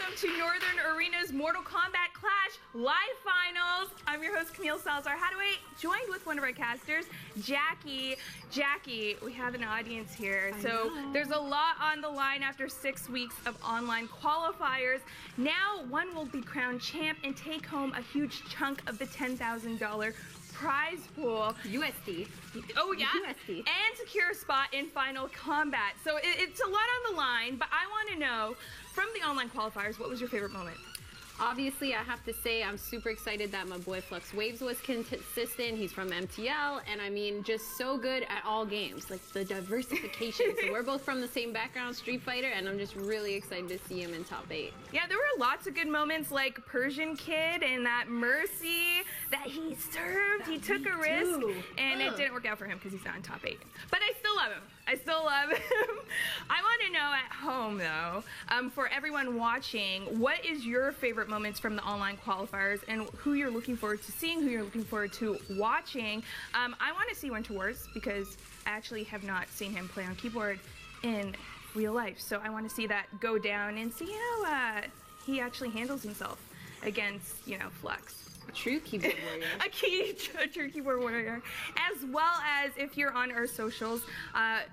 welcome to Northern Arena's Mortal Kombat Clash Live Finals. I'm your host, Camille Salazar-Hadaway, joined with one of our casters, Jackie. Jackie, we have an audience here, so there's a lot on the line after 6 weeks of online qualifiers. Now, one will be crowned champ and take home a huge chunk of the $10,000 prize pool. USD. Oh yeah? USD. And secure a spot in Final Combat. So it's a lot on the line, but I want to know, from the online qualifiers, what was your favorite moment? Obviously, I have to say I'm super excited that my boy Flux Waves was consistent. He's from MTL, and I mean, just so good at all games. Like, the diversification. So we're both from the same background, Street Fighter, and I'm just really excited to see him in top 8. Yeah, there were lots of good moments, like Persian Kid and that Mercy that he served. He took a risk, and it didn't work out for him because he's not in top 8. But I still love him. I still love him. I want to know at home, though, for everyone watching, what is your favorite moments from the online qualifiers and who you're looking forward to seeing, who you're looking forward to watching? I want to see Winter Wars because I actually have not seen him play on keyboard in real life. So I want to see that go down and see how he actually handles himself against, you know, Flux. A true keyboard warrior. a true keyboard warrior. As well as, if you're on our socials,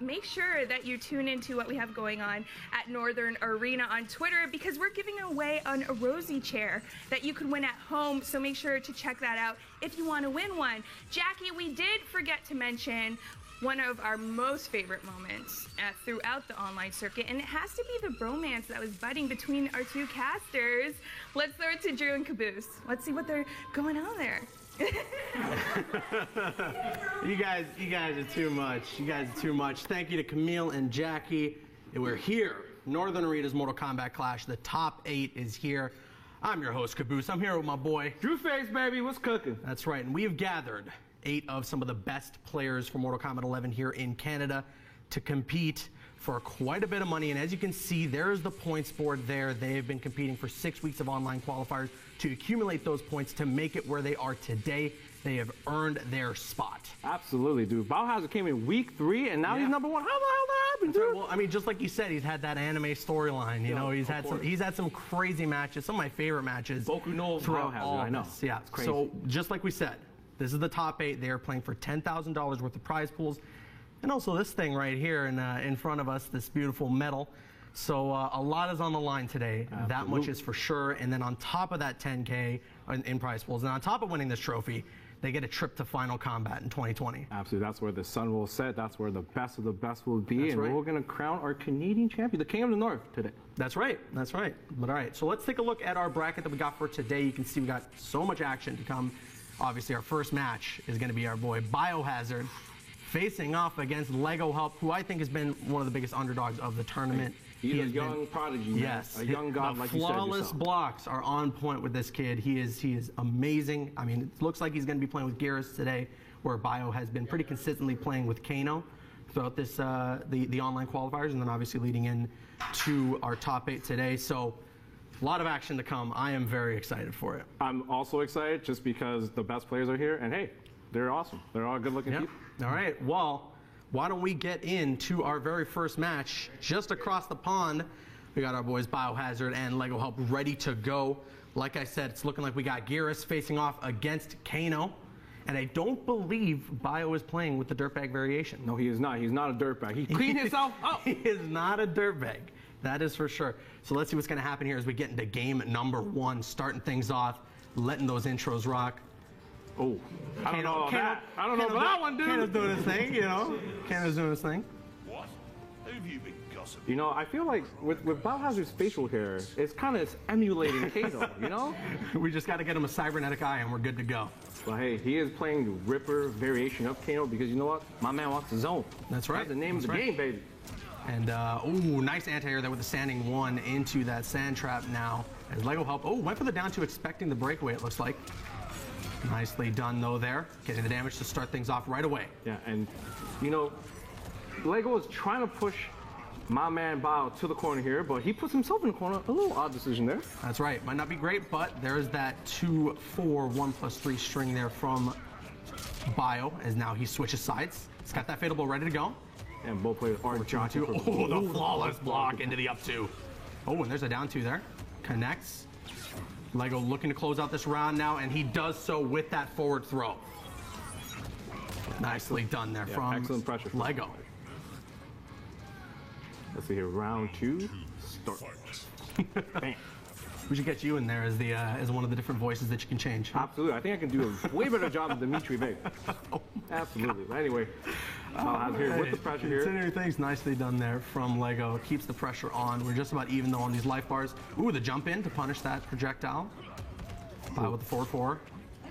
make sure that you tune into what we have going on at Northern Arena on Twitter, because we're giving away a Rosie chair that you can win at home, so make sure to check that out if you want to win one. Jackie, we did forget to mention one of our most favorite moments throughout the online circuit, and it has to be the bromance that was budding between our two casters. Let's throw it to Drew and Caboose. Let's see what they're going on there. You guys are too much. You guys are too much. Thank you to Camille and Jackie. We're here. Northern Arena's Mortal Kombat Clash. The top 8 is here. I'm your host, Caboose. I'm here with my boy Drew Face, baby. What's cooking? That's right, and we have gathered 8 of some of the best players for Mortal Kombat 11 here in Canada to compete for quite a bit of money. And as you can see, there's the points board there. They have been competing for 6 weeks of online qualifiers to accumulate those points to make it where they are today. They have earned their spot. Absolutely, dude. Biohazard came in week 3, and now he's number 1. How the hell that happened, dude? Right. Well, I mean, just like you said, he's had that anime storyline. You know, he's had some crazy matches, some of my favorite matches. Boku no Biohazard, I know. Yeah, it's crazy. So just like we said, this is the top 8. They are playing for $10,000 worth of prize pools. And also this thing right here in front of us, this beautiful medal. So a lot is on the line today. Absolutely. That much is for sure. And then on top of that 10K in prize pools, and on top of winning this trophy, they get a trip to Final Combat in 2020. Absolutely. That's where the sun will set. That's where the best of the best will be. That's and right. We're going to crown our Canadian champion, the King of the North, today. That's right. That's right. But all right, so let's take a look at our bracket that we got for today. You can see we got so much action to come. Obviously, our first match is going to be our boy Biohazard facing off against Lego Help, who I think has been one of the biggest underdogs of the tournament. He's a young prodigy, man. Yes, a young god, like you said yourself. Flawless blocks are on point with this kid. He is amazing. I mean, it looks like he's going to be playing with Geras today, where Bio has been pretty consistently playing with Kano throughout this the online qualifiers, and then obviously leading in to our top 8 today. So a lot of action to come. I am very excited for it. I'm also excited just because the best players are here, and hey, they're awesome. They're all good-looking people. All right, well, why don't we get into our very first match just across the pond. We got our boys Biohazard and Lego Help ready to go. Like I said, it's looking like we got Geras facing off against Kano. And I don't believe Bio is playing with the dirtbag variation. No, he is not. He's not a dirtbag. He cleaned himself up. He is not a dirtbag. That is for sure. So let's see what's going to happen here as we get into game number 1, starting things off, letting those intros rock. Oh, I don't know about that. I don't know about that one, dude. Kano's doing his thing, you know. Kano's doing his thing. What? Who have you been gossiping? You know, I feel like with Biohazard's facial hair, it's kind of emulating Kano, you know? We just got to get him a cybernetic eye and we're good to go. But hey, he is playing the Ripper variation of Kano because you know what? My man wants the zone. That's right. That's the name of the game, baby. And, ooh, nice anti-air there with the standing 1 into that sand trap now. As Lego Help, went for the down 2, expecting the breakaway, it looks like. Nicely done, though, there. Getting the damage to start things off right away. Yeah, and, you know, Lego is trying to push my man Bio to the corner here, but he puts himself in the corner. A little odd decision there. That's right. Might not be great, but there is that 2-4 1+3 string there from Bio, as now he switches sides. He's got that fatal blow ready to go. And both players are jumping. Oh, the flawless block into the up 2. Oh, and there's a down 2 there. Connects. Lego looking to close out this round now, and he does so with that forward throw. Nicely done there from excellent pressure from Lego. Let's see here, round 2, start. Bam. We should get you in there as one of the different voices that you can change. Absolutely, I think I can do a way better job than Dimitri Vig. Absolutely. But anyway, Bauhaus here with the pressure here. Considering things nicely done there from Lego. Keeps the pressure on. We're just about even though on these life bars. Ooh, the jump in to punish that projectile. Bio with the forward 4.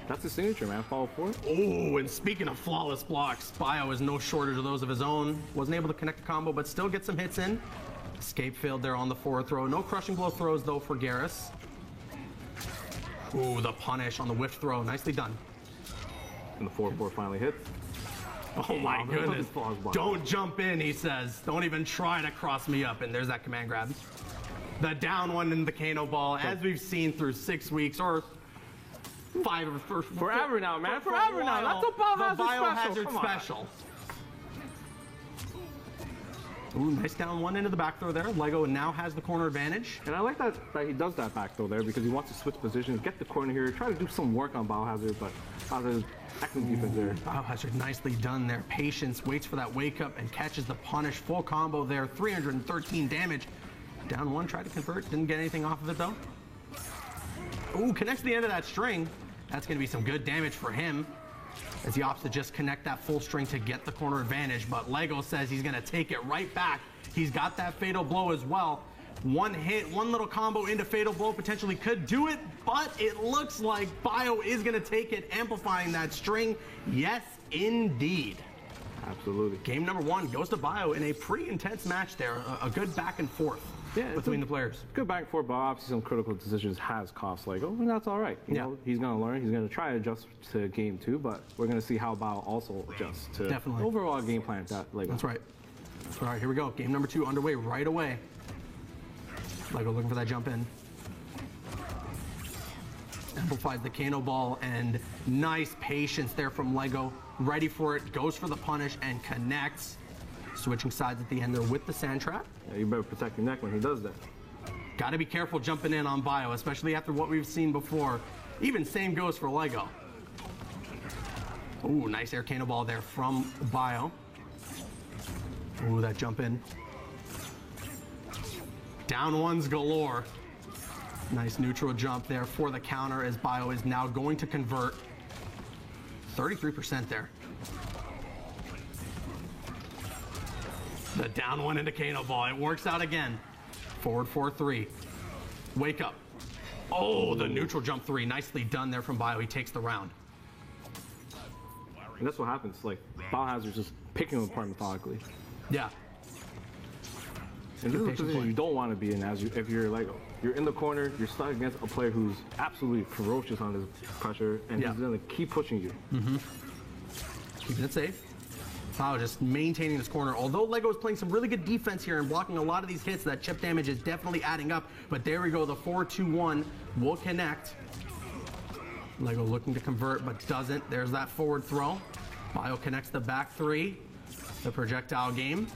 That's his signature, man. Follow forward. Oh, and speaking of flawless blocks, Bio is no shortage of those of his own. Wasn't able to connect the combo, but still get some hits in. Escape failed there on the forward throw. No crushing blow throws, though, for Garrus. Ooh, the punish on the whiff throw. Nicely done. And the 4-4 finally hits. Oh, my goodness. Flawless block. Don't jump in, he says. Don't even try to cross me up. And there's that command grab. The down one in the Kano ball, as we've seen through 6 weeks, or 5 or Forever now, man. Forever now. That's a Bauhaus the Biohazard special. Come on. special. Ooh, nice down one into the back throw there. Lego now has the corner advantage. And I like that he does that back throw there because he wants to switch positions, get the corner here, try to do some work on Biohazard, but Biohazard excellent defense there. Biohazard nicely done there. Patience, waits for that wake up and catches the punish. Full combo there, 313 damage. Down one, tried to convert, didn't get anything off of it though. Ooh, connects the end of that string. That's gonna be some good damage for him as he opts to just connect that full string to get the corner advantage, but Lego says he's gonna take it right back. He's got that fatal blow as well. One hit, one little combo into fatal blow potentially could do it, but it looks like Bio is gonna take it, amplifying that string. Yes, indeed. Absolutely. Game number 1 goes to Bio in a pretty intense match there. A good back and forth between the players. Good back and forth, but obviously some critical decisions has cost Lego, and that's all right. You know, he's going to learn. He's going to try to adjust to game 2, but we're going to see how Bao also adjusts to the overall game plan that Lego. That's right. All right, here we go. Game number 2 underway right away. Lego looking for that jump in. Amplifies the Kano ball, and nice patience there from Lego. Ready for it, goes for the punish, and connects. Switching sides at the end there with the sand trap. Yeah, you better protect your neck when he does that. Got to be careful jumping in on Bio, especially after what we've seen before. Even same goes for Lego. Ooh, nice air Kano ball there from Bio. Ooh, that jump in. Down ones galore. Nice neutral jump there for the counter as Bio is now going to convert. 33% there. The down one into Kano ball. It works out again. Forward 4-3. Wake up. Oh, the neutral jump 3. Nicely done there from Bio. He takes the round. And that's what happens. Like, Biohazard's just picking them apart methodically. Yeah. And this is a position you don't want to be in if you're Lego. You're in the corner, you're stuck against a player who's absolutely ferocious on his pressure, and he's going to keep pushing you. Keeping it safe. Bio just maintaining this corner. Although Lego is playing some really good defense here and blocking a lot of these hits, that chip damage is definitely adding up. But there we go, the 4-2-1 will connect. Lego looking to convert, but doesn't. There's that forward throw. Bio connects the back 3. The projectile game.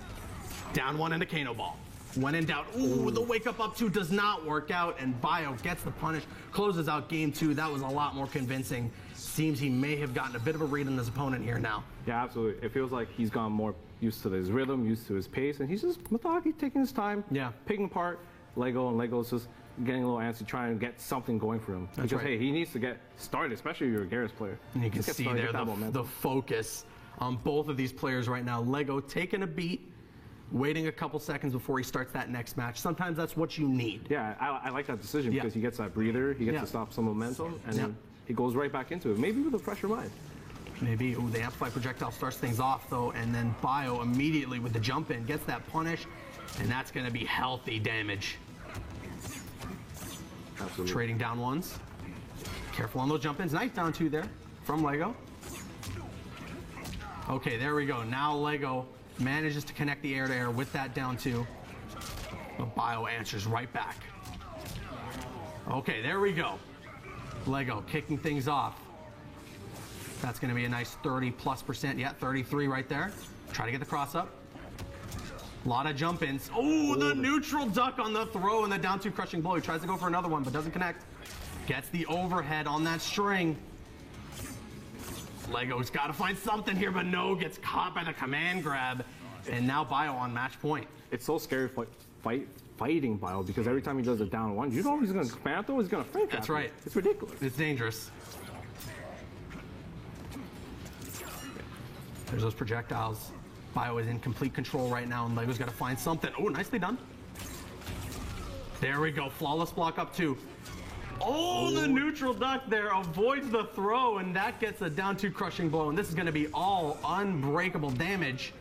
Down one into Kano ball. When in doubt, ooh, the wake up 2 does not work out, and Bio gets the punish, closes out game 2. That was a lot more convincing. Seems he may have gotten a bit of a read on his opponent here now. Yeah, absolutely. It feels like he's gone more used to his rhythm, used to his pace, and he's just methodically taking his time, picking apart Lego, and Lego's just getting a little antsy, trying to get something going for him. That's because, right. hey, he needs to get started, especially if you're a Garrus player. And you can see there the focus on both of these players right now. Lego taking a beat, waiting a couple seconds before he starts that next match. Sometimes that's what you need. Yeah, I like that decision because he gets that breather, he gets to stop some momentum, and then he goes right back into it, maybe with a fresher mind. Maybe. Ooh, the Amplify projectile starts things off, though, and then Bio immediately with the jump in gets that punish, and that's going to be healthy damage. Absolutely. Trading down ones. Careful on those jump ins. Nice down 2 there from Lego. Okay, there we go. Now Lego manages to connect the air-to-air with that down 2. But Bio answers right back. Okay, there we go. Lego kicking things off. That's going to be a nice 30+%. Yeah, 33 right there. Try to get the cross up. A lot of jump ins. Oh, the neutral duck on the throw and the down 2 crushing blow. He tries to go for another one, but doesn't connect. Gets the overhead on that string. Lego's got to find something here, but no, gets caught by the command grab. And now Bio on match point. It's so scary fighting Bio because every time he does a down 1, you know he's going to command throw, he's going to frame. That's right. It's ridiculous. It's dangerous. There's those projectiles. Bio is in complete control right now, and Lego's got to find something. Oh, nicely done. There we go. Flawless block up 2. Oh, the neutral duck there avoids the throw, and that gets a down 2 crushing blow, and this is going to be all unbreakable damage.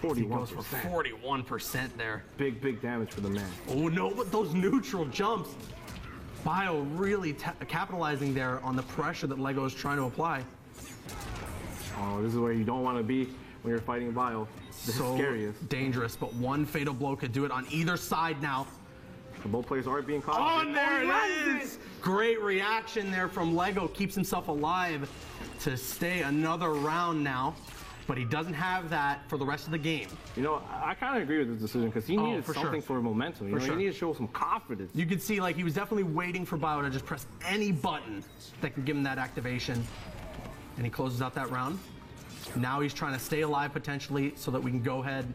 41%. He goes for 41% there. Big damage for the man. Oh, no, but those neutral jumps. Bio really capitalizing there on the pressure that Lego is trying to apply. Oh, this is where you don't want to be when you're fighting Bio. This is scariest. Dangerous, but one fatal blow could do it on either side now. The both players are being caught. Oh, and there it is! Great reaction there from Lego. Keeps himself alive to stay another round now. But he doesn't have that for the rest of the game. You know, I kind of agree with this decision because he needed something for momentum. You know, he needed to show some confidence. You could see, like, he was definitely waiting for Bio to just press any button that can give him that activation. And he closes out that round. Now he's trying to stay alive potentially so that we can go ahead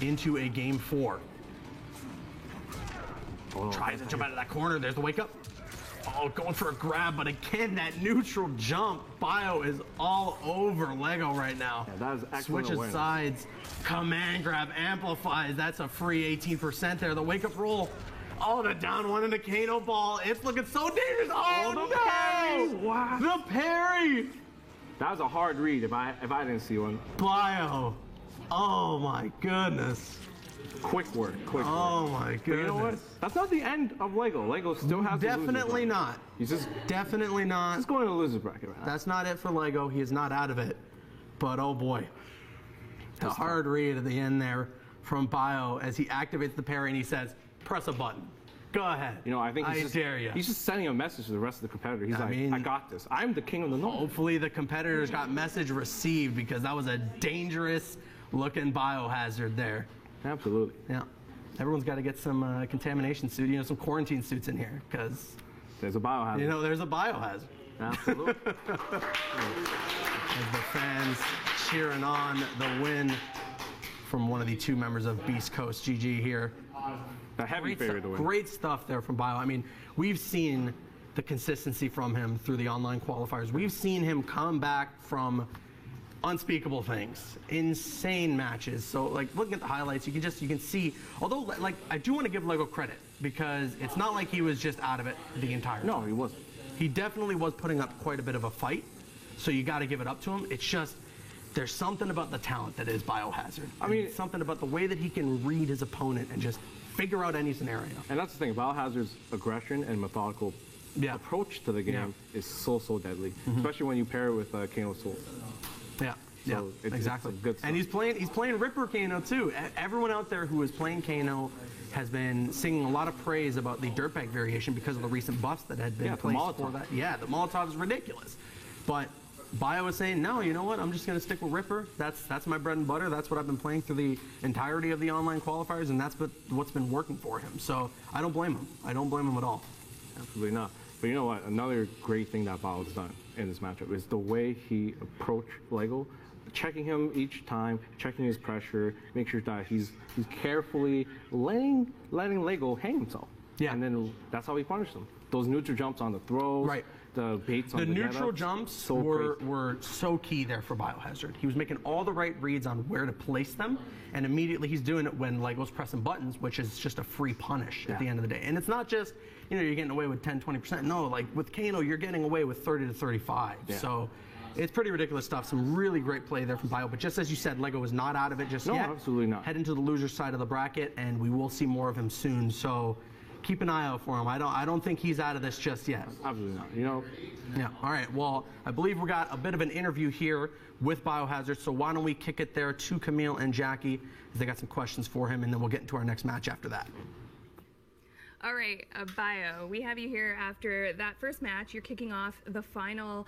into a game 4. Oh, tries to jump out of that corner. There's the wake up. Oh, going for a grab, but again, that neutral jump. Bio is all over Lego right now. Yeah, that is excellent. Switches sides. Command grab amplifies. That's a free 18% there. The wake up roll. Oh, the down 1 and the Kano ball. It's looking so dangerous. Oh, the parry. Wow. The parry. That was a hard read if I didn't see one. Bio. Oh my goodness. Quick work. Oh my goodness. But you know what? That's not the end of Lego. Lego still has definitely not. He's just definitely not. He's going to losers bracket right now. That's not it for Lego. He is not out of it. But oh boy. The hard read at the end there from Bio as he activates the parry and he says, press a button. Go ahead. You know, I think I dare you. He's just sending a message to the rest of the competitors. He's I got this. I'm the king of the north. Hopefully the competitors got message received because that was a dangerous looking biohazard there. Absolutely. Yeah. Everyone's got to get some contamination suit, some quarantine suits in here because there's a biohazard. There's a biohazard. Absolutely. As the fans cheering on the win from one of the 2 members of Beast Coast, GG here. A heavy favorite to win. Great stuff there from Bio. I mean, we've seen the consistency from him through the online qualifiers. We've seen him come back from unspeakable things, insane matches. So, like, looking at the highlights, you can see. Although, like, I do want to give Lego credit because it's not like he was just out of it the entire time. No, he wasn't. He definitely was putting up quite a bit of a fight. So you got to give it up to him. It's just there's something about the talent that is Biohazard. I mean, something about the way that he can read his opponent and just figure out any scenario. And that's the thing. Biohazard's aggression and methodical approach to the game is so deadly, especially when you pair it with Kano Soul. Yeah, so exactly. It's good stuff. And he's playing Ripper Kano too. Everyone out there who is playing Kano has been singing a lot of praise about the dirtbag variation because of the recent buffs that had been placed for that. Yeah, the Molotov is ridiculous. But Bio was saying, no, you know what? I'm just going to stick with Ripper. That's my bread and butter. That's what I've been playing through the entirety of the online qualifiers, and that's what's been working for him. So I don't blame him. I don't blame him at all. Absolutely not. But you know what? Another great thing that Bio's done in this matchup is the way he approached Lego, checking him each time, checking his pressure, make sure that he's carefully letting Lego hang himself. Yeah. And then that's how he punished him. Those neutral jumps on the throws. Right. The baits on the neutral jumps were so key there for Biohazard. He was making all the right reads on where to place them, and immediately he's doing it when Lego's pressing buttons, which is just a free punish at the end of the day. And it's not just, you're getting away with 10, 20%. No, like with Kano, you're getting away with 30 to 35. Yeah. So it's pretty ridiculous stuff. Some really great play there from Bio. But just as you said, Lego is not out of it just yet. No, absolutely not. Heading to the loser side of the bracket, and we will see more of him soon. So keep an eye out for him. I don't think he's out of this just yet. Absolutely not. Yeah. All right. Well, I believe we got a bit of an interview here with Biohazard. So why don't we kick it there to Camille and Jackie as they got some questions for him, and then we'll get into our next match after that. All right, Bio, we have you here after that first match. You're kicking off the final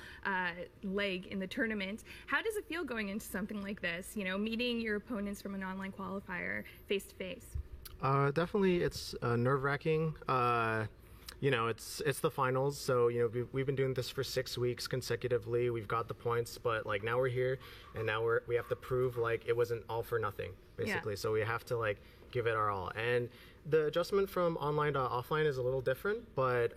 leg in the tournament. How does it feel going into something like this? You know, meeting your opponents from an online qualifier face to face. Definitely, it's nerve-wracking. You know, it's the finals, so you know we've been doing this for 6 weeks consecutively. We've got the points, but like now we're here, and now we have to prove like it wasn't all for nothing, basically. Yeah. So we have to like give it our all. And the adjustment from online to offline is a little different, but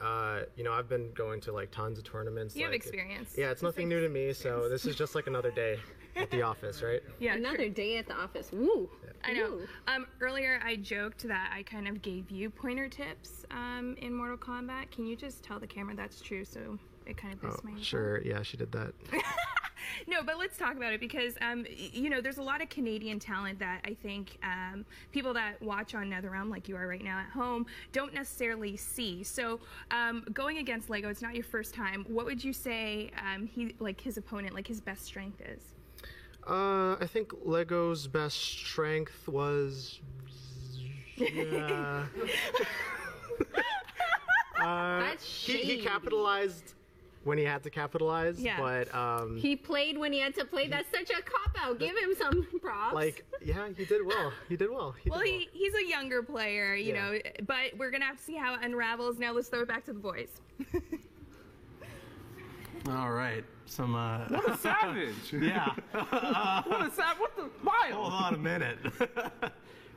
you know, I've been going to like tons of tournaments. You have like, experience. Yeah, it's nothing new to me, so this is just like another day at the office, right? Yeah, Another day at the office. Woo. I know. Woo. Earlier I joked that I kind of gave you pointer tips in Mortal Kombat. Can you just tell the camera that's true so it kind of boosts my ego? Sure, yeah, she did that. No, but let's talk about it because, you know, there's a lot of Canadian talent that I think people that watch on NetherRealm, like you are right now at home, don't necessarily see. So going against Lego, it's not your first time. What would you say his opponent, like his best strength is? I think Lego's best strength was... Yeah. That's he shady. capitalized when he had to capitalize, Yeah. but He played when he had to play. That's such a cop-out. Give him some props. like, yeah, he did well. He did well. Well, he's a younger player, you Yeah. know, but we're going to have to see how it unravels. Now let's throw it back to the boys. All right. Some. What a savage! Yeah. What a savage! What the Bio? Hold on a minute.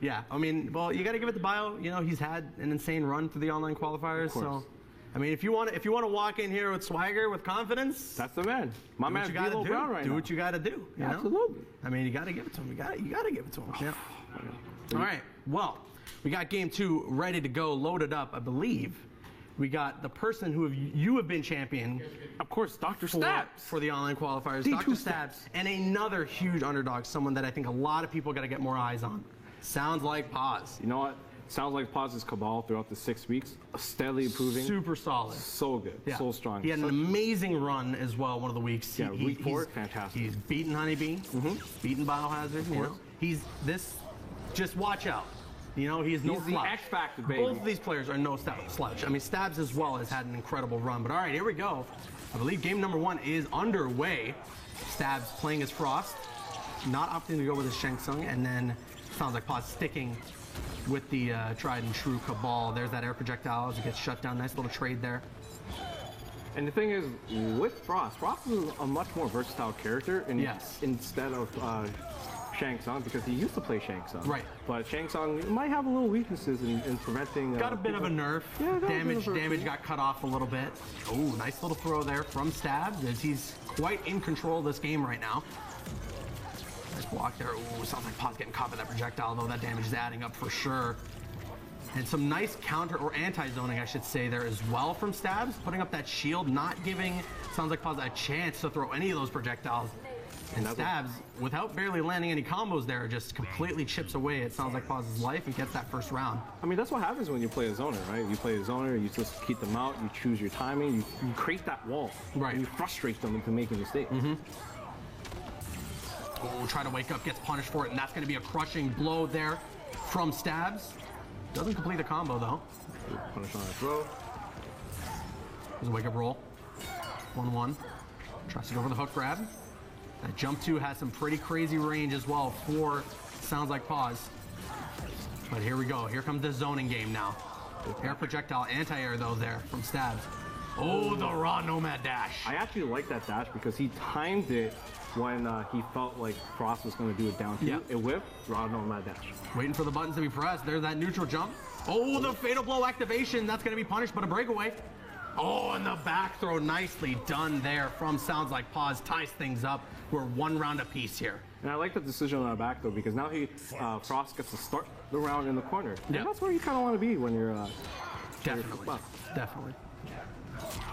Yeah, I mean, well, you got to give it to Bio. You know, he's had an insane run through the online qualifiers. So, I mean, if you want to walk in here with swagger, with confidence, That's the man. My do what man's you got to D'Lo do. Brown right Do now. what you got to do. You know? Absolutely. I mean, you got to give it to him. You got to give it to him. Yeah. All right. Well, we got game 2 ready to go, loaded up. I believe we got the person who you have been champion. Of course, Dr. For, Stabs. for the online qualifiers, D2 Dr. Stabs, and another huge underdog, someone that I think a lot of people got to get more eyes on. Sounds like Paz. You know what? Sounds like Paz's Cabal throughout the 6 weeks, steadily improving. Super solid. So good, Yeah. so strong. He had an amazing run as well, one of the weeks. Yeah, week 4, fantastic. He's beaten Honeybee, beaten Biohazard. You know, just watch out. You know, he's no He's the slouch. X Factor, baby. Both of these players are no slouch. I mean, Stabs as well has had an incredible run. But all right, here we go. I believe game number 1 is underway. Stabs playing as Frost, not opting to go with his Shang Tsung, and then sounds like Paz sticking with the tried and true Cabal. There's that air projectile as it gets shut down. Nice little trade there. And the thing is, with Frost is a much more versatile character Yes. instead of Shang Tsung, because he used to play Shang Tsung. Right. But Shang Tsung might have a little weaknesses in preventing. Got a bit of a nerf. Yeah, got a bit damage of a nerf. damage got cut off a little bit. Oh, nice little throw there from Stabs as he's quite in control of this game right now. Nice block there. Ooh, sounds like Paz getting caught by that projectile, though that damage is adding up for sure. And some nice counter, or anti-zoning, I should say, there as well from Stabs. Putting up that shield, not giving, sounds like Paz a chance to throw any of those projectiles. And Stabs, without barely landing any combos there, just completely chips away, it sounds like Paz's life, and gets that first round. I mean, that's what happens when you play a zoner, right? You play a zoner, you just keep them out, you choose your timing, you create that wall. Right. And you frustrate them into making mistakes. Oh, trying to wake up, gets punished for it, and that's going to be a crushing blow there from Stabs. Doesn't complete the combo, though. Punish on a throw. There's a wake-up roll. 1-1. Tries to go for the hook grab. That jump 2 has some pretty crazy range as well for sounds like Paz. But here we go. Here comes the zoning game now. Air projectile, anti-air, though, there from Stabs. Oh, the raw Nomad dash. I actually like that dash because he timed it when he felt like Frost was going to do it down 2. Yeah. It whipped, raw Nomad dash. Waiting for the buttons to be pressed. There's that neutral jump. Oh, the fatal blow activation. That's going to be punished, but a breakaway. Oh, and the back throw nicely done there from sounds like Paz. Ties things up. We're 1 round apiece here. And I like the decision on the back though, because now Frost gets to start the round in the corner. Yeah. And that's where you kind of want to be when you're. Definitely. Well. Definitely.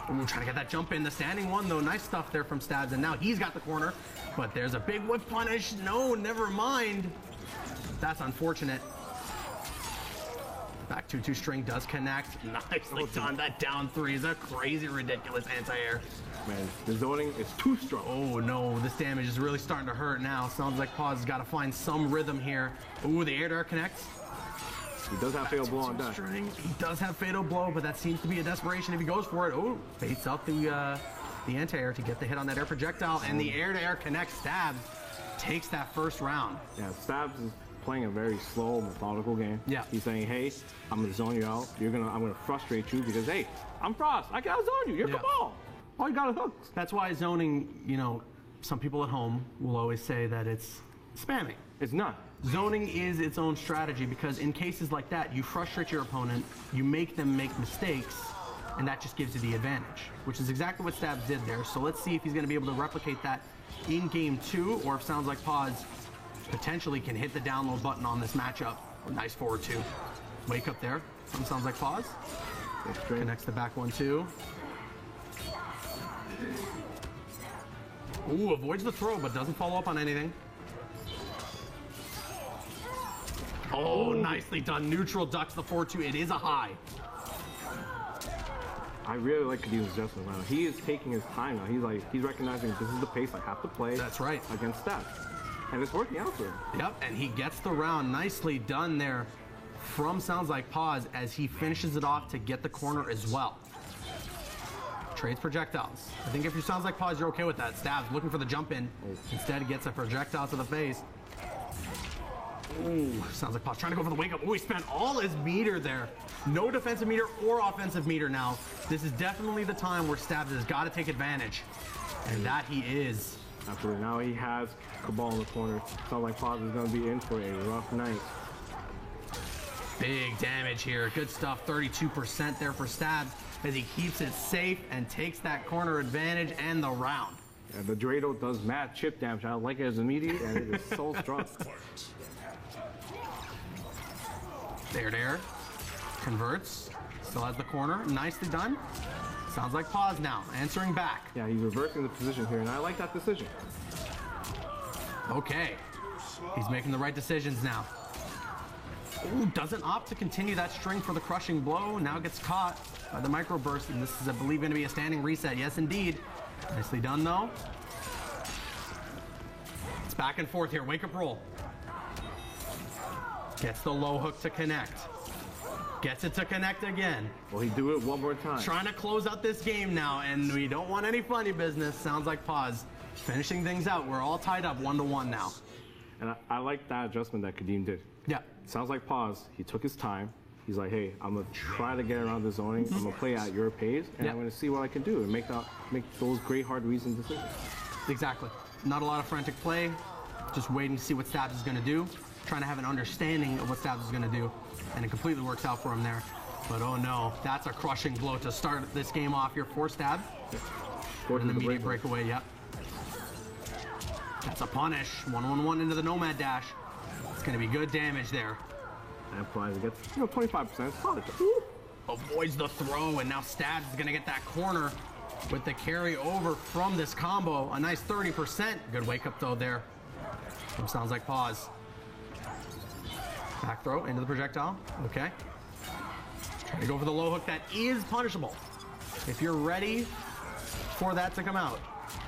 Ooh, trying to get that jump in. The standing one, though. Nice stuff there from Stabs. And now he's got the corner. But there's a big whip punish. No, never mind. That's unfortunate. Back 2-2 string does connect. Nicely done. That down 3 is a crazy, ridiculous anti-air. Man, the zoning is too strong. Oh, no. This damage is really starting to hurt now. Sounds like Paz has got to find some rhythm here. Ooh, the air-to-air connects. He does have fatal blow on deck. He does have fatal blow, but that seems to be a desperation if he goes for it. Oh, baits out the anti-air to get the hit on that air projectile, and the air-to-air connect. Stabs takes that first round. Yeah, Stabs is playing a very slow, methodical game. Yeah. He's saying, hey, I'm gonna zone you out. I'm gonna frustrate you because, hey, I'm Frost. I can out-zone you. You're Cabal. All you got is hooks. That's why zoning, you know, some people at home will always say that it's spamming. It's not. Zoning is its own strategy because in cases like that, you frustrate your opponent, you make them make mistakes, and that just gives you the advantage, which is exactly what Stabs did there. So let's see if he's going to be able to replicate that in game 2, or if Sounds Like Pause potentially can hit the download button on this matchup. Nice forward 2. Wake up there from Sounds Like Pause. Connects the back 1-2. Ooh, avoids the throw, but doesn't follow up on anything. Oh, nicely done. Neutral ducks the 4-2. It is a high. I really like Kadim's adjustment now. He is taking his time now. He's recognizing this is the pace I have to play. That's right. Against Stabs. And it's working out for him. Yep, and he gets the round. Nicely done there from Sounds Like Pause as he finishes it off to get the corner as well. Trades projectiles. I think if you Sounds Like Pause, you're okay with that. Stabs looking for the jump in. Instead, gets a projectile to the face. Ooh, Sounds Like Pause trying to go for the wake up. Ooh, he spent all his meter there. No defensive meter or offensive meter now. This is definitely the time where Stabs has got to take advantage. And that he is. Absolutely. Now he has Cabal in the corner. Sounds Like Pause is going to be in for a rough night. Big damage here. Good stuff. 32% there for Stabs as he keeps it safe and takes that corner advantage and the round. Yeah, the Drado does mad chip damage. I like it as immediate, and it is so strong. There. Converts. Still has the corner. Nicely done. Sounds Like Pause now. Answering back. Yeah, he's reversing the position here, and I like that decision. Okay. He's making the right decisions now. Ooh, doesn't opt to continue that string for the crushing blow. Now gets caught by the microburst, and this is, I believe, going to be a standing reset. Yes, indeed. Nicely done, though. It's back and forth here. Wake up roll. Gets the low hook to connect. Gets it to connect again. Will he do it one more time? Trying to close out this game now, and we don't want any funny business. Sounds Like Pause. Finishing things out. We're all tied up 1-1 now. And I like that adjustment that Kadim did. Yeah. Sounds Like Pause. He took his time. He's like, hey, I'm going to try to get around the zoning. I'm going to play at your pace, and I'm going to see what I can do and make those great, hard, reasoned decisions. Exactly. Not a lot of frantic play. Just waiting to see what Stabs is going to do. Trying to have an understanding of what Stabs is going to do. And it completely works out for him there. But oh no, that's a crushing blow to start this game off here for Stabs. And the immediate breakaway, yep. That's a punish. 1-1-1 into the Nomad dash. It's going to be good damage there. And Flies gets 25%. Solid. Avoids the throw, and now Stabs is going to get that corner with the carry over from this combo. A nice 30%. Good wake up though there. Sounds Like Pause. Back throw into the projectile. Okay. Trying to go for the low hook. That is punishable. If you're ready for that to come out,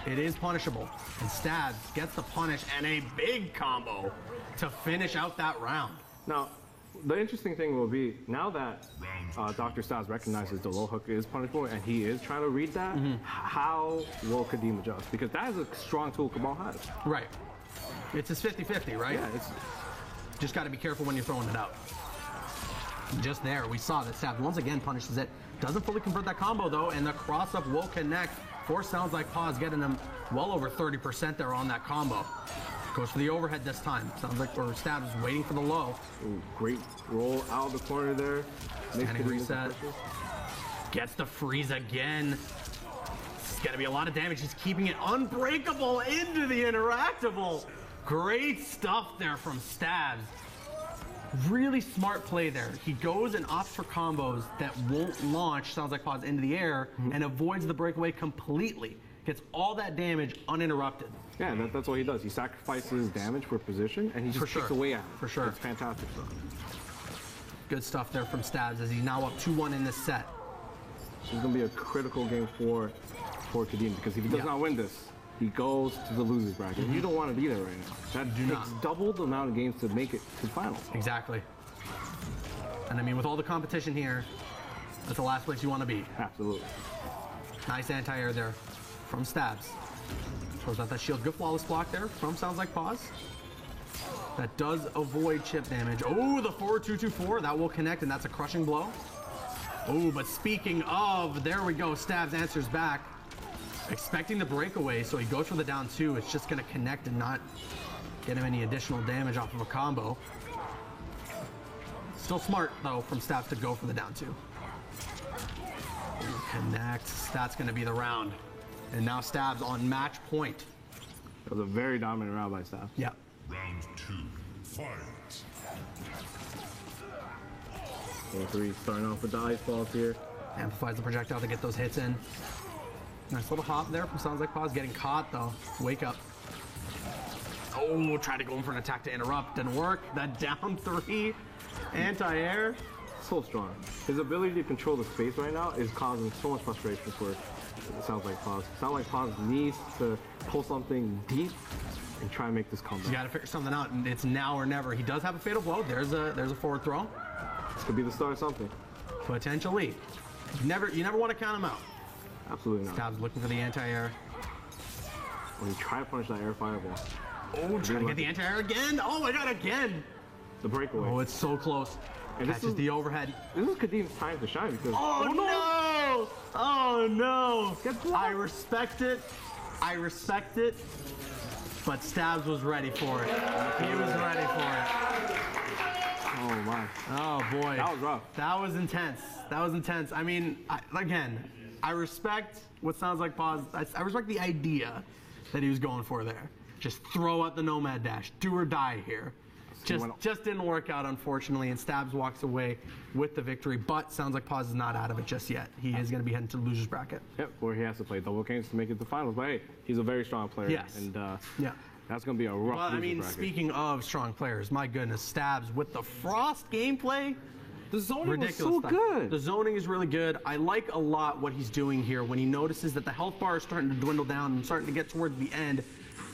it is punishable. And Stabs gets the punish and a big combo to finish out that round. Now, the interesting thing will be, now that Dr. Stabs recognizes the low hook is punishable and he is trying to read that, how will Kadim adjust? Because that is a strong tool Cabal has. Right. It's his 50-50, right? Yeah, it's just got to be careful when you're throwing it out. Just there, we saw that Stabs once again punishes it. Doesn't fully convert that combo though, and the cross-up will connect. Force Sounds Like Pause, getting them well over 30% there on that combo. Goes for the overhead this time. Sounds like Stabs is waiting for the low. Ooh, great roll out of the corner there. Standing reset. Gets the freeze again. It's going to be a lot of damage. He's keeping it unbreakable into the interactable. Great stuff there from Stabs. Really smart play there. He goes and opts for combos that won't launch Sounds Like Pause into the air and avoids the breakaway completely. Gets all that damage uninterrupted. Yeah, that's what he does. He sacrifices damage for position, and he just kicks away at it. For sure. It's fantastic stuff. Good stuff there from Stabs as he's now up 2-1 in this set. This is going to be a critical game for Kadim, because if he does not win this, he goes to the losers bracket. You don't want to be there right now. That takes double the amount of games to make it to the finals. Exactly. And I mean, with all the competition here, that's the last place you want to be. Absolutely. Nice anti-air there from Stabs. Throws out that shield. Good flawless block there from Sounds Like Pause. That does avoid chip damage. Oh, the forward 2-2-4. That will connect, and that's a crushing blow. Oh, but speaking of, there we go. Stabs answers back. Expecting the breakaway, so he goes for the down 2. It's just going to connect and not get him any additional damage off of a combo. Still smart, though, from Stabs to go for the down 2. Connect. That's going to be the round. And now Stabs on match point. It was a very dominant round by Stabs. Yeah. Round 2, fight. 4-3, starting off with the ice balls here. Amplifies the projectile to get those hits in. Nice little hop there from Sounds Like Pause. Getting caught, though. Wake up. Oh, tried to go in for an attack to interrupt. Didn't work. That down 3 anti-air. So strong. His ability to control the space right now is causing so much frustration for Sounds Like Pause. Sounds Like Pause needs to pull something deep and try and make this comeback. You got to figure something out, and it's now or never. He does have a fatal blow. There's a forward throw. This could be the start of something. Potentially. You never want to count him out. Absolutely not. Stabs looking for the anti-air. When you try to punish that air fireball. Oh, trying to get the anti-air again. Oh my god, again. The breakaway. Oh, it's so close. And this Catches is- the overhead. This is Kadim's time to shine because. Oh, no! Oh no! Get blocked. I respect it. I respect it. But Stabs was ready for it. He was ready for it. Oh my. Oh boy. That was rough. That was intense. That was intense. I mean, again, I respect what Sounds Like Pause. I respect the idea that he was going for there. Just throw out the Nomad Dash. Do or die here. Just didn't work out, unfortunately, and Stabs walks away with the victory. But Sounds Like Pause is not out of it just yet. He is going to be heading to the loser's bracket. Yep, where he has to play double games to make it to the finals. But hey, he's a very strong player. Yes. And Yeah. that's going to be a rough But I loser's mean, bracket. speaking of strong players, my goodness, Stabs with the Frost gameplay. The zoning Ridiculous was so stuff. good. The zoning is really good. I like a lot what he's doing here when he notices that the health bar is starting to dwindle down and starting to get towards the end.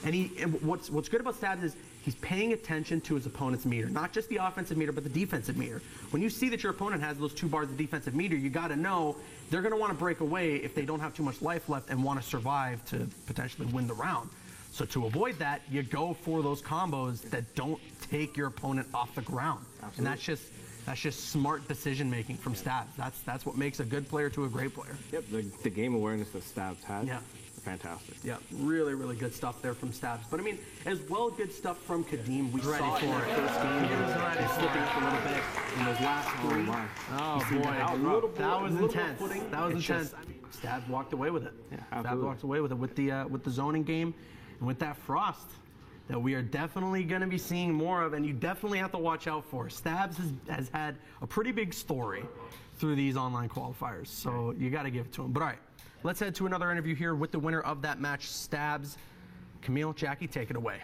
And what's good about Stabs is he's paying attention to his opponent's meter, not just the offensive meter, but the defensive meter. When you see that your opponent has those 2 bars of defensive meter, you got to know they're going to want to break away if they don't have too much life left and want to survive to potentially win the round. So to avoid that, you go for those combos that don't take your opponent off the ground. Absolutely. And that's just smart decision making from Stabs. That's what makes a good player to a great player. Yep, the game awareness that Stabs had. Yeah. Fantastic. Yeah, really, really good stuff there from Stabs. But I mean, as well, good stuff from Kadeem. We Ready saw it in for that it. first game. He was ready He's for slipping it. up a little bit in those last 3. Oh my. Oh You see boy, that? That was rough. that was A little intense. more footing. That was It's intense. just- I mean, Stabs walked away with it. Yeah, Stabs absolutely. walked away with it with the zoning game and with that Frost that we are definitely going to be seeing more of, and you definitely have to watch out for. Stabs has had a pretty big story through these online qualifiers, so you got to give it to him. But all right, let's head to another interview here with the winner of that match, Stabs. Camille, Jackie, take it away.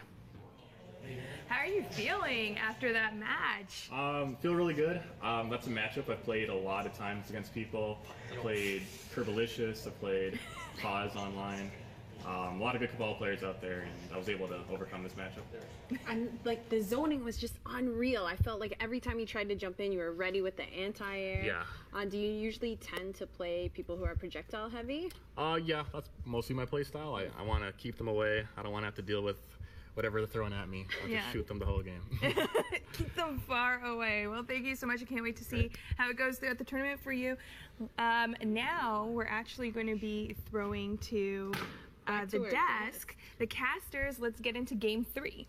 How are you feeling after that match? Feel really good. That's a matchup I've played a lot of times against people. I played Kerbalicious, I played Pause online. A lot of good Cabal players out there, and I was able to overcome this matchup. And like the zoning was just unreal. I felt like every time you tried to jump in, you were ready with the anti-air. Yeah. Do you usually tend to play people who are projectile heavy? Yeah, that's mostly my play style. I want to keep them away. I don't want to have to deal with whatever they're throwing at me. I Yeah. just shoot them the whole game. Keep them far away. Well, thank you so much. I can't wait to see how it goes throughout the tournament for you. Now we're actually going to be throwing to Back the to work, desk. The casters, let's get into game 3.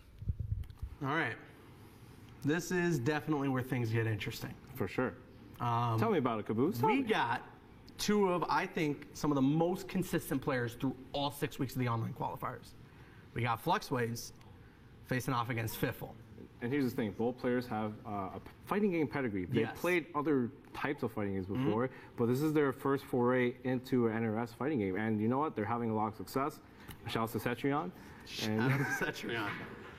All right. This is definitely where things get interesting. For sure. Tell me about it, Caboose. Tell We me. got 2 of, I think, some of the most consistent players through all 6 weeks of the online qualifiers. We got Fluxways facing off against Fiffle. And here's the thing, both players have a fighting game pedigree. They've Yes. played other types of fighting games before, but this is their first foray into an NRS fighting game. And you know what? They're having a lot of success. Shout out to Cetrion. Shout out to Cetrion.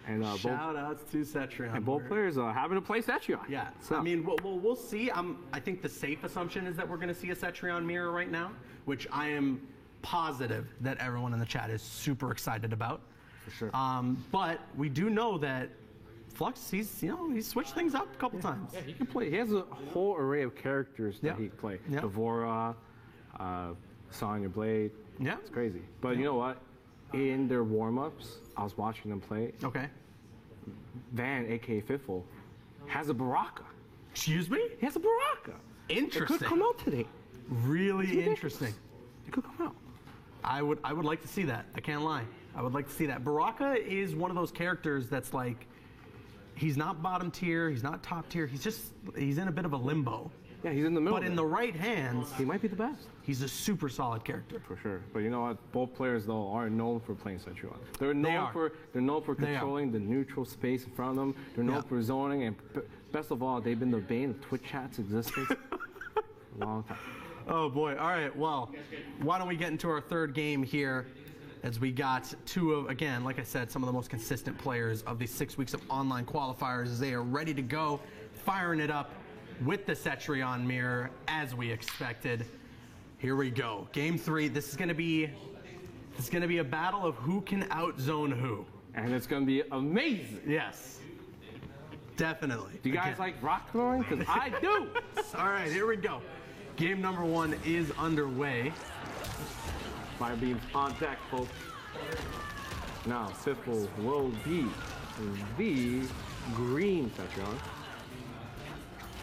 And both, Shout outs to Cetrion. and both players are having to play Cetrion. Yeah, So, I mean, we'll see. I think the safe assumption is that we're going to see a Cetrion mirror right now, which I am positive that everyone in the chat is super excited about. for sure. But we do know that Flux, he's switched things up a couple times. Yeah, he can play. He has a whole array of characters that he can play. Yeah. Devora, Sonya Blade. Yeah. It's crazy. But you know what? In their warm-ups, I was watching them play. Okay. Van, aka Fiffle, has a Baraka. Excuse me? He has a Baraka. Interesting. It could come out today. Really interesting. It could come out. I would like to see that. I can't lie. I would like to see that. Baraka is one of those characters that's like, he's not bottom tier, he's not top tier, he's in a bit of a limbo. Yeah, he's in the middle. But in the right hands, he might be the best. He's a super solid character. For sure. But you know what? Both players though are known for playing Cetrion. They're known for controlling the neutral space in front of them. They're known for zoning, and best of all, they've been the bane of Twitch chat's existence a long time. Oh boy. All right. Well, why don't we get into our third game here, as we got two of, again, like I said, some of the most consistent players of these 6 weeks of online qualifiers, as they are ready to go, firing it up with the Cetrion mirror as we expected. Here we go. Game 3. This is going to be a battle of who can outzone who. And it's going to be amazing. Yes. Definitely. Do you guys like rock throwing? Because I do. All right, here we go. Game number 1 is underway. Fire beams on deck, folks. Now, Fiffle will be the green Cetrion.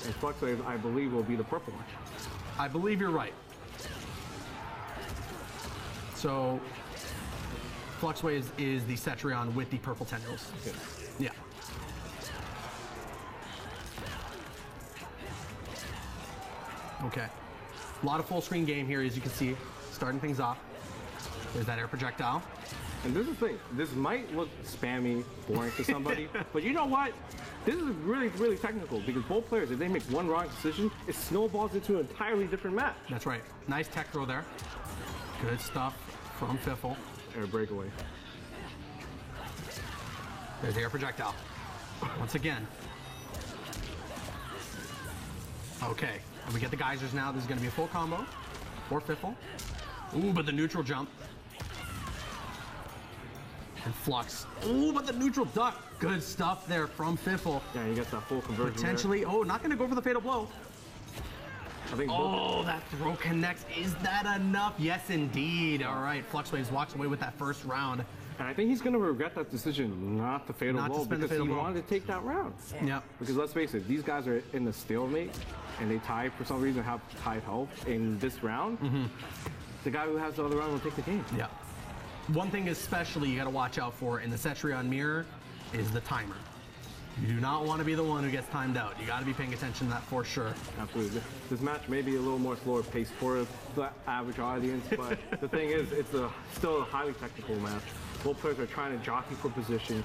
And Fluxwave, I believe, will be the purple one. I believe you're right. So, Fluxwave is the Cetrion with the purple tendrils. Okay. Yeah. Okay. A lot of full screen game here, as you can see. Starting things off. There's that air projectile. And this is the thing. This might look spammy, boring to somebody, but you know what? This is really, really technical because both players, if they make one wrong decision, it snowballs into an entirely different match. That's right. Nice tech throw there. Good stuff from Fiffle. Air breakaway. There's the air projectile. Once again. Okay. And we get the geysers now. This is going to be a full combo for Fiffle. Ooh, but the neutral jump. And Flux. Ooh, but the neutral duck. Good stuff there from Fiffle. Yeah, you get that full conversion. Potentially. There. Oh, not going to go for the fatal blow. I think that throw connects. Is that enough? Yes, indeed. All right, Fluxwaves walks away with that first round. And I think he's going to regret that decision not to fatal blow because he wanted to take that round. Yeah. Because let's face it, these guys are in the stalemate and they tie, for some reason, have tied health in this round. The guy who has the other round will take the game. Yeah. One thing especially you got to watch out for in the Cetrion mirror is the timer. You do not want to be the one who gets timed out. You got to be paying attention to that for sure. Absolutely. This match may be a little more slower paced for the average audience, but the thing is, it's still a highly technical match. Both players are trying to jockey for position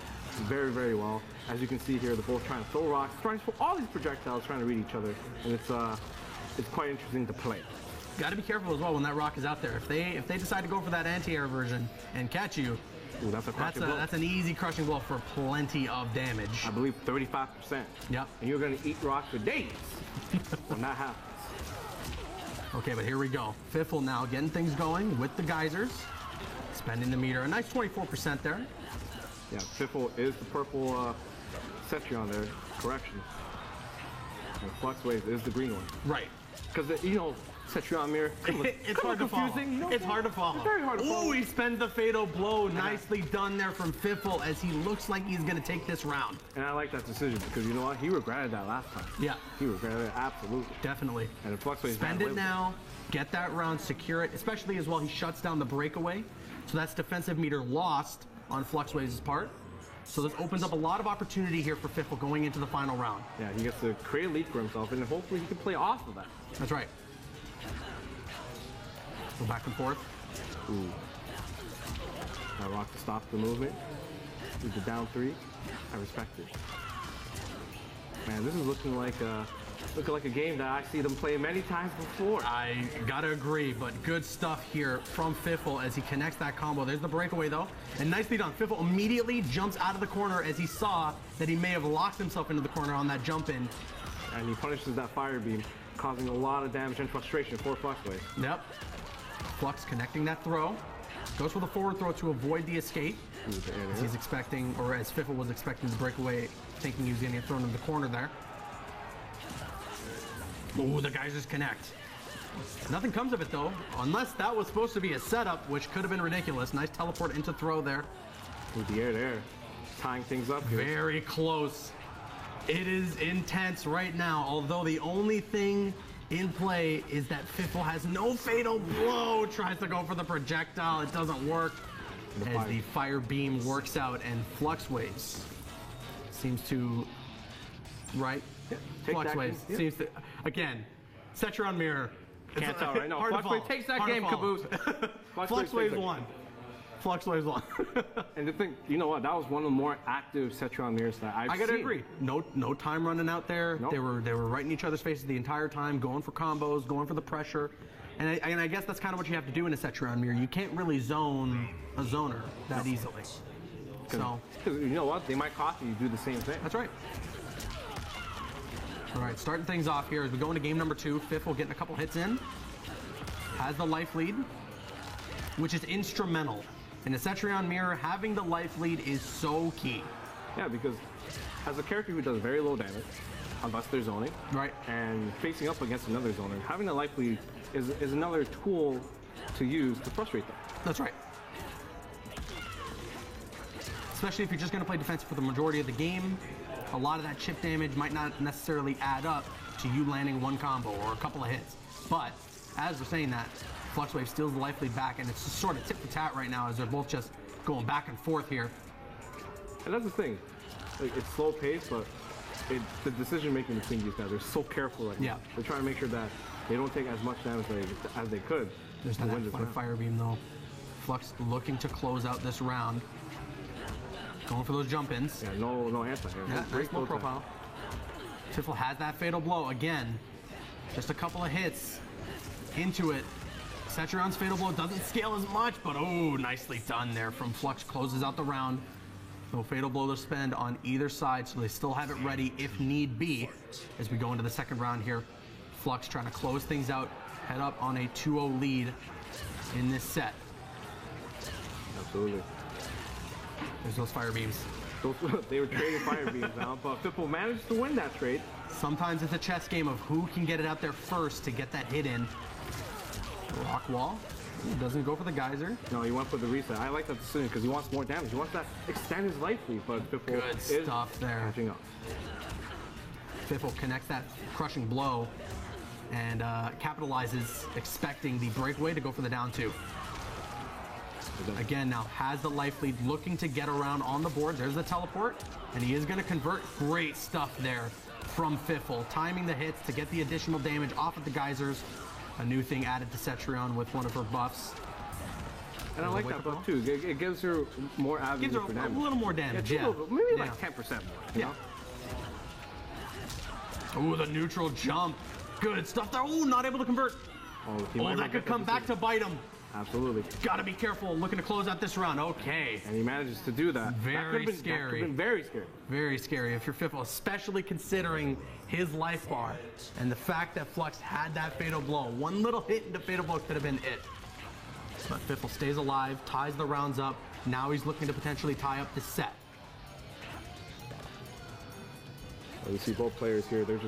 very, very well. As you can see here, they're both trying to throw rocks, trying to throw all these projectiles, trying to read each other, and it's quite interesting to play. Got to be careful as well when that rock is out there. If they decide to go for that anti-air version and catch you, ooh, that's an easy crushing blow for plenty of damage. I believe 35%. Yep. And you're going to eat rocks for days when that happens. Okay, but here we go. Fiffle now getting things going with the geysers. Spending the meter. A nice 24% there. Yeah, Fiffle is the purple Cetrion there. Correction. And Fluxwave is the green one. Right. Because, you know, Cetrion mirror. It's hard to follow. It's hard to follow. It's very hard to follow. Ooh, he spends the fatal blow. Nicely done there from Fiffle as he looks like he's going to take this round. And I like that decision because you know what? He regretted that last time. Yeah. He regretted it, absolutely. Definitely. And if Fluxwave spend it now, get that round, secure it, especially as well he shuts down the breakaway. So that's defensive meter lost on Fluxwave's part. So this opens up a lot of opportunity here for Fiffle going into the final round. Yeah, he gets to create a lead for himself and hopefully he can play off of that. That's right. Go back and forth. Ooh. Now rock to stop the movement. With the down 3. I respect it. Man, this is looking like a game that I see them play many times before. I gotta agree, but good stuff here from Fiffle as he connects that combo. There's the breakaway though, and nicely done. Fiffle immediately jumps out of the corner as he saw that he may have locked himself into the corner on that jump in. And he punishes that fire beam, causing a lot of damage and frustration for Fluxwave. Yep. Flux connecting that throw. Goes for the forward throw to avoid the escape. As he's expecting, or as Fiffle was expecting to break away, thinking he was going to get thrown in the corner there. Ooh, the guys just connect. Nothing comes of it though, unless that was supposed to be a setup, which could have been ridiculous. Nice teleport into throw there. With the air there, tying things up here. Very close. It is intense right now, although the only thing in play is that Fiffle has no fatal blow. Tries to go for the projectile, it doesn't work. As the fire beam works out and Flux Waves seems to, right? Yeah, Flux Waves seems to, again, Cetrion Mirror. Can't tell right now. Hard to Flux Wave follow. takes that Hard to game, follow. Caboose. Flux Waves won. Flux Waves won. And the thing, you know what? That was one of the more active Cetrion mirrors that I've seen. I gotta agree. No time running out there. Nope. They were right in each other's faces the entire time, going for combos, going for the pressure. And I guess that's kind of what you have to do in a Cetrion mirror. You can't really zone a zoner that easily. So, Because you know what? They might copy you do the same thing. that's right. All right, starting things off here as we go into game number 2. Fiffle getting a couple hits in. Has the life lead, which is instrumental. In a Cetrion mirror, having the life lead is so key. Yeah, because as a character who does very low damage, unless they're zoning, Right. and facing up against another zoner, having a life lead is another tool to use to frustrate them. That's right. Especially if you're just going to play defensive for the majority of the game, a lot of that chip damage might not necessarily add up to you landing one combo or a couple of hits. But as we're saying that, Flux Wave steals the life lead back, and it's just sort of tit for tat right now as they're both just going back and forth here. And that's the thing. Like, it's slow paced, but the decision making between these guys are so careful right Yeah. now. They're trying to make sure that they don't take as much damage as they could. There's to that win this round. fire beam though. Flux looking to close out this round. Going for those jump-ins. Yeah, no answer here. Yeah, Great nice low flow profile. Fiffle has that fatal blow again. Just a couple of hits into it. Cetrion's fatal blow doesn't scale as much, but oh, nicely done there from Flux. Closes out the round. No fatal blow to spend on either side, so they still have it ready if need be. As we go into the second round here, Flux trying to close things out, head up on a 2-0 lead in this set. Absolutely. There's those fire beams. They were trading fire beams now, but Fiffle managed to win that trade. Sometimes it's a chess game of who can get it out there first to get that hit in. Rock wall. Doesn't go for the geyser. No, he went for the reset. I like that decision because he wants more damage. He wants to extend his life lead, but Fiffle Good is stuff there. catching up. Fiffle connects that crushing blow and capitalizes, expecting the breakaway to go for the down 2. Again, now has the life lead, looking to get around on the board. There's the teleport, and he is going to convert. Great stuff there from Fiffle, timing the hits to get the additional damage off of the geysers. A new thing added to Cetrion with one of her buffs. And I like that buff too. It gives her more avenues Gives her for a damage. little more damage, yeah. Maybe Yeah. like 10% more. You know? Ooh, the neutral jump. Good stuff there. Ooh, not able to convert. He might Oh, not that could get come back to bite him. Absolutely. Gotta be careful. Looking to close out this round. Okay. And he manages to do that. Very that could've been, scary. That could've been very scary. Very scary if you're Fiffle, especially considering his life bar and the fact that Flux had that fatal blow. One little hit into fatal blow could have been it. But Fiffle stays alive, ties the rounds up. Now he's looking to potentially tie up the set. Well, you see both players here. They're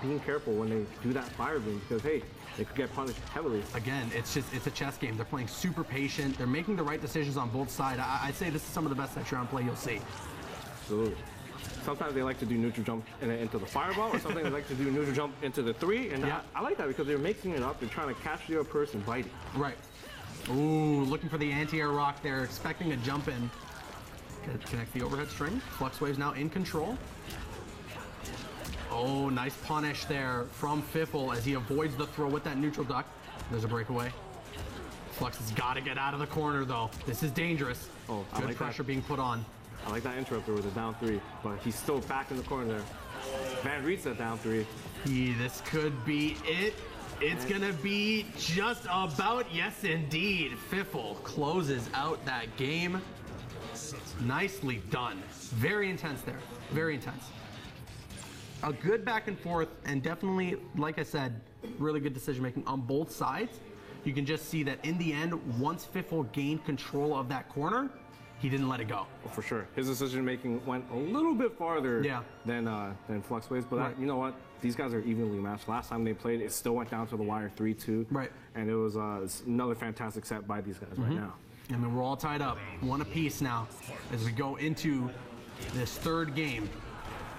being careful when they do that fire beam because hey, they could get punished heavily. Again, it's a chess game. They're playing super patient. They're making the right decisions on both sides. I'd say this is some of the best Cetrion play you'll see. Absolutely. Sometimes they like to do neutral jump into the fireball, or sometimes they like to do neutral jump into the 3. And Yeah. I like that because they're mixing it up. They're trying to catch the other person biting. Right. Ooh, looking for the anti-air rock there, expecting a jump in. Connect the overhead string. Flux Wave's now in control. Oh, nice punish there from Fiffle as he avoids the throw with that neutral duck. There's a breakaway. Flux has got to get out of the corner, though. This is dangerous. Oh, I Good like pressure that. being put on. I like that interrupter with the down 3, but he's still back in the corner there. Van Riet's that down 3. This could be it. It's going to be just about, yes, indeed. Fiffle closes out that game. Nicely done. Very intense there. Very intense. A good back and forth, and definitely, like I said, really good decision making on both sides. you can just see that in the end, once Fiffle gained control of that corner, he didn't let it go. Well, for sure. His decision making went a little bit farther than FluxWaves, but you know what? These guys are evenly matched. Last time they played, it still went down to the wire 3-2. Right. And it was another fantastic set by these guys right now. And then we're all tied up, one apiece now, as we go into this third game.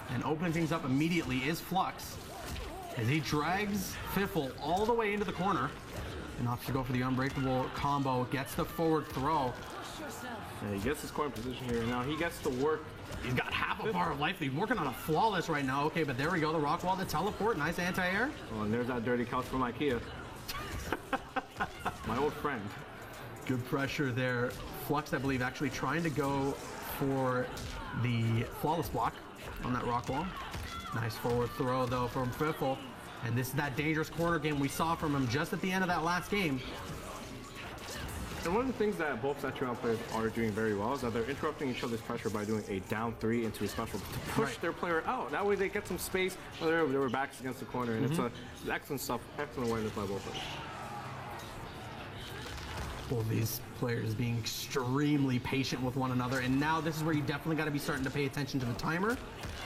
And opening things up immediately is Flux, as he drags Fiffle all the way into the corner and opts to go for the unbreakable combo, gets the forward throw. Yeah, he gets his corner position here, and now he gets to work. He's got half a bar of life. He's working on a flawless right now. Okay, but there we go. The rock wall, the teleport, nice anti-air. Oh, and there's that dirty couch from IKEA. My old friend. Good pressure there. Flux, I believe, actually trying to go for the flawless block on that rock wall. Nice forward throw, though, from Fiffle. And this is that dangerous corner game we saw from him just at the end of that last game. And one of the things that both Cetrion players are doing very well is that they're interrupting each other's pressure by doing a down 3 into a special to push their player out. That way they get some space when their backs against the corner. And it's excellent stuff, excellent awareness by both players. Both these players being extremely patient with one another. And now this is where you definitely got to be starting to pay attention to the timer.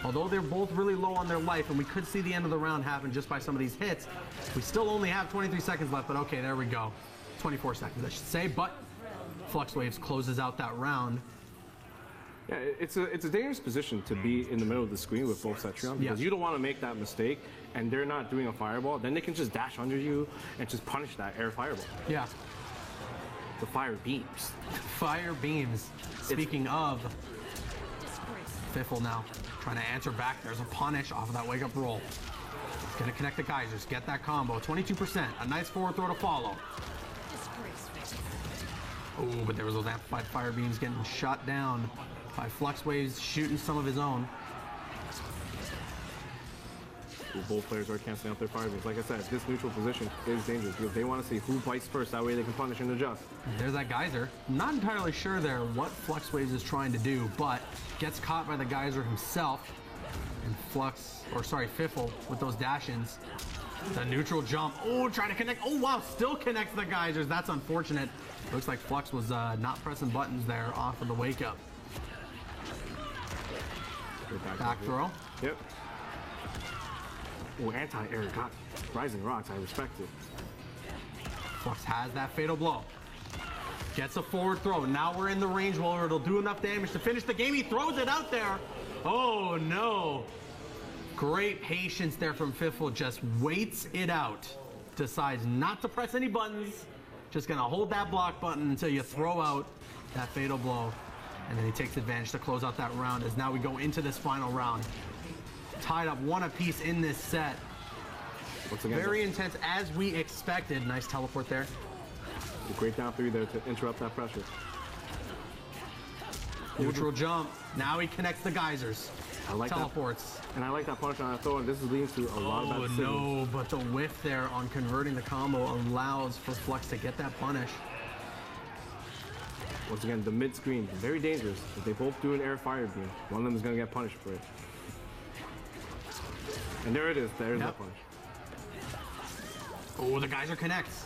Although they're both really low on their life, and we could see the end of the round happen just by some of these hits, we still only have 23 seconds left, but okay, there we go. 24 seconds, I should say, but FluxWaves closes out that round. Yeah, it's a dangerous position to be in the middle of the screen with both Cetrion, because you don't want to make that mistake, and they're not doing a fireball. Then they can just dash under you and just punish that air fireball. Yeah. The fire beams. Fire beams. Speaking of, Fiffle now trying to answer back. There's a punish off of that wake-up roll. Gonna connect the geysers, get that combo. 22%, a nice forward throw to follow. Oh, but there was those amplified fire beams getting shot down by FluxWaves shooting some of his own. Both players are canceling out their fire beams. Like I said, this neutral position is dangerous because they want to see who bites first. That way they can punish and adjust. There's that geyser. Not entirely sure there what FluxWaves is trying to do, but gets caught by the geyser himself. And Fiffle with those dash-ins. The neutral jump. Oh, trying to connect. Oh, wow, still connects the geysers. That's unfortunate. Looks like Flux was not pressing buttons there off of the wake-up. Back throw. Yep. Oh, anti-air got Rising Rocks. I respect it. Flux has that fatal blow. Gets a forward throw. Now we're in the range where it'll do enough damage to finish the game. He throws it out there. Oh, no. Great patience there from Fiffle. Just waits it out. Decides not to press any buttons. Just going to hold that block button until you throw out that fatal blow. And then he takes advantage to close out that round as now we go into this final round. Tied up one apiece in this set. Very intense as we expected. Nice teleport there. A great down 3 there to interrupt that pressure. Neutral jump. Now he connects the geysers. I like teleports. That. And I like that punish on that throw, and this is leading to a lot of bad decisions. No, but the whiff there on converting the combo allows for Flux to get that punish. Once again, the mid-screen, very dangerous. If they both do an air fire beam, one of them is going to get punished for it. And there it is. There's that punish. Oh, the geyser connects.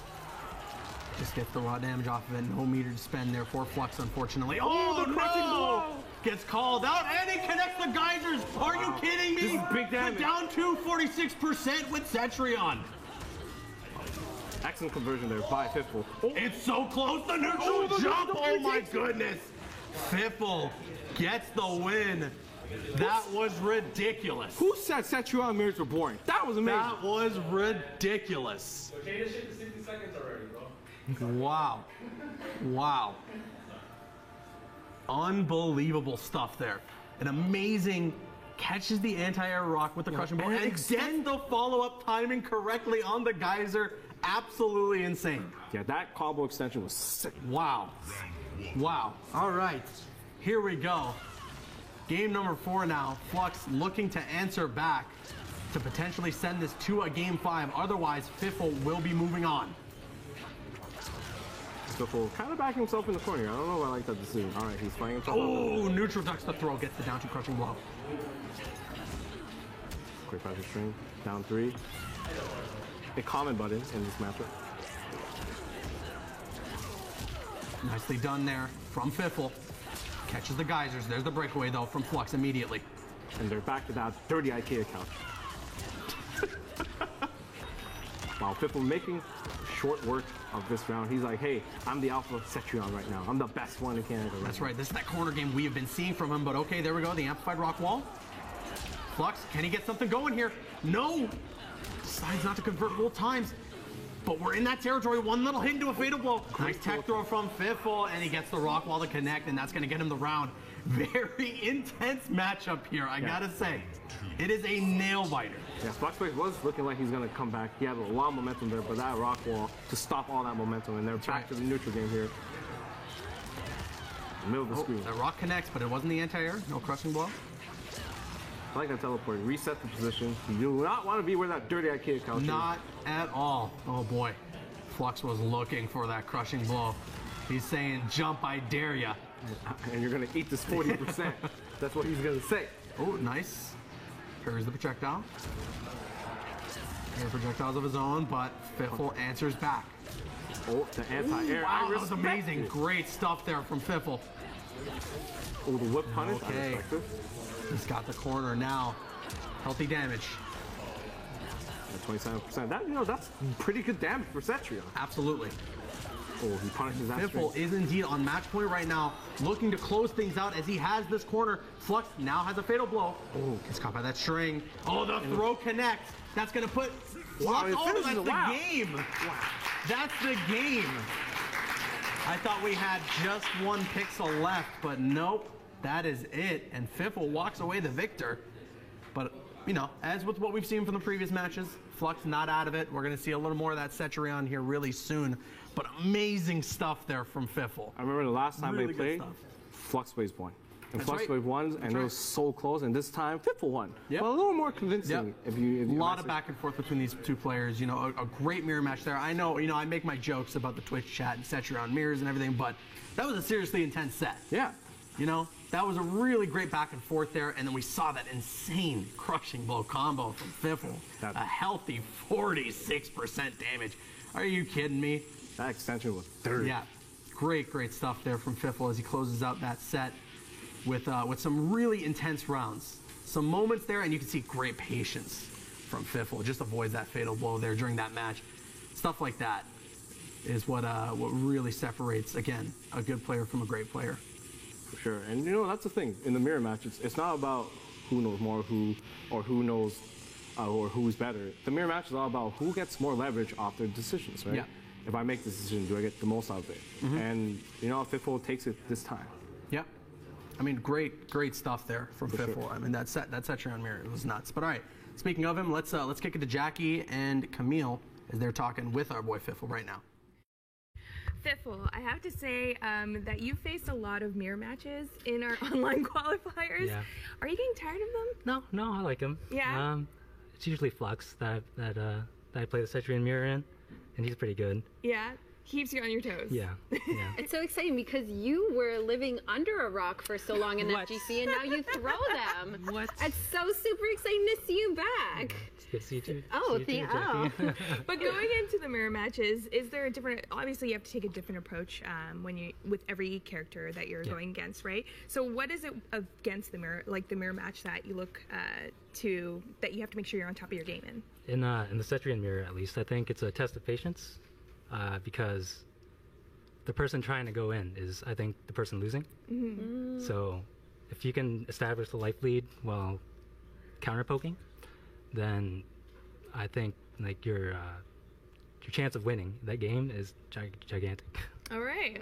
Just gets the raw damage off of it. No meter to spend there for Flux, unfortunately. Oh, the crushing blow! Gets called out, and he connects the geysers. Are you kidding me? This is big damage. Down to 46% with Cetrion. Excellent conversion there by Fiffle. Oh. It's so close. The neutral jump. Oh my goodness. Fiffle gets the win. That was ridiculous. Who said Cetrion mirrors were boring? That was amazing. That was ridiculous. Okay, this shit to 60 seconds already, bro. Wow. Wow. Unbelievable stuff there. An amazing catches the anti-air rock with the crushing blow and gets the follow-up timing correctly on the geyser. Absolutely insane. Yeah, that combo extension was sick. Wow. Wow. All right. Here we go. Game number 4 now. Flux looking to answer back to potentially send this to a game 5. Otherwise, Fiffle will be moving on. Fiffle kind of backing himself in the corner. I don't know if I like that decision. All right, he's fighting himself. Oh, neutral ducks the throw, gets the down 2 crushing blow. Quick pressure string, down 3. A common button in this matchup. Nicely done there from Fiffle. Catches the geysers. There's the breakaway, though, from Flux immediately. And they're back to that dirty IKEA couch. Wow, Fiffle making short work of this round. He's like, hey, I'm the alpha Cetrion right now. I'm the best one in Canada. That's right. This is that corner game we have been seeing from him. But okay, there we go. The amplified rock wall. Flux, can he get something going here? No. Decides not to convert both times. But we're in that territory. One little hit into a fatal blow. Nice tech throw from Fiffle, and he gets the rock wall to connect, and that's going to get him the round. Very intense matchup here, I gotta say. It is a nail biter. Yeah, Fluxways was looking like he's going to come back. He had a lot of momentum there, but that rock wall to stop all that momentum, and they're back to the neutral game here. Middle of the screen. That rock connects, but it wasn't the anti-air. No crushing blow. I like that teleport. Reset the position. You do not want to be where that dirty IKEA couch is. Not at all. Oh boy. Flux was looking for that crushing blow. He's saying, jump, I dare ya. And you're going to eat this 40%. That's what he's going to say. Oh, nice. Parries the projectile. Air projectiles of his own, but Fiffle answers back. Oh, the anti-air. Wow, that was amazing. Great stuff there from Fiffle. Oh, the whip punish. Okay. He's got the corner now. Healthy damage. At 27%. That, that's pretty good damage for Cetrion. Absolutely. Oh, he punishes that. Fiffle is indeed on match point right now, looking to close things out as he has this corner. Flux now has a fatal blow. Oh, gets caught by that string. Oh, the throw connects. That's going to put Flux. Oh, that's the game. Wow. That's the game. I thought we had just one pixel left, but nope. That is it, and Fiffle walks away the victor. But, as with what we've seen from the previous matches, Flux not out of it. We're going to see a little more of that Cetrion here really soon. But amazing stuff there from Fiffle. I remember the last time they played, Fluxways won. And Fluxways won, and it was so close, and this time, Fiffle won. Yep. Well, a little more convincing. Yep. A lot of back and forth between these two players. A great mirror match there. I know, I make my jokes about the Twitch chat and Cetrion mirrors and everything, but that was a seriously intense set. Yeah. That was a really great back and forth there, and then we saw that insane crushing blow combo from Fiffle. A healthy 46% damage. Are you kidding me? That extension was dirty. Yeah, great stuff there from Fiffle as he closes out that set with some really intense rounds. Some moments there, and you can see great patience from Fiffle. Just avoids that fatal blow there during that match. Stuff like that is what really separates, again, a good player from a great player. For sure, and that's the thing in the mirror match. It's not about who knows more, who knows, or who's better. The mirror match is all about who gets more leverage off their decisions, right? Yeah. If I make this decision, do I get the most out of it? Mm-hmm. And Fiffle takes it this time. Yep. I mean, great stuff there from Fiffle. Sure. I mean, that Cetrion mirror, it was nuts. But all right, speaking of him, let's kick it to Jackie and Camille as they're talking with our boy Fiffle right now. Fiffle, I have to say that you faced a lot of mirror matches in our online qualifiers. Yeah. Are you getting tired of them? No, I like them. Yeah. It's usually Flux that I play the Cetrion mirror in, and he's pretty good. Yeah. Keeps you on your toes. Yeah. It's so exciting because you were living under a rock for so long in FGC, and now you throw them. What? It's so super exciting to see you back. It's good to see you too. Oh, But going into the mirror matches, is there a different? Obviously, you have to take a different approach with every character that you're going against, right? So, what is it against the mirror match that you look to that you have to make sure you're on top of your game in? In the Cetrion mirror, at least, I think it's a test of patience. Because the person trying to go in is, I think, the person losing. Mm-hmm. So if you can establish the life lead while counter poking, then I think your chance of winning that game is gigantic. All right.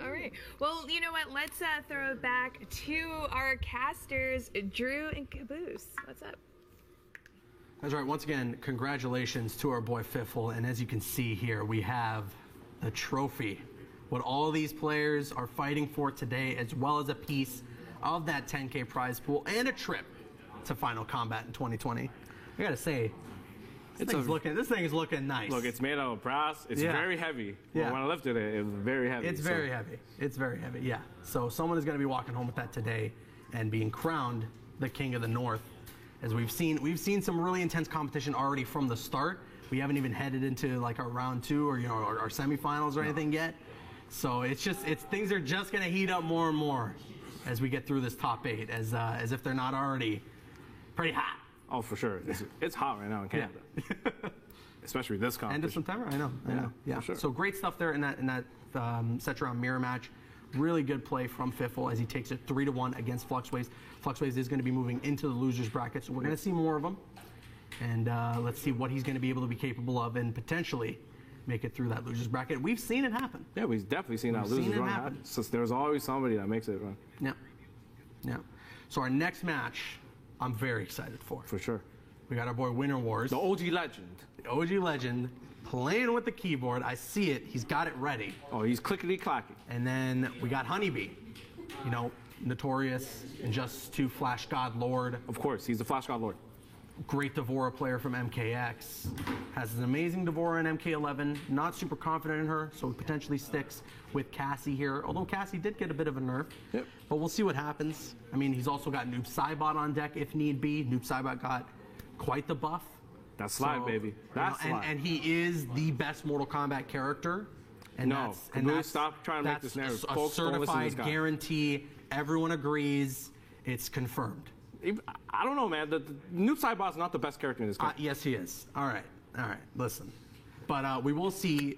Well, you know what? Let's throw it back to our casters, Drew and Caboose. What's up? That's right. Once again, congratulations to our boy Fiffle. And as you can see here, we have the trophy. What all these players are fighting for today, as well as a piece of that 10K prize pool and a trip to Final Combat in 2020. I gotta say, this thing is looking nice. Look, it's made out of brass. It's very heavy. When I lifted it, it was very heavy. It's very heavy. It's very heavy, yeah. So someone is gonna be walking home with that today and being crowned the King of the North. As we've seen some really intense competition already from the start. We haven't even headed into like our round 2 or our semifinals or anything yet. So things are just going to heat up more and more as we get through this top 8, as if they're not already pretty hot. Oh, for sure. It's hot right now in Canada. Yeah. Especially this competition. End of September, I know. Yeah. Sure. So great stuff there in that set round mirror match. Really good play from Fiffle as he takes it 3-1 against Fluxways. Fluxways is going to be moving into the losers bracket, so we're going to see more of him. And let's see what he's going to be able to be capable of and potentially make it through that losers bracket. We've seen it happen. Yeah, we've definitely seen that losers run happen. So there's always somebody that makes it run. Yeah. So our next match, I'm very excited for. For sure. We got our boy Winter Wars. The OG legend. The OG legend playing with the keyboard. I see it. He's got it ready. Oh, he's clickety-clacky. And then we got Honeybee. You know, notorious and just to Flash God Lord. Of course, he's the Flash God Lord. Great D'Vorah player from MKX. Has an amazing D'Vorah in MK11. Not super confident in her, so potentially sticks with Cassie here. Although Cassie did get a bit of a nerf. Yep. But we'll see what happens. I mean, he's also got Noob Saibot on deck if need be. Noob Saibot got quite the buff. That's Slide, baby. That's Slide. And he is the best Mortal Kombat character. And that's stop trying to make this narrative. A certified guarantee. Everyone agrees. It's confirmed. I don't know, man. The Noob Saibot is not the best character in this game. Yes, he is. All right. Listen. But we will see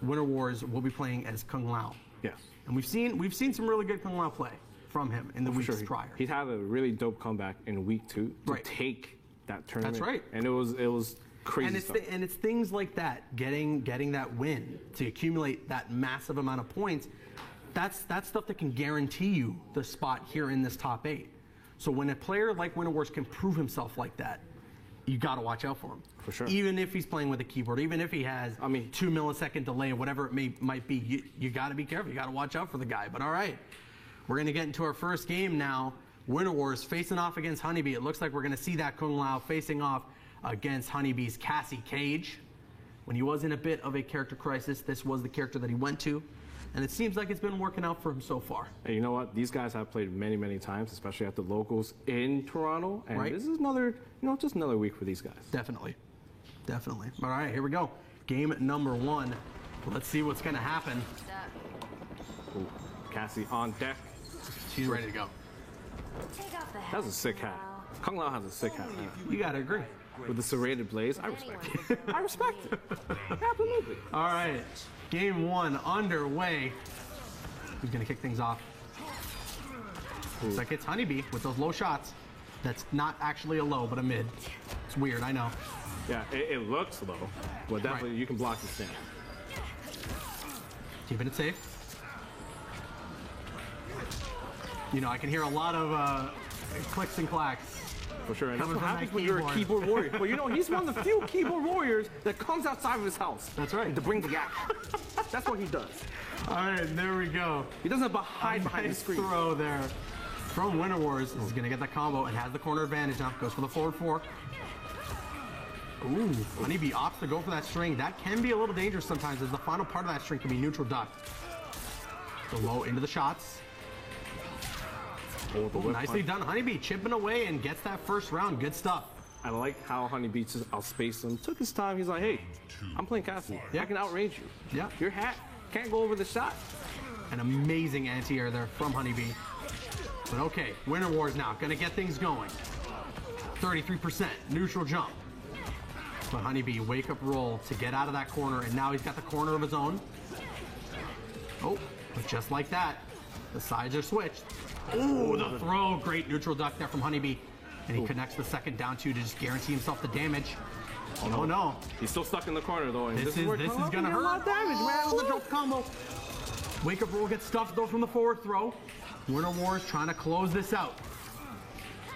Winter Wars will be playing as Kung Lao. Yes. And we've seen some really good Kung Lao play from him in the weeks prior. He had a really dope comeback in week 2 to take that tournament. That's right. And it was crazy stuff. And it's things like that, getting that win to accumulate that massive amount of points. That's stuff that can guarantee you the spot here in this top 8. So when a player like Winter Wars can prove himself like that, you got to watch out for him. For sure. Even if he's playing with a keyboard, even if he has 2 millisecond delay, whatever it might be, you got to be careful. You got to watch out for the guy. But all right, we're going to get into our first game now. Winter Wars facing off against Honeybee. It looks like we're going to see that Kung Lao facing off against Honeybee's Cassie Cage. When he was in a bit of a character crisis, this was the character that he went to. And it seems like it's been working out for him so far. And you know what? These guys have played many, many times, especially at the locals in Toronto. And this is another, just another week for these guys. Definitely. All right, here we go. Game number 1. Let's see what's going to happen. Ooh, Cassie on deck. She's ready to go. That's a sick hat. Kung Lao has a sick hat, man. You got to agree. With the serrated blades, I respect it. I respect it. Absolutely. All right. Game 1 underway. Who's going to kick things off? Looks like it's Honeybee with those low shots. That's not actually a low, but a mid. It's weird, I know. Yeah, it looks low, but definitely you can block the stand. Keeping it safe. I can hear a lot of clicks and clacks. For sure, and that's what happens when you're a keyboard warrior. Well, he's one of the few keyboard warriors that comes outside of his house. That's right. To bring the action. That's what he does. All right, there we go. He doesn't hide behind the screen. Throw there from Winter Wars. He's going to get that combo and has the corner advantage now. Goes for the forward 4. Ooh, Honeybee opts to go for that string. That can be a little dangerous sometimes, as the final part of that string can be neutral duck. The low into the shots. Nicely done, Honeybee chipping away and gets that first round. Good stuff. I like how Honeybee just outspace him. Took his time. He's like, hey, I'm playing Cassie. I can outrange you. Yeah. Your hat can't go over the shot. An amazing anti-air there from Honeybee. But okay, Winter Wars now. Gonna get things going. 33% neutral jump. But Honeybee wake up roll to get out of that corner, and now he's got the corner of his own. Oh, but just like that, the sides are switched. Oh, the throw. Great neutral duck there from Honeybee. And he connects the second down 2 to just guarantee himself the damage. Oh, no. He's still stuck in the corner, though. And this is going to hurt. A lot of damage, man, with the drop combo. Wake up roll gets stuffed, though, from the forward throw. Winter Wars trying to close this out.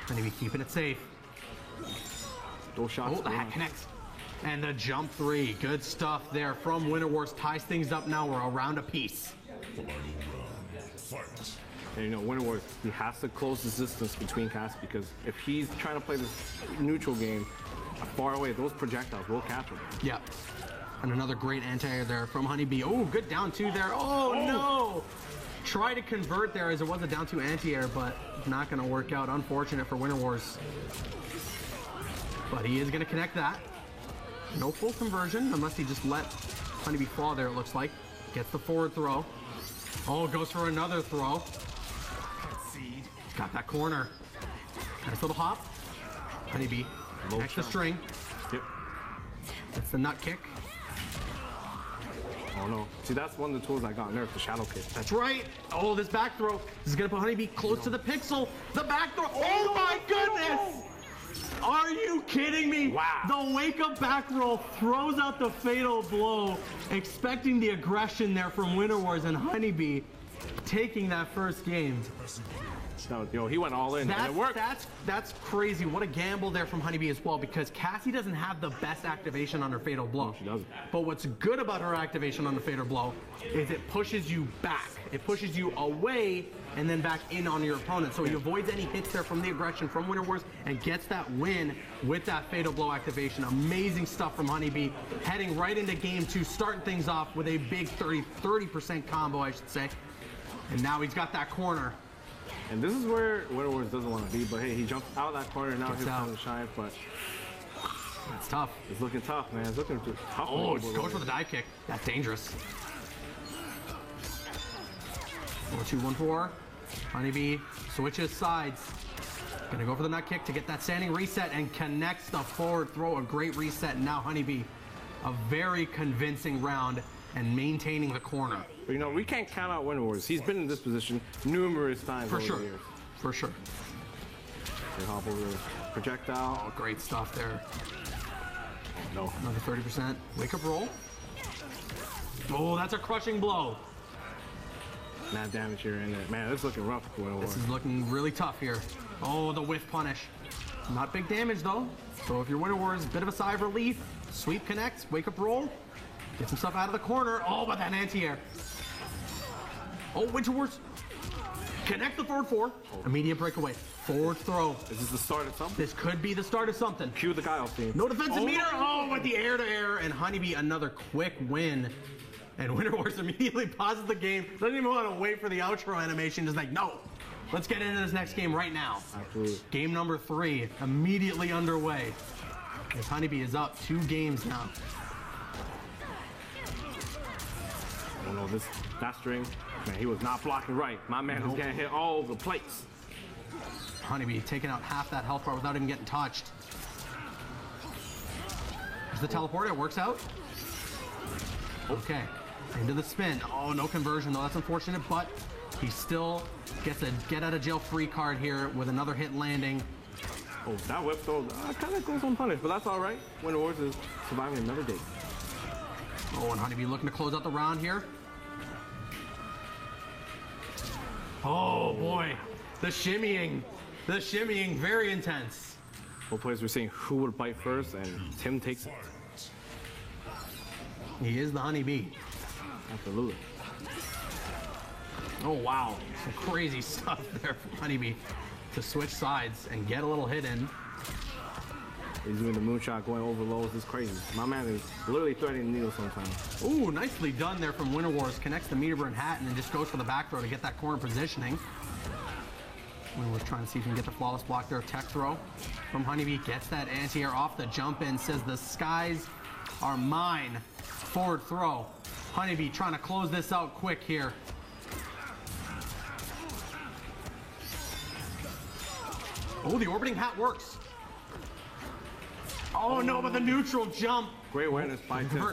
Honeybee keeping it safe. Those shots. Oh, the hat connects. And the jump 3. Good stuff there from Winter Wars. Ties things up now. We're around a piece. And Winter Wars, he has to close the distance between Cassie, because if he's trying to play this neutral game far away, those projectiles will capture him. Yeah. And another great anti-air there from Honeybee. Oh, good down 2 there. Oh, no! Try to convert there as it was a down 2 anti-air, but not going to work out. Unfortunate for Winter Wars. But he is going to connect that. No full conversion, unless he just let Honeybee fall there, it looks like. Gets the forward throw. Oh, goes for another throw. He's got that corner. Nice little hop. Honeybee. Extra string. Yep. That's the nut kick. Oh no. See, that's one of the tools I got nerfed, the shadow kick. That's right. Oh, this back throw. This is going to put Honeybee close to the pixel. The back throw. Oh my goodness. Are you kidding me? Wow. The wake-up back roll throws out the fatal blow, expecting the aggression there from Winter Wars, and Honeybee taking that first game. No, yo, he went all in, and it worked. That's crazy. What a gamble there from Honeybee as well, because Cassie doesn't have the best activation on her fatal blow. No, she doesn't. But what's good about her activation on the fatal blow is it pushes you back. It pushes you away and then back in on your opponent. So he avoids any hits there from the aggression from Winter Wars and gets that win with that fatal blow activation. Amazing stuff from Honeybee. Heading right into game 2, starting things off with a big 30% combo, I should say. And now he's got that corner. And this is where Winter Wars doesn't want to be, but hey, he jumped out of that corner, now he's out. time to shine, but That's tough. it's looking tough, man. It's looking tough. Oh, just goes for the dive kick. That's dangerous. 4-2-1-4. Honeybee switches sides. Gonna go for the nut kick to get that standing reset and connects the forward throw. A great reset. Now Honeybee, a very convincing round and maintaining the corner. But you know, we can't count out Winter Wars. He's been in this position numerous times For over sure. the years. For sure. They hop over projectile. Oh, great stuff there. No. Another 30%. Wake up roll. Oh, that's a crushing blow. Mad damage here in there. Man, it's looking rough for Winter Wars. This is looking really tough here. Oh, the whiff punish. Not big damage though. So if you're Winter Wars, bit of a sigh of relief. Sweep connects, wake up roll. Get some stuff out of the corner. Oh, but that anti-air. Oh, Winter Wars. Connect the forward 4. Immediate breakaway. Forward throw. Is this the start of something? This could be the start of something. Cue the Guile theme. No defensive meter. Oh, with the air-to-air. And Honeybee, another quick win. And Winter Wars immediately pauses the game. Doesn't even want to wait for the outro animation. Just like, no. Let's get into this next game right now. Absolutely. Game number 3, immediately underway. As Honeybee is up 2 games now. Oh no, that string, man, he was not blocking right. My man was getting hit all over the place. Honeybee taking out half that health bar without even getting touched. There's the teleport, it works out. Okay, into the spin. Oh, no conversion though, that's unfortunate, but he still gets a get out of jail free card here with another hit landing. Oh, that whip throw kind of goes unpunished, but that's all right. Winter Wars is surviving another day. Oh, and Honeybee looking to close out the round here. Oh boy, the shimmying, very intense. Both players were saying who would bite first, and Tim takes it. He is the Honeybee. Absolutely. Oh wow, some crazy stuff there from Honeybee to switch sides and get a little hit in. He's doing the moonshot, going over lows. It's crazy. My man is literally threading the needle sometimes. Ooh, nicely done there from Winter Wars. Connects the meter burn hat and then just goes for the back throw to get that corner positioning. Winter Wars trying to see if he can get the flawless block there. Tech throw from Honeybee. Gets that anti-air off the jump in. Says the skies are mine. Forward throw. Honeybee trying to close this out quick here. Oh, the orbiting hat works. Oh no, but the neutral jump. Great awareness by Tim.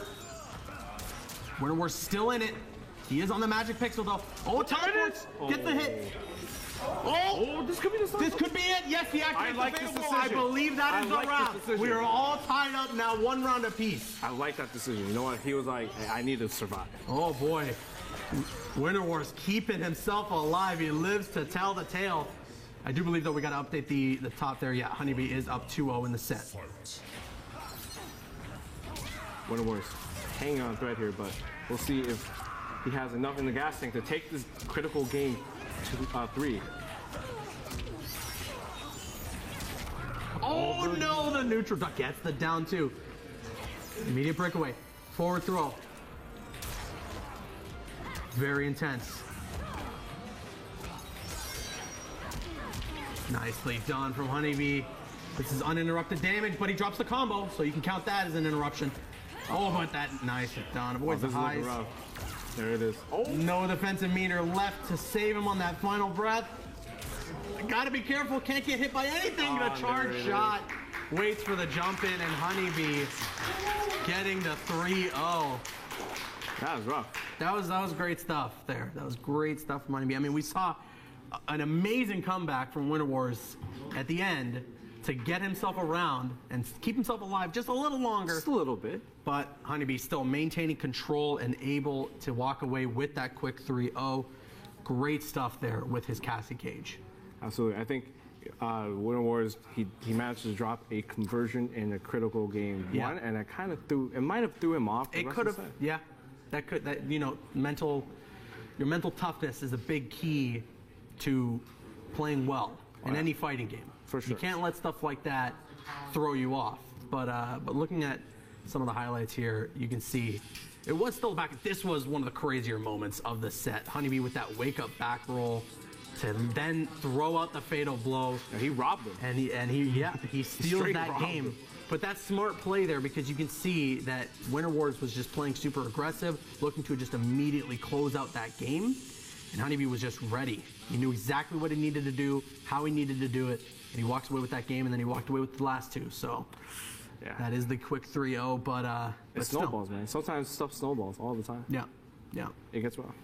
Winter Wars still in it. He is on the magic pixel though. Oh, teleports. Get the hit. Oh, this could be the start. This could be it. Yes, he activates I like the this fatal blow. decision. I believe that is the round. We are all tied up now, 1 round apiece. I like that decision. You know what? He was like, hey, I need to survive. Oh boy. Winter Wars keeping himself alive. He lives to tell the tale. I do believe that we got to update the top there. Yeah, Honeybee is up 2-0 in the set. Winter Wars hanging on thread here, but we'll see if he has enough in the gas tank to take this critical game to 3. Oh no, the neutral duck gets the down 2. Immediate breakaway. Forward throw. Very intense. Nicely done from Honeybee. This is uninterrupted damage, but he drops the combo, so you can count that as an interruption. Oh, but that nice done. Avoids the highs. There it is. Oh, no defensive meter left to save him on that final breath. Gotta be careful, can't get hit by anything. The charge shot waits for the jump in, and Honeybee getting the 3-0. That was rough. That was great stuff there. That was great stuff from Honeybee. I mean, we saw an amazing comeback from Winter Wars at the end to get himself around and keep himself alive just a little longer. Just a little bit. But Honeybee still maintaining control and able to walk away with that quick 3-0. Great stuff there with his Cassie Cage. Absolutely. I think Winter Wars, he managed to drop a conversion in a critical game one, and it kind of might have threw him off. It could have, yeah. You know, your mental toughness is a big key to playing well in any fighting game. For sure. You can't let stuff like that throw you off. But looking at some of the highlights here, you can see it was still back. This was one of the crazier moments of the set. Honeybee with that wake-up back roll to then throw out the fatal blow. And he robbed him. And he steals that game. But that's smart play there, because you can see that Winter Wars was just playing super aggressive, looking to just immediately close out that game. And Honeybee was just ready. He knew exactly what he needed to do, how he needed to do it, and he walks away with that game, and then he walked away with the last two. So yeah, that is the quick 3-0, but it snowballs, man. Sometimes stuff snowballs all the time. Yeah. It gets rough.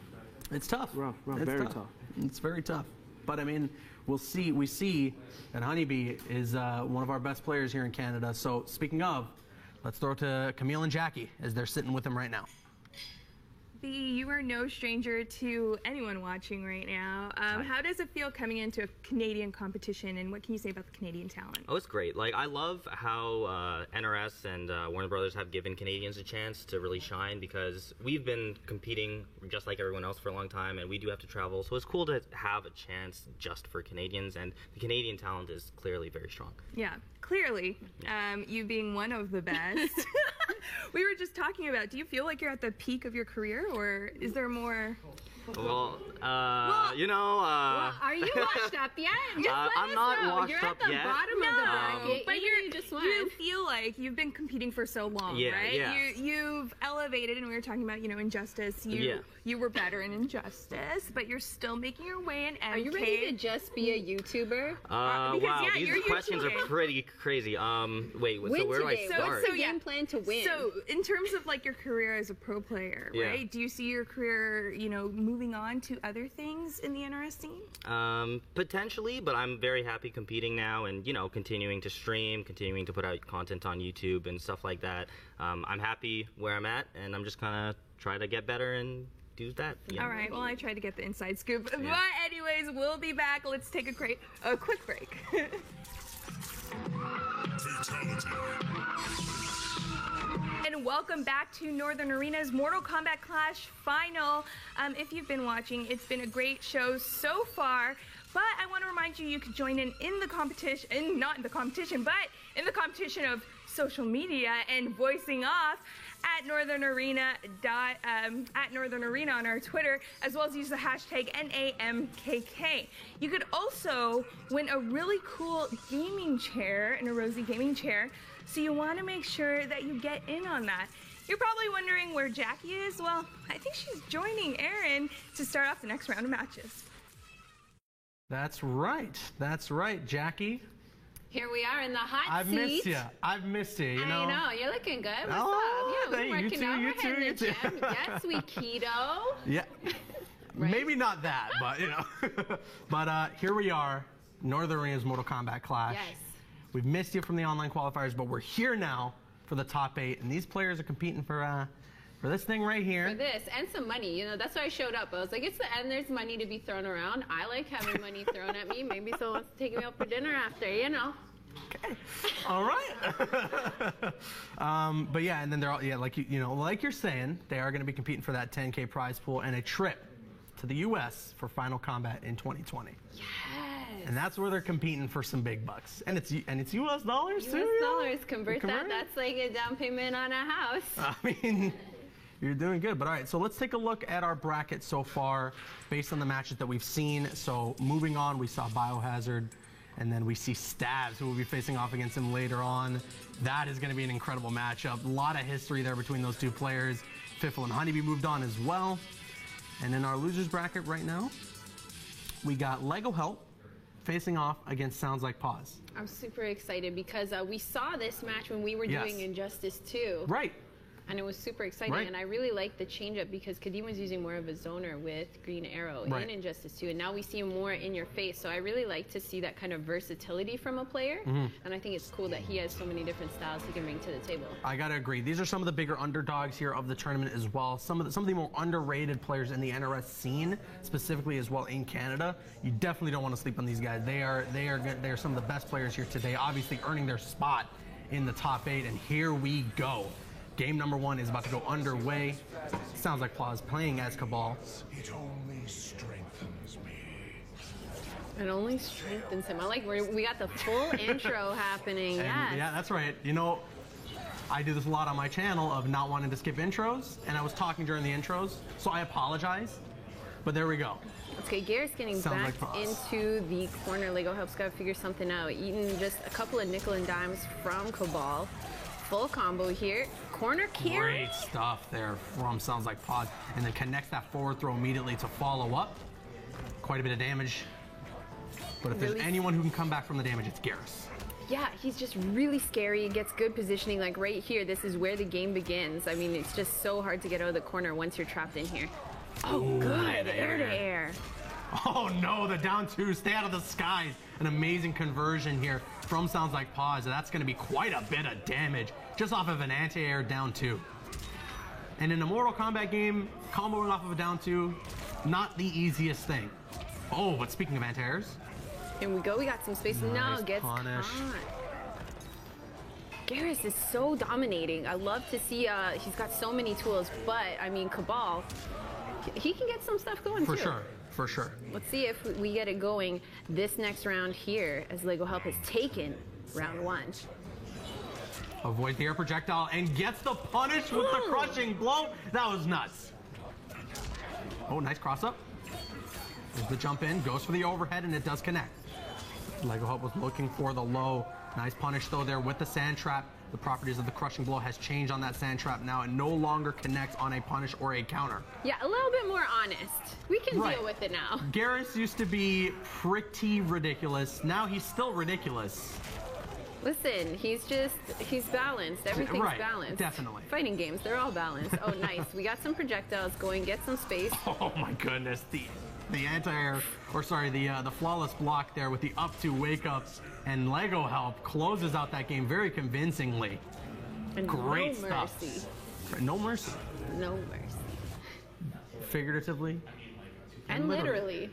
It's tough. Rough. It's very tough. It's very tough. But I mean, we see that Honeybee is one of our best players here in Canada. So speaking of, let's throw it to Camille and Jackie as they're sitting with him right now. B, you are no stranger to anyone watching right now. How does it feel coming into a Canadian competition, and what can you say about the Canadian talent? Oh, it's great. Like, I love how NRS and Warner Brothers have given Canadians a chance to really shine, because we've been competing just like everyone else for a long time, and we do have to travel. So it's cool to have a chance just for Canadians, and the Canadian talent is clearly very strong. Yeah, clearly. You being one of the best. We were just talking about, do you feel like you're at the peak of your career, or is there more? Well, you know, well, are you washed up yet? Just I'm not washed You're up at the yet. bottom of the bracket. But you just won. You feel like you've been competing for so long, right? Yeah. You've elevated, and we were talking about, you know, Injustice. You were better in Injustice, but you're still making your way in MK. Are you ready to just be a YouTuber? Wow, these questions are pretty crazy. Wait, so where do I start? What's the game plan to win? So, in terms of like your career as a pro player, right? Do you see your career, you know, moving on to other things in the NRS scene? Potentially, but I'm very happy competing now, and you know, continuing to stream, continuing to put out content on YouTube and stuff like that. I'm happy where I'm at, and I'm just gonna try to get better and do that. Yeah. All right. Well, I tried to get the inside scoop, but anyways, we'll be back. Let's take a quick break. And welcome back to Northern Arena's Mortal Kombat Clash final. If you've been watching, it's been a great show so far. But I want to remind you, you could join in the competition, not in the competition, but in the competition of social media and voicing off at Northern Arena on our Twitter, as well as use the hashtag NAMKK. You could also win a really cool gaming chair, an Rosie gaming chair. So you want to make sure that you get in on that. You're probably wondering where Jackie is. Well, I think she's joining Aaron to start off the next round of matches. That's right, Jackie. Here we are in the hot I've seat. I've missed you, you know. I know, you're looking good. What's Oh, up? Yeah, we're working out. We're hitting the gym. Yes, we keto. Yeah. Right. Maybe not that, but you know. But here we are, Northern Arena's Mortal Kombat Clash. Yes. We've missed you from the online qualifiers, but we're here now for the top 8, and these players are competing for this thing right here. For this, and some money. You know, that's why I showed up. I was like, it's the end, there's money to be thrown around. I like having money thrown at me. Maybe someone wants to take me out for dinner after, you know. Okay. All right. But yeah, and then they're all, like like you're saying, they are going to be competing for that 10K prize pool and a trip to the U.S. for Final Combat in 2020. Yes. And that's where they're competing for some big bucks. And it's U.S. dollars too. U.S. dollars. Convert that. That's like a down payment on a house. I mean, you're doing good. But all right, so let's take a look at our bracket so far based on the matches that we've seen. So moving on, we saw Biohazard, and then we see Stabs, who will be facing off against him later on. That is going to be an incredible matchup. A lot of history there between those two players. Fiffle and Honeybee moved on as well. And in our losers bracket right now, we got Lego Help facing off against Sounds Like Pause. I'm super excited because we saw this match when we were Yes. doing Injustice 2. Right. And it was super exciting. Right. And I really liked the change-up because Kadeem was using more of a zoner with Green Arrow Right. in Injustice 2. And now we see him more in your face. So I really like to see that kind of versatility from a player. Mm-hmm. And I think it's cool that he has so many different styles he can bring to the table. I gotta agree. These are some of the bigger underdogs here of the tournament as well. Some of the more underrated players in the NRS scene, specifically as well in Canada. You definitely don't want to sleep on these guys. They are some of the best players here today, obviously earning their spot in the top 8. And here we go. Game number 1 is about to go underway. Sounds Like Pause playing as Cabal. It only strengthens me. It only strengthens him. I like we got the full intro happening. And Yes. yeah, that's right. You know, I do this a lot on my channel of not wanting to skip intros, and I was talking during the intros, so I apologize. But there we go. Okay, Garrett's getting Sounds back like pause. into the corner. Lego helps got to figure something out. Eating just a couple of nickel and dimes from Cabal. Full combo here. Corner kill. Great stuff there from Sounds Like Pause, and then connects that forward throw immediately to follow up. Quite a bit of damage. But if there's Really- anyone who can come back from the damage, it's Garrus. Yeah, he's just really scary. He gets good positioning. Like right here, this is where the game begins. I mean, it's just so hard to get out of the corner once you're trapped in here. Oh, good. Air to air. Oh no, the down 2, stay out of the skies. An amazing conversion here from Sounds Like Pause. That's going to be quite a bit of damage just off of an anti-air down 2. And in a Mortal Kombat game, comboing off of a down 2, not the easiest thing. Oh, but speaking of anti-airs, Here we go. We got some space. Nice No, gets punish. caught. Garrus is so dominating. I love to see he's got so many tools, but I mean Cabal, he can get some stuff going for too. sure, for sure. Let's see if we get it going this next round here as Lego Help has taken round 1. Avoids the air projectile and gets the punish with the crushing blow. That was nuts. Oh, nice cross up. There's the jump in, goes for the overhead, and it does connect. Lego Help was looking for the low. Nice punish though there with the sand trap. The properties of the crushing blow has changed on that sand trap now. It no longer connects on a punish or a counter. Yeah, a little bit more honest. We can Right. deal with it now. Garrus used to be pretty ridiculous. Now he's still ridiculous. Listen, he's balanced. Everything's Right, balanced. definitely. Fighting games, they're all balanced. Oh, nice. We got some projectiles going. Get some space. Oh my goodness, the anti-air, or sorry, the flawless block there with the up to wake ups, and Lego Help closes out that game very convincingly. And Great no stuff. mercy. No mercy. No mercy. Figuratively. And literally.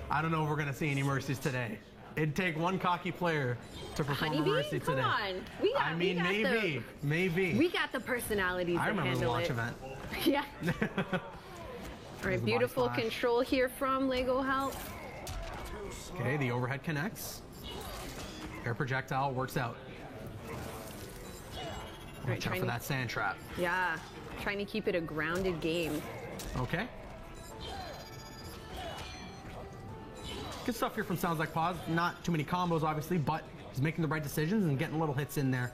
I don't know if we're gonna see any mercies today. It'd take one cocky player to perform a Honeybee? mercy Come today. on. We got, I mean, we got maybe, maybe. We got the personalities I to remember the handle launch it. event. Yeah. All right, the beautiful body flash. control here from Lego Help. Okay, the overhead connects. Air projectile works out. Right, Watch out for that sand trap. Yeah, trying to keep it a grounded game. Okay. Good stuff here from Sounds Like Pause. Not too many combos, obviously, but he's making the right decisions and getting little hits in there.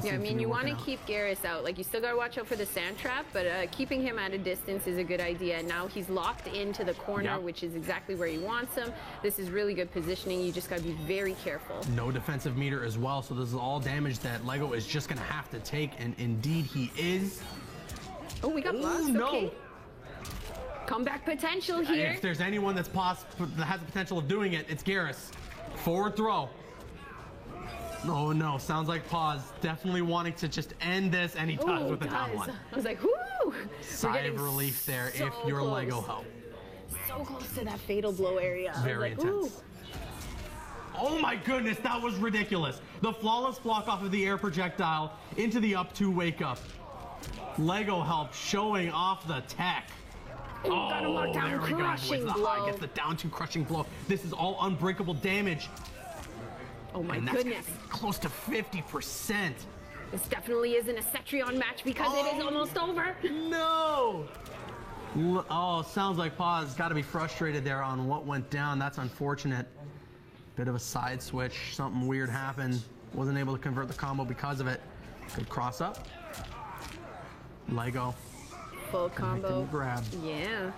Yeah, I mean, you want to keep Garrus out. Like, you still got to watch out for the sand trap, but keeping him at a distance is a good idea. Now he's locked into the corner, Yeah. which is exactly where he wants him. This is really good positioning. You just got to be very careful. No defensive meter as well, so this is all damage that Lego is just going to have to take, and indeed he is. Oh, we got lost. no. Okay. Comeback potential here. If there's anyone that has the potential of doing it, it's Garrus. Forward throw. Oh no, Sounds Like Pause. Definitely wanting to just end this, and he does Ooh, with the down does. one. I was like, whoo! Sigh of relief there if you're close. Lego Help. So close to that fatal blow area. I was Very like, intense. ooh. Oh my goodness, that was ridiculous. The flawless block off of the air projectile into the up two wake up. Lego Help showing off the tech. Ooh, got him locked down. There we go. Crushing With the blow. high, gets the down two crushing blow. This is all unbreakable damage. Oh my And that's goodness. close to 50%. This definitely isn't a Cetrion match because it is almost over. No! Oh, Sounds Like Pause. Got to be frustrated there on what went down. That's unfortunate. Bit of a side switch. Something weird happened. Wasn't able to convert the combo because of it. Good cross up. Lego Full connecting combo. the grab. Yeah.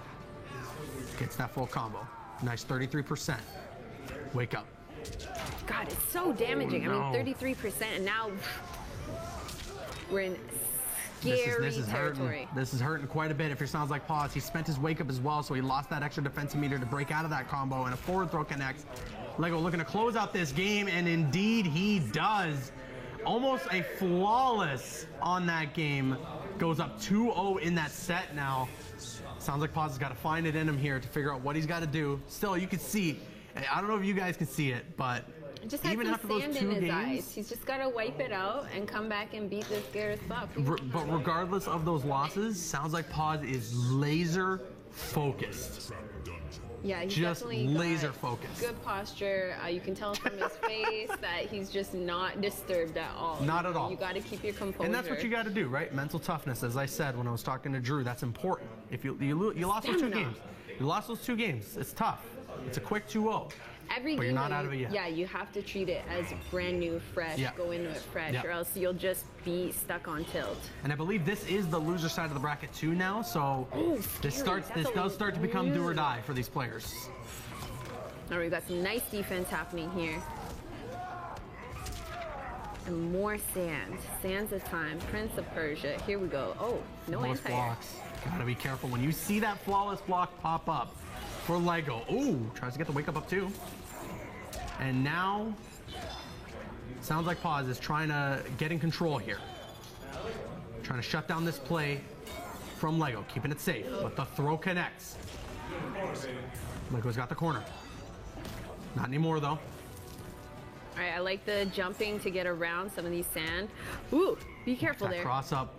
Gets that full combo. Nice 33%. Wake up. God, it's so damaging. no. I mean, 33%, and now we're in scary This is territory. hurting. This is hurting quite a bit. If it sounds like pause, he spent his wake up as well, so he lost that extra defensive meter to break out of that combo, and a forward throw connects. Lego looking to close out this game, and indeed he does. Almost a flawless on that game. Goes up 2-0 in that set now. Sounds like Paz has got to find it in him here to figure out what he's got to do. Still, you can see, I don't know if you guys can see it, but Just had even some after those sand 2 in his games, eyes. He's just got to wipe it out and come back and beat this Gareth up. but regardless of those losses, sounds like Paz is laser focused. Yeah, he's just definitely laser got focused. good posture. You can tell from his face that he's just not disturbed at all. Not at all. You got to keep your composure. And that's what you got to do, right? Mental toughness, as I said when I was talking to Drew, that's important. If you lost those 2 games, you lost those 2 games. It's tough. It's a quick 2-0. Every but game, you're not out of it yet. Yeah, you have to treat it as brand new, fresh. Yeah. Go into it fresh, Yeah. or else you'll just be stuck on tilt. And I believe this is the loser side of the bracket too now, so this does start to become do or die for these players. All right, we've got some nice defense happening here. And more sand. Sand's the time. Prince of Persia. Here we go. Oh, no Flawless anti-air. blocks. Gotta be careful when you see that flawless block pop up for Lego. Ooh, tries to get the wake up too. And now, sounds like Paz is trying to get in control here. Trying to shut down this play from Lego, keeping it safe, but the throw connects. Lego's got the corner. Not anymore though. All right, I like the jumping to get around some of these sand. Ooh, be careful That there. cross up.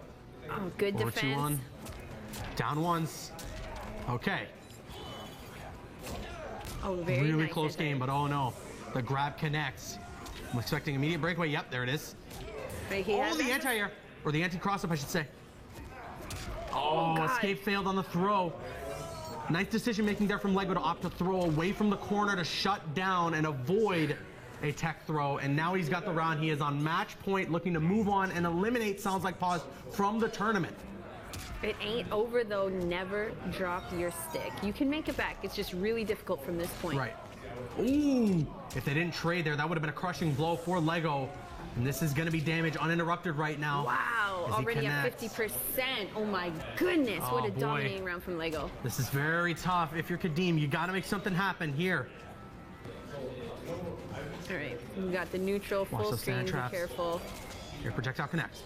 Oh, good Over 2-1. defense. Down ones. Okay. Oh, very Really nice close anti-air. game, but oh no. The grab connects. I'm expecting immediate breakaway. Yep, there it is. Right, he Oh, has the that. anti-air. Or the anti-cross up, I should say. Oh, God. escape failed on the throw. Nice decision making there from Lego to opt to throw away from the corner to shut down and avoid a tech throw. And now he's got the round. He is on match point, looking to move on and eliminate Sounds Like Pause from the tournament. It ain't over though. Never drop your stick. You can make it back. It's just really difficult from this point. Right. Ooh, if they didn't trade there, that would have been a crushing blow for Lego. And this is going to be damage uninterrupted right now. Wow, as he already at connects. 50%. Oh my goodness, what Oh, a boy. dominating round from Lego. This is very tough. If you're Kadeem, you got to make something happen here. All right, we got the neutral Watch full those screen. sand Be traps. careful. Your projectile connects.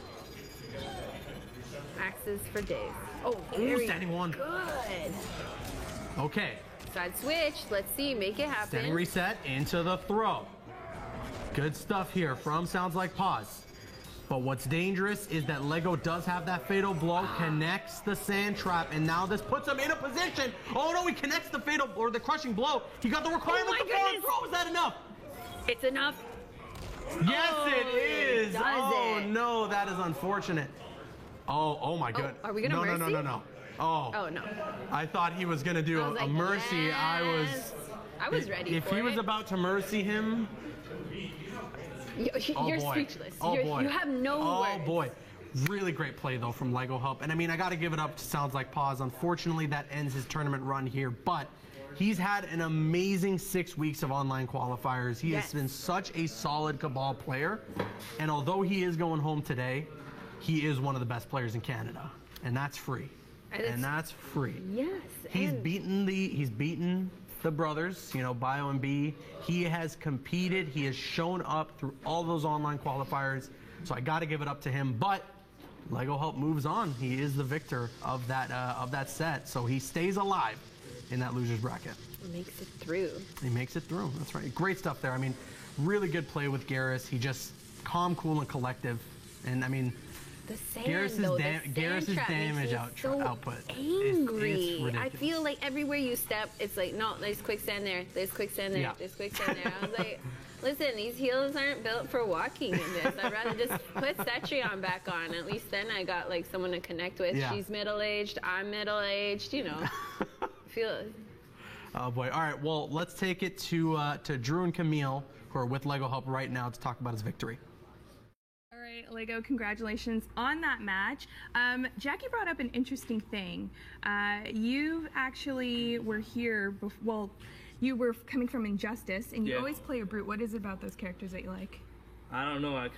Axes for days. Oh, Ooh, very standing one. good. Okay, Side switch. Let's see. Make it happen. standing reset into the throw. Good stuff here from Sounds Like Pause. But what's dangerous is that Lego does have that fatal blow, connects the sand trap, and now this puts him in a position. Oh no, he connects the fatal or the crushing blow. He got the requirement Oh my to forward goodness. throw. Is that enough? It's enough. Yes, Oh, it is. does Oh it? no, that is unfortunate. Oh my god. are we gonna no, mercy? No. Oh no. I thought he was gonna do I was a like, mercy. yes. I was ready If for he was it. about to mercy him, You're boy. speechless. Oh You're, boy. You have no words. Oh boy. Really great play though from Lego Help. And I mean, I got to give it up to Sounds Like Pause. Unfortunately, that ends his tournament run here, but he's had an amazing 6 weeks of online qualifiers. He Yes. has been such a solid Cabal player. And although he is going home today, he is one of the best players in Canada. And that's free. And that's free. Yes. He's and beaten the brothers, you know, Bio and B. He has competed. He has shown up through all those online qualifiers. So I got to give it up to him. But Lego Help moves on. He is the victor of that set. So he stays alive in that losers bracket. makes it through. He makes it through. That's right. Great stuff there. I mean, really good play with Garrus. He just calm, cool, and collective. And I mean, The sand, Garrus's though, da- the sand Garrus's trap damage makes me so output. Angry. It's I ridiculous. feel like everywhere you step, it's like, no, there's quicksand there. There's quicksand there. Yeah. There's quicksand there. I was like, listen, these heels aren't built for walking in this. I'd rather just put Cetrion back on. At least then I got like someone to connect with. Yeah. She's middle-aged. I'm middle-aged. You know, feel. Oh boy. All right. Well, let's take it to Drew and Camille, who are with Lego Help right now, to talk about his victory. All right, Lego, congratulations on that match. Jackie brought up an interesting thing. You actually were here, well, you were coming from Injustice, and you always play a brute. What is it about those characters that you like? I don't know. I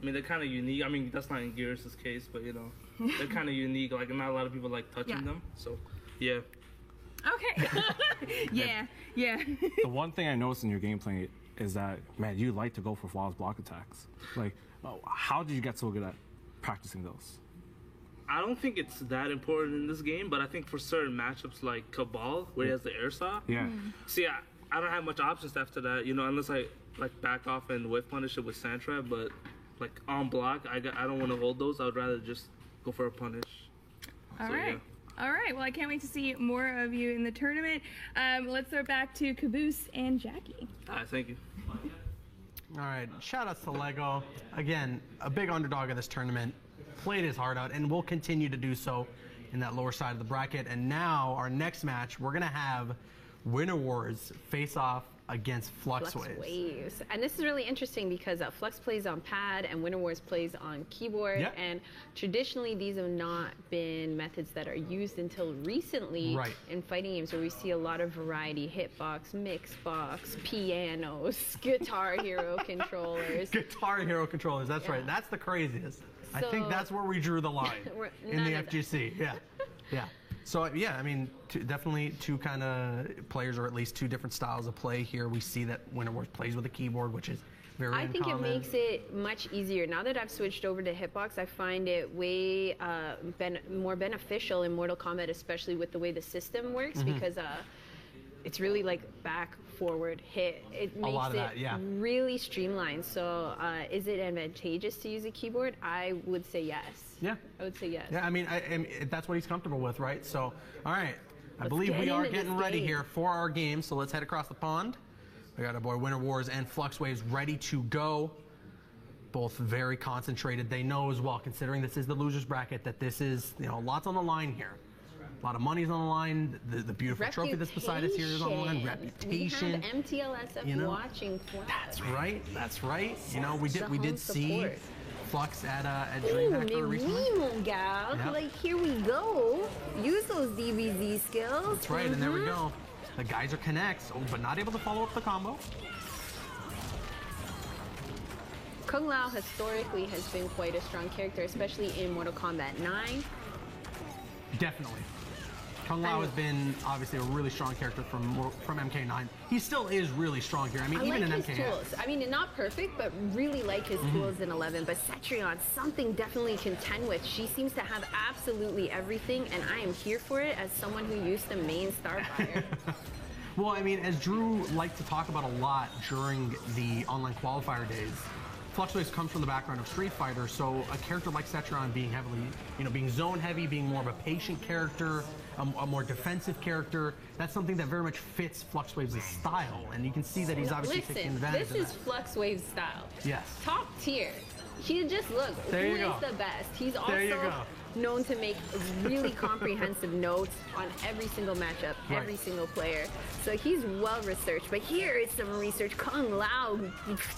mean, they're kind of unique. I mean, that's not in Gears' case, but, you know, they're kind of unique. Like, not a lot of people like touching them. So, yeah. Okay. yeah. The one thing I noticed in your gameplay is that, man, you like to go for flawless block attacks. Like, how did you get so good at practicing those? I don't think it's that important in this game, but I think for certain matchups like Cabal, where he has the airsoft. Yeah. See, I don't have much options after that, you know, unless I like back off and whiff punish it with Sandtrap. But like on block, I don't want to hold those. I would rather just go for a punish. All right. All right. Well, I can't wait to see more of you in the tournament. Let's throw it back to Caboose and Jackie. All right. Thank you. All right. Shout outs to Lego. Again, a big underdog of this tournament. Played his heart out and will continue to do so in that lower side of the bracket. And now our next match, we're going to have Winter Wars face off against FluxWaves. And this is really interesting because Flux plays on pad and Winter Wars plays on keyboard. Yep. And traditionally, these have not been methods that are used until recently in fighting games, where we see a lot of variety: hitbox, mixbox, pianos, Guitar Hero controllers. Guitar Hero controllers, that's right. That's the craziest. I think that's where we drew the line in the FGC. Yeah. So yeah, I mean, definitely two kind of players, or at least two different styles of play here. We see that Winter Wars plays with a keyboard, which is very uncommon. I think it makes it much easier. Now that I've switched over to hitbox, I find it way more beneficial in Mortal Kombat, especially with the way the system works, because it's really like back, forward, hit. It makes it really streamlined. So is it advantageous to use a keyboard? I would say yes. Yeah. I would say yes. Yeah, I mean, that's what he's comfortable with, right? So, all right. I believe we are getting ready here for our game, so let's head across the pond. We got our boy Winter Wars and FluxWaves ready to go. Both very concentrated. They know as well, considering this is the loser's bracket, that this is, you know, lots on the line here. A lot of money's on the line. The beautiful trophy that's beside us here is on the line. Reputation. We have MTLSF watching for us. That's right. That's right. You know, we did see Flux at DreamHack recently. Gal. Yep. Like, here we go. Use those DBZ skills. That's right, and there we go. The Geyser connects, but not able to follow up the combo. Kung Lao historically has been quite a strong character, especially in Mortal Kombat 9. Definitely. Kung Lao has been obviously a really strong character from MK9. He still is really strong here. I mean, even in MK. Tools. I mean, not perfect, but really like his tools in 11. But Cetrion, something definitely contend with. She seems to have absolutely everything, and I am here for it as someone who used to main Starfire. Well, I mean, as Drew liked to talk about a lot during the online qualifier days, FluxWaves comes from the background of Street Fighter, so a character like Cetrion being heavily, being zone heavy, being more of a patient character, a more defensive character, that's something that very much fits FluxWaves' style, and you can see that he's obviously taking advantage of that. This is FluxWaves' style. Yes. Top tier. He just, look, who is the best? He's also known to make really comprehensive notes on every single matchup, every single player. So he's well researched. But here is some research. Kung Lao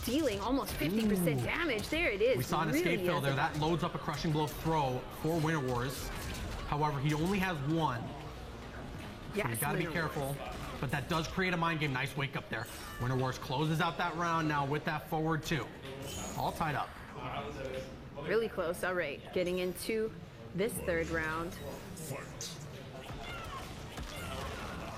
dealing almost 50% damage. There it is. We saw an escape fill there. That loads up a crushing blow throw for Winter Wars. However, he only has one. So you gotta be careful. But that does create a mind game. Nice wake up there. Winter Wars closes out that round now with that forward two. All tied up. Really close. All right. Getting into this third round.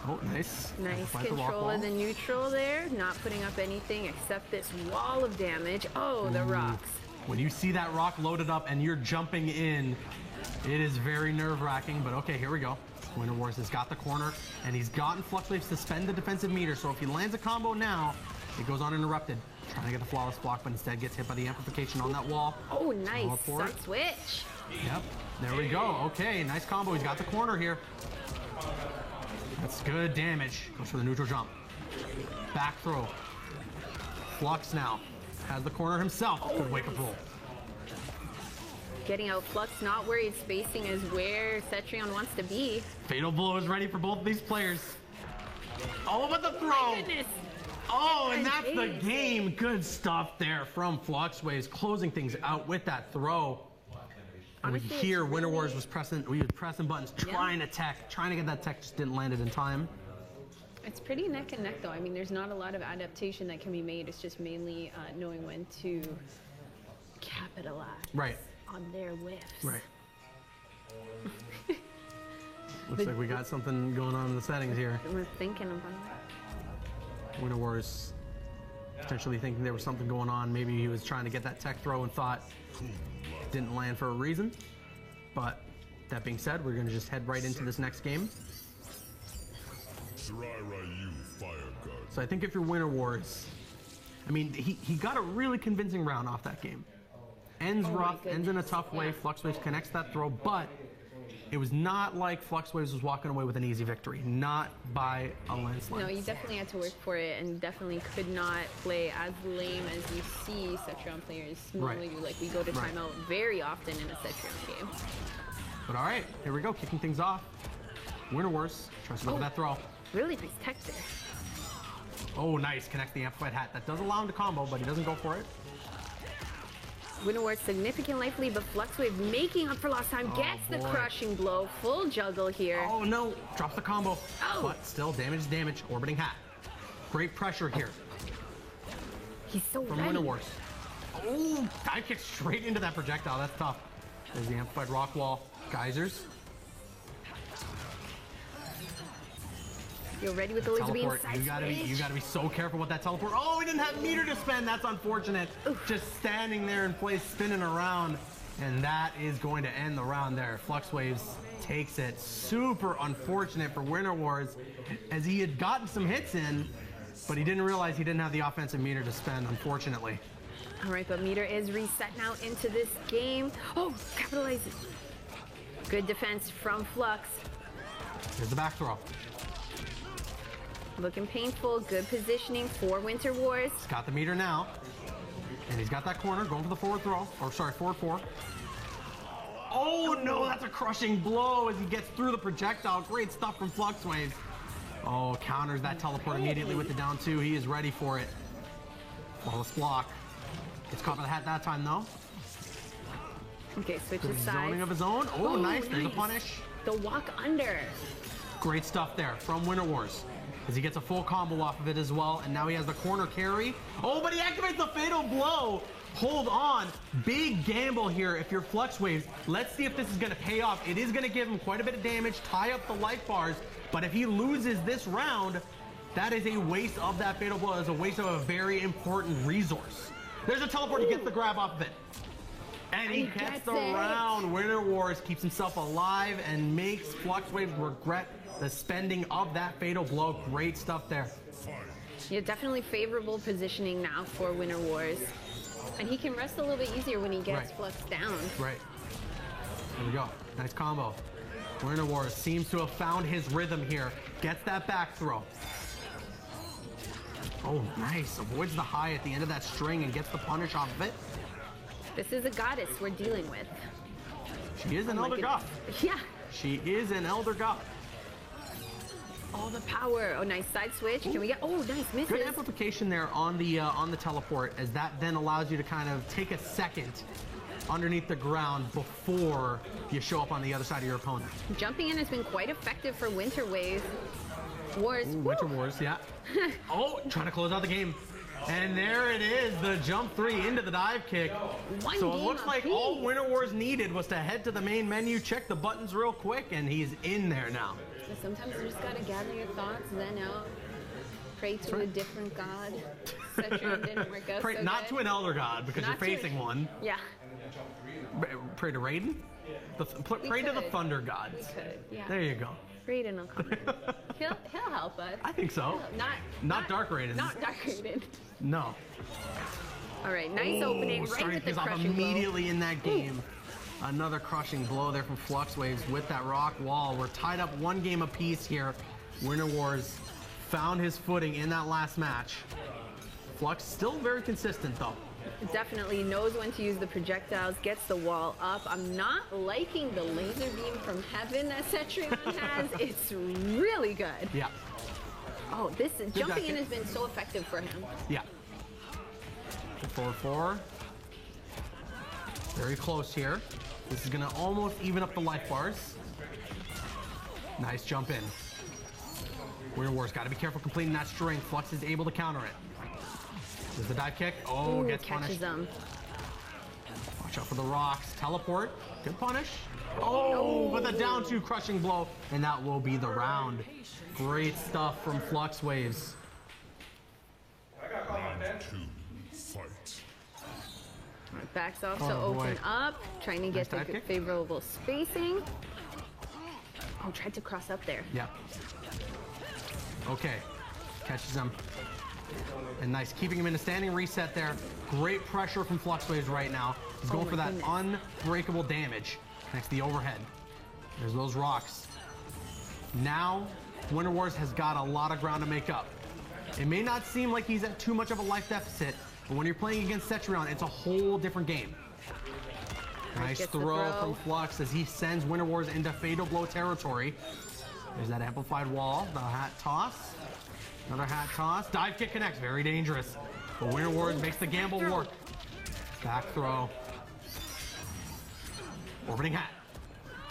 Oh, nice. Nice control of the neutral there. Not putting up anything except this wall of damage. Oh, the rocks. When you see that rock loaded up and you're jumping in, it is very nerve-wracking, but okay, here we go. Winter Wars has got the corner, and he's gotten FluxWaves to spend the defensive meter, so if he lands a combo now, it goes uninterrupted. Trying to get the flawless block, but instead gets hit by the amplification on that wall. Oh, nice. Sun switch. Yep. There we go. Okay, nice combo. He's got the corner here. That's good damage. Goes for the neutral jump. Back throw. Flux now. Has the corner himself. Good wake-up roll. Getting out Flux, not worried. Spacing is where Cetrion wants to be. Fatal blow is ready for both of these players. Oh, but the throw! My goodness. Oh, and that's the game. Good stuff there from Fluxwaves, closing things out with that throw. And we hear Winter Wars was pressing buttons, trying to tech, trying to get that tech, just didn't land it in time. It's pretty neck and neck, though. I mean, there's not a lot of adaptation that can be made. It's just mainly knowing when to capitalize on their whiffs. Right. Looks like we got something going on in the settings here. We're thinking about it. Winter Wars potentially thinking there was something going on. Maybe he was trying to get that tech throw and thought didn't land for a reason. But that being said, we're going to just head right into this next game. So I think if you're Winter Wars, I mean, he got a really convincing round off that game. Ends rough, ends in a tough way. Fluxwaves connects that throw, but it was not like Fluxwaves was walking away with an easy victory. Not by a landslide. No, you definitely had to work for it, and definitely could not play as lame as you see Cetrion players normally do. Like, we go to timeout very often in a Cetrion game. But all right, here we go, kicking things off. Winter Wars tries to look at that throw. Really nice tech there. Oh, nice, connects the amplified hat. That does allow him to combo, but he doesn't go for it. Winter Wars significant life lead, but Fluxwave making up for lost time, gets the crushing blow, full juggle here. Oh no, drops the combo, but still damage is damage, orbiting hat. Great pressure here. He's so from Winter Wars. Oh, dive kick straight into that projectile, that's tough. There's the amplified rock wall, geysers. You're ready with the laser beam side you gotta be so careful with that teleport. Oh, we didn't have meter to spend. That's unfortunate. Just standing there in place, spinning around, and that is going to end the round there. Fluxwaves takes it. Super unfortunate for Winter Wars, as he had gotten some hits in, but he didn't realize he didn't have the offensive meter to spend, unfortunately. All right, but meter is reset now into this game. Oh, capitalizes. Good defense from Flux. Here's the back throw. Looking painful, good positioning for Winter Wars. He's got the meter now, and he's got that corner, going for the forward throw, or sorry, forward four. Oh no, that's a crushing blow as he gets through the projectile. Great stuff from Fluxwaves. Oh, counters that teleport immediately with the down two. He is ready for it. Flawless block. Gets caught by the hat that time though. Okay, switches sides. Zoning of his own. Oh, nice, there's a punish. The walk under. Great stuff there from Winter Wars, as he gets a full combo off of it as well, and now he has the corner carry. Oh, but he activates the fatal blow. Hold on, big gamble here if you're Fluxwaves. Let's see if this is gonna pay off. It is gonna give him quite a bit of damage, tie up the life bars, but if he loses this round, that is a waste of that fatal blow. It's a waste of a very important resource. There's a teleport, he gets the grab off of it. And he gets the round. Winter Wars keeps himself alive and makes Fluxwaves regret the spending of that fatal blow. Great stuff there. Yeah, definitely favorable positioning now for Winter Wars. And he can rest a little bit easier when he gets Flux down. Right. There we go. Nice combo. Winter Wars seems to have found his rhythm here. Gets that back throw. Oh, nice. Avoids the high at the end of that string and gets the punish off of it. This is a goddess we're dealing with. She is an Elder God. Yeah. She is an Elder God. All the power. Oh, nice side switch. Can we get? Oh, nice misses. Good amplification there on the teleport, as that then allows you to kind of take a second underneath the ground before you show up on the other side of your opponent. Jumping in has been quite effective for Winter Wars. Winter Wars, yeah. Oh, trying to close out the game. And there it is, the jump three into the dive kick. So it looks like all Winter Wars needed was to head to the main menu, check the buttons real quick, and he's in there now. Sometimes you just gotta gather your thoughts, then out. Pray to a different god. Cetrion didn't work out. Pray, not to an Elder God, because you're facing one. Yeah. Pray to Raiden? Pray to the Thunder God. Yeah. There you go. Raiden will come in. He'll help us. I think so. Not Dark Raiden. Not Dark Raiden. No. All right, nice opening. Right with the crushing blow. Immediately in that game. Another crushing blow there from Fluxwaves with that rock wall. We're tied up one game apiece here. Winter Wars found his footing in that last match. Flux still very consistent though. Definitely knows when to use the projectiles, gets the wall up. I'm not liking the laser beam from heaven that Cetrion has. It's really good. Yeah. Oh, this jumping in has been so effective for him. Yeah. 4-4. Very close here. This is gonna almost even up the life bars. Nice jump in. Winter War's got to be careful completing that string. Flux is able to counter it. There's the dive kick. Oh, gets punished. Watch out for the rocks. Teleport. Good punish. Oh, with a down 2 crushing blow. And that will be the round. Great stuff from Flux Waves. Round 2, fight. Backs off to open up. Trying to get the favorable spacing. Oh, tried to cross up there. Yeah. Okay. Catches him. And nice. Keeping him in a standing reset there. Great pressure from Flux Waves right now. He's going for that unbreakable damage next to the overhead. There's those rocks. Now, Winter Wars has got a lot of ground to make up. It may not seem like he's at too much of a life deficit, but when you're playing against Cetrion, it's a whole different game. Nice throw from Flux as he sends Winter Wars into Fatal Blow territory. There's that amplified wall, the hat toss. Another hat toss. Dive kick connects, very dangerous. But Winter Wars makes the gamble work. Back throw. Orbiting hat.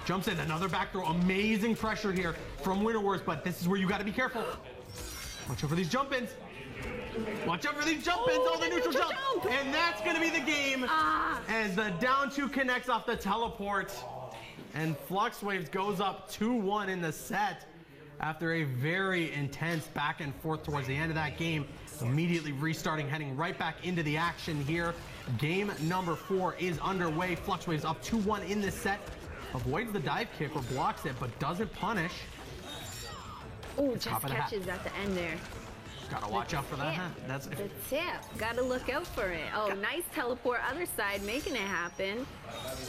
Jumps in, another back throw. Amazing pressure here from Winter Wars, but this is where you gotta be careful. Watch out for these jump-ins. Watch out for these jump-ins. Oh, the neutral jump. And that's gonna be the game as the down 2 connects off the teleport. And Flux Waves goes up 2-1 in the set after a very intense back and forth towards the end of that game. Immediately restarting, heading right back into the action here. Game number 4 is underway. Flux Waves up 2-1 in this set. Avoids the dive kick or blocks it, but doesn't punish. Oh, just catches at the end there. Gotta watch out for that. That's the tip. Gotta look out for it. Oh, nice teleport other side, making it happen.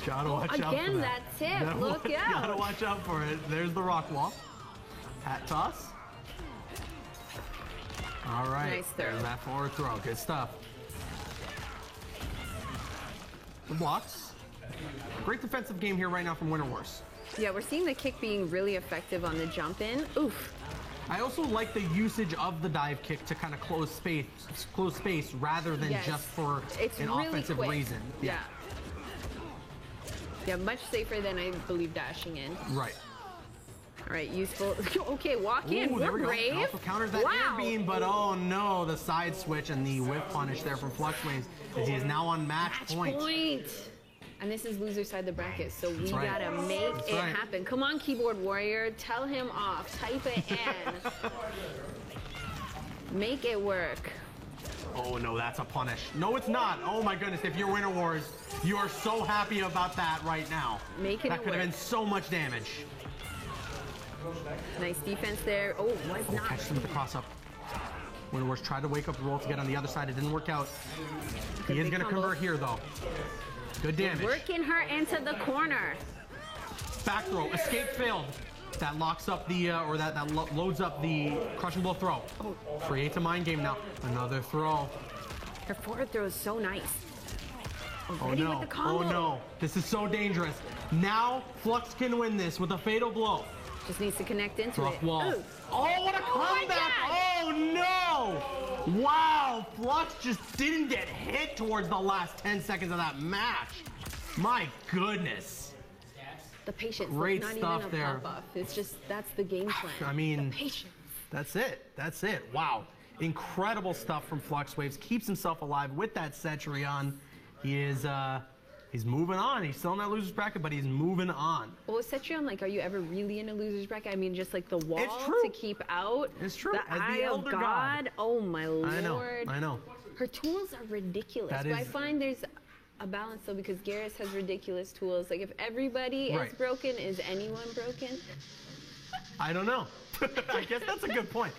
Gotta watch out for that. Again, that tip. Look out. Gotta watch out for it. There's the rock wall. Hat toss. All right. Nice throw. There's that forward throw. Good stuff. The blocks. Great defensive game here right now from Winter Wars. Yeah, we're seeing the kick being really effective on the jump in. Oof. I also like the usage of the dive kick to kind of close space rather than just for an really offensive reason. Yeah. Yeah, much safer than I believe dashing in. Right. All right, useful. Okay, walk in. Ooh, there we go. Brave. And also counters that air beam, but oh no, the side switch and the whip punish there from Flux Waves as he is now on match point. And this is loser side of the bracket, so we gotta make it happen. Come on, keyboard warrior, tell him off, type it in. Make it work. Oh no, that's a punish. No, it's not. Oh my goodness, if you're Winter Wars, you are so happy about that right now. That could have been so much damage. Nice defense there. Oh, was not. Catch him with the cross up. Winter Wars tried to wake up the roll to get on the other side. It didn't work out. He is going to convert here though. Good damage. Working her into the corner. Back throw. Escape failed. That locks up the, loads up the crushing blow throw. Creates a mind game now. Another throw. Her forward throw is so nice. Oh no. Oh no. This is so dangerous. Now Flux can win this with a fatal blow. Just needs to connect into it. Wall. Oh, what a comeback! Oh no! Wow, Flux just didn't get hit towards the last 10 seconds of that match. My goodness. The patience. Great not stuff even a there. Pop-off. It's just, that's the game plan. I mean, the patience. That's it. That's it. Wow. Incredible stuff from Flux Waves. Keeps himself alive with that Cetrion. He is, he's moving on. He's still in that loser's bracket, but he's moving on. Well, Cetrion, like, are you ever really in a loser's bracket? I mean, just like the wall to keep out. It's true. The As Eye the of Elder God. Oh my Lord. I know. Her tools are ridiculous. But I find there's a balance though, because Garrus has ridiculous tools. Like, if everybody is broken, is anyone broken? I don't know. I guess that's a good point.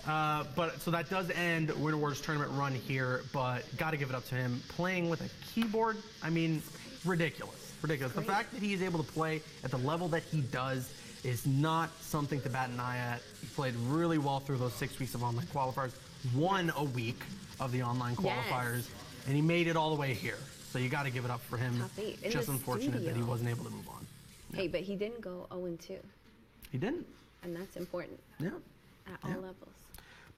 But so that does end Winter Wars tournament run here, but got to give it up to him. Playing with a keyboard, I mean, ridiculous. Ridiculous. The fact that he is able to play at the level that he does is not something to bat an eye at. He played really well through those 6 weeks of online qualifiers, won a week of the online qualifiers, and he made it all the way here. So you got to give it up for him. Just unfortunate that he wasn't able to move on. Hey, but he didn't go 0-2. He didn't. And that's important. Yeah. At all levels.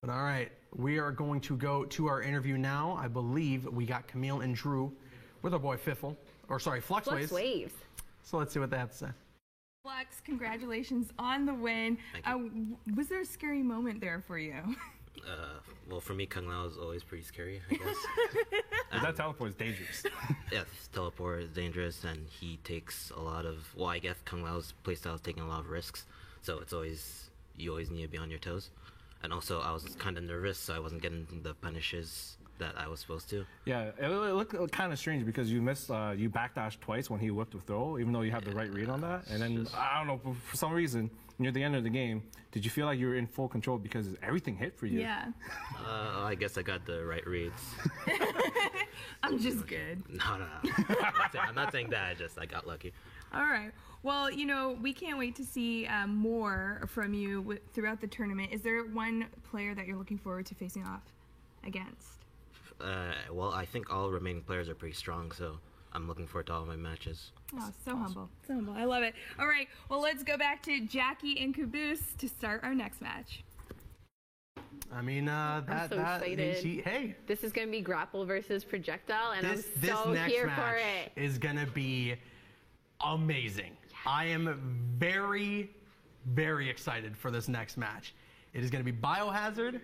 But all right, we are going to go to our interview now. I believe we got Camille and Drew with our boy Fiffle, or sorry, Fluxwaves. Fluxwaves. So let's see what they have to say. Flux, congratulations on the win. Was there a scary moment there for you? Well, for me, Kung Lao is always pretty scary, I guess. That teleport is dangerous. Yes, teleport is dangerous, and he takes a lot of. Well, I guess Kung Lao's playstyle is taking a lot of risks, so it's always you always need to be on your toes. And also, I was kind of nervous, so I wasn't getting the punishes that I was supposed to. Yeah, it looked kind of strange because you missed, you backdashed twice when he whipped a throw, even though you had the right read on that. And then, I don't know, for some reason, near the end of the game, did you feel like you were in full control because everything hit for you? Yeah. I guess I got the right reads. I'm just good. No. I'm not saying that, I got lucky. All right. Well, you know, we can't wait to see more from you throughout the tournament. Is there one player that you're looking forward to facing off against? Well, I think all remaining players are pretty strong, so I'm looking forward to all my matches. Oh, so humble. So humble. I love it. All right. Well, let's go back to Jackie and Caboose to start our next match. I mean, I'm so excited. Hey. This is going to be grapple versus projectile, and this I'm so next here match for it. Is going to be amazing. Yes. I am very, very excited for this next match. It is going to be Biohazard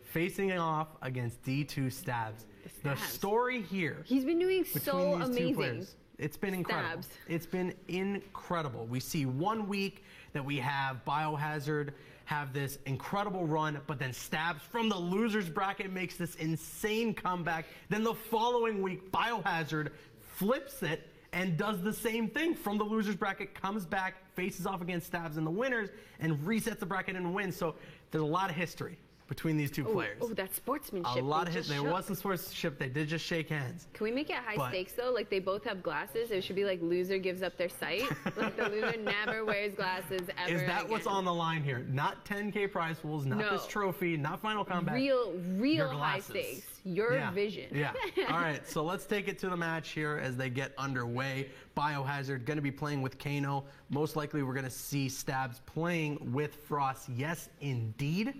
facing off against D2 Stabs. The story here. He's been doing so amazing. Players, it's been incredible. Stabs. It's been incredible. We see 1 week that we have Biohazard have this incredible run, but then Stabs from the losers bracket makes this insane comeback. Then the following week, Biohazard flips it and does the same thing from the losers bracket, comes back, faces off against Stabs in the winners, and resets the bracket and wins. So there's a lot of history between these two players. Oh, that sportsmanship. A lot of history. There was some sportsmanship. They did just shake hands. Can we make it high stakes though? Like they both have glasses. It should be like loser gives up their sight. Like the loser never wears glasses ever. Is that again. what's on the line here? Not 10K prize pools, not this trophy, not final combat. Real high stakes. Your vision. Yeah. All right. So let's take it to the match here as they get underway. Biohazard going to be playing with Kano. Most likely we're going to see Stabs playing with Frost. Yes, indeed.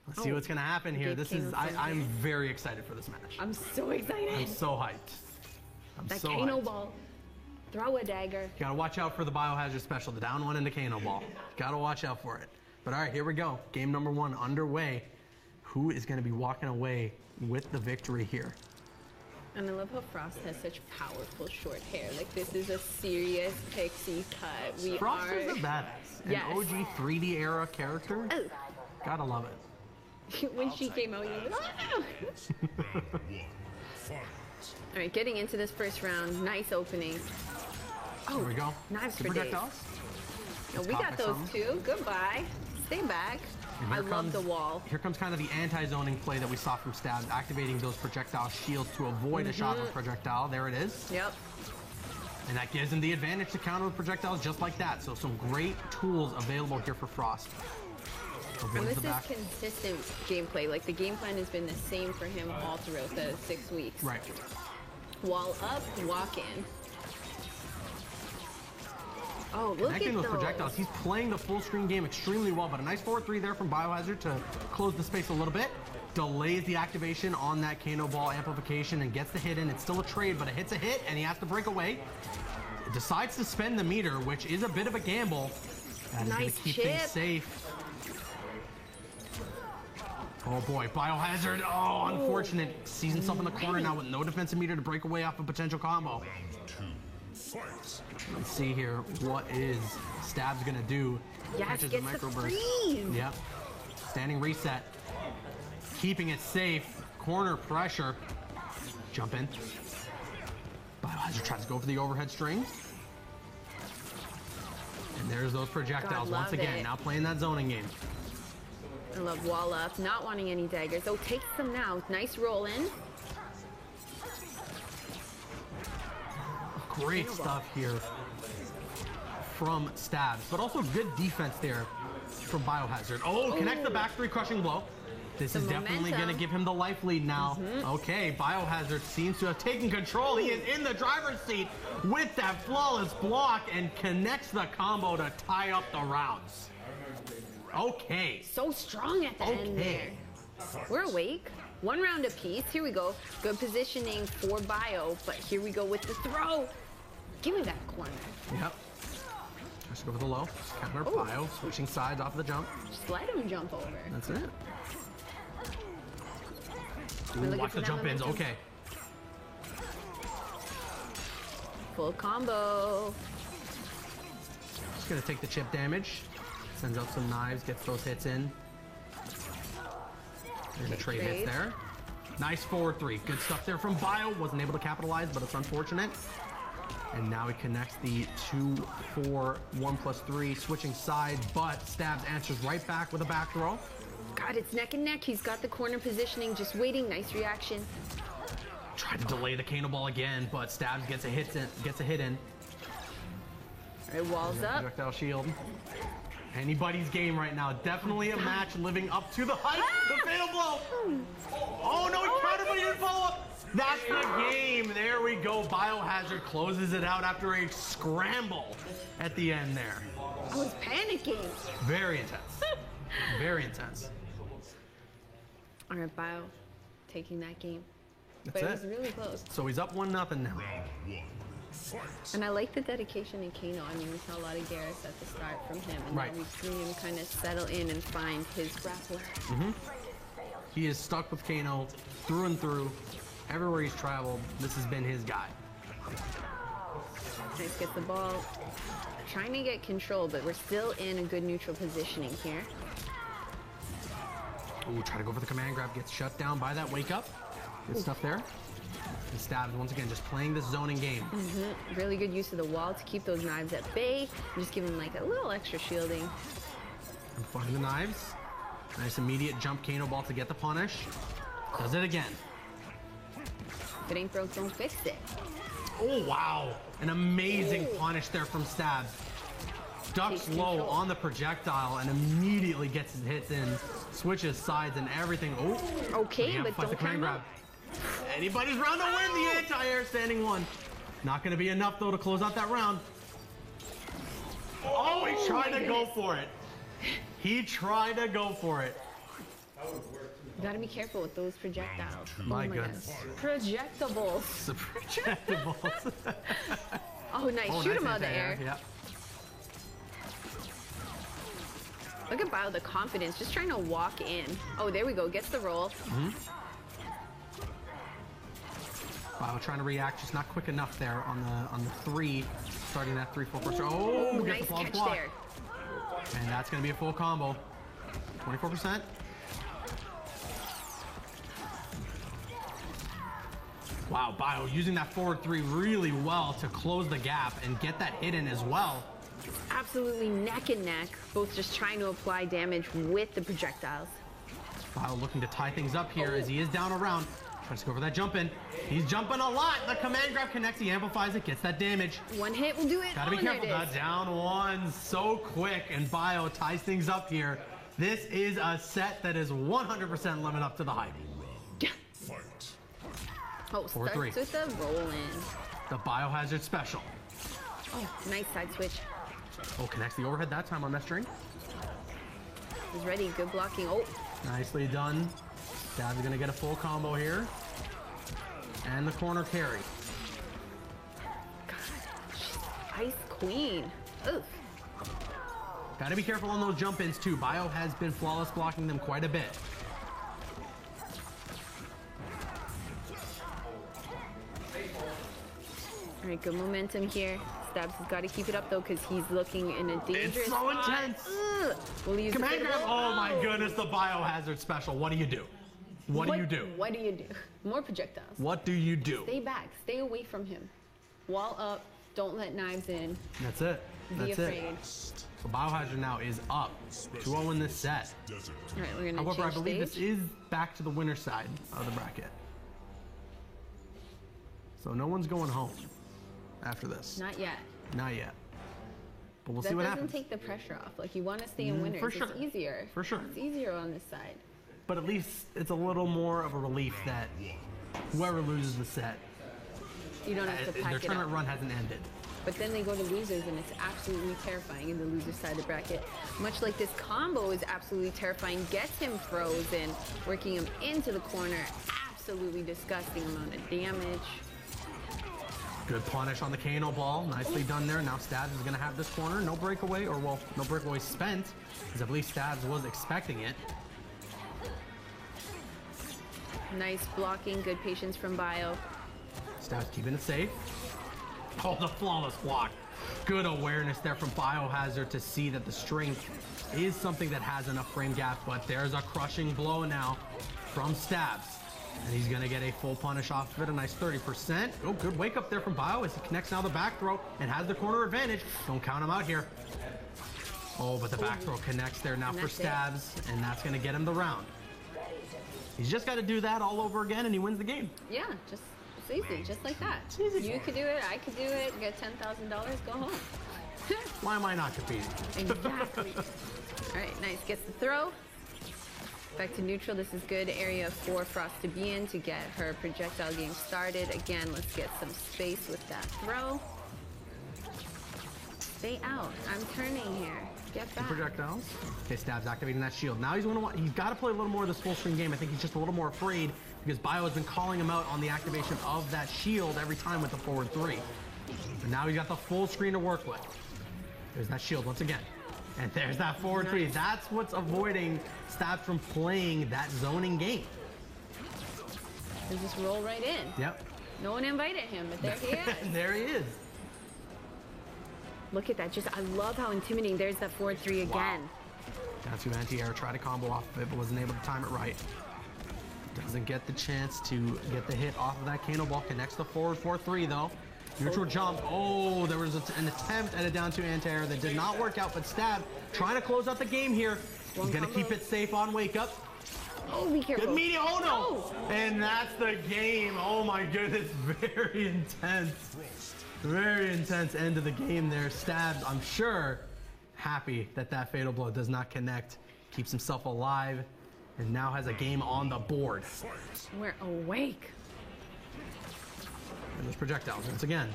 Let's see what's going to happen here. I'm very excited for this match. I'm so excited. I'm so hyped. That Kano ball. Throw a dagger. You got to watch out for the Biohazard special, the down one into Kano ball. Got to watch out for it. But all right, here we go. Game number 1 underway. Who is going to be walking away with the victory here? And I love how Frost has such powerful short hair. Like this is a serious pixie cut. Frost is a badass. An OG 3D era character. Gotta love it. When she came out, you were like, oh! All right, getting into this first round. Nice opening. Oh, here we go. Knives for days. No, we got those too. Goodbye. Stay back. I love the wall. Here comes kind of the anti-zoning play that we saw from Stabs, activating those projectile shields to avoid a shot of a projectile. There it is. Yep. And that gives him the advantage to counter the projectiles just like that. So some great tools available here for Frost. And this is consistent gameplay. Like the game plan has been the same for him all throughout the 6 weeks. Right. Wall up, walk in. Oh, look Connecting at those projectiles. He's playing the full screen game extremely well, but a nice forward 3 there from Biohazard to close the space a little bit. Delays the activation on that Kano ball amplification and gets the hit in. It's still a trade, but it hits a hit and he has to break away. Decides to spend the meter, which is a bit of a gamble. And nice he's gonna keep things safe. Oh boy, Biohazard, unfortunate. Sees himself in the corner now with no defensive meter to break away off a potential combo. Let's see here, what is Stabs gonna do? Yes, gets the freeze. Yep, standing reset. Keeping it safe, corner pressure. Jump in. Biohazard tries to go for the overhead string. And there's those projectiles once again, now playing that zoning game. I love wall up, not wanting any daggers. Oh, takes them now. Nice roll in. Great stuff here from Stabs, but also good defense there from Biohazard. Oh, connects the back 3 crushing blow. This is definitely going to give him the life lead now. Okay, Biohazard seems to have taken control. He is in the driver's seat with that flawless block and connects the combo to tie up the rounds. Okay. So strong at the end there. We're awake. 1 round apiece. Here we go. Good positioning for Bio, but here we go with the throw. Give me that corner. Yep. Let's go for the low. Counter Bio, switching sides off the jump. Just let him jump over. That's it. Ooh, watch the jump ins. Okay. Full combo. Just gonna take the chip damage. Sends out some knives, gets those hits in. There's a trade hits there. Nice forward 3. Good stuff there from Bio. Wasn't able to capitalize, but it's unfortunate. And now he connects the 2-4, 1+3, switching sides, but Stabs answers right back with a back throw. God, it's neck and neck. He's got the corner positioning, just waiting. Nice reaction. Tried to delay the Kano ball again, but Stabs gets a hit in. All right, walls up. Projectile shield. Anybody's game right now. Definitely a match living up to the hype. The fatal blow. Oh no, he countered, but he didn't follow up. That's the game. There we go. Biohazard closes it out after a scramble at the end there. I was panicking. Very intense. Very intense. All right, Bio taking that game. That's but it was really close. So he's up 1-0 now. And I like the dedication in Kano. I mean, we saw a lot of Garrus at the start from him, and now we've seen him kind of settle in and find his grappler. He is stuck with Kano through and through. Everywhere he's traveled, this has been his guy. Nice, get the ball. Trying to get control, but we're still in a good neutral positioning here. Ooh, try to go for the command grab, gets shut down by that wake up. Good stuff there. And Stabs once again just playing this zoning game. Really good use of the wall to keep those knives at bay. And just give him like a little extra shielding. And find the knives. Nice immediate jump Kano ball to get the punish. Does it again. If it ain't broke, don't fix it. Oh, wow. An amazing punish there from Stabs. Ducks low on the projectile and immediately gets his hits in. Switches sides and everything. Oh, okay, but don't command grab. Anybody's round to win the anti-air standing 1. Not going to be enough though to close out that round. Oh, he tried to go for it. He tried to go for it. You gotta be careful with those projectiles. My goodness. Projectables. The projectables. Oh, nice. Shoot him out of the air. Yeah. Look at Bio, the confidence, just trying to walk in. Oh, there we go. Gets the roll. Bio trying to react, just not quick enough there on the 3, starting that 3-4 first. Oh, nice gets the catch block. there. And that's going to be a full combo. 24%. Wow, Bio using that forward 3 really well to close the gap and get that hit in as well. Absolutely neck and neck, both just trying to apply damage with the projectiles. Bio looking to tie things up here as he is down a round. Tries to go for that jump in. He's jumping a lot. The command grab connects, he amplifies it, gets that damage. One hit will do it. Gotta be careful. Down 1 so quick, and Bio ties things up here. This is a set that is 100% living up to the hype. Oh, starts with a roll in. The Biohazard special. Oh, nice side switch. Oh, connects the overhead that time on that string. He's ready, good blocking. Oh. Nicely done. Stab's gonna get a full combo here. And the corner carry. God, she's Ice Queen. Oof. Gotta be careful on those jump ins too. Bio has been flawless blocking them quite a bit. All right, good momentum here. Stabs has got to keep it up though, because he's looking in a dangerous It's so spot. intense. We'll use Command grab. Oh my goodness, the Biohazard special. What do you do? What do you do? What do you do? More projectiles. What do you do? Stay back. Stay away from him. Wall up. Don't let knives in. That's it. Be That's afraid. it. So Biohazard now is up 2-0 in this set. All right, we're gonna However, I change believe stage. this is back to the winner's side of the bracket. So no one's going home after this. Not yet. Not yet. But we'll that see what doesn't happens. take the pressure off. Like, you want to stay in winners. For sure. It's easier. For sure. It's easier on this side. But at least it's a little more of a relief that whoever loses the set, You don't have to pack their it tournament up. run hasn't ended. but then they go to losers, and it's absolutely terrifying in the loser side of the bracket. Much like this combo is absolutely terrifying, gets him frozen, working him into the corner. Absolutely disgusting amount of damage. Good punish on the Kano ball. Nicely done there. Now Stabs is going to have this corner. No breakaway, or well, no breakaway spent, because I believe Stabs was expecting it. Nice blocking, good patience from Bio. Stabs keeping it safe. Oh, the flawless block. Good awareness there from Biohazard to see that the strength is something that has enough frame gap, but there's a crushing blow now from Stabs. And he's going to get a full punish off of it, a nice 30%. Oh, good wake up there from Bio as he connects now the back throw and has the corner advantage. Don't count him out here. Oh, but the back throw connects there now for Stabs, and that's going to get him the round. He's just got to do that all over again, and he wins the game. Yeah, it's easy, just like that. You could do it, I could do it, get $10,000, go home. Why am I not competing? Exactly. All right, nice, gets the throw. Back to neutral. This is good area for Frost to be in to get her projectile game started. Again, let's get some space with that throw. Stay out. I'm turning here. Get back. Projectiles. Okay, Stabs activating that shield. Now he's got to play a little more of this full screen game. I think he's just a little more afraid because Bio has been calling him out on the activation of that shield every time with the forward 3. And now he's got the full screen to work with. There's that shield once again. And there's that forward 3. That's what's avoiding Stabs from playing that zoning game. They just roll right in. Yep. No one invited him, but there he is. There he is. Look at that. I love how intimidating. There's that forward 3 again. Wow. Down to anti-air, try to combo off of it, but wasn't able to time it right. Doesn't get the chance to get the hit off of that Kano ball. Connects the forward 4-3 though. Neutral jump. Oh, there was an attempt at a down to anti-air that did not work out, but Stab trying to close out the game here. He's going to keep it safe on wake up. Oh, be careful. Good medium. Oh, no. And that's the game. Oh, my goodness. Very intense. Very intense end of the game there. Stabs, I'm sure, happy that that fatal blow does not connect. Keeps himself alive and now has a game on the board. We're awake. And those projectiles, once again.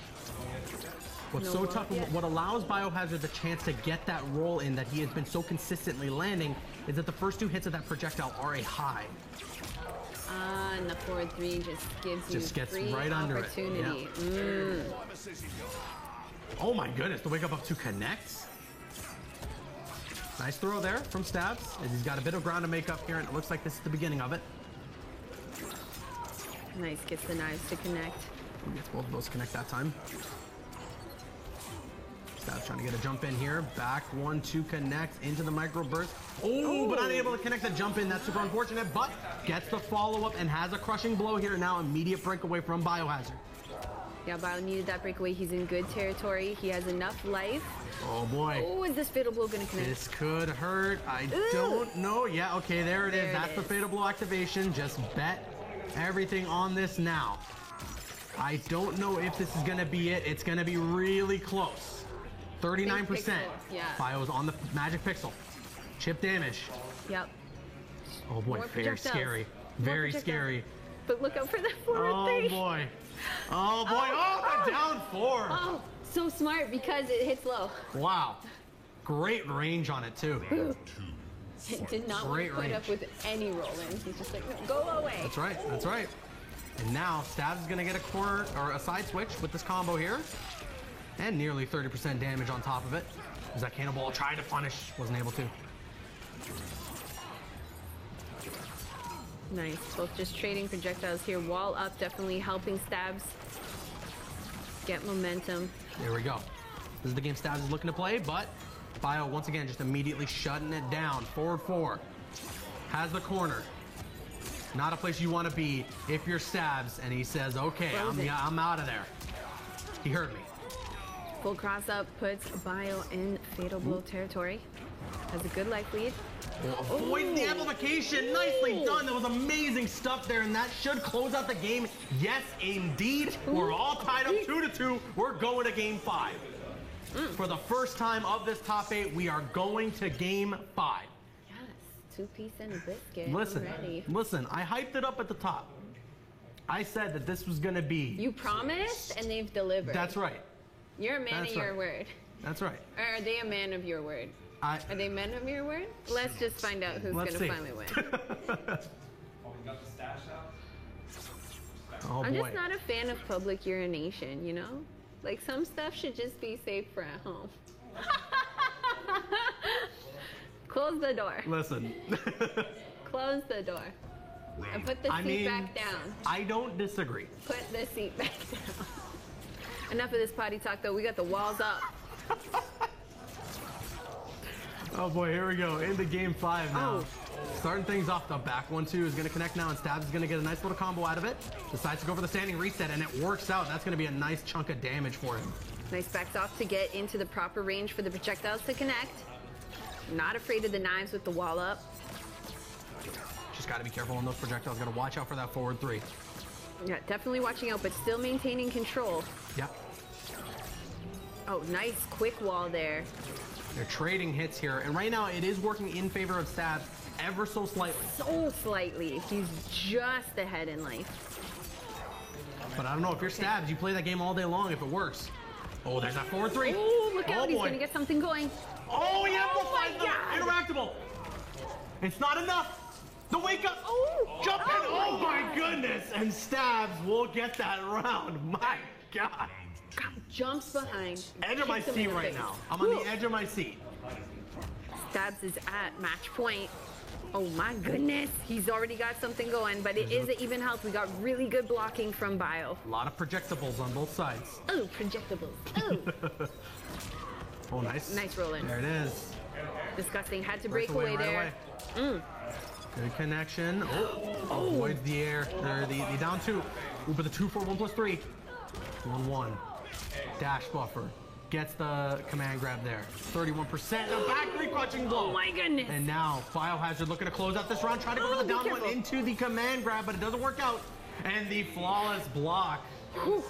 What's so tough, what allows Biohazard the chance to get that roll in that he has been so consistently landing is that the first 2 hits of that projectile are a high. And the forward 3 just gives you gets free right under it. opportunity. Yeah. Oh my goodness, the wake up 2 connects. Nice throw there from Stabs. As he's got a bit of ground to make up here, and it looks like this is the beginning of it. Nice, gets the knives to connect. Gets both of those to connect that time. Stabs trying to get a jump in here. Back 1-2 connect into the micro burst. Oh, but unable to connect the jump in. That's super unfortunate, but gets the follow-up and has a crushing blow here. Now immediate breakaway from Biohazard. Yeah, Bio needed that breakaway. He's in good territory. He has enough life. Oh boy. Oh, is this fatal blow going to connect? This could hurt. I don't know. Yeah, okay, there it is. That's the fatal blow activation. Just bet everything on this now. I don't know if this is going to be it. It's going to be really close. 39%. Yeah. Bio's on the magic pixel. Chip damage. Yep. Oh boy, very scary. Very scary. But look out for that forward thing. Oh boy. Oh boy. Oh, the down 4. Oh, so smart because it hits low. Wow. Great range on it too. It did not want to put up with any roll-in. He's just like, no, go away. That's right. That's right. And now Stabs is going to get a corner or a side switch with this combo here. And nearly 30% damage on top of it. As that cannonball tried to punish, wasn't able to. Nice. Both just trading projectiles here. Wall up, definitely helping Stabs get momentum. There we go. This is the game Stabs is looking to play, but Bio once again just immediately shutting it down. Forward 4. Has the corner. Not a place you want to be if you're Stabs, and he says, okay, I'm out of there. He heard me. Full cross up puts Bio in fatal blow territory. Has a good life lead. Avoiding the amplification. Nicely done. That was amazing stuff there, and that should close out the game. Yes, indeed. We're all tied up 2-2. We're going to game 5. For the first time of this top 8, we are going to game 5. Yes, 2-piece and a biscuit. Listen, I hyped it up at the top. I said that this was going to be... You promised, and they've delivered. That's right. You're a man That's of your right. word. That's right. Or are they a man of your word? Are they men of your word? Let's just find out who's Let's gonna see. finally win. Oh, we got the stash out? Oh I'm boy. just not a fan of public urination, you know? Like, some stuff should just be safe for at home. Close the door. Listen. Close the door. And put the seat back down. I don't disagree. Put the seat back down. Enough of this potty talk, though. We got the walls up. Oh boy, here we go. Into game 5 now. Starting things off, the back 1-2 is going to connect now, and Stabs is going to get a nice little combo out of it. Decides to go for the standing reset, and it works out. That's going to be a nice chunk of damage for him. Nice backs off to get into the proper range for the projectiles to connect. Not afraid of the knives with the wall up. Just got to be careful on those projectiles. Got to watch out for that forward 3. Yeah, definitely watching out, but still maintaining control. Yep. Oh, nice quick wall there. They're trading hits here, and right now it is working in favor of Stabs ever so slightly. So slightly. He's just ahead in life. But I don't know, if you're Stabs, you play that game all day long if it works. Oh, there's that forward 3. Oh, look out. He's boy. going to get something going. Oh, he my amplifies the interactable. It's not enough. The wake up. Oh, jump in. Oh my goodness. And Stabs will get that round. My God. Jumps behind. Edge of my kicks him seat in the right face. now. I'm on the edge of my seat. Stabs is at match point. Oh my goodness. He's already got something going, but it is an even health. We got really good blocking from Bio. A lot of projectables on both sides. Oh, projectables. Oh. Oh, nice. Nice roll in. There it is. Disgusting. Had to break Breaks away right there. Good connection. Oh, avoids the air. Or the down 2. Ooh, but the 2 for 1 plus 3. 1-1. Dash buffer. Gets the command grab there. 31%. The back 3 clutching blow. Oh my goodness. And now Biohazard looking to close out this round. Trying to go for the down one into the command grab, but it doesn't work out. And the flawless block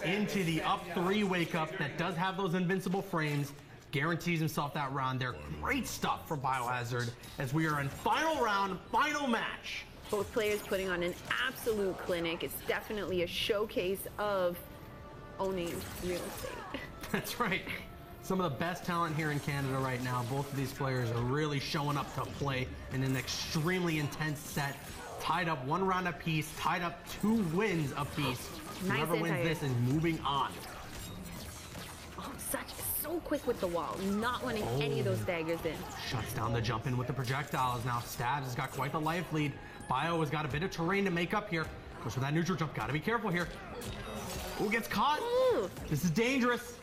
into the up 3 wake up that does have those invincible frames. Guarantees himself that round there. Great stuff from Biohazard as we are in final round, final match. Both players putting on an absolute clinic. It's definitely a showcase of owning real estate. That's right. Some of the best talent here in Canada right now. Both of these players are really showing up to play in an extremely intense set. Tied up 1 round apiece, tied up 2 wins apiece. Nice Whoever wins anti-air. this is moving on. Oh, so quick with the wall. Not wanting any of those daggers in. Shuts down the jump in with the projectiles. Now Stabs has got quite the life lead. Bio has got a bit of terrain to make up here. Goes for that neutral jump. Gotta be careful here. Who gets caught? Ooh. This is dangerous.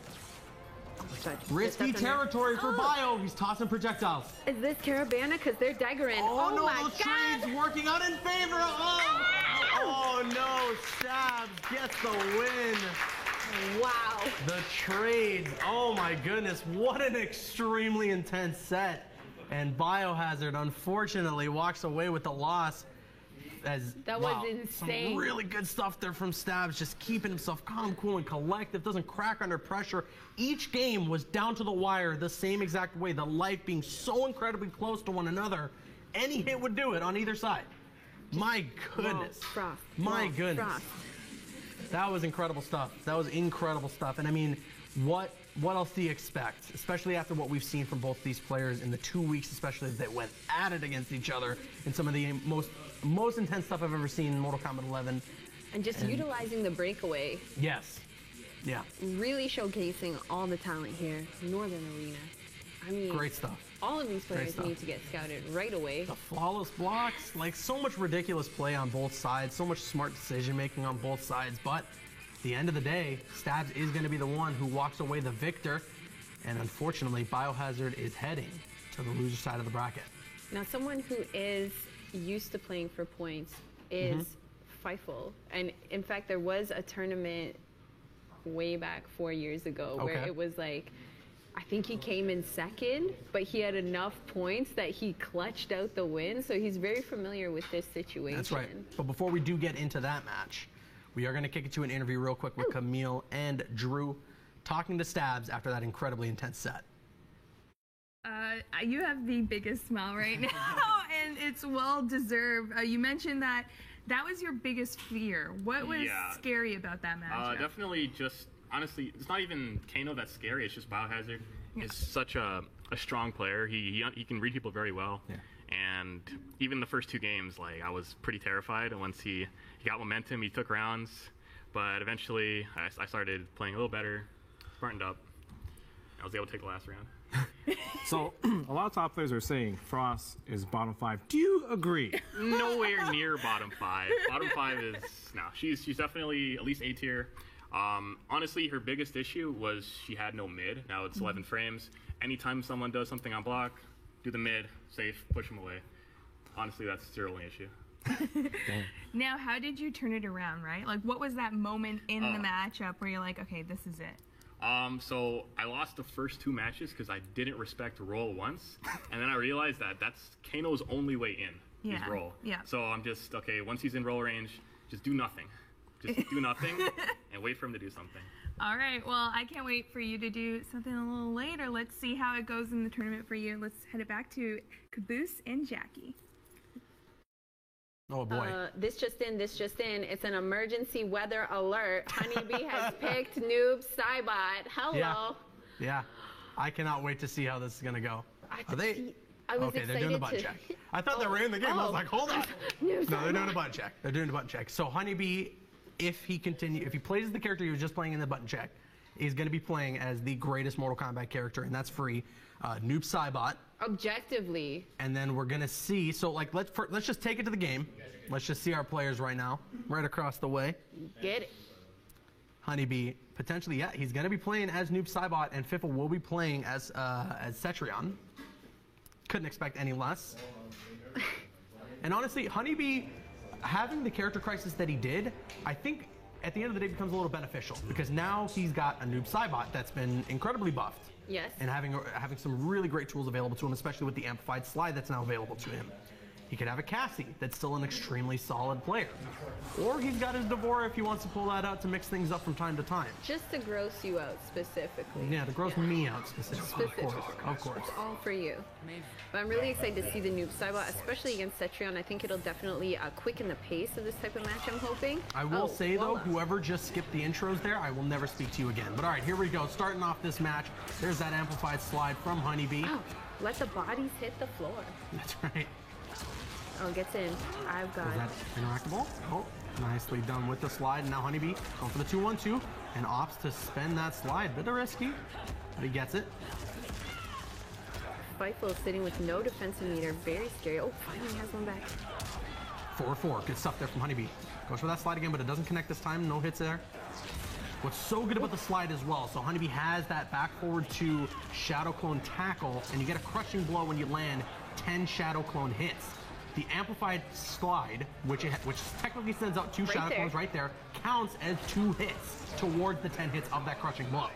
Risky territory for Bio. He's tossing projectiles. Is this Carabana? Because they're daggering. Oh, no, my those God. trades working out in favor of. Oh no, Stabs gets the win. Wow. The trades. Oh my goodness, what an extremely intense set. And Biohazard unfortunately walks away with the loss. As That was insane. Some really good stuff there from Stabs, just keeping himself calm, cool, and collective, doesn't crack under pressure. Each game was down to the wire the same exact way, the life being so incredibly close to one another. Any hit would do it on either side. My goodness. My goodness. That was incredible stuff. That was incredible stuff. And I mean, what else do you expect? Especially after what we've seen from both these players in the 2 weeks, especially that went at it against each other in some of the most intense stuff I've ever seen in Mortal Kombat 11. And just utilizing the breakaway. Yes. Yeah. Really showcasing all the talent here. Northern Arena. I mean, Great stuff. All of these Great players stuff. need to get scouted right away. The flawless blocks, like so much ridiculous play on both sides, so much smart decision making on both sides, but at the end of the day, Stabs is going to be the one who walks away the victor, and unfortunately, Biohazard is heading to the loser side of the bracket. Now, someone who is used to playing for points is Feifel. And in fact, there was a tournament way back 4 years ago where Okay. it was like, I think he came in second, but he had enough points that he clutched out the win. So he's very familiar with this situation. That's right. But before we do get into that match, we are going to kick it to an interview real quick with Camille and Drew talking to Stabs after that incredibly intense set. You have the biggest smile right now, and it's well deserved. You mentioned that was your biggest fear. What was scary about that match? Definitely just honestly, it's not even Kano that's scary. It's just Biohazard. Is such a strong player. He can read people very well. Yeah. And even the first 2 games, like, I was pretty terrified. And once he got momentum, he took rounds. But eventually, I started playing a little better, smartened up. I was able to take the last round. So, a lot of top players are saying Frost is bottom 5. Do you agree? Nowhere near bottom 5. Bottom 5 is no. She's definitely at least A tier. Honestly, her biggest issue was she had no mid. Now it's 11 frames. Anytime someone does something on block, do the mid, safe, push them away. Honestly, that's her only issue. Now, how did you turn it around, right? Like, what was that moment in the matchup where you're like, okay, this is it? So I lost the first 2 matches because I didn't respect roll once, and then I realized that that's Kano's only way in. Is roll. Yeah. So I'm just okay. Once he's in roll range, just do nothing. Just do nothing and wait for him to do something. All right. Well, I can't wait for you to do something a little later. Let's see how it goes in the tournament for you. Let's head it back to Caboose and Jackie. Oh boy. This just in. It's an emergency weather alert. Honeybee has picked Noob Saibot. Hello. Yeah. I cannot wait to see how this is going to go. Are they? I was okay, they're doing the button check. I thought they were in the game. I was like, hold on. No, they're doing a button check. They're doing a button check. So Honeybee, if he plays the character he was just playing in the button check, is going to be playing as the greatest Mortal Kombat character, and that's free. Noob Saibot. Objectively. And then we're going to see, so like let's just take it to the game. Let's just see our players right now, right across the way. Get it. Honeybee, potentially, yeah, he's going to be playing as Noob Saibot, and Fiffle will be playing as Cetrion. Couldn't expect any less. And honestly, Honeybee, having the character crisis that he did, I think at the end of the day becomes a little beneficial, because now he's got a Noob Saibot that's been incredibly buffed. Yes. And having some really great tools available to him, especially with the amplified slide that's now available to him. He could have a Cassie that's still an extremely solid player. Or he's got his D'Vorah if he wants to pull that out to mix things up from time to time. Just to gross you out specifically. Yeah, to gross me out specifically. Of course. It's all for you. But I'm really excited to see the Noob Saibot, especially against Cetrion. I think it'll definitely quicken the pace of this type of match, I'm hoping. I will say, though, whoever just skipped the intros there, I will never speak to you again. But all right, here we go. Starting off this match, there's that amplified slide from Honeybee. Oh, let the bodies hit the floor. That's right. Oh, it gets in. I've got it. Is that interactable? Oh, nicely done with the slide. And now Honeybee going for the 2-1-2 and opts to spend that slide. Bit of risky, but he gets it. Fightful is sitting with no defensive meter. Very scary. Oh, finally has one back. 4-4. Good stuff there from Honeybee. Goes for that slide again, but it doesn't connect this time. No hits there. What's so good about the slide as well, so Honeybee has that back forward to Shadow Clone tackle, and you get a crushing blow when you land 10 Shadow Clone hits. The amplified slide, which technically sends out 2 Shadow Clones right there, counts as 2 hits towards the 10 hits of that crushing blow.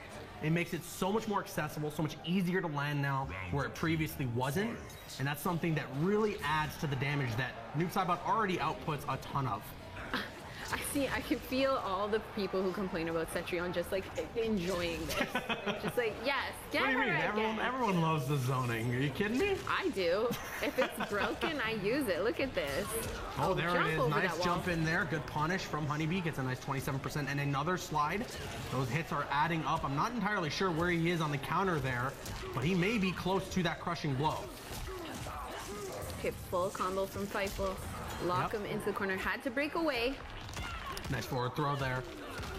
It makes it so much more accessible, so much easier to land now, where it previously wasn't. And that's something that really adds to the damage that Noob Saibot already outputs a ton of. I can feel all the people who complain about Cetrion just like enjoying this. Just like, yes, get her. What do you mean? Everyone loves the zoning. Are you kidding me? I do. If it's broken, I use it. Look at this. Oh, there it is. Nice jump in there. Good punish from Honeybee. Gets a nice 27% and another slide. Those hits are adding up. I'm not entirely sure where he is on the counter there, but he may be close to that crushing blow. Okay, full combo from Fightful. Lock him into the corner. Had to break away. Nice forward throw there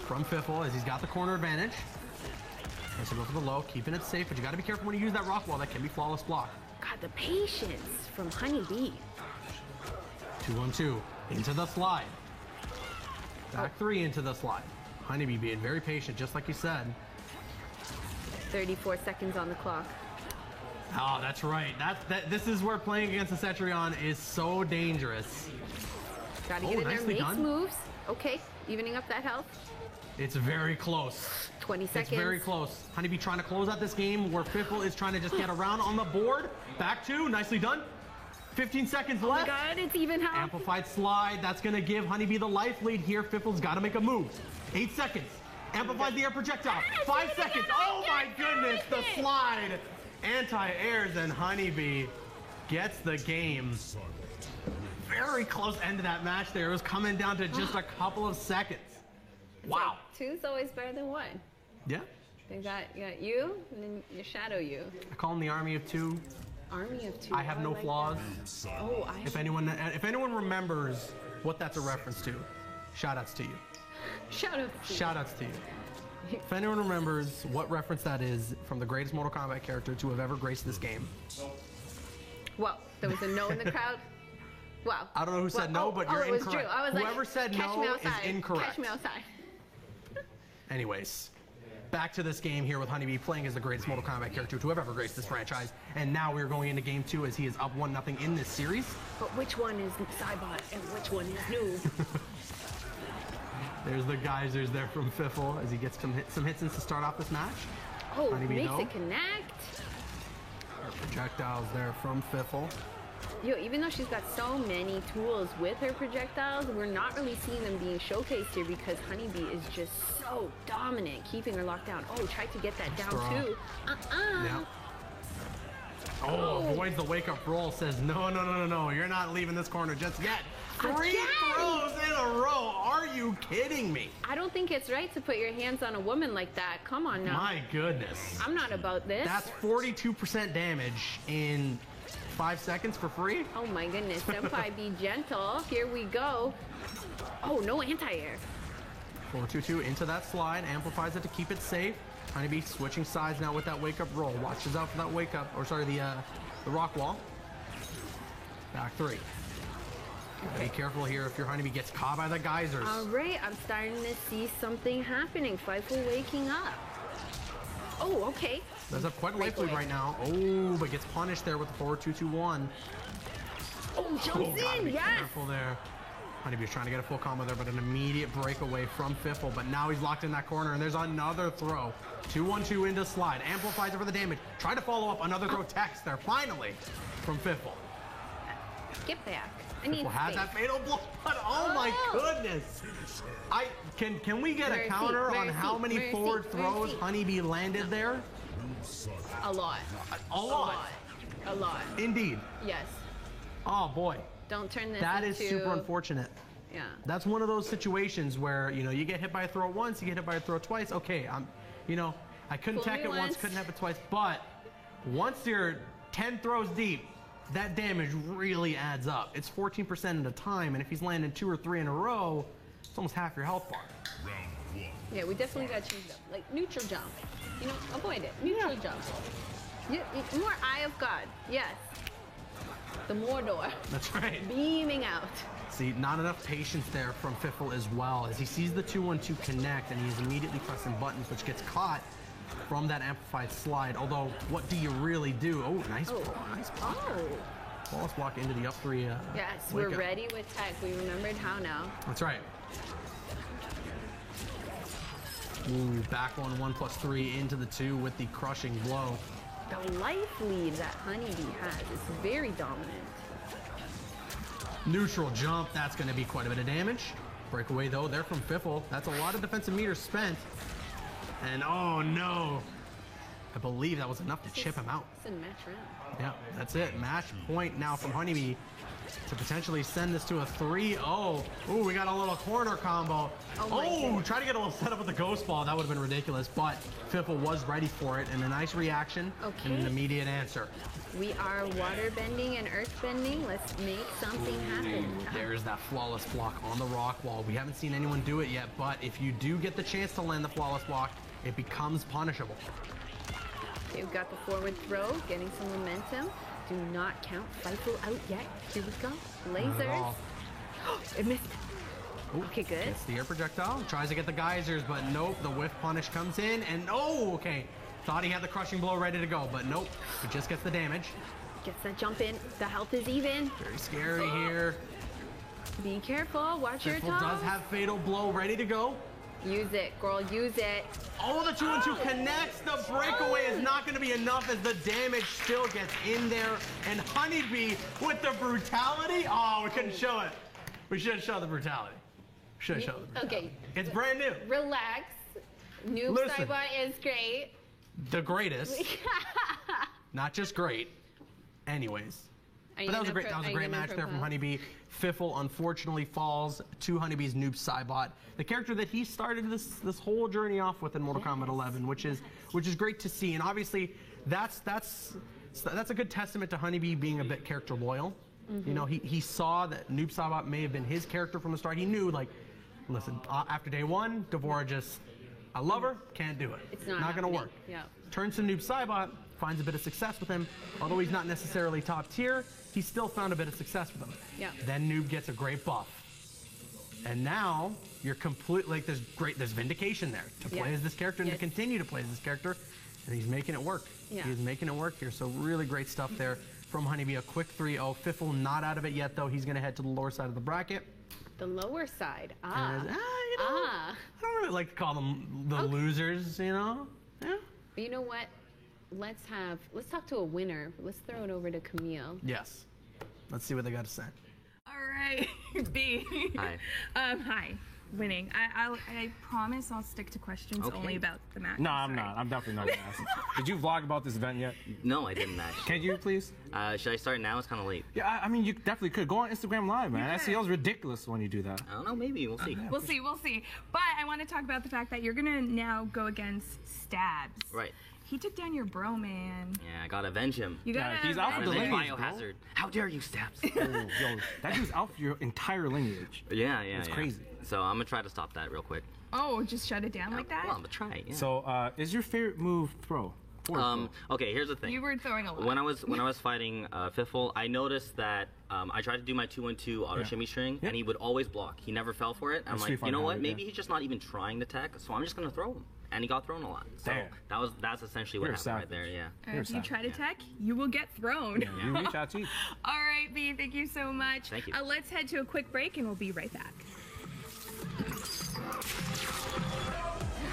from Fiffle as he's got the corner advantage. Nice to go for the low, keeping it safe, but you got to be careful when you use that rock wall. That can be flawless block. God, the patience from Honeybee. 2-1-2 into the slide. Back 3 into the slide. Honeybee being very patient, just like you said. 34 seconds on the clock. Oh, that's right. This is where playing against the Cetrion is so dangerous. Gotta get in there, makes moves. Okay, evening up that health. It's very close. 20 seconds. It's very close. Honeybee trying to close out this game where Fiffle is trying to just get around on the board. Back 2, nicely done. 15 seconds left. Oh my God, it's even health. Amplified slide, that's gonna give Honeybee the life lead here. Fiffle's gotta make a move. 8 seconds. Amplified the air projectile. 5 seconds. Oh my goodness, the slide. Anti-airs and Honeybee gets the game. Very close end of that match there. It was coming down to just a couple of seconds. Wow. Like, 2's always better than 1. Yeah. You got you, and then your shadow you. I call him the Army of Two. Army of Two. I have no like flaws. that. Oh, If anyone remembers what that's a reference to, shout-outs to you. Shout-outs to you. If anyone remembers what reference that is from the greatest Mortal Kombat character to have ever graced this game. Well, there was a no in the crowd. Wow. I don't know who said no, but you're it was incorrect. Drew. I was Whoever said catch no me is outside. incorrect. Catch me outside. Anyways, back to this game here with Honeybee playing as the greatest Mortal Kombat character to have ever graced this franchise. And now we're going into game 2 as he is up 1-0 in this series. But which one is Cybot and which one is Noob? There's the geysers there from Fiffle as he gets some hits in to start off this match. Oh, Honeybee makes no. it connect. Our projectiles there from Fiffle. Yo, even though she's got so many tools with her projectiles, we're not really seeing them being showcased here because Honeybee is just so dominant, keeping her locked down. Oh, tried to get that down too. Yeah. Oh, avoids the wake-up roll, says, no, you're not leaving this corner just yet. 3 throws in a row. Are you kidding me? I don't think it's right to put your hands on a woman like that. Come on now. My goodness. I'm not about this. That's 42% damage in 5 seconds for free? Oh my goodness, Senpai, be gentle. Here we go. Oh, no anti-air. 4-2-2 into that slide, amplifies it to keep it safe. Honeybee switching sides now with that wake-up roll. Watches out for that wake-up, or sorry, the rock wall. Back 3. Be careful here if your Honeybee gets caught by the geysers. All right, I'm starting to see something happening. Fightful waking up. Oh, okay. Does have quite a life lead right now. Oh, but gets punished there with the 4-2-2-1. Oh, jumps in, Be yes. careful there. Honeybee's trying to get a full combo there, but an immediate breakaway from Fiffle. But now he's locked in that corner, and there's another throw. 2-1-2 into slide. Amplifies it for the damage. Try to follow up another throw text there, finally, from Fiffle. Get back. I need Fiffle has space. that fatal blow, but oh my goodness. Can we get a counter on how many forward throws Honeybee landed there? A lot. A lot. A lot. Indeed. Yes. Oh boy. Don't turn this That into... is super unfortunate. Yeah. That's one of those situations where, you get hit by a throw once, you get hit by a throw twice. Okay, I couldn't Fool tech me it once, once. couldn't have it twice, but once you're 10 throws deep, that damage really adds up. It's 14% at a time, and if he's landing 2 or 3 in a row, it's almost half your health bar. Yeah, we definitely got to change it up. Like, neutral jump. Avoid it. Neutral jump. More Eye of God. Yes. The Mordor. That's right. Beaming out. See, not enough patience there from Fiffle as well, as he sees the 2-1-2 connect, and he's immediately pressing buttons, which gets caught from that amplified slide. Although, what do you really do? Oh, nice block. Nice block. Flawless block into the up 3. Yes, we're ready with tech. We remembered how now. That's right. Ooh, back 1+3 into the 2 with the crushing blow. The life lead that Honeybee has is very dominant. Neutral jump, that's going to be quite a bit of damage. Breakaway though, there from Fiffle. That's a lot of defensive meters spent. And oh no, I believe that was enough to chip him out. It's a match round. Yeah, that's it. Match point now from Honeybee to potentially send this to a 3-0. Ooh, we got a little corner combo. Oh, try to get a little setup with the ghost ball. That would have been ridiculous, but Fiffle was ready for it, and a nice reaction and an immediate answer. We are water bending and earth bending. Let's make something happen. There's that flawless block on the rock wall. We haven't seen anyone do it yet, but if you do get the chance to land the flawless block, it becomes punishable. Okay, we've got the forward throw, getting some momentum. Do not count Fightful out yet. Here we go. Lasers. It missed. Okay, good. Gets the air projectile. Tries to get the geysers, but nope. The whiff punish comes in, and okay. Thought he had the crushing blow ready to go, but nope. He just gets the damage. Gets that jump in. The health is even. Very scary here. Be careful. Watch your toes. Fiffle does have fatal blow ready to go. Use it, girl. Use it. Oh, the 2-2 connects. The breakaway is not going to be enough as the damage still gets in there. And Honeybee with the brutality. Oh, we couldn't show it. We should have shown the brutality. Should have shown the brutality. Okay. It's brand new. Relax. Noob Saibot is great. The greatest. Not just great. Anyways. But that was a great match there from Honeybee. Fiffle unfortunately falls to Honeybee's Noob Saibot, the character that he started this whole journey off with in Mortal Kombat 11, which is great to see. And obviously, that's a good testament to Honeybee being a bit character loyal. You know, he saw that Noob Saibot may have been his character from the start. He knew, like, listen, after day one, D'Vorah just, I love her, can't do it. It's not going to happening. work. Yeah. Turns to Noob Saibot, finds a bit of success with him. Although he's not necessarily top tier, he still found a bit of success with him. Yeah. Then Noob gets a great buff. And now you're completely, like, there's vindication there to play as this character and to continue to play as this character. And he's making it work. Yeah. He's making it work here. So really great stuff there from Honeybee. A quick 3-0. Fiffle not out of it yet, though. He's going to head to the lower side of the bracket. The lower side. I don't really like to call them the losers, you know? Yeah. But you know what? Let's talk to a winner. Let's throw it over to Camille. Yes. Let's see what they got to say. All right, B. Hi. Hi. Winning. I promise I'll stick to questions only about the match. No, I'm not. I'm definitely not going to ask. Did you vlog about this event yet? No, I didn't actually. Can you please? Should I start now? It's kind of late. Yeah, I mean, you definitely could. Go on Instagram Live, man. SEO's ridiculous when you do that. I don't know. Maybe. We'll see. We'll see. But I want to talk about the fact that you're going to now go against Stabs. Right. He took down your bro, man. Yeah, I gotta avenge him. You gotta he's out for the lineage, Biohazard. How dare you, Stabs? Yo, that dude's out for your entire lineage. Yeah. It's crazy. So I'm gonna try to stop that real quick. Oh, just shut it down like that? Well, I'm gonna try. Yeah. So, is your favorite move throw? Okay, here's the thing. You were throwing a lot. When I was fighting Fiffle, I noticed that I tried to do my 2-1-2 auto shimmy string, and he would always block. He never fell for it. I'm like, you know what? Maybe he's just not even trying to tech, so I'm just gonna throw him. And he got thrown a lot. So that's essentially what happened right there. Yeah. If you try to tech, you will get thrown. Yeah, you reach out to you. All right, B. Thank you so much. Thank you. Let's head to a quick break, and we'll be right back.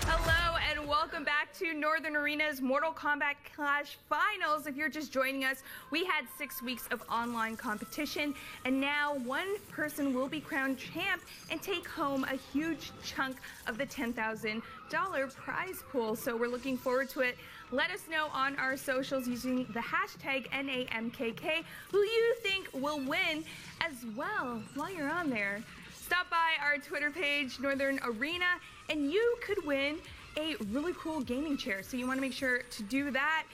Hello and welcome back to Northern Arena's Mortal Kombat Clash Finals. If you're just joining us, we had 6 weeks of online competition, and now one person will be crowned champ and take home a huge chunk of the $10,000 prize pool. So we're looking forward to it. Let us know on our socials using the hashtag NAMKK who you think will win as well. While you're on there, stop by our Twitter page, Northern Arena, and you could win a really cool gaming chair. So you want to make sure to do that.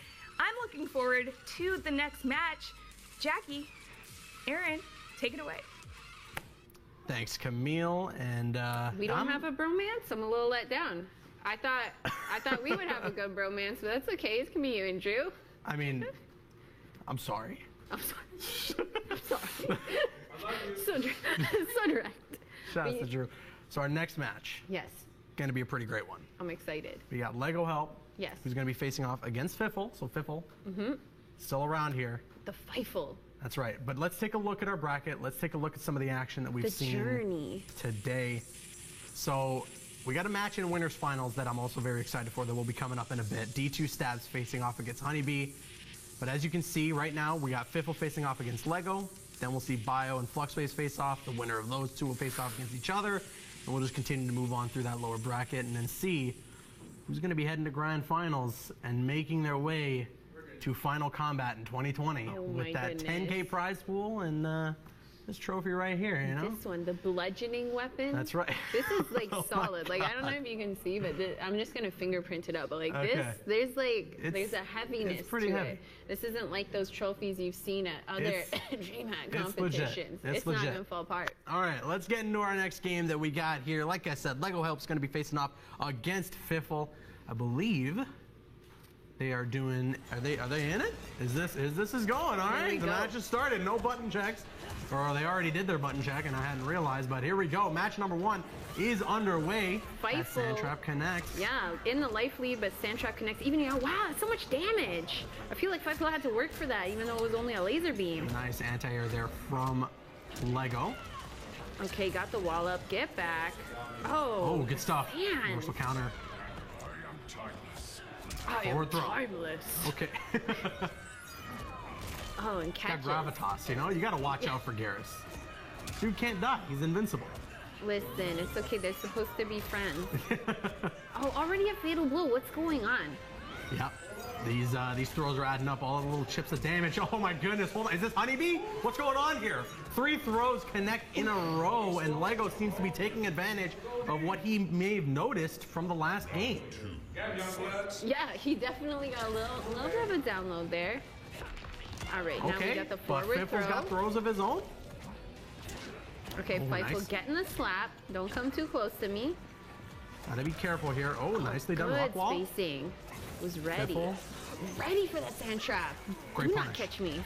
I'm looking forward to the next match. Jackie, Aaron, take it away. Thanks, Camille. And we don't have a bromance. I'm a little let down. I thought we would have a good bromance, but that's okay. It's gonna be you and Drew. I mean, I'm sorry. I'm sorry. I'm sorry. So direct. Shout out to Drew. So our next match. Yes. Going to be a pretty great one. I'm excited. We got Lego Help. Yes. Who's going to be facing off against Fiffle. So Fiffle, still around here. The Fifle. That's right. But let's take a look at our bracket. Let's take a look at some of the action that we've seen today. So we got a match in Winners Finals that I'm also very excited for that will be coming up in a bit. D2 Stabs facing off against Honeybee. But as you can see right now, we got Fiffle facing off against Lego. Then we'll see Bio and Fluxways face off. The winner of those two will face off against each other. And we'll just continue to move on through that lower bracket and then see who's going to be heading to Grand Finals and making their way to Final Combat in 2020 with that 10K prize pool and this trophy right here, you know? This one, the bludgeoning weapon. That's right. This is like solid. Like, I don't know if you can see, but I'm just going to fingerprint it up. But like there's a heaviness it's pretty to heavy. it. This isn't like those trophies you've seen at other DreamHack competitions. It's not legit. going to fall apart. All right, let's get into our next game that we got here. Like I said, Lego Help's going to be facing off against Fiffle. I believe they are doing. Are they in it? Is this going? All right, the match has started. No button checks. Or they already did their button check and I hadn't realized, but here we go. Match number 1 is underway. Fifle. Sandtrap connects. Yeah, in the life lead, but Sandtrap connects. Even, wow, so much damage. I feel like Fifle had to work for that, even though it was only a laser beam. Nice anti-air there from Lego. Okay, got the wall up. Get back. Oh, good stuff. Man. Reversal counter. Forward throw. Timeless. Okay. Oh, and catch got gravitas, you know? You got to watch out for Garrus. Dude can't die. He's invincible. Listen, it's okay. They're supposed to be friends. Oh, already a fatal blow. What's going on? Yep. These throws are adding up, all the little chips of damage. Oh my goodness, hold on. Is this Honeybee? What's going on here? 3 throws connect in a row, and Lego seems to be taking advantage of what he may have noticed from the last game. Yeah, he definitely got a little bit of a download there. All right, now we got the forward but throw. Fiffle's got throws of his own. Okay, Fightful nice. getting the slap. Don't come too close to me. Gotta be careful here. Oh, nicely done, Good Rockwall. spacing. Was ready. Fiffle. Ready for that sand trap. Great Do not punish. catch me.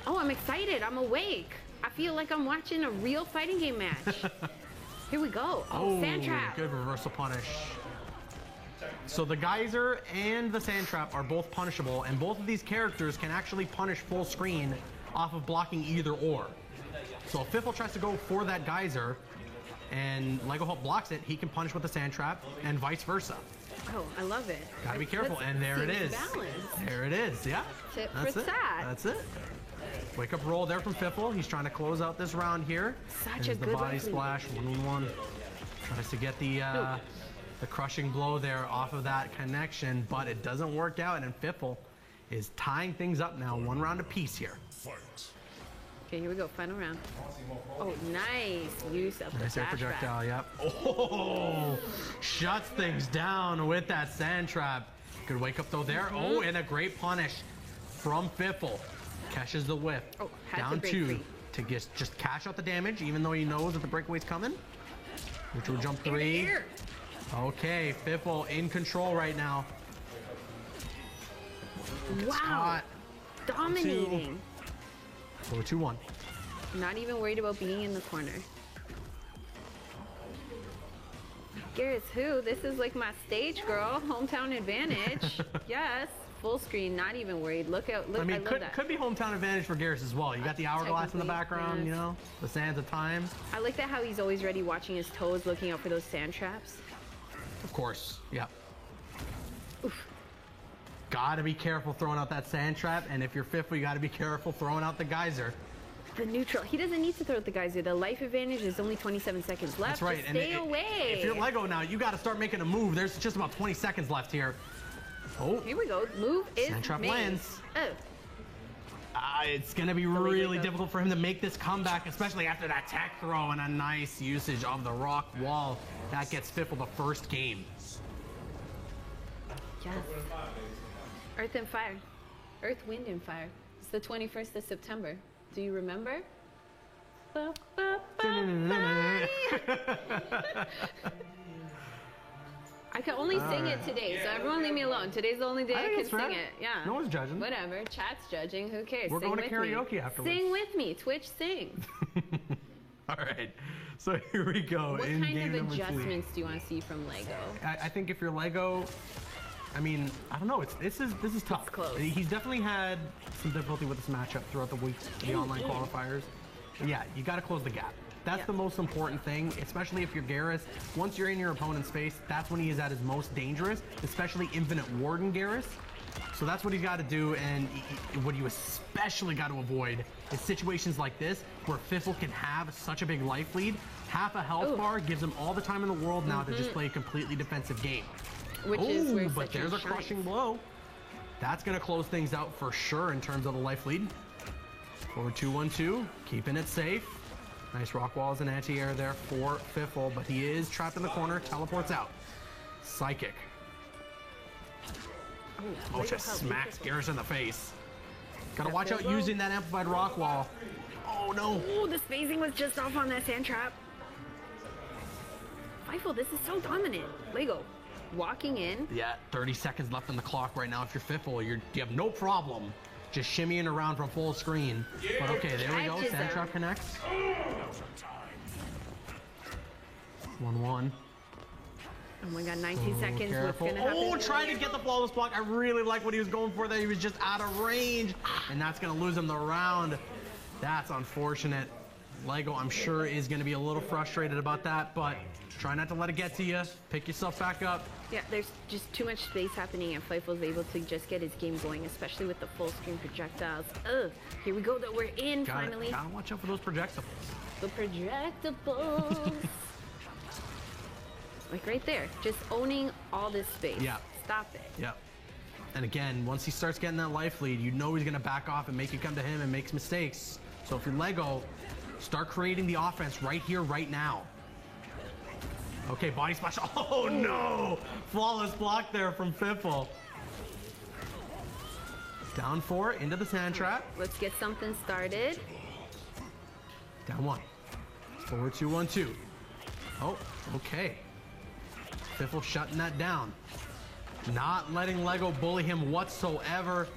Oh, I'm excited. I'm awake. I feel like I'm watching a real fighting game match. Here we go. Oh, sand trap. Good reversal punish. So the geyser and the sand trap are both punishable, and both of these characters can actually punish full screen off of blocking either or. So if Fiffle tries to go for that geyser and Lego Hulk blocks it, he can punish with the sand trap and vice versa. Oh, I love it. Gotta be careful, and there it is. There it is, yeah. Tip That's for it. tat. That's it. Wake up roll there from Fiffle. He's trying to close out this round here. Such There's a the good body referee. splash, 1-on-1. Tries to get the crushing blow there off of that connection, but it doesn't work out, and Fiffle is tying things up now, 1 round apiece here. Okay, here we go. Final round. Oh, nice use of the Nice air dash projectile, back. yep. Oh, shuts things down with that sand trap. Good wake up though there. Oh, and a great punish from Fiffle. Catches the whiff. Oh, had down to break 2 free. to just cash out the damage, even though he knows that the breakaway's coming. Which will jump 3. Okay, Fiffle in control right now. Wow. Hot. Dominating. So 2-1. Not even worried about being in the corner. Garrus who? This is like my stage, girl. Hometown advantage. Yes. Full screen, not even worried. Look out. Look, I mean, love that. could be hometown advantage for Garrus as well. You got the hourglass in the Technically, background, yes. you know, the sands of time. I like that how he's always ready watching his toes, looking out for those sand traps. Of course, yep. Gotta be careful throwing out that sand trap, and if you're Fiffle, you gotta be careful throwing out the geyser. The neutral. He doesn't need to throw out the geyser. The life advantage is only 27 seconds left. That's right. Just and stay away. If you're Lego now, you gotta start making a move. There's just about 20 seconds left here. Oh. Here we go. Move is Sand trap made. lands. Oh. It's gonna be really difficult for him to make this comeback, especially after that tech throw and a nice usage of the rock wall. That gets Fiffle the first game. Yes. Earth and Fire. Earth, Wind, and Fire. It's the 21st of September. Do you remember? I can only sing it today, so everyone leave me alone. Today's the only day I think can it's sing fair. it. Yeah. No one's judging. Whatever. Chat's judging. Who cares? We're Sing going to with me. karaoke afterwards. Sing with me. Twitch, sing. All right. So here we go. What in kind game of number 3. adjustments do you want to see from Lego? I think if you're Lego, I mean, I don't know. This is tough. close. He's definitely had some difficulty with this matchup throughout the week, the online qualifiers. But yeah, you got to close the gap. That's the most important thing, especially if you're Garrus. Once you're in your opponent's face, that's when he is at his most dangerous, especially Infinite Warden Garrus. So that's what he's got to do, and what you especially got to avoid is situations like this where Fiffle can have such a big life lead. Half a health bar gives him all the time in the world now to just play a completely defensive game. Which is where but there's a Citrus crushing shines. blow. That's going to close things out for sure in terms of the life lead. Forward 2-1-2, keeping it safe. Nice rock walls and anti-air there for Fiffle, but he is trapped in the corner, teleports out. Psychic. Oh, just smacks Garrus in the face. Gotta watch out using that amplified rock wall. Oh no. Oh, the spacing was just off on that sand trap. Fightful, this is so dominant. Lego, walking in. Yeah, 30 seconds left on the clock right now. If you're Fiffle, you have no problem just shimmying around from full screen. But okay, there we go. Catches Sand him. trap connects. 1-1. Oh my god, 19 seconds. What's Careful. gonna happen? Oh, trying to get the flawless block. I really like what he was going for there. He was just out of range, and that's going to lose him the round. That's unfortunate. Lego, I'm sure, is going to be a little frustrated about that, but try not to let it get to you. Pick yourself back up. Yeah, there's just too much space happening, and Fightful's able to just get his game going, especially with the full screen projectiles. Ugh, here we go, though. We're in finally. Gotta watch out for those projectiles. The projectables. Like right there, just owning all this space. Yeah. stop it. Yep. And again, once he starts getting that life lead, you know he's going to back off and make you come to him and makes mistakes. So if you're Lego, start creating the offense right here, right now. Okay, body splash. Oh no! Flawless block there from Fiffle. Down 4, into the sand trap. Let's get something started. Down 1. Forward 2, 1, 2. Oh, okay. Fiffle shutting that down. Not letting Lego bully him whatsoever.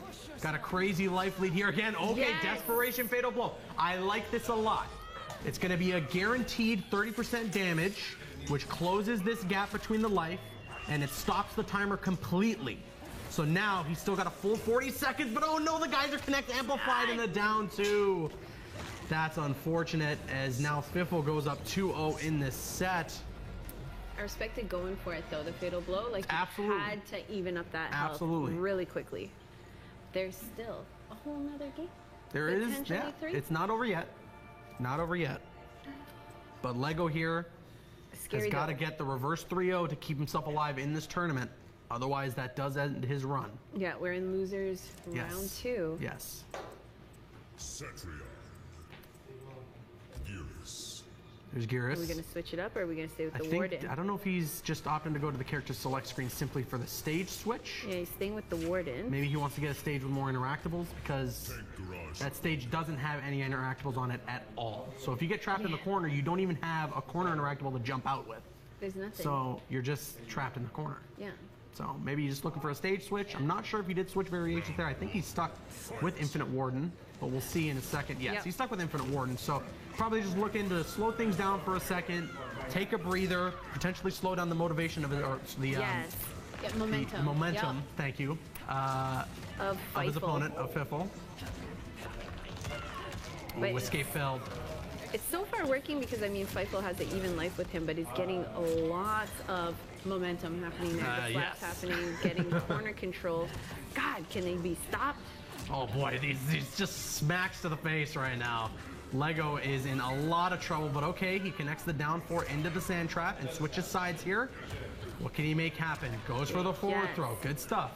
Got a crazy life lead here again. Okay, Yes. desperation fatal blow. I like this a lot. It's going to be a guaranteed 30% damage, which closes this gap between the life, and it stops the timer completely. So now he's still got a full 40 seconds, but oh no, the Geyser Connect amplified in the down 2. That's unfortunate, as now Fiffle goes up 2-0 in this set. I respected going for it though, the fatal blow. Like, you Absolutely. had to even up that health Absolutely. really quickly. There's still a whole nother game. There is, Potentially yeah. 3? It's not over yet. Not over yet. But Lego here Scary has got to though. get the reverse 3-0 to keep himself alive in this tournament. Otherwise, that does end his run. Yeah, we're in losers Yes. round 2. Yes. Cetrion. Gearus. There's Are Gearus. we going to switch it up or are we going to stay with I the think, Warden? I don't know if he's just opting to go to the character select screen simply for the stage switch. Yeah, he's staying with the Warden. Maybe he wants to get a stage with more interactables because that stage doesn't have any interactables on it at all. So if you get trapped in the corner, you don't even have a corner interactable to jump out with. There's nothing. So you're just trapped in the corner. Yeah. So maybe he's just looking for a stage switch. I'm not sure if he did switch variations there. I think he's stuck with Infinite Warden, but we'll see in a second. Yes, Yep. he's stuck with Infinite Warden. So probably just looking to slow things down for a second, take a breather, potentially slow down the motivation of it, or the Yes. Get the momentum. momentum. Yep. Thank you. Of his Fightful. opponent, of Fiffle. But- Ooh, escape failed. It's so far working because, I mean, Fightful has an even life with him, but he's getting a lot of momentum happening there. The flaps yes. happening, getting corner control. God, can they be stopped? Oh boy, these just smacks to the face right now. Lego is in a lot of trouble, but okay, he connects the down 4 into the sand trap and switches sides here. What can he make happen? Goes for the forward Yes. throw. Good stuff.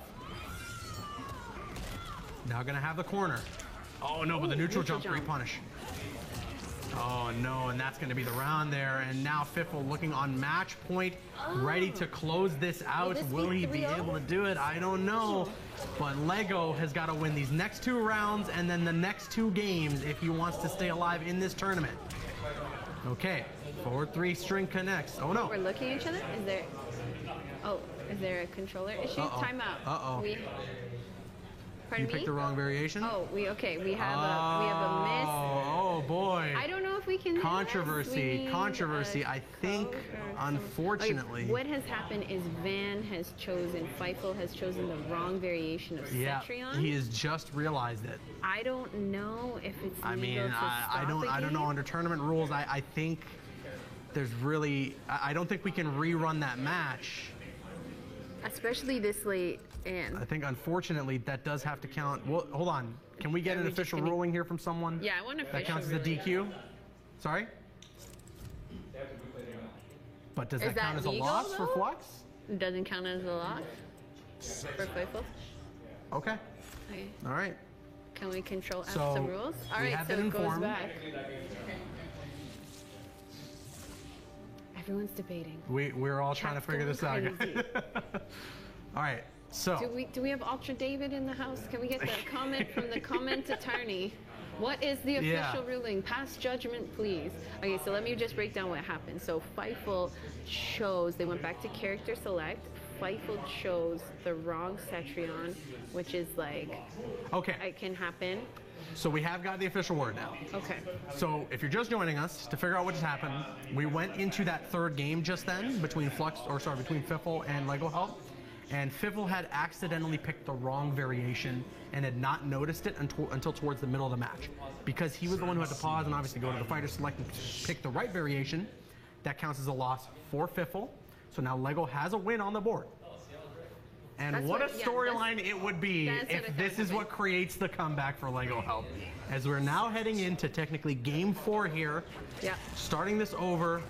Now gonna have the corner. Oh no, but the neutral jump, great punish. Oh no, and that's gonna be the round there. And now Fiffle looking on match point, ready to close this out. this Will be he be 3-0? able to do it? I don't know. But Lego has got to win these next 2 rounds and then the next 2 games if he wants to stay alive in this tournament. Okay, forward 3 string connects. Oh no. We're looking at each other? Is there a controller issue? Uh-oh. Timeout. Uh-oh. Pardon You me? picked the wrong variation? Oh, we have a miss. Oh boy. I don't know if we can do this. Controversy, We need controversy. a I think, code or unfortunately. Okay, what has happened is Van has chosen, Fightful has chosen the wrong variation of Yeah, Cetrion. he has just realized it. I don't know if it's I mean, legal to I stop a don't know game. under tournament rules. I think there's really, I don't think we can rerun that match. Especially this late in. I think unfortunately that does have to count. Well, hold on. Can we get Are an we just official gonna- ruling here from someone? Yeah, I want an That counts as a official DQ? Sorry? But does Is that count that as a legal, loss for though? Flux? It doesn't count as a loss for Fightful. Okay. Okay. All right. Can we control F So, some rules? All we right, have so been it goes informed. back. Everyone's debating. We're all trying to Chat's figure this out. going crazy. All right. So. Do we have Ultra David in the house? Can we get the comment from the comment attorney? What is the official Yeah. ruling? Pass judgment, please. Okay, so let me just break down what happened. So Fightful chose, they went back to character select. Fightful chose the wrong Cetrion, which is like, Okay. it can happen. So we have got the official word now. Okay. So if you're just joining us to figure out what just happened, we went into that third game just then between between Fiffle and Lego Help, and Fiffle had accidentally picked the wrong variation and had not noticed it until towards the middle of the match. Because he was the one who had to pause and obviously go to the fighter select and pick the right variation, that counts as a loss for Fiffle. So now Lego has a win on the board. And That's what a what- yeah, storyline it would be that's what I if thought this is happened. what creates the comeback for Lego Help. As we're now heading into technically game 4 here, Yeah. starting this over,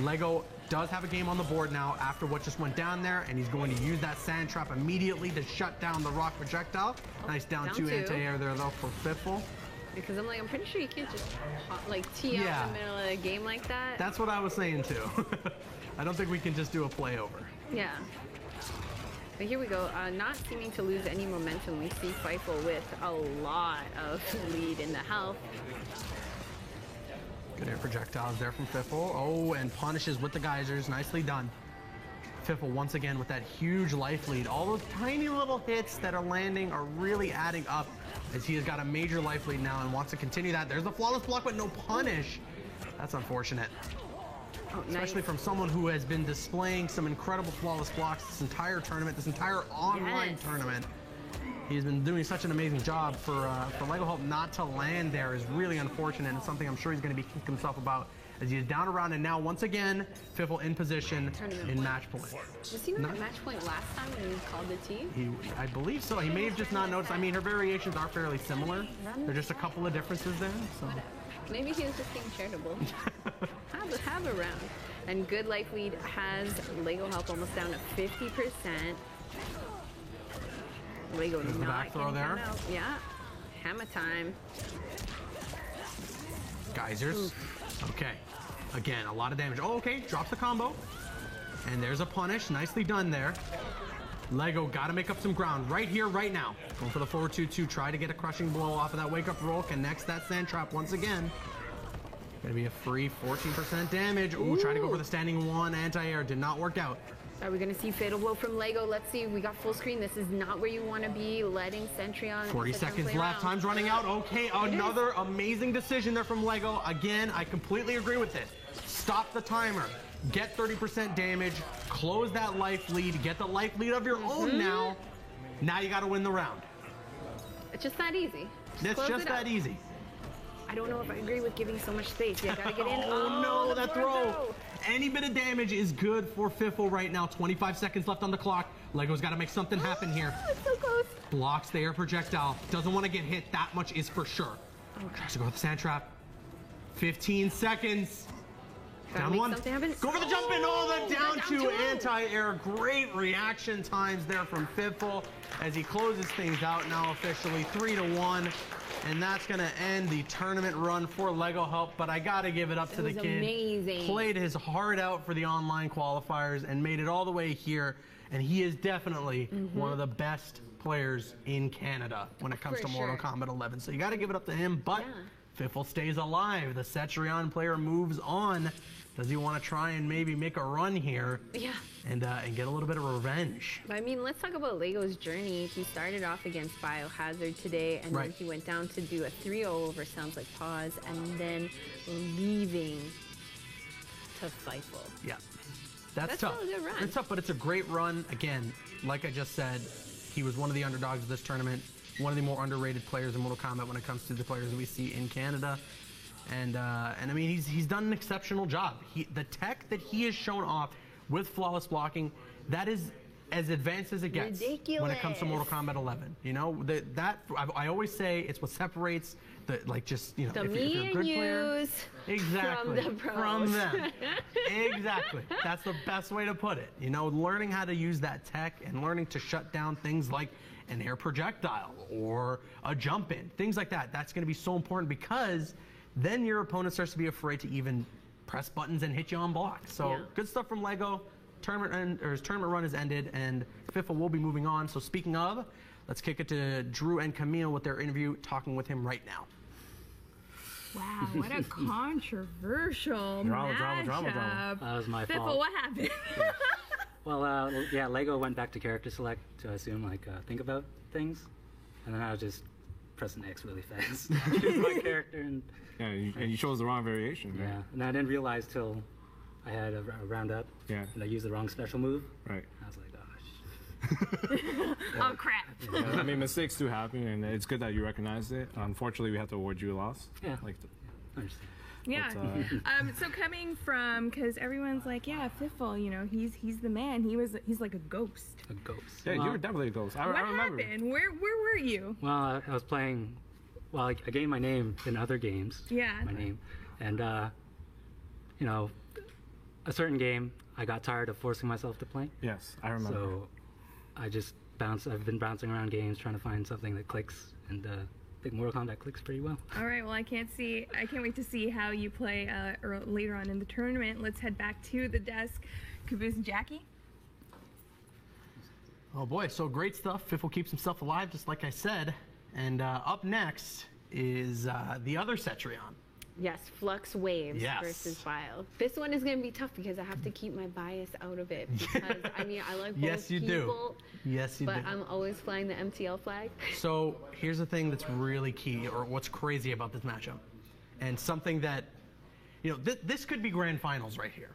Lego does have a game on the board now after what just went down there, and he's going to use that sand trap immediately to shut down the rock projectile. Nice down two anti-air there though for Fiffle. Because I'm pretty sure you can't just tee out in the middle of a game like that. That's what I was saying too. I don't think we can just do a play over. Yeah. But here we go, not seeming to lose any momentum. We see Feifel with a lot of lead in the health. Good air projectiles there from Fiffle. Oh, and punishes with the geysers. Nicely done. Fiffle once again with that huge life lead. All those tiny little hits that are landing are really adding up as he has got a major life lead now and wants to continue that. There's the flawless block, but no punish. That's unfortunate. Oh, especially from someone who has been displaying some incredible flawless blocks this entire tournament, this entire online tournament. He's been doing such an amazing job for LEGO Help. Not to land there is really unfortunate, and something I'm sure he's going to be kicking himself about as he is down around, and now once again Fiffle in position in match point. Was he not at match point last time when we called the tee? I believe so. He may have just not noticed. I mean, her variations are fairly similar. There's just a couple of differences there. So maybe he was just being charitable. have a round. And good life lead has LEGO Help almost down to 50%. LEGO There's the back throw there. Yeah. Hammer time. Geysers. Oof. Okay. Again, a lot of damage. Oh, okay. Drops the combo. And there's a punish. Nicely done there. LEGO got to make up some ground right here, right now. Going for the forward 2-2. Try to get a crushing blow off of that wake-up roll. Connects that sand trap once again. Gonna be a free 14% damage. Ooh, try to go for the standing one anti-air. Did not work out. Are we gonna see fatal blow from LEGO? Let's see. We got full screen. This is not where you want to be. Letting Centurion. 40 seconds left. Time's running out. Okay, another amazing decision there from LEGO. Again, I completely agree with it. Stop the timer. Get 30% damage. Close that life lead. Get the life lead of your own now. Now you got to win the round. It's just that easy. It's just that easy. I don't know if I agree with giving so much space. You gotta get in. Oh no, that throw. Any bit of damage is good for Fiffle right now. 25 seconds left on the clock. LEGO's got to make something happen here. It's so close. Blocks the air projectile. Doesn't want to get hit. That much is for sure. Tries to go with the sand trap. 15 seconds. Down one. Go for the jump in. Oh, the down two anti-air. Great reaction times there from Fiffle as he closes things out now officially 3-1. And that's going to end the tournament run for LEGO Help. But I got to give it up to the kid. Amazing. Played his heart out for the online qualifiers and made it all the way here. And he is definitely one of the best players in Canada when it comes to Mortal Kombat 11. So you got to give it up to him. But Fiffle stays alive. The Cetrion player moves on. Does he want to try and maybe make a run here? Yeah. And get a little bit of revenge? I mean, let's talk about LEGO's journey. He started off against Biohazard today, and then he went down to do a 3-0 over Sounds Like Pause, and then leaving to Feifel. Yeah. That's tough. Still a good run. It's tough, but it's a great run. Again, like I just said, he was one of the underdogs of this tournament, one of the more underrated players in Mortal Kombat when it comes to the players that we see in Canada. And I mean, he's done an exceptional job. The tech that he has shown off with flawless blocking, that is as advanced as it gets when it comes to Mortal Kombat 11. You know, I always say it's what separates the if you're a good player, exactly from the pros. From them. Exactly. That's the best way to put it. You know, learning how to use that tech and learning to shut down things like an air projectile or a jump in, things like that. That's going to be so important because then your opponent starts to be afraid to even press buttons and hit you on blocks. So good stuff from LEGO. His tournament run has ended, and Fiffle will be moving on. So speaking of, let's kick it to Drew and Camille with their interview, talking with him right now. Wow, what a controversial matchup. That was my fault. Fiffle, what happened? Well, LEGO went back to character select to assume, think about things. And then I was just pressing X really fast. My character and you chose the wrong variation. Yeah, and I didn't realize till I had a round up. Yeah. And I used the wrong special move. Right. I was like, oh crap. I mean, mistakes do happen, and it's good that you recognized it. Unfortunately, we have to award you a loss. Yeah. I understand. Yeah. So coming from, because everyone's like, yeah, Fiffle, you know, he's the man. He's like a ghost. A ghost. Yeah, you were definitely a ghost. I remember. What happened? Where were you? Well, I was playing. Well, I gained my name in other games. Yeah. My name, and you know, a certain game, I got tired of forcing myself to play. Yes, I remember. So I just I've been bouncing around games trying to find something that clicks, and I think Mortal Kombat clicks pretty well. All right, well, I can't wait to see how you play later on in the tournament. Let's head back to the desk. Caboose and Jackie. Oh boy, so great stuff. Fiffle keeps himself alive, just like I said. And up next is the other Cetrion. Yes, Flux Waves Yes. versus Bio. This one is going to be tough because I have to keep my bias out of it. Because, I mean, I like both Yes, you people. do. Yes, you do. But I'm always flying the MTL flag. So here's the thing that's really key, or what's crazy about this matchup, and something that, you know, this could be grand finals right here.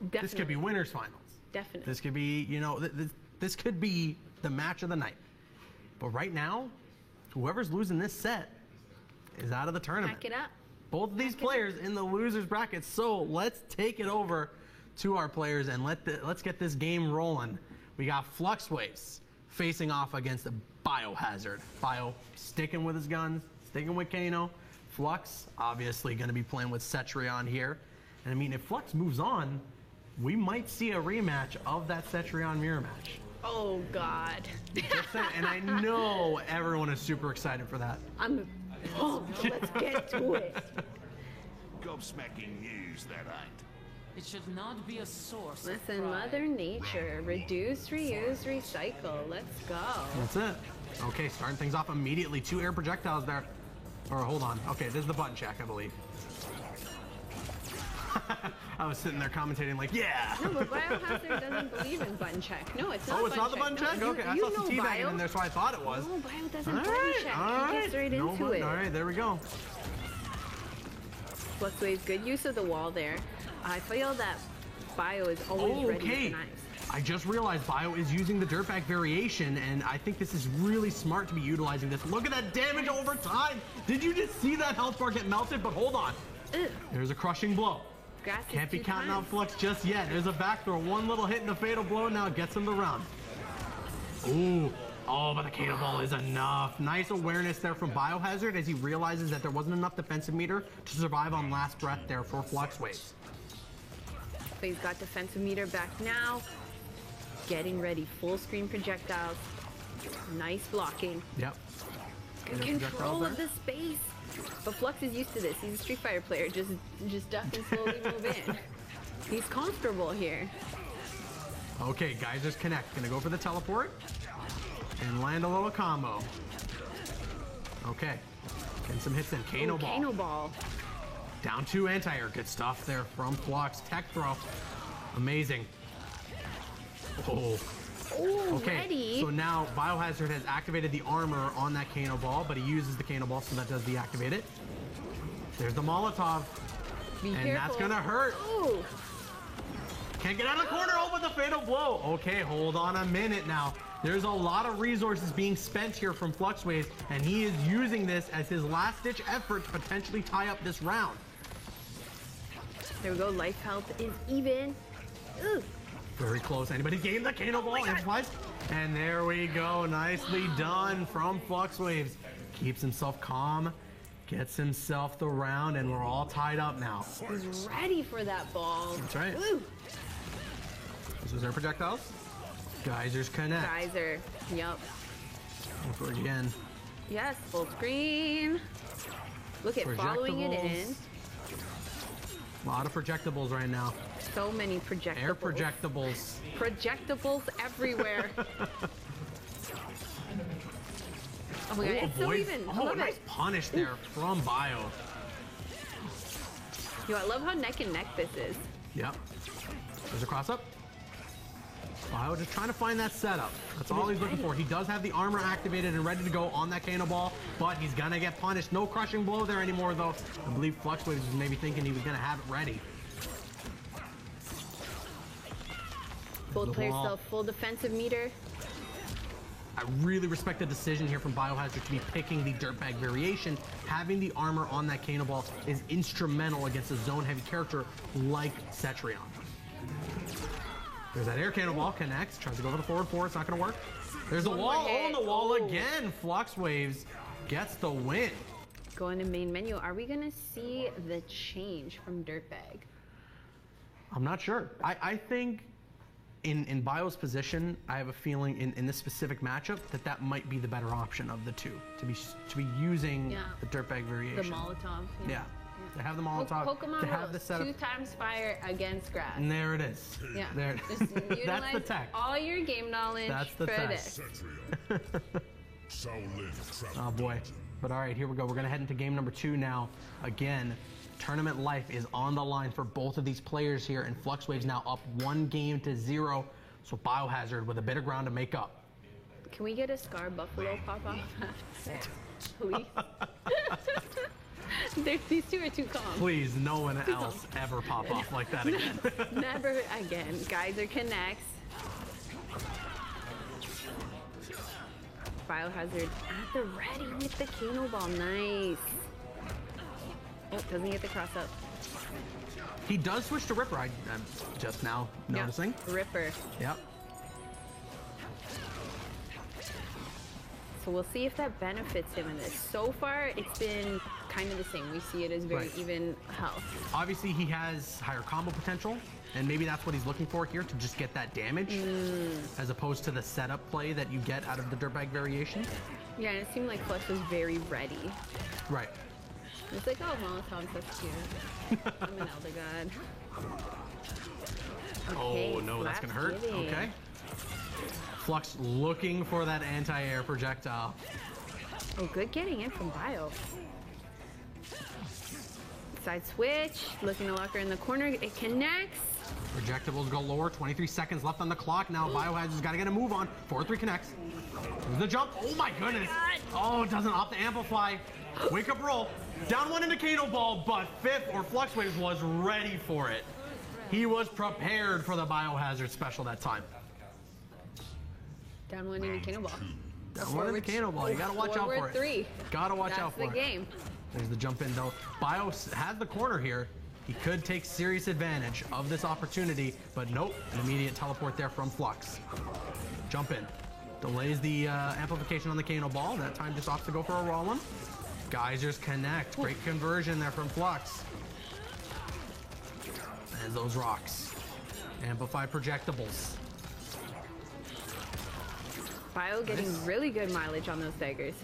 Definitely. This could be winners finals. Definitely. This could be, you know, this could be the match of the night. But right now, whoever's losing this set is out of the tournament. Back it up. Both of these players in the losers bracket. So let's take it over to our players and let's get this game rolling. We got Flux Waves facing off against Biohazard. Bio sticking with his guns, sticking with Kano. Flux obviously going to be playing with Cetrion here. And I mean, if Flux moves on, we might see a rematch of that Cetrion mirror match. Oh, God. And I know everyone is super excited for that. Let's get to it. Gobsmacking news, that ain't. It should not be a source. Listen, of pride. Mother Nature. Reduce, reuse, recycle. Let's go. That's it. Okay, starting things off immediately. 2 air projectiles there. Or hold on. Okay, this is the button check, I believe. I was sitting there commentating like, yeah. No, but Biohazard doesn't believe in button check. No, it's not. Oh, it's not the button check? No, Okay, I saw some teabagging in there, so I thought it was. No, Bio doesn't All button right, check. all He right. gets straight No into button. it. All right, there we go. Flux Waves, good use of the wall there. I feel that Bio is always ready Okay. for knives. I just realized Bio is using the dirtbag variation, and I think this is really smart to be utilizing this. Look at that damage over time. Did you just see that health bar get melted? But hold on. Ugh. There's a crushing blow. Grass Can't be is 2 counting out times. Flux just yet. There's a back throw. One little hit and a fatal blow. Now gets him the round. Ooh. Oh, but the Kano Ball is enough. Nice awareness there from Biohazard as he realizes that there wasn't enough defensive meter to survive on last breath there for Flux Waves. But he's got defensive meter back now. Getting ready. Full screen projectiles. Nice blocking. Yep. Good Projectiles control there. of the space. But Flux is used to this. He's a Street Fighter player. Just duck and slowly move in. He's comfortable here. Okay, Geysers connect. Gonna go for the teleport and land a little combo. Okay. Getting some hits in. Kano Ball. Kano Ball. Down 2 anti-air. Good stuff there from Flux. Tech throw. Amazing. Oh. Oh, Okay, ready. so now Biohazard has activated the armor on that Kano Ball, but he uses the Kano Ball, so that does deactivate it. There's the Molotov. Be And careful. that's gonna hurt. Ooh. Can't get out of the corner. Oh, with the fatal blow. Okay, hold on a minute now. There's a lot of resources being spent here from Flux Waves, and he is using this as his last-ditch effort to potentially tie up this round. There we go. Life health is even. Ooh. Very close. Anybody gain the Kano Ball? Amplifies. And there we go. Nicely done from Flux Waves. Keeps himself calm. Gets himself the round, and we're all tied up now. He's ready for that ball. That's right. Ooh. This is our projectiles. Geysers connect. Geyser. Yup. Go for it again. Yes. Full screen. Look at following it in. A lot of projectables right now. So many projectables. Air projectables. Projectables everywhere. Oh my god, it's so boy. even. I Oh, love nice it. punish there from Bio. Yo, I love how neck and neck this is. Yep. There's a cross up. Bio just trying to find that setup. That's all he's looking for. He does have the armor activated and ready to go on that Kano Ball, but he's gonna get punished. No crushing blow there anymore, though. I believe Flux Waves was maybe thinking he was gonna have it ready. Both The players wall. still full defensive meter. I really respect the decision here from Biohazard to be picking the dirtbag variation. Having the armor on that Kano Ball is instrumental against a zone-heavy character like Cetrion. There's that air Kano Ball, connects, tries to go for the forward 4, it's not gonna work. There's the One wall, more hit. on the wall Oh. again. Flux Waves gets the win. Going to main menu. Are we gonna see the change from Dirtbag? I'm not sure. I think in Bio's position, I have a feeling in this specific matchup that might be the better option of the two to be using the dirtbag variation. The Molotov. Yeah. To have the Molotov, Pokemon to have the Rose, setup. 2 times fire against grass. And there it is. Yeah. There. Just That's utilize the tech. all your game knowledge That's the for tech. this. Oh boy. But all right, here we go. We're gonna head into game number 2 now. Again, tournament life is on the line for both of these players here, and Fluxwave's now up 1-0. So Biohazard with a bit of ground to make up. Can we get a Scar Buffalo pop off? Please. These two are too calm. Please, no one else ever pop off like that again. Never again. Geyser connects. Biohazard at the ready with the Kano Ball. Nice. Oh, doesn't get the cross up. He does switch to Ripper. I'm just now noticing. Yeah, Ripper. Yep. So we'll see if that benefits him in this. So far, it's been kind of the same. We see it as very even health. Obviously, he has higher combo potential, and maybe that's what he's looking for here, to just get that damage, as opposed to the setup play that you get out of the dirtbag variation. Yeah, and it seemed like Flush was very ready. Right. It's like, oh, Molotov, that's cute. I'm an Elder God. Okay, Oh, no, that's going to hurt. giving. Okay. Flux looking for that anti-air projectile. Oh, good getting in from Bio. Side switch, looking to lock her in the corner. It connects. Projectables go lower. 23 seconds left on the clock. Now Biohazard's got to get a move on. 4-3 connects. There's the jump. Oh my goodness. Oh, it doesn't opt to amplify. Wake up roll. Down 1 into Kano Ball, but Fifth or Fluxwave was ready for it. He was prepared for the Biohazard special that time. Down 1 in the Kano Ball. Down 1 in the Kano Ball. You got to watch out for it. 3. Got to watch out for it. That's the game. There's the jump in though. Bio has the corner here. He could take serious advantage of this opportunity, but nope, an immediate teleport there from Flux. Jump in. Delays the amplification on the Kano Ball. That time just opts to go for a raw one. Geysers connect. Great conversion there from Flux. And those rocks. Amplify projectables. Bio getting really good mileage on those daggers.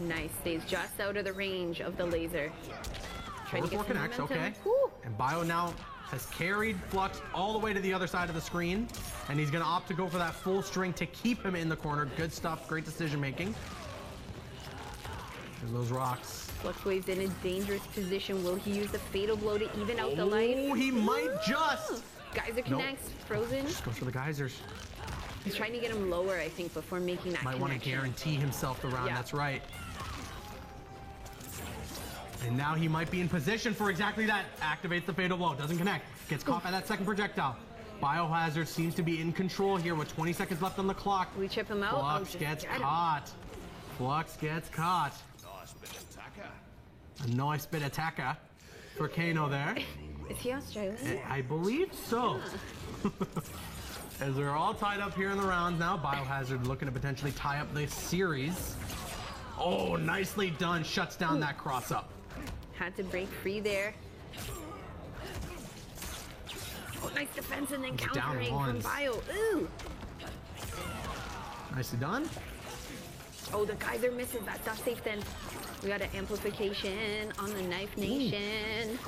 Nice. Stays just out of the range of the laser. Trying to get 4 some connects, momentum. okay. Woo. And Bio now has carried Flux all the way to the other side of the screen, and he's going to opt to go for that full string to keep him in the corner. Good stuff, great decision making. There's those rocks. Fluxwave's in a dangerous position. Will he use the fatal blow to even out the light? Oh, he might just. Geyser connects, frozen. Just goes for the geysers. He's trying to get him lower, I think, before making that Might want to connection. guarantee himself the round, Yeah. that's right. And now he might be in position for exactly that. Activates the fatal blow, doesn't connect. Gets caught by that second projectile. Biohazard seems to be in control here with 20 seconds left on the clock. We chip him out. Flux just gets get him. caught. Flux gets caught. Nice bit of attacker. A nice bit of attacker for Kano there. Is he Australian? I believe so. As they're all tied up here in the round now, Biohazard looking to potentially tie up this series. Oh, nicely done. Shuts down that cross up. Had to break free there. Oh, nice defense and then Down countering from ones. Bio. Ooh. Nicely done. Oh, the Geyser misses. That's not safe then. We got an amplification on the Knife Nation.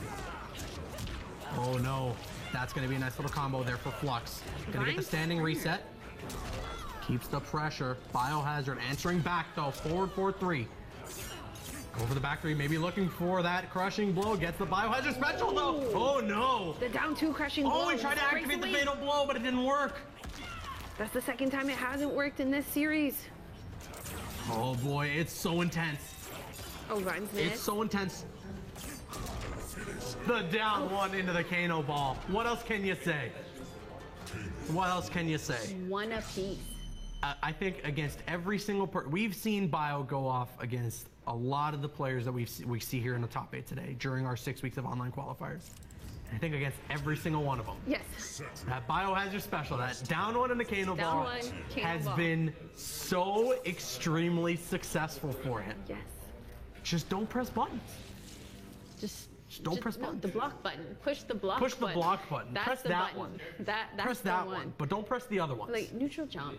Oh no. That's going to be a nice little combo there for Flux. Going to get the standing reset. Keeps the pressure. Biohazard answering back though. Forward 4-3. Go for the back 3. Maybe looking for that crushing blow. Gets the Biohazard special though. Oh no. The down 2 crushing blow. Oh, he tried to Breaks activate the away. fatal blow, but it didn't work. That's the second time it hasn't worked in this series. Oh boy, it's so intense. Oh, Rhymes missed. It's so intense. The down 1 into the Kano Ball. What else can you say? What else can you say? One apiece. I think against every single we've seen Bio go off against a lot of the players that we see here in the top 8 today during our 6 weeks of online qualifiers. I think against every single one of them. Yes. That Biohazard special, that down 1 in the Kano Down Ball, 1, Kano has Ball. been so extremely successful for him. Yes. Just don't press buttons. Just Don't press no, button. the block button. Push the block Push the button. block button. That's Press the that button. one. That's Press the that one. one, but don't press the other ones. Like neutral jump.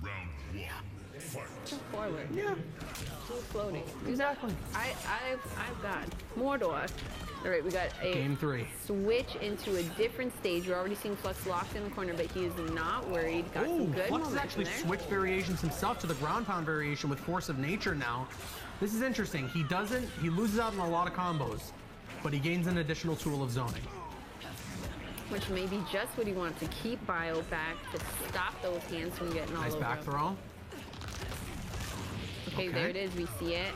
Round one. Fight. Jump forward. Yeah. Do floating. Exactly. I've got Mordor. All right, we got a Game 3. switch into a different stage. We're already seeing Flux locked in the corner, but he is not worried. Got some Ooh, good Flux has momentum actually there. switched variations himself to the ground pound variation with Force of Nature now. This is interesting. He loses out on a lot of combos, but he gains an additional tool of zoning. Which may be just what he wants to keep Bio back to stop those hands from getting all Nice over back him. throw. Okay, there it is. We see it.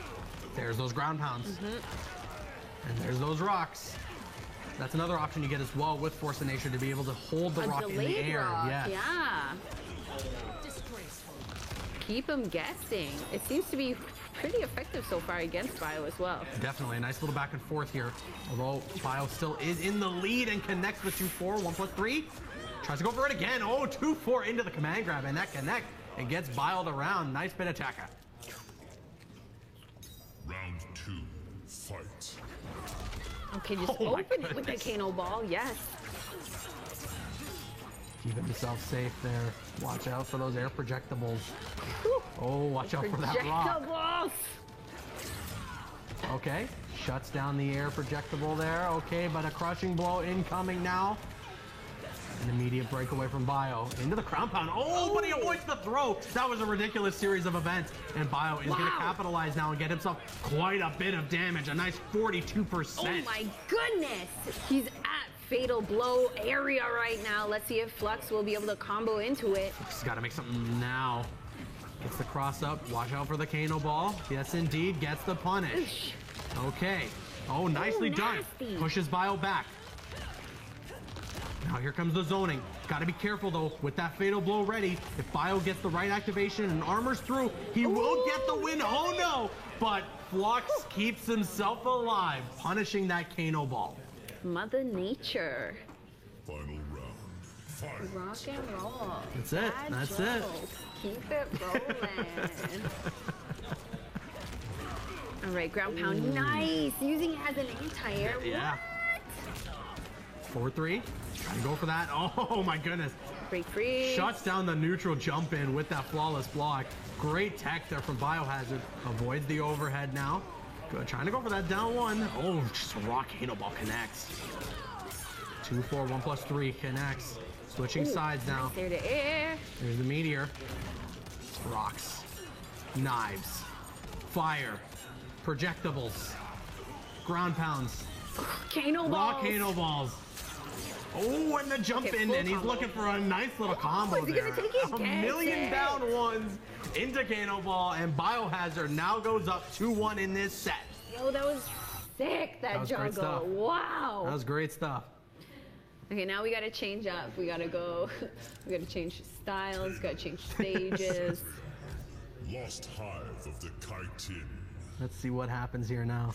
There's those ground pounds. And there's those rocks. That's another option you get as well with Force of Nature to be able to hold the rock in the delayed air. rock, Yes. yeah. Keep him guessing. It seems to be pretty effective so far against Bio as well. Definitely a nice little back and forth here. Although Bio still is in the lead and connects with 2-4, 1+3. Tries to go for it again. Oh, 2-4 into the command grab, and that connect and gets Bio around. Nice bit of attacker. Round 2. Fight. Okay, just Oh my open it with the goodness. Kano ball. Yes. Keeping himself safe there. Watch out for those air projectables. Whew. Oh, watch out for that rock. Projectables. Okay, shuts down the air projectable there. Okay, but a crushing blow incoming now. An immediate breakaway from Bio into the crown pound. Oh, but he avoids the throw. That was a ridiculous series of events. And Bio is going to capitalize now and get himself quite a bit of damage. A nice 42%. Oh my goodness. He's at fatal blow area right now. Let's see if Flux will be able to combo into it. He's got to make something now. Gets the cross up. Watch out for the Kano ball. Yes, indeed. Gets the punish. Okay. Oh, nicely done. nasty. Pushes Bio back. Now here comes the zoning. Got to be careful though with that fatal blow ready. If Bio gets the right activation and armors through, he will get the win. Oh no! But Flux keeps himself alive, punishing that Kano ball. Mother Nature. Final round. Fight. Rock and roll. That's it. Bad That's it. jokes. Keep it rolling. All right, ground pound. Nice. Using it as an anti-air. Yeah. 4-3. Trying to go for that. Oh my goodness. Break free. Shuts down the neutral jump in with that flawless block. Great tech there from Biohazard. Avoids the overhead now. Good. Trying to go for that down one. Oh, just a rock Kano ball connects. 2-4, 1+3 connects. Switching sides now. There to air. There's the meteor. Rocks. Knives. Fire. Projectables. Ground pounds. Kano balls. Raw Kano balls. Oh, and the jump Okay, in, full and he's combo. looking for a nice little combo is he there. gonna take it? A Yes, million yes. down ones into Kano ball, and Biohazard now goes up 2-1 in this set. Yo, that was sick, that was great juggle. stuff. Wow. That was great stuff. Okay, now we gotta change up. We gotta go, we gotta change styles, gotta change stages. Lost Hive of the Kaitin. Let's see what happens here now.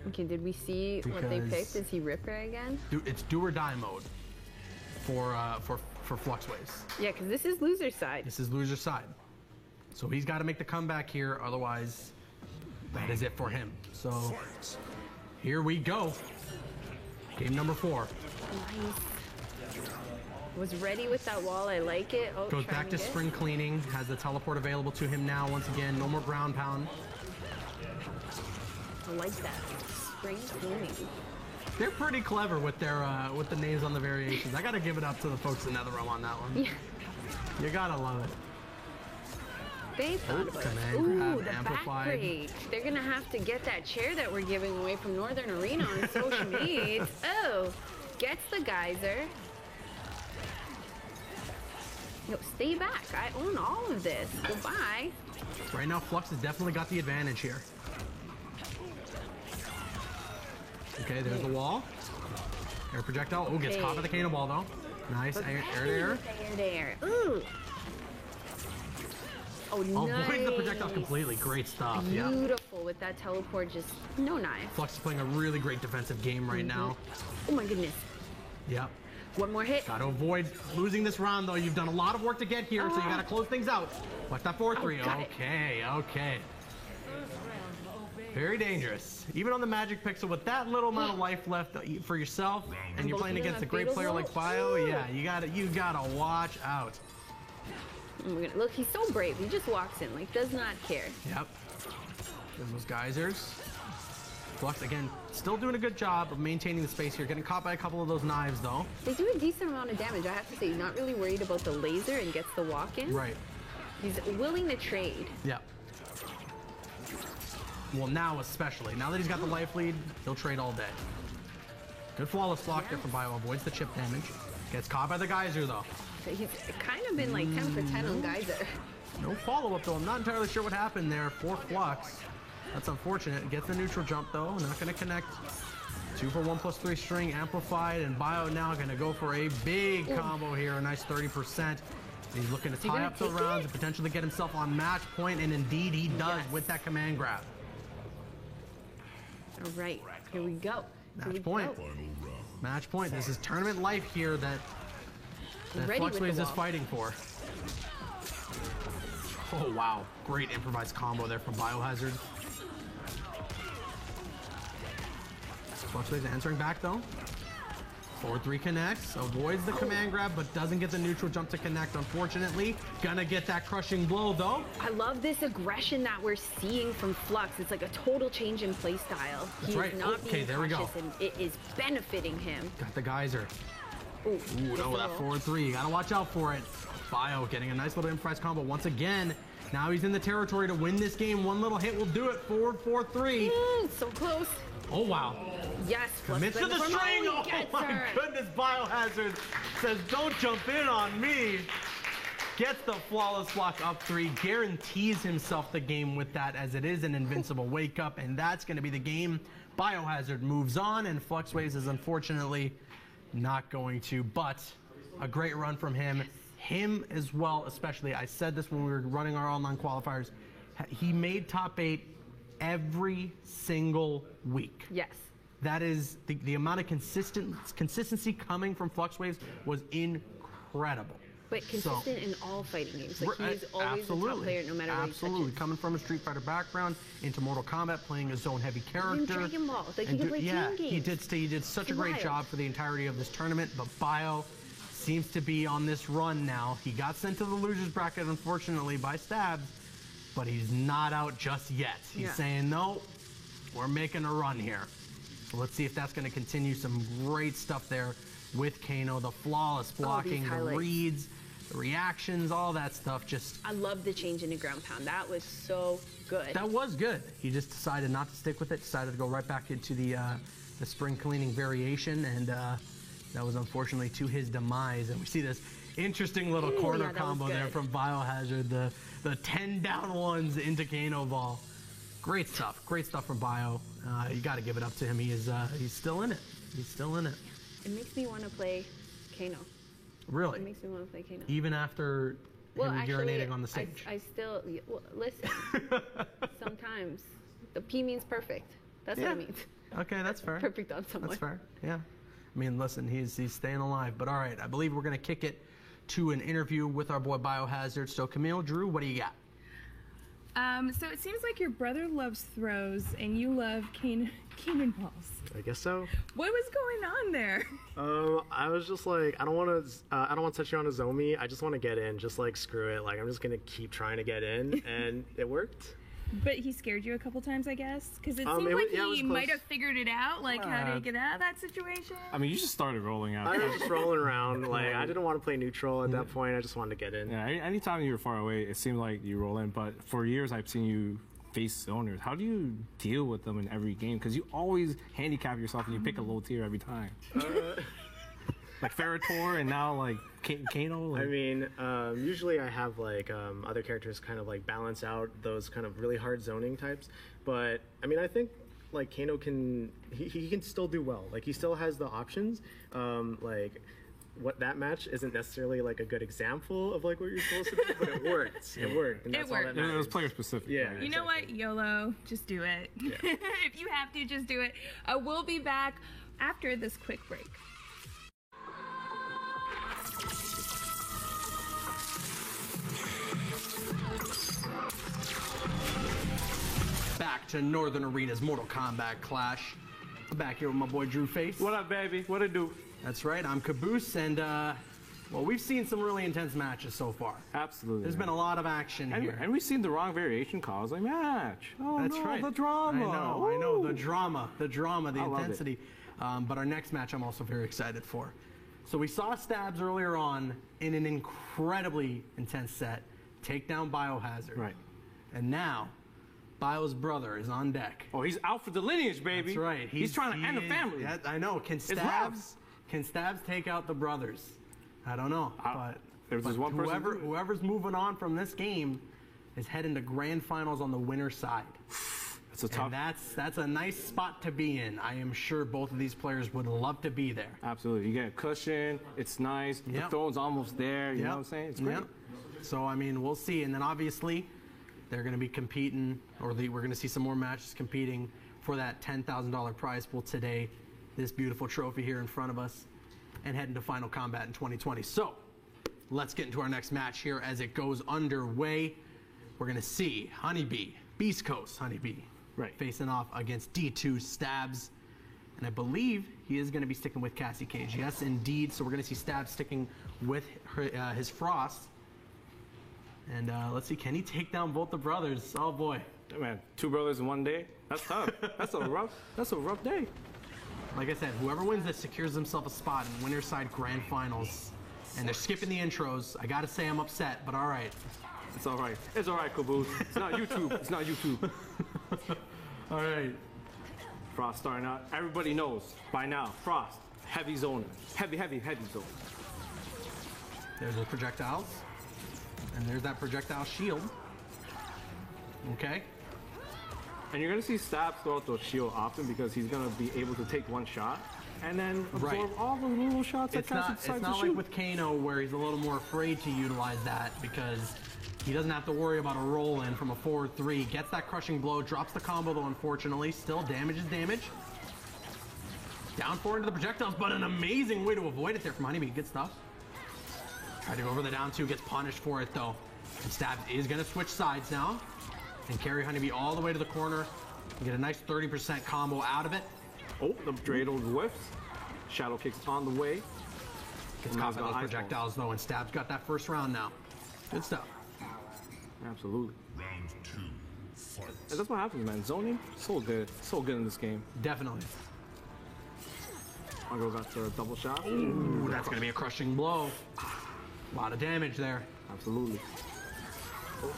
Okay, did we see what they Because- picked? Is he Ripper again? It's do or die mode for Flux Waves. Yeah, because this is loser side. This is loser side. So he's got to make the comeback here, otherwise that is it for him. So Fight. here we go. Game number 4. Nice. Was ready with that wall. I like it. Oh, Goes trying back to get- spring cleaning, has the teleport available to him now once again. No more ground pound. I like that. Spring cleaning. They're pretty clever with with the names on the variations. I gotta give it up to the folks in NetherRealm on that one. Yeah. You gotta love it. They thought about it. command Ooh, grab the back amplified. break. They're gonna have to get that chair that we're giving away from Northern Arena on social media. Oh, gets the geyser. Yo, stay back. I own all of this. Goodbye. Right now, Flux has definitely got the advantage here. Okay, there's the wall. Air projectile. Oh, gets caught by the Kano ball though. Nice. Air to air. There. Ooh. Oh, nice. Avoids the projectile completely. Great stuff. Yeah. Beautiful with that teleport. Just no knife. Flux is playing a really great defensive game right now. Oh my goodness. Yep. One more hit. Got to avoid losing this round though. You've done a lot of work to get here, so you got to close things out. Watch that 4-3. Oh, got it. Okay. Okay. Very dangerous. Even on the Magic Pixel, with that little amount of life left for yourself, and you're playing against a great player like Bio, yeah, you gotta watch out. Look, he's so brave. He just walks in, like, does not care. Yep. There's those geysers. Flux, again, still doing a good job of maintaining the space here. Getting caught by a couple of those knives, though. They do a decent amount of damage. I have to say, he's not really worried about the laser and gets the walk in. Right. He's willing to trade. Yep. Well, now especially. Now that he's got the life lead, he'll trade all day. Good flawless block there from Bio. Avoids the chip damage. Gets caught by the geyser, though. He's kind of been like 10 for 10 on geyser. No follow-up, though. I'm not entirely sure what happened there for Flux. That's unfortunate. Gets the neutral jump, though. Not going to connect. 2 for 1+3 string amplified, and Bio now going to go for a big combo here. A nice 30%. He's looking to tie up the rounds and potentially get himself on match point, and indeed he does with that command grab. All right, here we go. Match point. Match point. This is tournament life here that Fluxwaves is fighting for. Oh, wow. Great improvised combo there from Biohazard. Fluxwaves answering back, though. 4-3 connects, avoids the command grab, but doesn't get the neutral jump to connect, unfortunately. Gonna get that crushing blow, though. I love this aggression that we're seeing from Flux. It's like a total change in play style. That's right. Not being there we go. cautious, and it is benefiting him. Got the geyser. Ooh, no, that 4-3. You gotta watch out for it. Bio getting a nice little improvised combo once again. Now he's in the territory to win this game. One little hit will do it. Forward 4-3. So close. Oh, wow. Yes, commits to the string. Oh, my goodness. Biohazard says, don't jump in on me. Gets the flawless block up 3. Guarantees himself the game with that, as it is an invincible wake up. And that's going to be the game. Biohazard moves on, and Fluxwaves is unfortunately not going to. But a great run from him. Him as well, especially. I said this when we were running our online qualifiers. He made top 8 every single week. Yes. That is the amount of consistency coming from Fluxwaves was incredible. But consistent in all fighting games. Like, he's always a top player no matter what he touches. Coming from a Street Fighter background into Mortal Kombat, playing a zone-heavy character. In Dragon Ball. Like, he can play team games. He did such a great job for the entirety of this tournament, but Bio seems to be on this run now. He got sent to the losers bracket, unfortunately, by Stabs, but he's not out just yet. He's saying, no, we're making a run here. So let's see if that's going to continue. Some great stuff there with Kano. The flawless blocking, the reads, the reactions, all that stuff. Just I love the change in the ground pound. That was so good. That was good. He just decided not to stick with it, decided to go right back into the spring cleaning variation, and that was unfortunately to his demise. And we see this interesting little corner combo there from Biohazard, the 10 down ones into Kano Ball. Great stuff from Bio. You got to give it up to him. He's still in it. He's still in it. It makes me want to play Kano. Really? It makes me want to play Kano. Even after him urinating on the stage? I still, listen, sometimes the P means perfect. That's what it means. Okay, that's fair. Perfect on someone. That's fair, yeah. I mean, listen, he's staying alive. But all right, I believe we're going to kick it to an interview with our boy Biohazard. So Camille, Drew, what do you got? So it seems like your brother loves throws and you love Cannon balls. I guess so. What was going on there? I was just like, I don't want to touch you on a Zomi. I just want to get in. Just like, screw it. Like, I'm just gonna keep trying to get in, and it worked. But he scared you a couple times, I guess? Because it seemed like he might have figured it out, like how to get out of that situation. I mean, you just started rolling out. I was just rolling around. Like, I didn't want to play neutral at that point. I just wanted to get in. Yeah, anytime you were far away, it seemed like you roll in. But for years, I've seen you face zoners. How do you deal with them in every game? Because you always handicap yourself and you pick a low tier every time. Like Ferritor and now like Kano. Like. I mean, usually I have like other characters kind of like balance out those kind of really hard zoning types. But I mean, I think like Kano can he can still do well. Like he still has the options. Like what that match isn't necessarily like a good example of like what you're supposed to do, but it worked. It worked. And that's all that matters. It was player specific. Yeah. Right? You know what? YOLO. Just do it. Yeah. If you have to, just do it. We'll be back after this quick break. back to Northern Arena's Mortal Kombat Clash. I'm back here with my boy Drew Face. What up, baby? What it do? That's right, I'm Caboose, and well, we've seen some really intense matches so far. Absolutely. There's been a lot of action here. And we've seen the wrong variation caused a match. Oh, That's no, right. the drama. I know, the drama, the I love intensity. But our next match I'm also very excited for. So we saw Stabs earlier on in an incredibly intense set take down Biohazard. Right. And now, Bio's brother is on deck. Oh, he's out for the lineage, baby. That's right. He's trying to end the family. Yeah, I know. Can Stabs take out the brothers? I don't know. But there's this one person. Whoever's moving on from this game is heading to grand finals on the winner's side. It's a tough. And that's a nice spot to be in. I am sure both of these players would love to be there. Absolutely. You get a cushion. It's nice. Yep. The throne's almost there. You know what I'm saying? It's great. Yep. So, I mean, we'll see. And then obviously, they're going to be competing, or we're going to see some more matches competing for that $10,000 prize pool today. This beautiful trophy here in front of us, and heading to Final Combat in 2020. So, let's get into our next match here as it goes underway. We're going to see Honeybee, Beast Coast Honeybee, facing off against D2 Stabs. And I believe he is going to be sticking with Cassie Cage. Yes, indeed. So we're going to see Stabs sticking with his Frost. And let's see, can he take down both the brothers? Oh boy. Man, 2 brothers in one day? That's tough. That's a rough day. Like I said, whoever wins this secures himself a spot in winner's side grand finals. And they're skipping the intros. I gotta say I'm upset, but all right. It's all right. It's all right, Caboose. It's not YouTube. It's not YouTube. All right. Frost starting out. Everybody knows by now. Frost, heavy zoner. Heavy zone. There's the projectiles. And there's that projectile shield. Okay. And you're going to see Stabs throw out those shield often because he's going to be able to take one shot and then absorb all the little shots that Cassie decides to shoot. It's not like with Kano where he's a little more afraid to utilize that because he doesn't have to worry about a roll-in from a forward 3. Gets that crushing blow, drops the combo though, unfortunately. Still damage is damage. Down 4 into the projectiles, but an amazing way to avoid it there from Honeybee. Good stuff. Try to go over the down 2, gets punished for it though. And Stabs is going to switch sides now and carry Honeybee all the way to the corner and get a nice 30% combo out of it. Oh, the dreidel whiffs. Shadow kicks on the way. Gets caught by those projectiles though, and Stabs got that first round now. Good stuff. Absolutely. Round 2, fight. And that's what happens, man. Zoning, so good in this game. Definitely. I'll go back to a double shot. Ooh, that's going to be a crushing blow. A lot of damage there. Absolutely.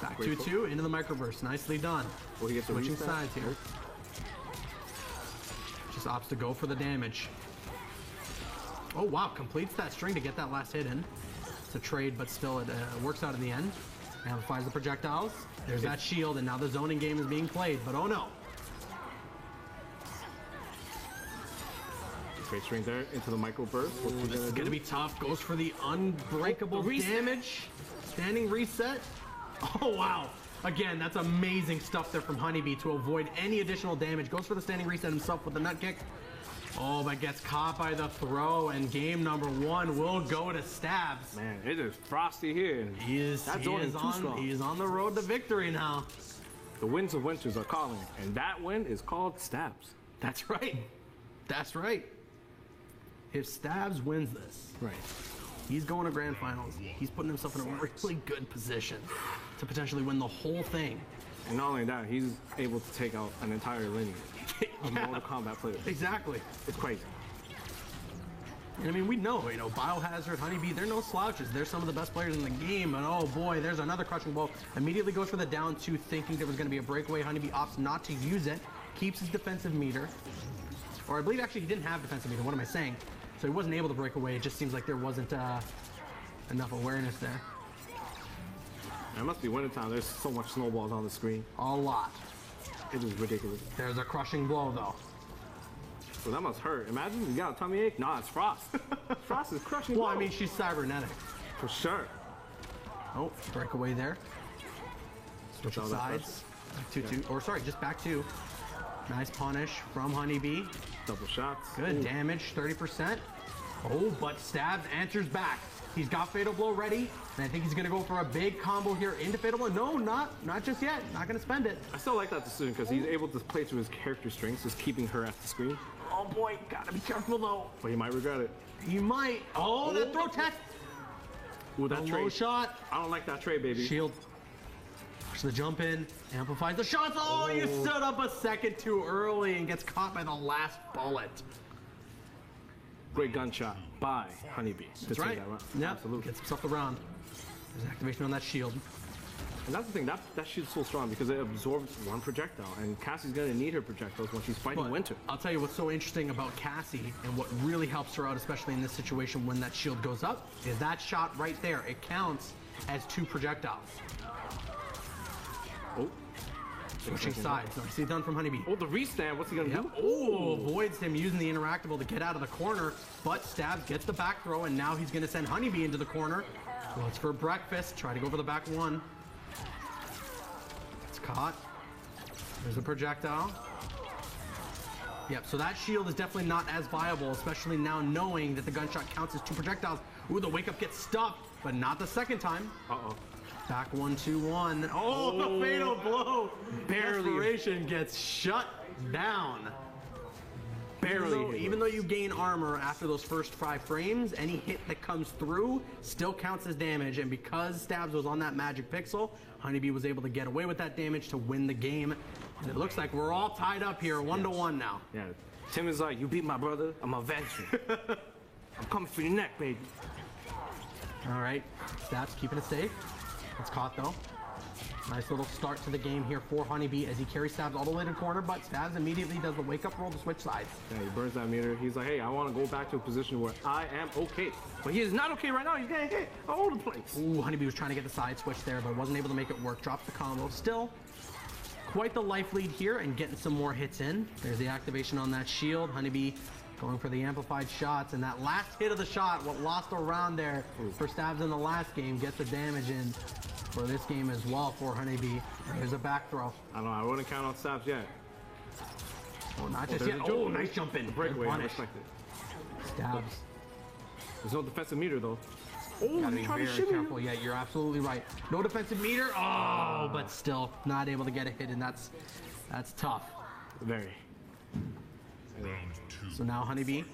Back 2-2 into the microburst. Nicely done. Well, he gets switching sides here. Just opts to go for the damage. Oh, wow. Completes that string to get that last hit in. It's a trade, but still it works out in the end. Amplifies the projectiles. There's that shield, and now the zoning game is being played, but oh no. Great string there into the microburst. This is going to be tough. Goes for the unbreakable damage. Standing reset. Oh, wow. Again, that's amazing stuff there from Honeybee to avoid any additional damage. Goes for the standing reset himself with the nut kick. Oh, but gets caught by the throw, and game number 1 will go to Stabs. Man, it is frosty here. He is on the road to victory now. The winds of winters are calling, and that win is called Stabs. That's right. That's right. If Stabs wins this, he's going to grand finals. He's putting himself in a really good position to potentially win the whole thing. And not only that, he's able to take out an entire lineage of Mortal Kombat players. Exactly. It's crazy. And I mean, we know, Biohazard, Honeybee, they're no slouches. They're some of the best players in the game. And oh boy, there's another crushing blow. Immediately goes for the down 2, thinking there was going to be a breakaway. Honeybee opts not to use it. Keeps his defensive meter. Or I believe actually he didn't have defensive meter. What am I saying? So he wasn't able to break away. It just seems like there wasn't enough awareness there. It must be wintertime. There's so much snowballs on the screen. A lot. It is ridiculous. There's a crushing blow, though. So that must hurt. Imagine you got a tummy ache. Nah, it's Frost. Frost is crushing blow. Well, I mean, she's cybernetic. For sure. Oh, breakaway there. Switch sides. Back 2-2. Or sorry, just back 2. Nice punish from Honeybee. Double shots. Good damage, 30%. Oh, but Stabs answers back. He's got Fatal Blow ready, and I think he's going to go for a big combo here into Fatal Blow. No, not just yet. Not going to spend it. I still like that decision because he's able to play to his character strengths, just keeping her at the screen. Oh boy, gotta be careful though. But he might regret it. He might. Oh, that throw test. Ooh, that low trade. shot. I don't like that trade, baby. Shield. Push the jump in. Amplifies the shots. Oh, you stood up a second too early and gets caught by the last bullet. Great gunshot by Honeybee. That's right. Yeah, absolutely. Gets himself the round. There's activation on that shield. And that's the thing, that shield's so strong because it absorbs one projectile, and Cassie's gonna need her projectiles when she's fighting Winter. I'll tell you what's so interesting about Cassie and what really helps her out, especially in this situation when that shield goes up, is that shot right there. It counts as 2 projectiles. Oh. Switching sides. Nicely done from Honeybee. Oh, the restand. What's he gonna do? Oh, avoids him using the interactable to get out of the corner, but Stabs gets the back throw, and now he's gonna send Honeybee into the corner. Well, it's for breakfast. Try to go for the back one. It's caught. There's the projectile. Yep, so that shield is definitely not as viable, especially now knowing that the gunshot counts as 2 projectiles. Ooh, the wake up gets stuffed, but not the second time. Uh-oh. Back 1-2-1. Oh, the fatal blow. Desperation gets shut down. Barely. Even though you gain armor after those first 5 frames, any hit that comes through still counts as damage. And because Stabs was on that magic pixel, Honeybee was able to get away with that damage to win the game. And it looks like we're all tied up here, 1-1 now. Yeah. Tim is like, you beat my brother, I'm avenging you. I'm coming for your neck, baby. All right, Stabs keeping it safe. It's caught though. Nice little start to the game here for Honeybee as he carries Stabs all the way to the corner, but Stabs immediately does the wake-up roll to switch sides. Yeah, he burns that meter. He's like, hey, I want to go back to a position where I am okay. But he is not okay right now. He's getting hit all over the place. Ooh, Honeybee was trying to get the side switch there, but wasn't able to make it work. Drops the combo. Still, quite the life lead here and getting some more hits in. There's the activation on that shield. Honeybee going for the amplified shots, and that last hit of the shot, what lost a round there for Stabs in the last game, gets the damage in for this game as well for Honeybee. There's a back throw. I don't know, I wouldn't count on Stabs yet. Oh, not just yet. Oh, nice jump in. Breakaway, I respect it. Stabs. There's no defensive meter though. Oh, gotta be very careful. Yeah, you're absolutely right. No defensive meter. Oh, but still not able to get a hit, and that's tough. Very. So now Honeybee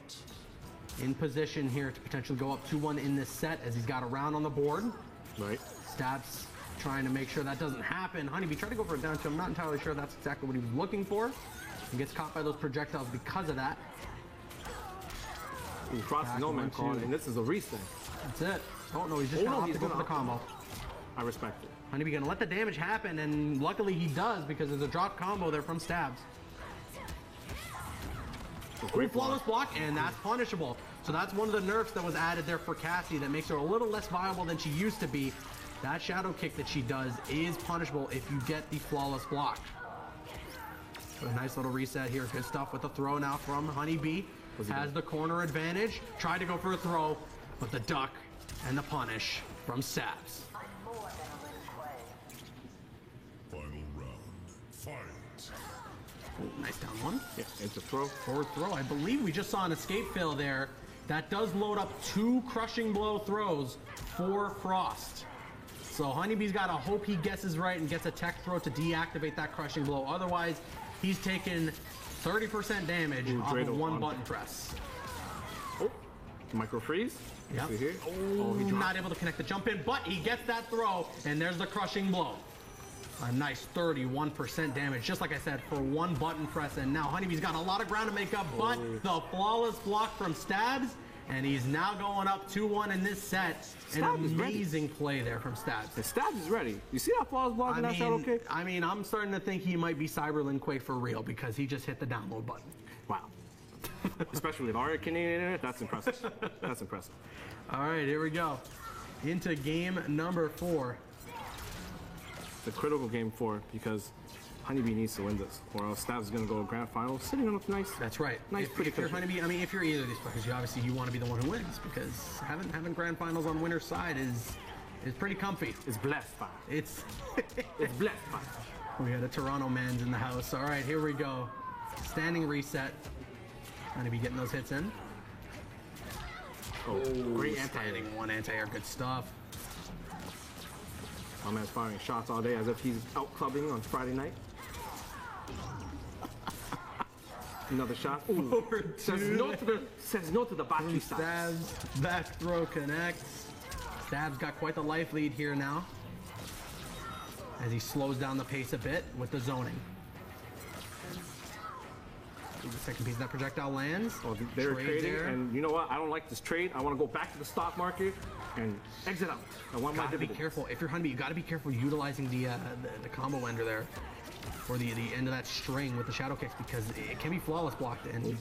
in position here to potentially go up 2-1 in this set as he's got a round on the board. Right. Stabs trying to make sure that doesn't happen. Honeybee tried to go for a down two. I'm not entirely sure that's exactly what he was looking for. He gets caught by those projectiles because of that. Frost no man call, and this is a reset. That's it. Oh no, he's just gonna opt to go for the combo. I respect it. Honeybee gonna let the damage happen, and luckily he does because there's a drop combo there from Stabs. Great flawless block, and that's punishable. So that's one of the nerfs that was added there for Cassie that makes her a little less viable than she used to be. That shadow kick that she does is punishable if you get the flawless block. So a nice little reset here. Good stuff with the throw now from Honeybee. Has the corner advantage. Tried to go for a throw, but the duck and the punish from Stabs. Final round. Fight. Ooh, nice down one. Yeah, it's a throw. Forward throw. I believe we just saw an escape fail there. That does load up 2 crushing blow throws for Frost. So Honeybee's got to hope he guesses right and gets a tech throw to deactivate that crushing blow. Otherwise, he's taken 30% damage off of one button press. Oh, micro freeze. Yep. Here. Oh, he's not able to connect the jump in, but he gets that throw, and there's the crushing blow. A nice 31% damage, just like I said, for one button press. And now Honeybee's got a lot of ground to make up, but the flawless block from Stabs, and he's now going up 2-1 in this set. An amazing play there from Stabs. The Stabs is ready. You see that flawless block in that shadow kick? I mean, I'm starting to think he might be Cyberlin Quake for real because he just hit the download button. Wow. Especially with our Canadian internet, that's impressive. That's impressive. All right, here we go. Into game number 4. It's a critical game 4 because Honeybee needs to win this, or else Stabs is going to go grand final sitting on a nice. That's right. Nice, pretty if you're Honeybee, I mean, if you're either of these players, you obviously want to be the one who wins because having grand finals on winner's side is pretty comfy. It's blessed by. It's blessed by. We got a Toronto man's in the house. All right, here we go. Standing reset. Honeybee getting those hits in. Oh, great anti-air. Standing one anti-air, good stuff. My man's firing shots all day as if he's out clubbing on Friday night. Another shot. Ooh. Says no to the battery style. Stabs, back throw connects. Stabs got quite the life lead here now, as he slows down the pace a bit with the zoning. The second piece of that projectile lands. Oh, they're Trade trading, there. and you know what? I don't like this trade. I want to go back to the stock market and exit out. I want my Gotta be dividends. careful. If you're Honeybee, you gotta be careful utilizing the combo ender there, or the end of that string with the shadow kicks, because it can be flawless blocked. And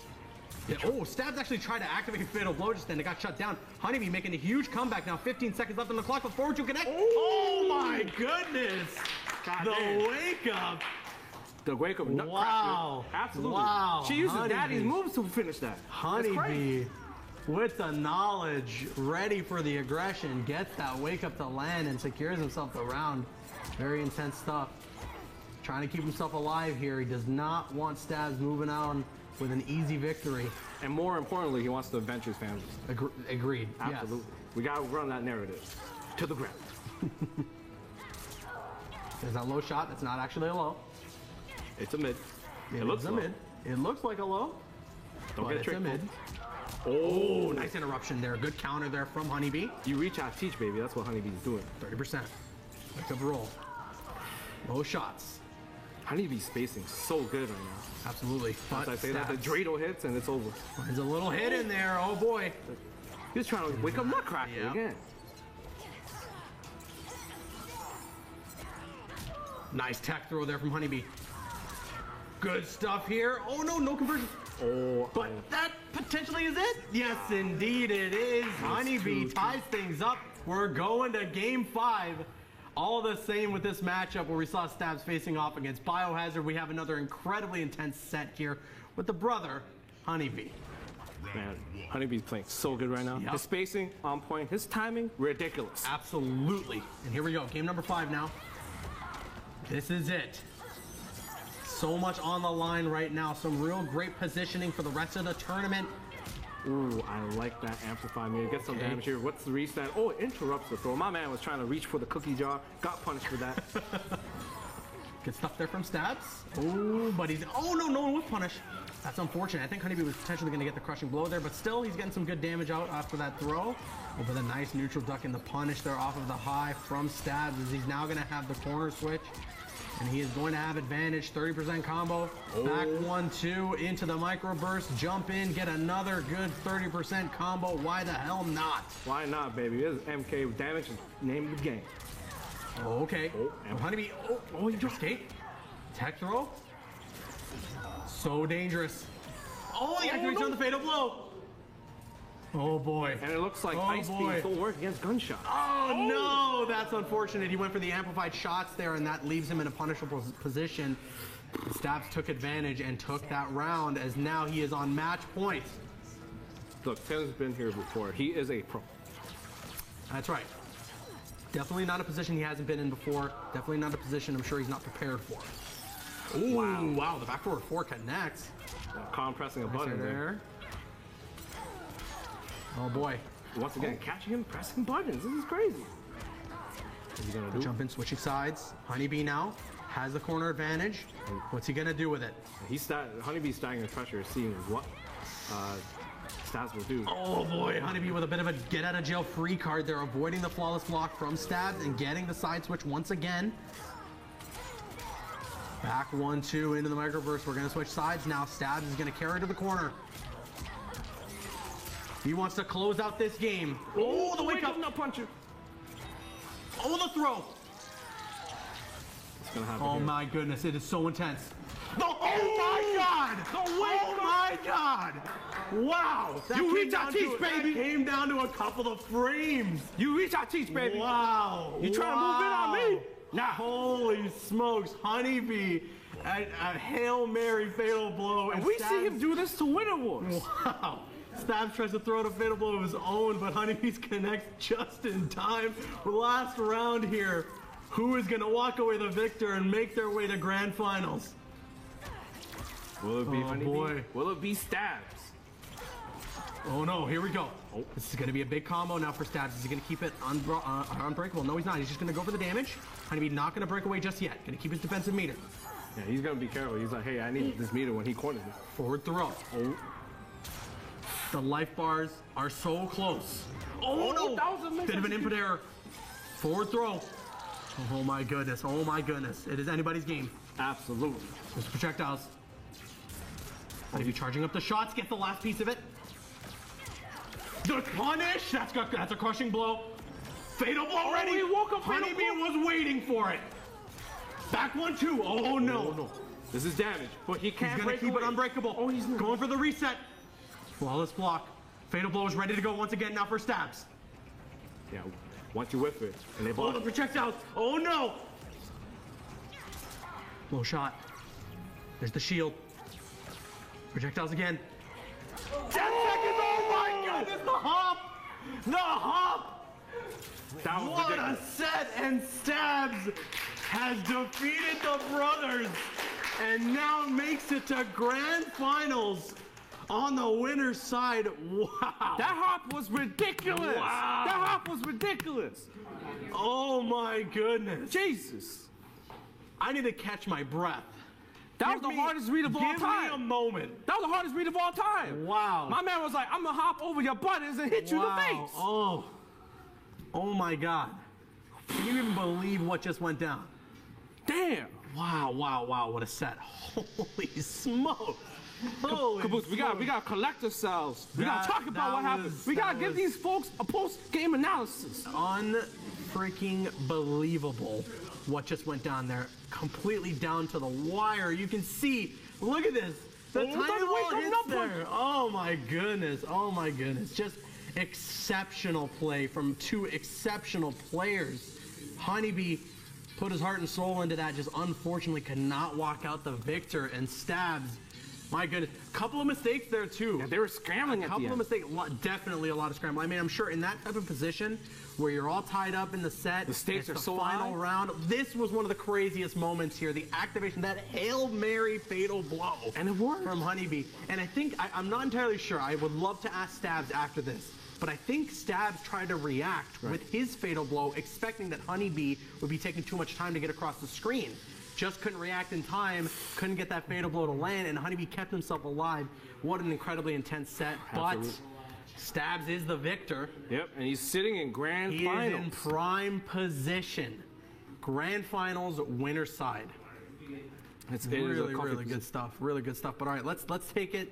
oh, Stabs actually tried to activate Fatal Blow just then. It got shut down. Honeybee making a huge comeback now. 15 seconds left on the clock. Look forward to connect. Oh my goodness! The wake up. The wake up nutcracker. Wow. Absolutely. Wow. She uses Honeybee. daddy's moves to finish that. Honeybee, with the knowledge, ready for the aggression, gets that wake up to land and secures himself the round. Very intense stuff. Trying to keep himself alive here. He does not want Stabs moving on with an easy victory. And more importantly, he wants to avenge his family. Agreed. Absolutely. Yes. We got to run that narrative to the ground. There's that low shot. That's not actually a low. It's a mid. It looks a low. mid. It looks like a low. Don't but get it's a tricked. mid. Oh, nice interruption there. Good counter there from Honeybee. You reach out, teach, baby. That's what Honeybee's doing. 30%. Wake up roll. Low shots. Honeybee's spacing so good right now. Absolutely. Once I say that, the Drado hits and it's over. There's a little hit in there. Oh boy. He's trying to wake up Nutcracker Yep. again. Nice tech throw there from Honeybee. Good stuff here. Oh no, no conversion. Oh, but that potentially is it. Yes, indeed it is. Honeybee ties things up. We're going to game 5. All the same with this matchup where we saw Stabs facing off against Biohazard. We have another incredibly intense set here with the brother, Honeybee. Man, Honeybee's playing so good right now. Yep. His spacing on point, his timing, ridiculous. Absolutely. And here we go, game number 5 now. This is it. So much on the line right now. Some real great positioning for the rest of the tournament. Ooh, I like that amplified meter. Get some damage here. What's the reset? Oh, it interrupts the throw. My man was trying to reach for the cookie jar. Got punished for that. Good stuff there from Stabs. Oh, but he's... Oh, no, no one was punished. That's unfortunate. I think Honeybee was potentially going to get the crushing blow there, but still, he's getting some good damage out after that throw. Oh, but a nice neutral duck in the punish there off of the high from Stabs, as he's now going to have the corner switch. And he is going to have advantage. 30% combo. Back 1-2 into the microburst. Jump in, get another good 30% combo. Why the hell not? Why not, baby? This is MK damage is name of the game. Oh, okay. Oh, Honeybee. Oh, he just escaped. Tech throw. So dangerous. Oh, he activates on the fatal blow. Oh boy. And it looks like Ice Beam will work against Gunshot. Oh no, that's unfortunate. He went for the amplified shots there, and that leaves him in a punishable position. Stabs took advantage and took that round, as now he is on match point. Look, Tim's been here before. He is a pro. That's right. Definitely not a position he hasn't been in before. Definitely not a position I'm sure he's not prepared for. Ooh, wow, the back forward 4 connects. Calm pressing a button there. Oh boy. Once again, catching him pressing buttons. This is crazy. What's he gonna do? Jump in, switching sides. Honeybee now has the corner advantage. What's he gonna do with it? Honeybee's staggering pressure, seeing what Stabs will do. Oh boy, Honeybee with a bit of a get out of jail free card there, avoiding the flawless block from Stabs and getting the side switch once again. Back 1-2 into the microburst. We're gonna switch sides now. Stabs is gonna carry to the corner. He wants to close out this game. Oh, the wake up. No puncher. Oh, the throw. It's gonna happen. Oh here. my goodness, it is so intense. Oh my God! Oh my God! Wow! You reach out, teach, baby. That came down to a couple of frames. You reach out, teach, baby. Wow! You trying to move in on me? Nah. Holy smokes, Honeybee! A Hail Mary fatal blow. And we see him do this to win awards. Wow! Stabs tries to throw out a fatal blow of his own, but Honeybee's connects just in time. Last round here. Who is going to walk away the victor and make their way to grand finals? Will it be Honeybee? Boy. Will it be Stabs? Oh no, here we go. Oh, this is gonna be a big combo now for Stabs. Is he gonna keep it unbreakable? No, he's not. He's just gonna go for the damage. Honeybee not gonna break away just yet. Gonna keep his defensive meter. Yeah, he's gonna be careful. He's like, hey, I need this meter when he corners me. Forward throw. Oh. The life bars are so close. Oh no! That was a bit of an input error. Forward throw. Oh my goodness. Oh my goodness. It is anybody's game. Absolutely. There's projectiles. Honeybee charging up the shots. Get the last piece of it. The punish! That's a crushing blow. Fatal blow ready! He woke up. Honeybee was waiting for it. Back 1-2. Oh no. No. This is damage, but he can't He's gonna keep it unbreakable. Oh, he's going for the reset. Flawless block. Fatal blow is ready to go once again now for Stabs. Yeah, once you whiff it, and they blow the projectiles. Oh no! Low shot. There's the shield. Projectiles again. 10 seconds! Oh my goodness! The hop! The hop! That was what ridiculous. A set! And Stabs has defeated the brothers and now makes it to grand finals on the winner's side. Wow! That hop was ridiculous! Wow! That hop was ridiculous! Oh my goodness! Jesus! I need to catch my breath. That was the hardest read of all time. Give me a moment. That was the hardest read of all time. Wow. My man was like, I'm gonna hop over your buttons and hit you in the face. Oh my God. Can you even believe what just went down? Damn. Wow, what a set. Holy smoke. Caboose, we gotta collect ourselves. We gotta talk about what happened. We gotta give these folks a post-game analysis. Unfreaking believable what just went down there. Completely down to the wire. You can see, look at this. The tiny little hits there. Oh my goodness. Oh my goodness. Just exceptional play from two exceptional players. Honeybee put his heart and soul into that, just unfortunately could not walk out the victor, and Stabs, my goodness, couple of mistakes there too. Yeah, they were scrambling at the end. A couple of mistakes, definitely a lot of scrambling. I mean, I'm sure in that type of position where you're all tied up in the set, the stakes are so final high. round. This was one of the craziest moments here. The activation, that Hail Mary fatal blow, and it worked from Honeybee. And I think I'm not entirely sure. I would love to ask Stabs after this. But I think Stabs tried to react with his fatal blow, expecting that Honeybee would be taking too much time to get across the screen. Just couldn't react in time, couldn't get that fatal blow to land, and Honeybee kept himself alive. What an incredibly intense set. Absolutely. But Stabs is the victor. Yep, and he's sitting in grand finals. He is in prime position. Grand finals, winner's side. It's really good stuff. Really good stuff. But all right, let's take it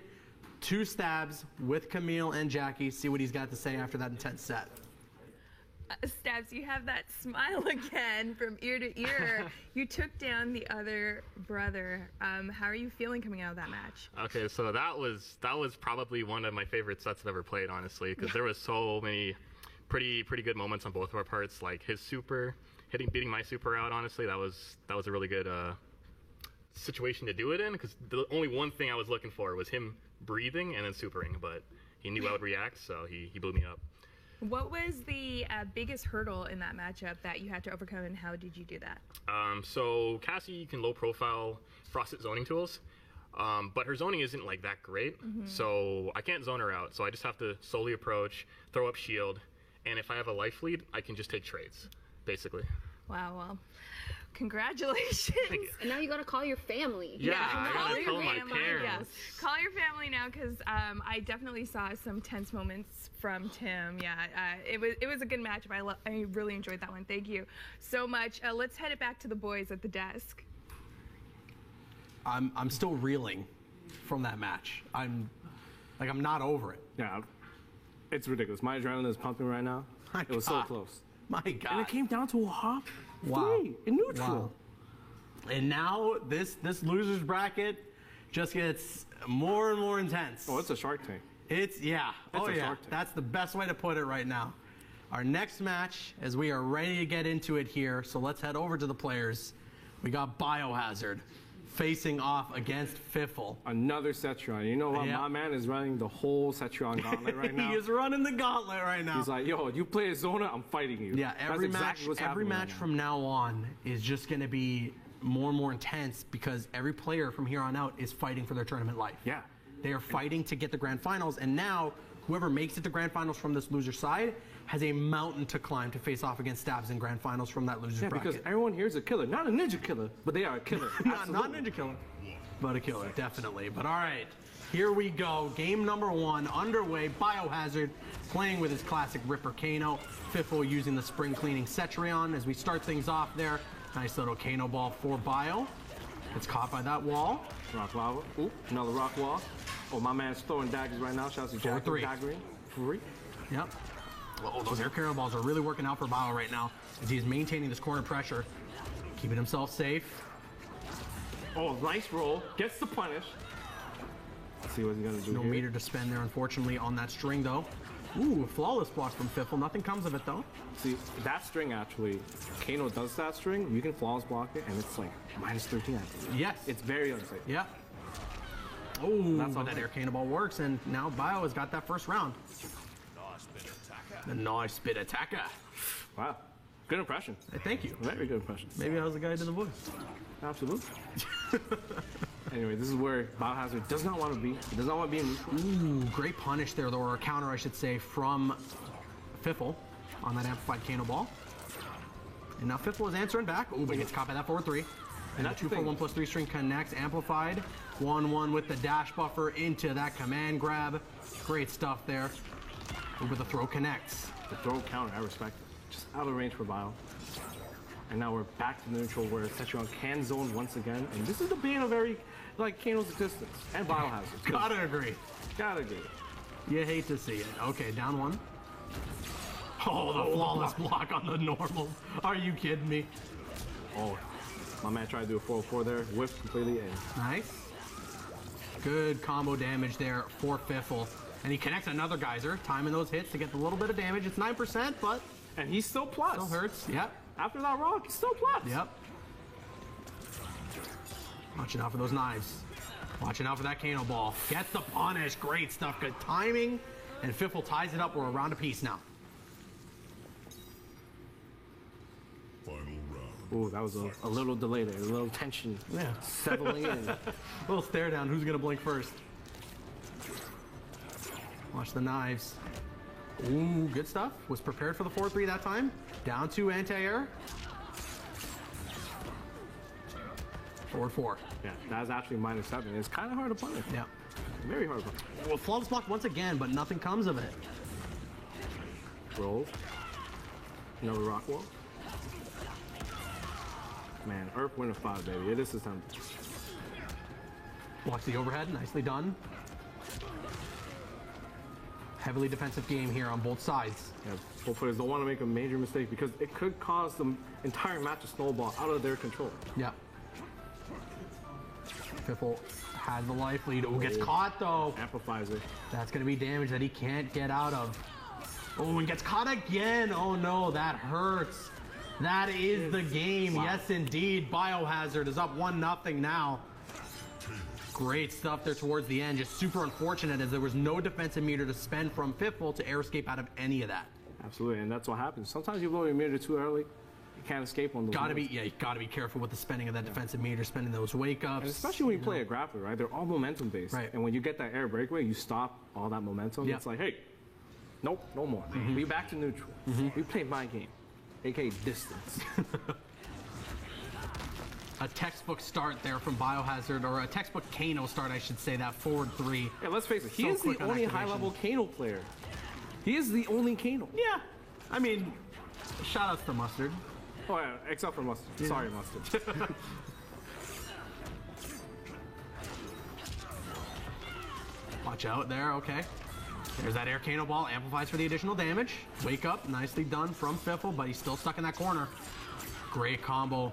to Stabs with Camille and Jackie, see what he's got to say after that intense set. Stabs, you have that smile again from ear to ear. You took down the other brother. How are you feeling coming out of that match? Okay, so that was probably one of my favorite sets I've ever played, honestly, because there was so many pretty good moments on both of our parts. Like his super beating my super out. Honestly, that was a really good situation to do it in, because the only one thing I was looking for was him breathing and then supering, but he knew I would react, so he blew me up. What was the biggest hurdle in that matchup that you had to overcome, and how did you do that? So Cassie can low profile frosted zoning tools, but her zoning isn't like that great, so I can't zone her out, so I just have to slowly approach, throw up shield, and if I have a life lead, I can just take trades, basically. Wow, well, congratulations. And now you gotta call your family. Yeah, I gotta call my parents. Yes. Call your family now, because I definitely saw some tense moments from Tim. Yeah, it was a good matchup. I really enjoyed that one. Thank you so much. Let's head it back to the boys at the desk. I'm still reeling from that match. I'm not over it. Yeah, it's ridiculous. My adrenaline is pumping right now. It was so close. My God. And it came down to a hop. Wow. In neutral. Wow. And now this losers bracket just gets more and more intense. Oh, it's a Shark Tank. It's Shark Tank. That's the best way to put it right now. Our next match, as we are ready to get into it here, so let's head over to the players. We got Biohazard facing off against Fiffle. Another Cetron. You know what? Yep. My man is running the whole Cetron gauntlet right now. He is running the gauntlet right now. He's like, yo, you play a Zona, I'm fighting you. Yeah, every match from now on is just going to be more and more intense, because every player from here on out is fighting for their tournament life. Yeah. They are fighting to get the grand finals, and now Whoever makes it to Grand Finals from this loser side has a mountain to climb to face off against Stabs in Grand Finals from that loser's bracket. Because everyone here is a killer. Not a ninja killer, but they are a killer. not ninja killer, but a killer, definitely. But all right, here we go. Game number 1 underway. Biohazard playing with his classic Ripper Kano. Fiffle using the spring cleaning Cetrion as we start things off there. Nice little Kano ball for Bio. Gets caught by that wall. Rock lava. Ooh, another rock wall. Oh, my man's throwing daggers right now. Shout out to Jack. 4-3. Daggering. 3. Yep. Oh, those air carrier balls are really working out for Bio right now as he's maintaining this corner pressure, keeping himself safe. Oh, nice roll. Gets the punish. Let's see what he's gonna do. No here. meter to spend there, unfortunately, on that string though. Ooh, flawless block from Fiffle. Nothing comes of it though. See, that string actually, Kano does that string, you can flawless block it, and it's like -13 actually. Yes. It's very unsafe. Yeah. Oh, That's but that air cannonball works, and now Bio has got that first round. The nice bit attacker. Wow. Good impression. Hey, thank you. Very good impression. Maybe I was the guy who did the voice. Absolutely. Anyway, this is where Biohazard does not want to be. He does not want to be in. Ooh, great punish there, though, or a counter, I should say, from Fiffle on that amplified Kano ball. And now Fiffle is answering back. Ooh, but he gets caught by that 4-3. And that 2-4-1+3 string connects, amplified. 1-1 with the dash buffer into that command grab. Great stuff there. Ooh, but the throw connects. The throw counter, I respect it. Just out of range for Bio. And now we're back to neutral where Cetrion can zone once again. And this is the bane of every, like, Kano's existence. And Biohazard. Gotta agree. Gotta agree. You hate to see it. Okay, down 1. Oh, the flawless block on the normal. Are you kidding me? Oh, my man tried to do a 404 there. Whiffed completely in. Nice. Good combo damage there for Fiffle. And he connects another geyser, timing those hits to get a little bit of damage. It's 9%, but... And he's still plus. Still hurts, yep. After that rock, he's still plus. Yep. Watching out for those knives. Watching out for that Kano ball. Gets the punish. Great stuff. Good timing. And Fiffle ties it up. We're around a piece now. Final round. Ooh, that was a little delay there. A little tension. Yeah. Settling in. Little stare down. Who's going to blink first? Watch the knives. Ooh, good stuff. Was prepared for the 4-3 that time. Down to anti-air. 4-4. Yeah, that's actually -7. It's kind of hard to punish. Yeah. Very hard to punish. Well, flawless block once again, but nothing comes of it. Roll. Another rock wall. Man, Earth win a 5, baby. It is this time. Blocks the overhead. Nicely done. Heavily defensive game here on both sides. Yeah, both players don't want to make a major mistake because it could cause the entire match to snowball out of their control. Yeah. Fiffle has the life lead. Oh, gets caught though. Amplifies it. That's going to be damage that he can't get out of. Oh, and gets caught again. Oh no, that hurts. That is the game. Wow. Yes, indeed. Biohazard is up 1-0 now. Great stuff there towards the end. Just super unfortunate as there was no defensive meter to spend from Fiffle to air escape out of any of that. Absolutely, and that's what happens. Sometimes you blow your meter too early, you can't escape on those. You gotta be careful with the spending of that defensive meter, spending those wake ups. And especially when you play a grappler, right? They're all momentum based. Right. And when you get that air breakaway, you stop all that momentum. It's like, hey, nope, no more. We back to neutral. We play my game, aka distance. A textbook start there from Biohazard, or a textbook Kano start, I should say, that forward 3. Yeah, let's face it, he is the only high-level Kano player. He is the only Kano. Yeah. I mean, shout outs to Mustard. Oh, yeah, except for Mustard. Yeah. Sorry, Mustard. Watch out there, okay. There's that air Kano ball, amplifies for the additional damage. Wake up, nicely done from Fiffle, but he's still stuck in that corner. Great combo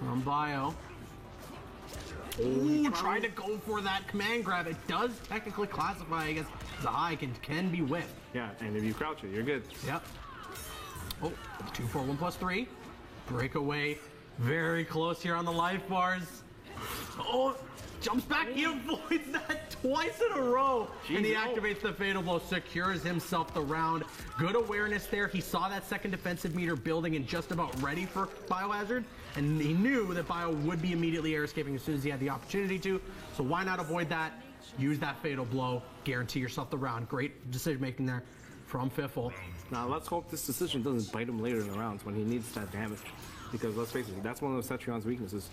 from Bio. Ooh, tried to go for that command grab. It does technically classify, I guess, as a high, can be whiffed. Yeah, and if you crouch it, you're good. Yep. Oh, 2-4-1+3. Breakaway. Very close here on the life bars. Oh, jumps back. He avoids that twice in a row. And he activates the Fatal Blow, secures himself the round. Good awareness there. He saw that second defensive meter building and just about ready for Biohazard. And he knew that Bio would be immediately air escaping as soon as he had the opportunity to. So why not avoid that? use that fatal blow, guarantee yourself the round. Great decision making there from Fiffle. Now let's hope this decision doesn't bite him later in the rounds when he needs that damage. Because let's face it, that's one of those Cetrion's weaknesses.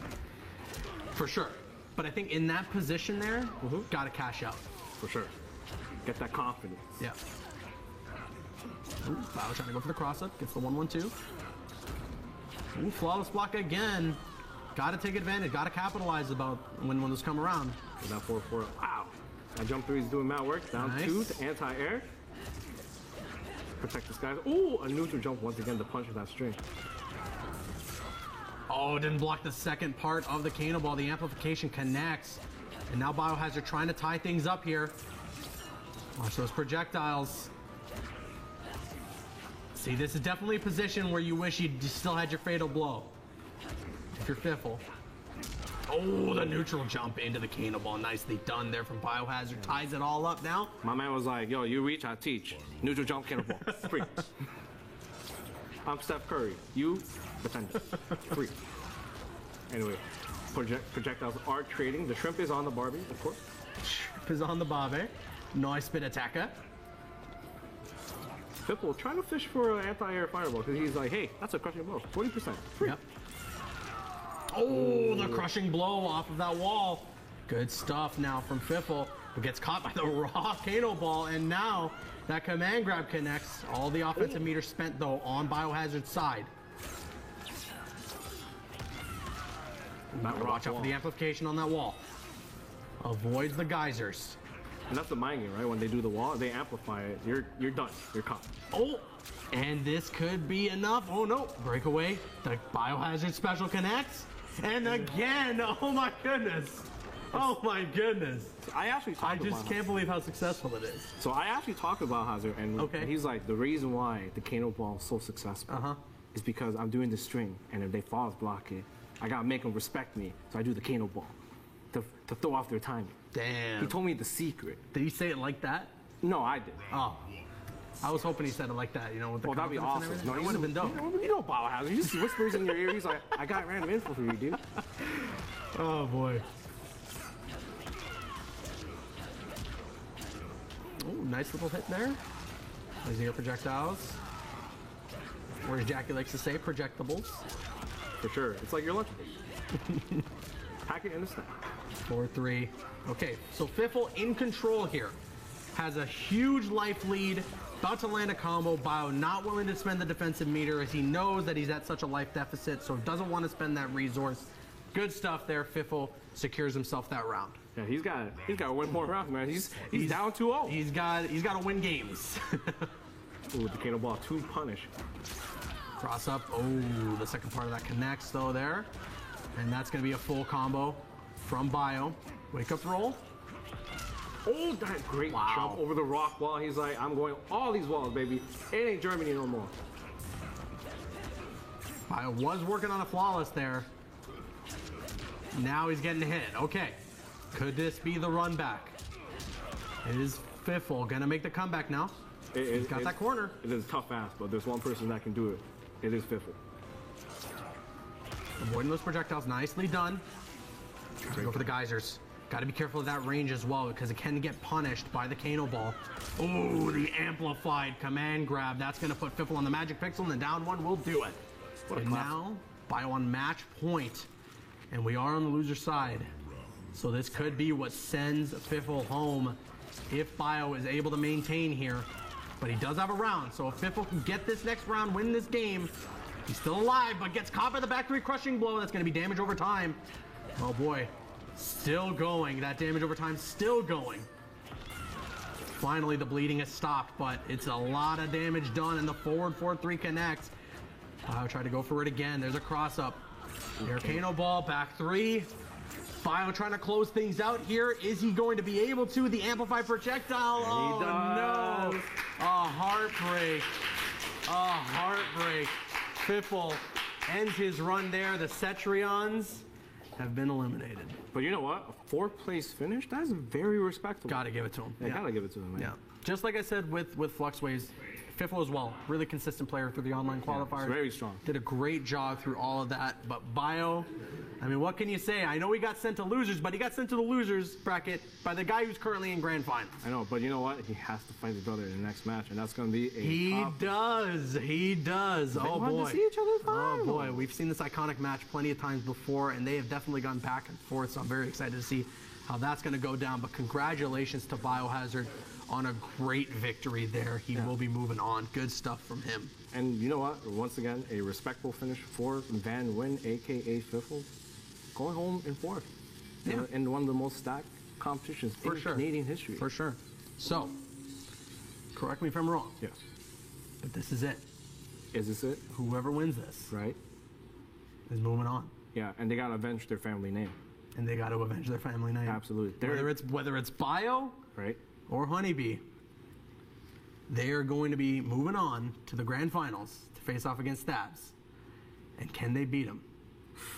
For sure. But I think in that position there, gotta cash out. For sure. Get that confidence. Yeah. Ooh, Bao trying to go for the cross-up, gets the 1-1-2. Ooh, flawless block again. Gotta take advantage, gotta capitalize about when those come around. With that 4-4, wow. That jump 3 is doing mad work. Down 2 to anti-air. Protect this guy. Ooh, a neutral jump once again to punch with that string. Oh, didn't block the second part of the Kano Ball. The amplification connects. And now Biohazard trying to tie things up here. Watch those projectiles. See, this is definitely a position where you wish you still had your fatal blow. If you're Fiffle. Oh, the neutral jump into the Kano Ball. Nicely done there from Biohazard. Ties it all up now. My man was like, yo, you reach, I teach. Neutral jump, Kano Ball. Free. I'm Steph Curry. You, defender. Free. Anyway, projectiles are trading. The shrimp is on the Barbie, of course. Shrimp is on the Barbie. Nice bit attacker. Fiffle trying to fish for an anti-air fireball because he's like, hey, that's a crushing blow. 40%. Free. Yep. Oh, the crushing blow off of that wall. Good stuff now from Fiffle, who gets caught by the raw Kano Ball, and now that command grab connects. All the offensive meter spent, though, on Biohazard's side. Watch out for the amplification on that wall. Avoids the geysers. And that's the mind game, right? When they do the wall, they amplify it. You're done. You're caught. Oh, and this could be enough. Oh no, breakaway. The Biohazard special connects. And again, oh my goodness. Oh my goodness. I actually talked about I just can't believe how successful it is. So I actually talked about Hazard, and he's like, the reason why the Kano Ball is so successful is because I'm doing the string, and if they false block it, I gotta make them respect me. So I do the Kano Ball to throw off their timing. Damn. He told me the secret. Did he say it like that? No, I did. Oh. I was hoping he said it like that, you know, with the that'd be confidence awesome. and everything. That would have been dope. You know Biohazard. He just whispers in your ear. He's like, I got random info for you, dude. Oh, boy. Oh, nice little hit there. Those air projectiles. Or as Jackie likes to say, projectables. For sure. It's like your Lunchables. Pack it in the snack. 4-3. Okay, so Fiffle in control here. Has a huge life lead. About to land a combo. Bio not willing to spend the defensive meter as he knows that he's at such a life deficit, so doesn't want to spend that resource. Good stuff there. Fiffle secures himself that round. Yeah, he's got to win more rounds, man. He's down 2-0. He's got to win games. Ooh, the Kano Ball 2 punish. Cross up. Oh, the second part of that connects though there. And that's going to be a full combo from Bio. Wake up roll. Oh, that great jump over the rock wall. He's like, I'm going all these walls, baby. It ain't Germany no more. Bio was working on a flawless there. Now he's getting hit. Okay. Could this be the run back? It is Fiffle gonna make the comeback now. He's got that corner. It is tough ass, but there's one person that can do it. It is Fiffle. Avoiding those projectiles, nicely done. Go for the geysers. Got to be careful of that range as well because it can get punished by the Kano Ball. Oh, the amplified command grab. That's going to put Fiffle on the magic pixel, and the down one will do it. And now, Bio on match point. And we are on the loser side. So this could be what sends Fiffle home if Bio is able to maintain here. But he does have a round, so if Fiffle can get this next round, win this game, he's still alive, but gets caught by the back three crushing blow. That's going to be damage over time. Oh boy. Still going. That damage over time still going. Finally, the bleeding has stopped, but it's a lot of damage done, and the forward 4-3 connects. Bio tried to go for it again. There's a cross-up. Air Kano Ball, back 3. Bio trying to close things out here. Is he going to be able to? The amplified projectile. Oh, no. A heartbreak. A heartbreak. Fiffle ends his run there. The Cetrions have been eliminated. But you know what? A 4th place finish? That's very respectable. Gotta give it to him. Yeah, gotta give it to him, man. Yeah. Just like I said with Fluxways, Fiffle as well. Really consistent player through the online qualifiers. Very strong. Did a great job through all of that. But Bio, I mean, what can you say? I know he got sent to losers, but he got sent to the losers bracket by the guy who's currently in grand finals. I know, but you know what? He has to fight his brother in the next match, and that's going to be a He does. Oh, want boy. to see each other fight. Oh, boy. We've seen this iconic match plenty of times before, and they have definitely gone back and forth, so I'm very excited to see how that's going to go down. But congratulations to Biohazard on a great victory there. He will be moving on. Good stuff from him. And you know what? Once again, a respectable finish for Van Nguyen, a.k.a. Fiffle, going home in fourth. In one of the most stacked competitions in Canadian history. For sure. So, correct me if I'm wrong. Yes. But this is it. Is this it? Whoever wins this, right, is moving on. Yeah, and they got to avenge their family name. And they got to avenge their family name. Absolutely. Whether it's Bio, right, or Honeybee, they are going to be moving on to the grand finals to face off against Stabs. And can they beat them?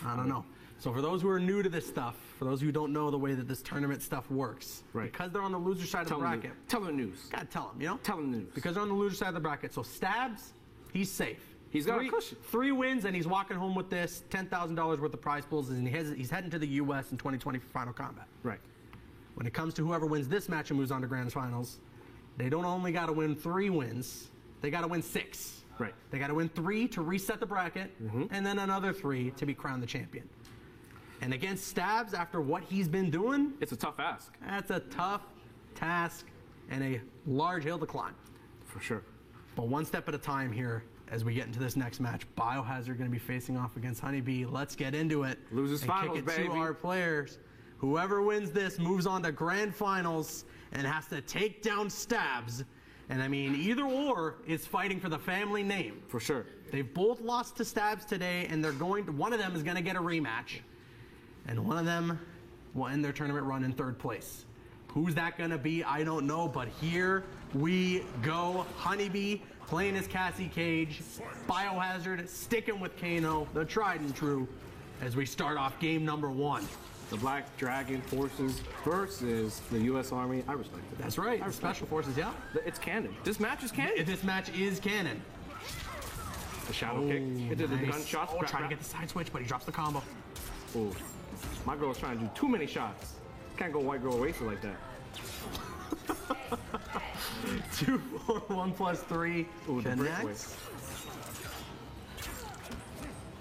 I don't know. So for those who are new to this stuff, for those who don't know the way that this tournament stuff works, because they're on the loser side of the bracket. Tell them the news. Gotta tell them, you know? Tell them the news. Because they're on the loser side of the bracket. So Stabs, he's safe. He's got a cushion. 3 wins, and he's walking home with this $10,000 worth of prize pools, and he's heading to the U.S. in 2020 for Final Combat. Right. When it comes to whoever wins this match and moves on to grand finals, they don't only got to win 3 wins, they got to win 6. Right. They got to win 3 to reset the bracket, and then another 3 to be crowned the champion. And against Stabs, after what he's been doing, it's a tough ask. That's a tough task and a large hill to climb. For sure. But one step at a time here as we get into this next match. Biohazard going to be facing off against Honeybee. Let's get into it. Losers finals, kick it baby. to our players. Whoever wins this moves on to grand finals and has to take down Stabs. And I mean, either or is fighting for the family name. For sure. They've both lost to Stabs today, and one of them is going to get a rematch. And one of them will end their tournament run in 3rd place. Who's that going to be? I don't know, but here we go. Honeybee playing as Cassie Cage. Biohazard sticking with Kano, the tried and true, as we start off game number 1. The Black Dragon Forces versus the U.S. Army. I respect it. That's right. The Special Forces, yeah. It's canon. This match is canon. This match is canon. A shadow kick. It did the gunshot. Oh, trying to get the side switch, but he drops the combo. Oh, my girl's trying to do too many shots. Can't go white girl racer like that. 2, 4, 1 plus 3. Ooh, the breakaway. Connects.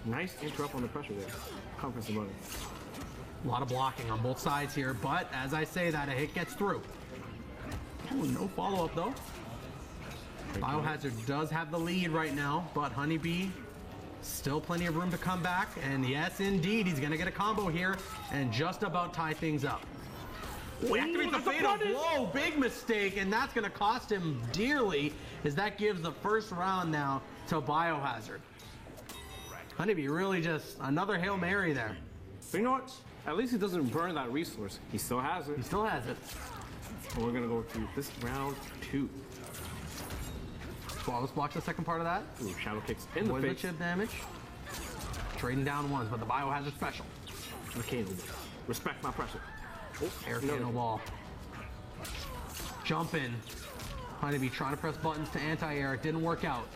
Nice interrupt on the pressure there. Conference button. A lot of blocking on both sides here, but as I say that, a hit gets through. Oh, no follow-up though. Biohazard does have the lead right now, but Honeybee still plenty of room to come back, and yes, indeed, he's gonna get a combo here and just about tie things up. Oh, he activates the fatal blow, big mistake, and that's gonna cost him dearly, as that gives the first round now to Biohazard. Honeybee really just another Hail Mary there. But you know what? At least he doesn't burn that resource. He still has it. He still has it. And we're gonna go to this round 2. Flawless blocks the second part of that. Ooh, shadow kicks in the Avoids face. the chip damage. Trading down ones, but the Biohazard special. Volcano. Respect my pressure. Oh, air cannonball. Ball. Jump in. Honeybee trying to press buttons to anti-air. It didn't work out.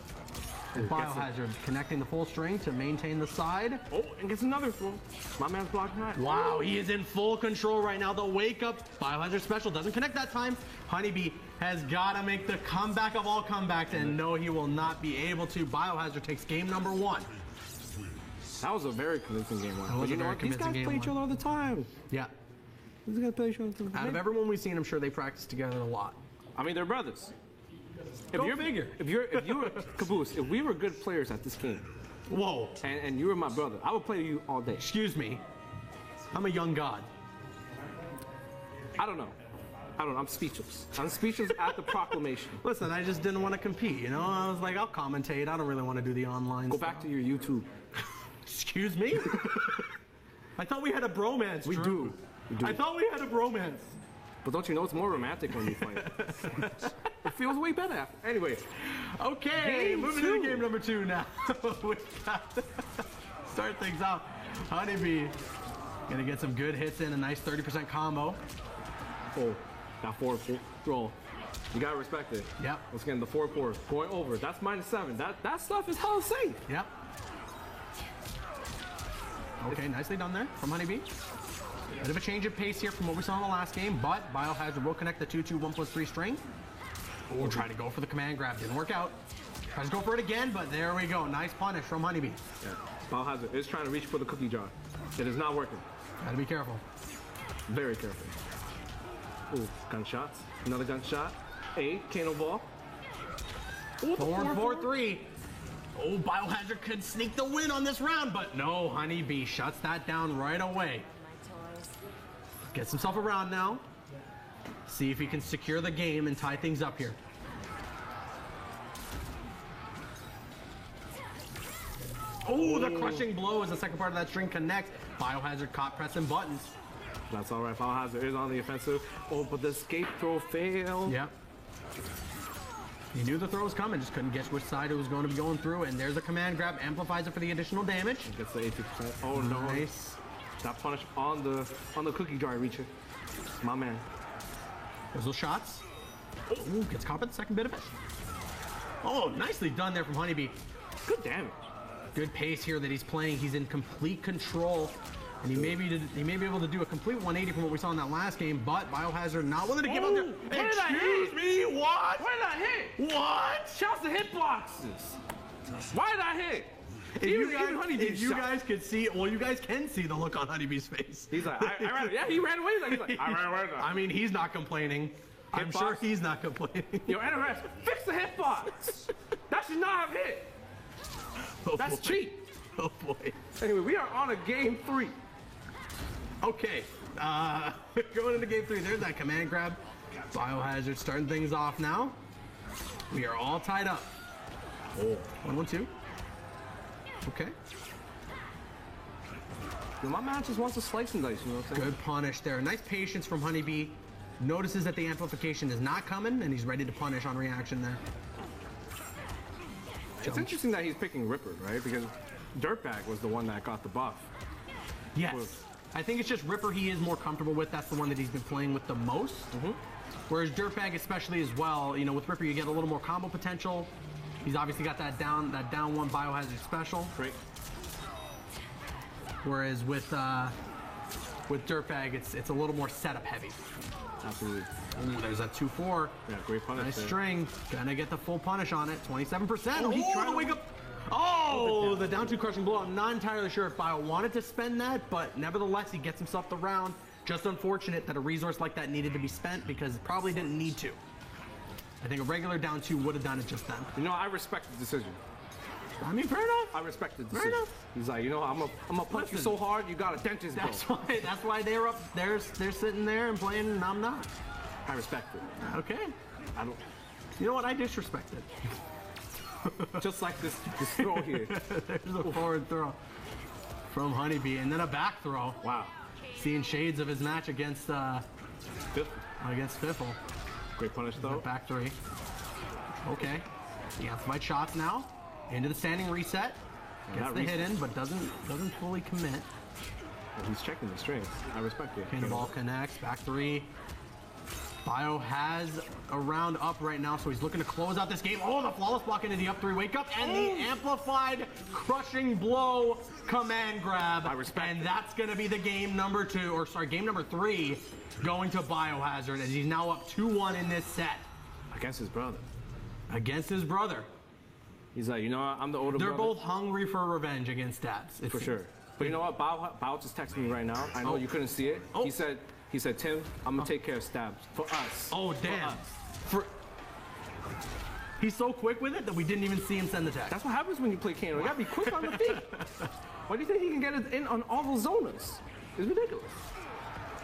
And Biohazard connecting the full string to maintain the side. Oh, and gets another full. My man's blocking that. Wow, he is in full control right now. The wake up. Biohazard special doesn't connect that time. Honeybee has got to make the comeback of all comebacks, and no, he will not be able to. Biohazard takes game number 1. That was a very convincing game 1. But you know what? These guys play each other all the time. Yeah. These guys play each other all the time. Out of everyone we've seen, I'm sure they practice together a lot. I mean, they're brothers. Go figure. If you were Caboose, if we were good players at this game, whoa, and you were my brother, I would play you all day. Excuse me, I'm a young god. I don't know. I'm speechless. I'm speechless at the proclamation. Listen, I just didn't want to compete. You know, I was like, I'll commentate. I don't really want to do the online. Go back to your YouTube. Excuse me. I thought we had a bromance. We do. I thought we had a bromance. But don't you know it's more romantic when you fight? It feels way better. Anyway. Okay, moving to game number 2 now. Start things off. Honeybee gonna get some good hits in, a nice 30% combo. Oh, that forward roll. You gotta respect it. Yep. Once again, the 4-4 going over. That's -7. That stuff is hella safe. Yep. Okay, nicely done there from Honeybee. Bit of a change of pace here from what we saw in the last game, but Biohazard will connect the 2-2 1+3 string. We'll try to go for the command grab. Didn't work out. Tries to go for it again, but there we go. Nice punish from Honeybee. Yeah. Biohazard is trying to reach for the cookie jar. It is not working. Gotta be careful. Very careful. Ooh, gunshots. Another gunshot. Kano ball. Ooh, 4-4-3. Oh, Biohazard could sneak the win on this round, but no, Honeybee shuts that down right away. Gets himself around now. See if he can secure the game and tie things up here. Oh, the crushing blow as the second part of that string connects. Biohazard caught pressing buttons. That's all right. Biohazard is on the offensive. Oh, but the escape throw failed. Yep. He knew the throw was coming, just couldn't guess which side it was going to be going through. And there's a command grab, amplifies it for the additional damage. Gets the 80%. Oh no! Nice. That punish on the cookie jar reacher. My man. There's those shots. Oh, gets caught by the second bit of it. Oh, nicely done there from Honeybee. Good damage. Good pace here that he's playing. He's in complete control. And he may be able to do a complete 180 from what we saw in that last game, but Biohazard not willing to give up there. Excuse me, what? Why did I hit? What? Shouts to hitboxes. Why did I hit? If you guys could see, well, you guys can see the look on Honeybee's face. He's like, I ran. Yeah, he ran away. He's like, I ran away. I mean, he's not complaining. I'm sure he's not complaining. Yo, NRS, fix the hitbox. That should not have hit. Oh, that's boy. cheap. Oh boy. Anyway, we are on a game 3. Okay, going into game 3, there's that command grab. Biohazard starting things off now. We are all tied up. Oh, 1-1-2. Okay. My man just wants to slice and dice, you know what I'm saying? Good punish there. Nice patience from Honeybee. Notices that the amplification is not coming, and he's ready to punish on reaction there. It's interesting that he's picking Ripper, right? Because Dirtbag was the one that got the buff. Yes. I think it's just Ripper he is more comfortable with. That's the one that he's been playing with the most. Whereas Dirtbag especially as well, you know, with Ripper you get a little more combo potential. He's obviously got that down one Biohazard special. Great. Whereas with Dirtbag it's a little more setup heavy. Absolutely. Ooh, there's that 2-4. Yeah, great punish. Nice there. string. Gonna get the full punish on it. 27%. Oh, he tried to wake up. Oh, the down 2 crushing blow. I'm not entirely sure if Bio wanted to spend that, but nevertheless, he gets himself the round. Just unfortunate that a resource like that needed to be spent because it probably didn't need to. I think a regular down 2 would have done it just then. You know, I respect the decision. I mean, fair enough. I respect the decision. Fair enough. He's like, you know, I'm gonna punch you so hard, you got a dentist bill. That's why they're up. They're sitting there and playing, and I'm not. I respect it. Okay. I don't. You know what? I disrespect it. Just like this throw here. There's a forward throw from Honeybee, and then a back throw. Wow. Seeing shades of his match against Fiffle. Great punish though. Back 3. Okay. He amplified shots now. Into the standing reset. Gets the hit in, but doesn't fully commit. Well, he's checking the strings. I respect it. Cannonball connects. Back 3. Bio has a round up right now, so he's looking to close out this game. Oh, the flawless block into the up 3 wake up, and the amplified crushing blow command grab. I respect and it. that's going to be the game number 3 going to Biohazard, as he's now up 2-1 in this set. Against his brother. Against his brother. He's like, you know what? I'm the older brother. They're both hungry for revenge against Dabs. For sure. But you know what? Bao just texted me right now. I know you couldn't see it. Oh. He said, Tim, I'm gonna take care of Stabs for us. Oh, damn. He's so quick with it that we didn't even see him send the text. That's what happens when you play Kano. You gotta be quick on the feet. Why do you think he can get it in on all those zonas? It's ridiculous.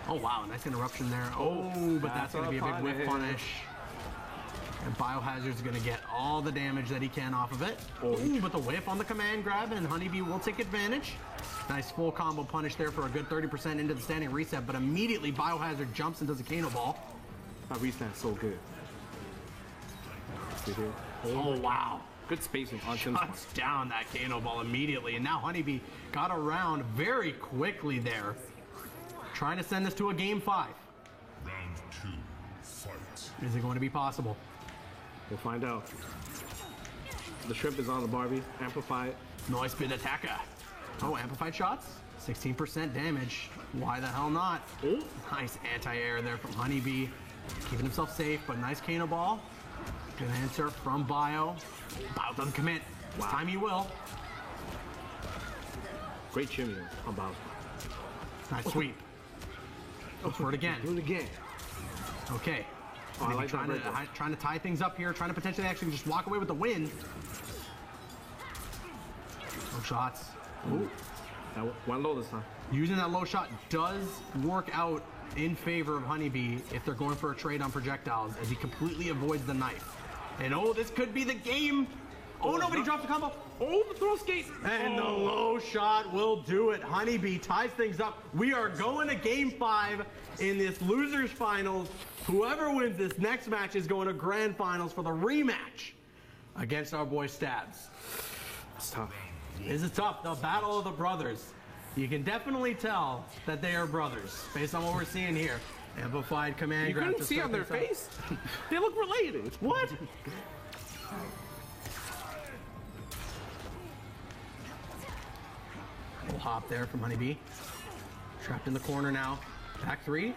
Oh, wow. Nice interruption there. Oh, but that's gonna be a big whip punish. And Biohazard's gonna get all the damage that he can off of it. Ooh, but the whiff on the command grab, and Honeybee will take advantage. Nice full combo punish there for a good 30% into the standing reset, but immediately Biohazard jumps and does a Kano ball. That reset's so good. See here? Oh, wow. Good spacing on Tim's Shuts down that Kano ball immediately, and now Honeybee got around very quickly there. Trying to send this to a game 5. Round 2, fight. Is it going to be possible? We'll find out. The shrimp is on the Barbie. Amplify it. Nice bit attacker. Oh, amplified shots? 16% damage. Why the hell not? Ooh, nice anti-air there from Honeybee. Keeping himself safe, but nice Kano ball. Good answer from Bio. Bio doesn't commit. This time he will. Great shimmy on Bio. Nice sweep. Go for it again. Do it again. Okay. Oh, I like trying to tie things up here, trying to potentially actually just walk away with the win. No shots. Ooh. That went low this time. Using that low shot does work out in favor of Honeybee if they're going for a trade on projectiles, as he completely avoids the knife. And oh, this could be the game. Oh, nobody dropped the combo. Oh, the throw skate. And the low shot will do it. Honeybee ties things up. We are going to game 5 in this losers finals. Whoever wins this next match is going to grand finals for the rematch against our boy Stabs. It's tough. This is tough. The battle of the brothers. You can definitely tell that they are brothers based on what we're seeing here. Amplified command grab. You couldn't see on their face. They look related. What? Little hop there from Honeybee. Trapped in the corner now. Back 3.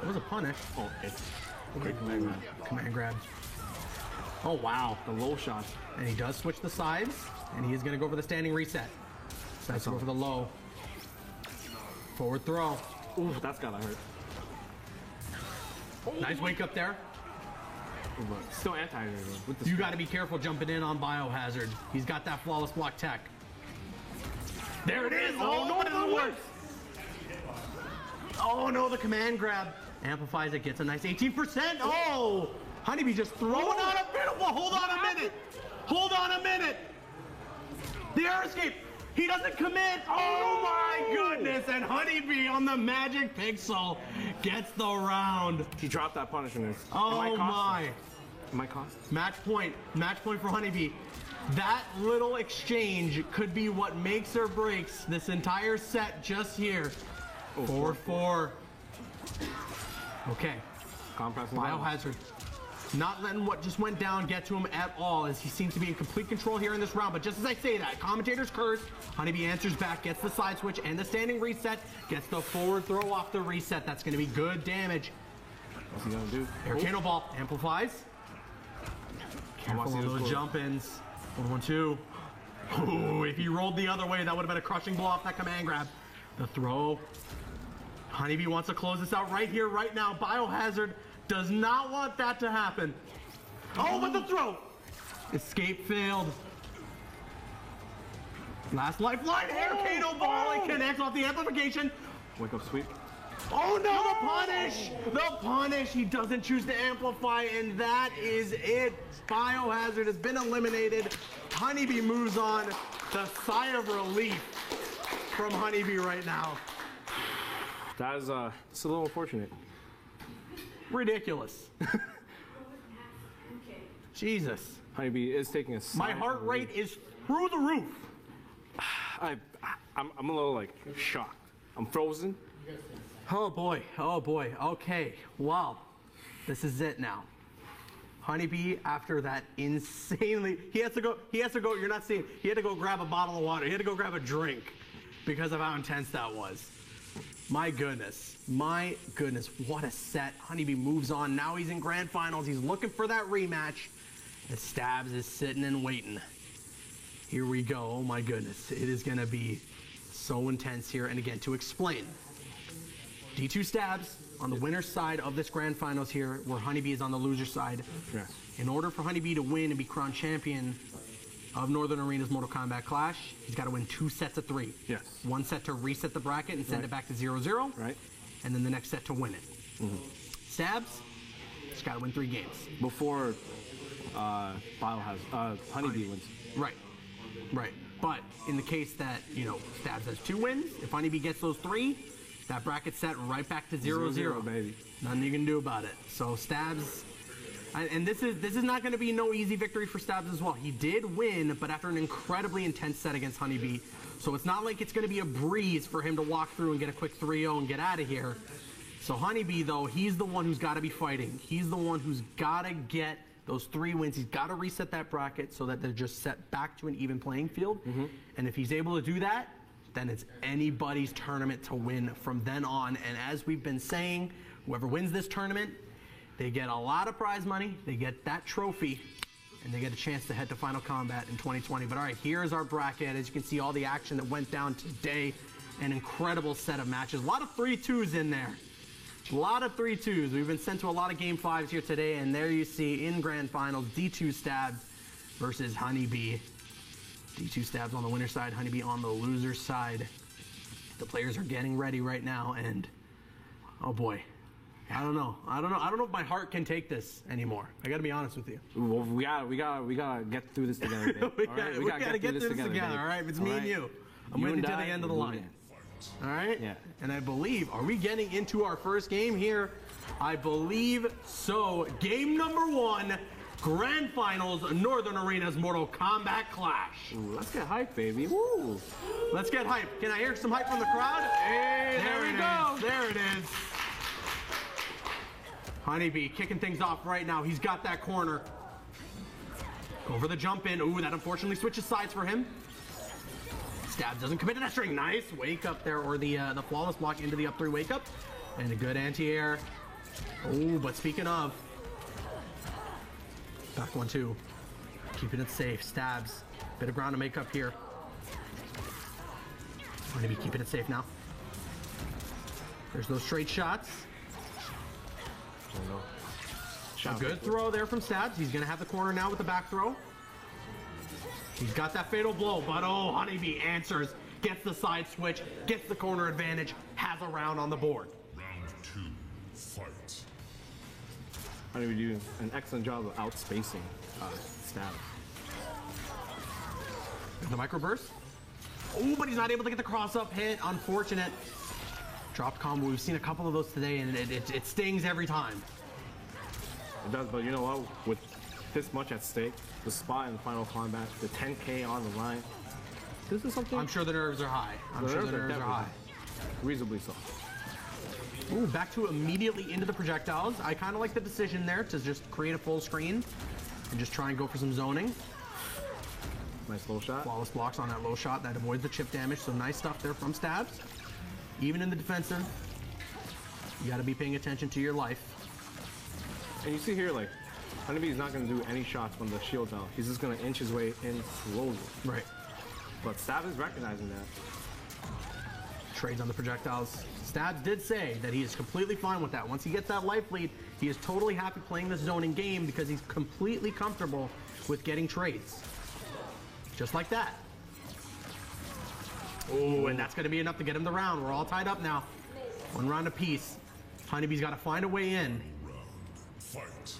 That was a punish. Oh, it's great command grab. Command grab. Oh, wow. The low shot. And he does switch the sides, and he is going to go for the standing reset. Decides to go for the low. Forward throw. Ooh, that's gotta hurt. Nice wake up there. Still anti-air. You got to be careful jumping in on Biohazard. He's got that flawless block tech. There it is. Oh, no, it doesn't work. Oh, no, the command grab. Amplifies it, gets a nice 18%. Oh, Honeybee just throwing out a bit of, hold on a minute. Hold on a minute. The air escape. He doesn't commit. Oh my goodness. And Honeybee on the magic pixel gets the round. He dropped that punishment. Oh my. Am I cost? Match point. Match point for Honeybee. That little exchange could be what makes or breaks this entire set just here. 4-4. Okay. Biohazard. Not letting what just went down get to him at all, as he seems to be in complete control here in this round. But just as I say that, commentator's curse, Honeybee answers back, gets the side switch and the standing reset, gets the forward throw off the reset. That's going to be good damage. What's he going to do? Air Kano ball amplifies. Careful on those jump-ins. 1-1-2. Ooh, if he rolled the other way, that would have been a crushing blow off that command grab. The throw. Honeybee wants to close this out right here, right now. Biohazard does not want that to happen. Oh, but the throw! Escape failed. Last lifeline, Air Kano ball, it connects off the amplification. Wake up sweep. Oh no, the punish! The punish, he doesn't choose to amplify, and that is it. Biohazard has been eliminated. Honeybee moves on. The sigh of relief from Honeybee right now. That is it's a little unfortunate. Ridiculous. Jesus. Honeybee is taking a My heart rate is through the roof. I'm a little like shocked. I'm frozen. Oh boy. Oh boy. Okay. Wow. This is it now. Honeybee, after that insanely, he has to go, you're not seeing, he had to go grab a bottle of water. He had to go grab a drink because of how intense that was. My goodness, what a set. Honeybee moves on. Now he's in grand finals. He's looking for that rematch. The Stabs is sitting and waiting. Here we go. Oh my goodness. It is going to be so intense here. And again, to explain, D2 Stabs on the winner's side of this grand finals here, where Honeybee is on the loser side. Yes. In order for Honeybee to win and be crowned champion of Northern Arena's Mortal Kombat Clash, he's got to win 2 sets of 3. Yes. 1 set to reset the bracket and send it back to 0-0. Right. And then the next set to win it. Stabs, he's got to win 3 games. Before Honeybee wins. Right. Right. But in the case that, Stabs has 2 wins, if Honeybee gets those 3, that bracket's set right back to 0-0. Baby. Nothing you can do about it. So Stabs, and this is not going to be no easy victory for Stabs as well. He did win, but after an incredibly intense set against Honeybee. So it's not like it's going to be a breeze for him to walk through and get a quick 3-0 and get out of here. So Honeybee, though, he's the one who's got to be fighting. He's the one who's got to get those 3 wins. He's got to reset that bracket so that they're just set back to an even playing field. And if he's able to do that, then it's anybody's tournament to win from then on. And as we've been saying, whoever wins this tournament, they get a lot of prize money, they get that trophy, and they get a chance to head to Final Combat in 2020. But all right, here's our bracket. As you can see, all the action that went down today. An incredible set of matches. A lot of 3-2s in there. A lot of 3-2s. We've been sent to a lot of Game 5s here today, and there you see in Grand Finals, D2 Stabs versus Honeybee. D2 Stabs on the winner's side, Honeybee on the loser's side. The players are getting ready right now, and oh boy. I don't know if my heart can take this anymore. I got to be honest with you. Well, we gotta get through this together. Babe. we gotta get through this together. All right, it's me and you. I'm with you to the end of the line. All right. Yeah. And I believe, are we getting into our first game here? I believe so. Game number 1, Grand Finals, Northern Arena's Mortal Kombat Clash. Ooh, let's get hyped, baby. Woo. Let's get hyped. Can I hear some hype from the crowd? Hey, there we go. There it is. Honeybee kicking things off right now. He's got that corner. Go for the jump in. Ooh, that unfortunately switches sides for him. Stabs doesn't commit to that string. Nice wake up there, or the flawless block into the up 3 wake up. And a good anti-air. Oh, but speaking of, back 1-2. Keeping it safe. Stabs. Bit of ground to make up here. Going to be keeping it safe now. There's those straight shots. Oh, no. A good throw there from Stabs. He's going to have the corner now with the back throw. He's got that fatal blow, but oh, Honeybee answers, gets the side switch, gets the corner advantage, has a round on the board. Round 2, fight. Honeybee doing an excellent job of outspacing Stabs. The microburst. Oh, but he's not able to get the cross-up hit. Unfortunate. Drop combo. We've seen a couple of those today, and it stings every time. It does, but you know what? With this much at stake, the spot in Final Combat, the 10K on the line, this is something. I'm sure the nerves are high. I'm sure the nerves are high. Reasonably so. Ooh, back to immediately into the projectiles. I kind of like the decision there to just create a full screen and just try and go for some zoning. Nice low shot. Flawless blocks on that low shot that avoids the chip damage. So nice stuff there from Stabs. Even in the defensive, you got to be paying attention to your life. And you see here, like, Honeybee's not going to do any shots when the shield's out. He's just going to inch his way in slowly. Right. But Stabs is recognizing that. Trades on the projectiles. Stabs did say that he is completely fine with that. Once he gets that life lead, he is totally happy playing this zoning game because he's completely comfortable with getting trades. Just like that. Oh, and that's going to be enough to get him the round. We're all tied up now. 1 round apiece. Honeybee's got to find a way in. Fight.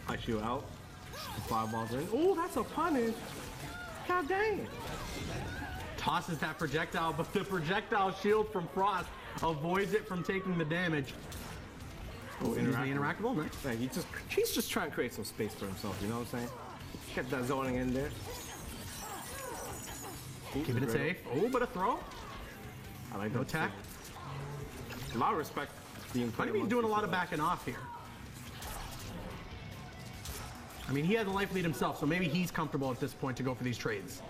I shield out. 5 balls in. Oh, that's a punish. God dang it. Tosses that projectile, but the projectile shield from Frost avoids it from taking the damage. Oh, interactable, nice. Yeah, he's just trying to create some space for himself, you know what I'm saying? Get that zoning in there. Keeping it safe. Oh, but a throw. I like no that. tech. A lot of respect being played. Honeybee's doing a lot of backing off here. I mean, he had the life lead himself, so maybe he's comfortable at this point to go for these trades.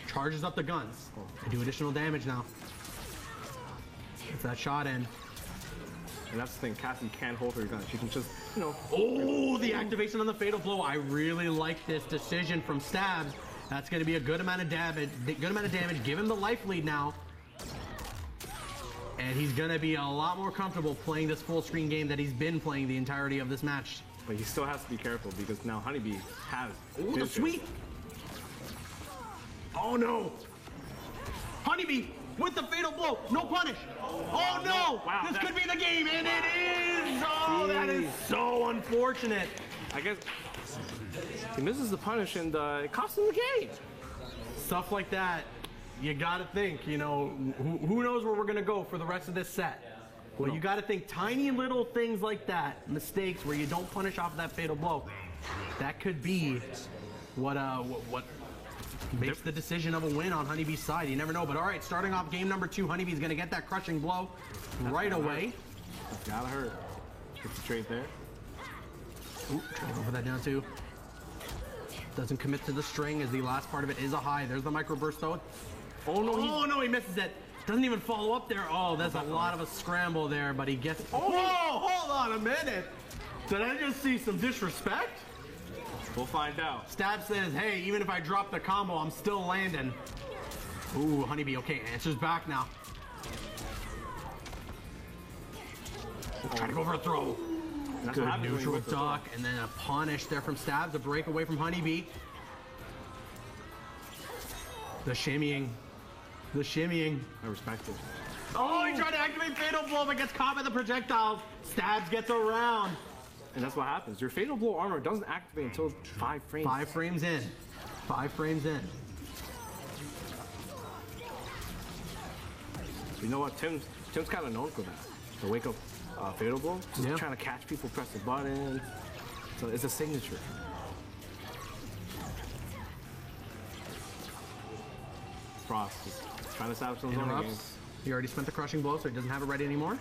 Charges up the guns. They do additional damage now. Gets that shot in. And that's the thing, Cassie can't hold her gun. She can just, you know. Oh, the activation on the fatal blow. I really like this decision from Stabs. That's going to be a good amount of damage. Give him the life lead now. And he's going to be a lot more comfortable playing this full screen game that he's been playing the entirety of this match. But he still has to be careful because now Honeybee has. Oh, the sweep. Oh no. Honeybee with the fatal blow. No punish. Oh no. Wow, this could be the game, and it is. Oh, that is so unfortunate. I guess he misses the punish and it costs him the game. Stuff like that, you gotta think, you know, who knows where we're gonna go for the rest of this set. Well, you gotta think tiny little things like that, mistakes where you don't punish off of that fatal blow. That could be what makes the decision of a win on Honeybee's side. You never know. But all right, starting off game number 2, Honeybee's gonna get that crushing blow right away. That's gotta hurt. Gets straight there. Ooh, trying to go for that down 2. Doesn't commit to the string as the last part of it is a high. There's the microburst though. Oh no, he misses it. Doesn't even follow up there. Oh, that's a lot of a scramble there, but he gets. Oh, hold on a minute. Did I just see some disrespect? We'll find out. Stab says, hey, even if I drop the combo, I'm still landing. Ooh, Honeybee, okay, answers back now. Trying to go for a throw. Good neutral duck, and then a punish there from Stabs, a break away from Honeybee. The shimmying. The shimmying. I respect it. Oh, he tried to activate Fatal Blow, but gets caught by the projectiles. Stabs gets around. And that's what happens. Your Fatal Blow armor doesn't activate until 5 frames. 5 frames in. 5 frames in. You know what? Tim's kind of known for that. The wake up Fatal Blow. Just trying to catch people, press the button. So it's a signature. Frost is trying to establish his own game. He already spent the crushing blow, so he doesn't have it ready anymore.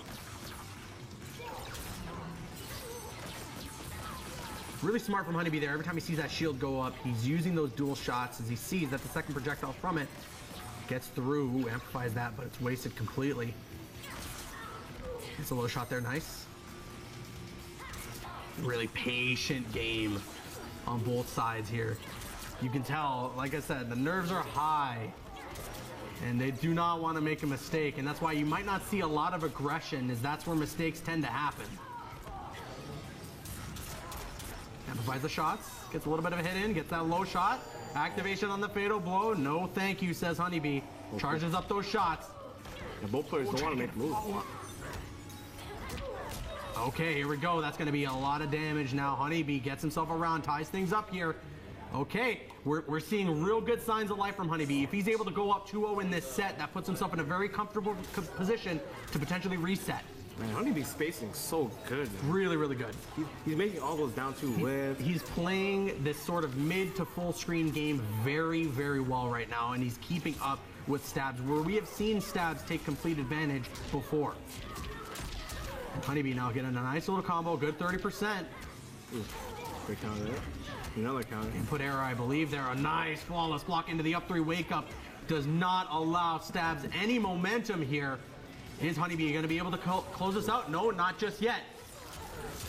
Really smart from Honeybee there. Every time he sees that shield go up, he's using those dual shots as he sees that the second projectile from it gets through. Ooh, amplifies that, but it's wasted completely. It's a low shot there, nice. Really patient game on both sides here. You can tell, like I said, the nerves are high. And they do not want to make a mistake, and that's why you might not see a lot of aggression, as that's where mistakes tend to happen. Amplifies the shots, gets a little bit of a hit in, gets that low shot. Activation on the Fatal Blow. No thank you, says Honeybee. Charges up those shots. And both players don't want to make moves. Okay, here we go. That's going to be a lot of damage now. Honeybee gets himself around, ties things up here. Okay, we're seeing real good signs of life from Honeybee. If he's able to go up 2-0 in this set, that puts himself in a very comfortable position to potentially reset. Man, Honeybee's spacing so good. Really, really good. He's making all those down 2 whiffs. He's playing this sort of mid to full screen game very, very well right now, and he's keeping up with Stabs, where we have seen Stabs take complete advantage before. And Honeybee now getting a nice little combo, good 30%. Great counter there. Another counter. Input error, I believe there. A nice flawless block into the up 3 wake up. Does not allow Stabs any momentum here. Is Honeybee going to be able to close this out? No, not just yet.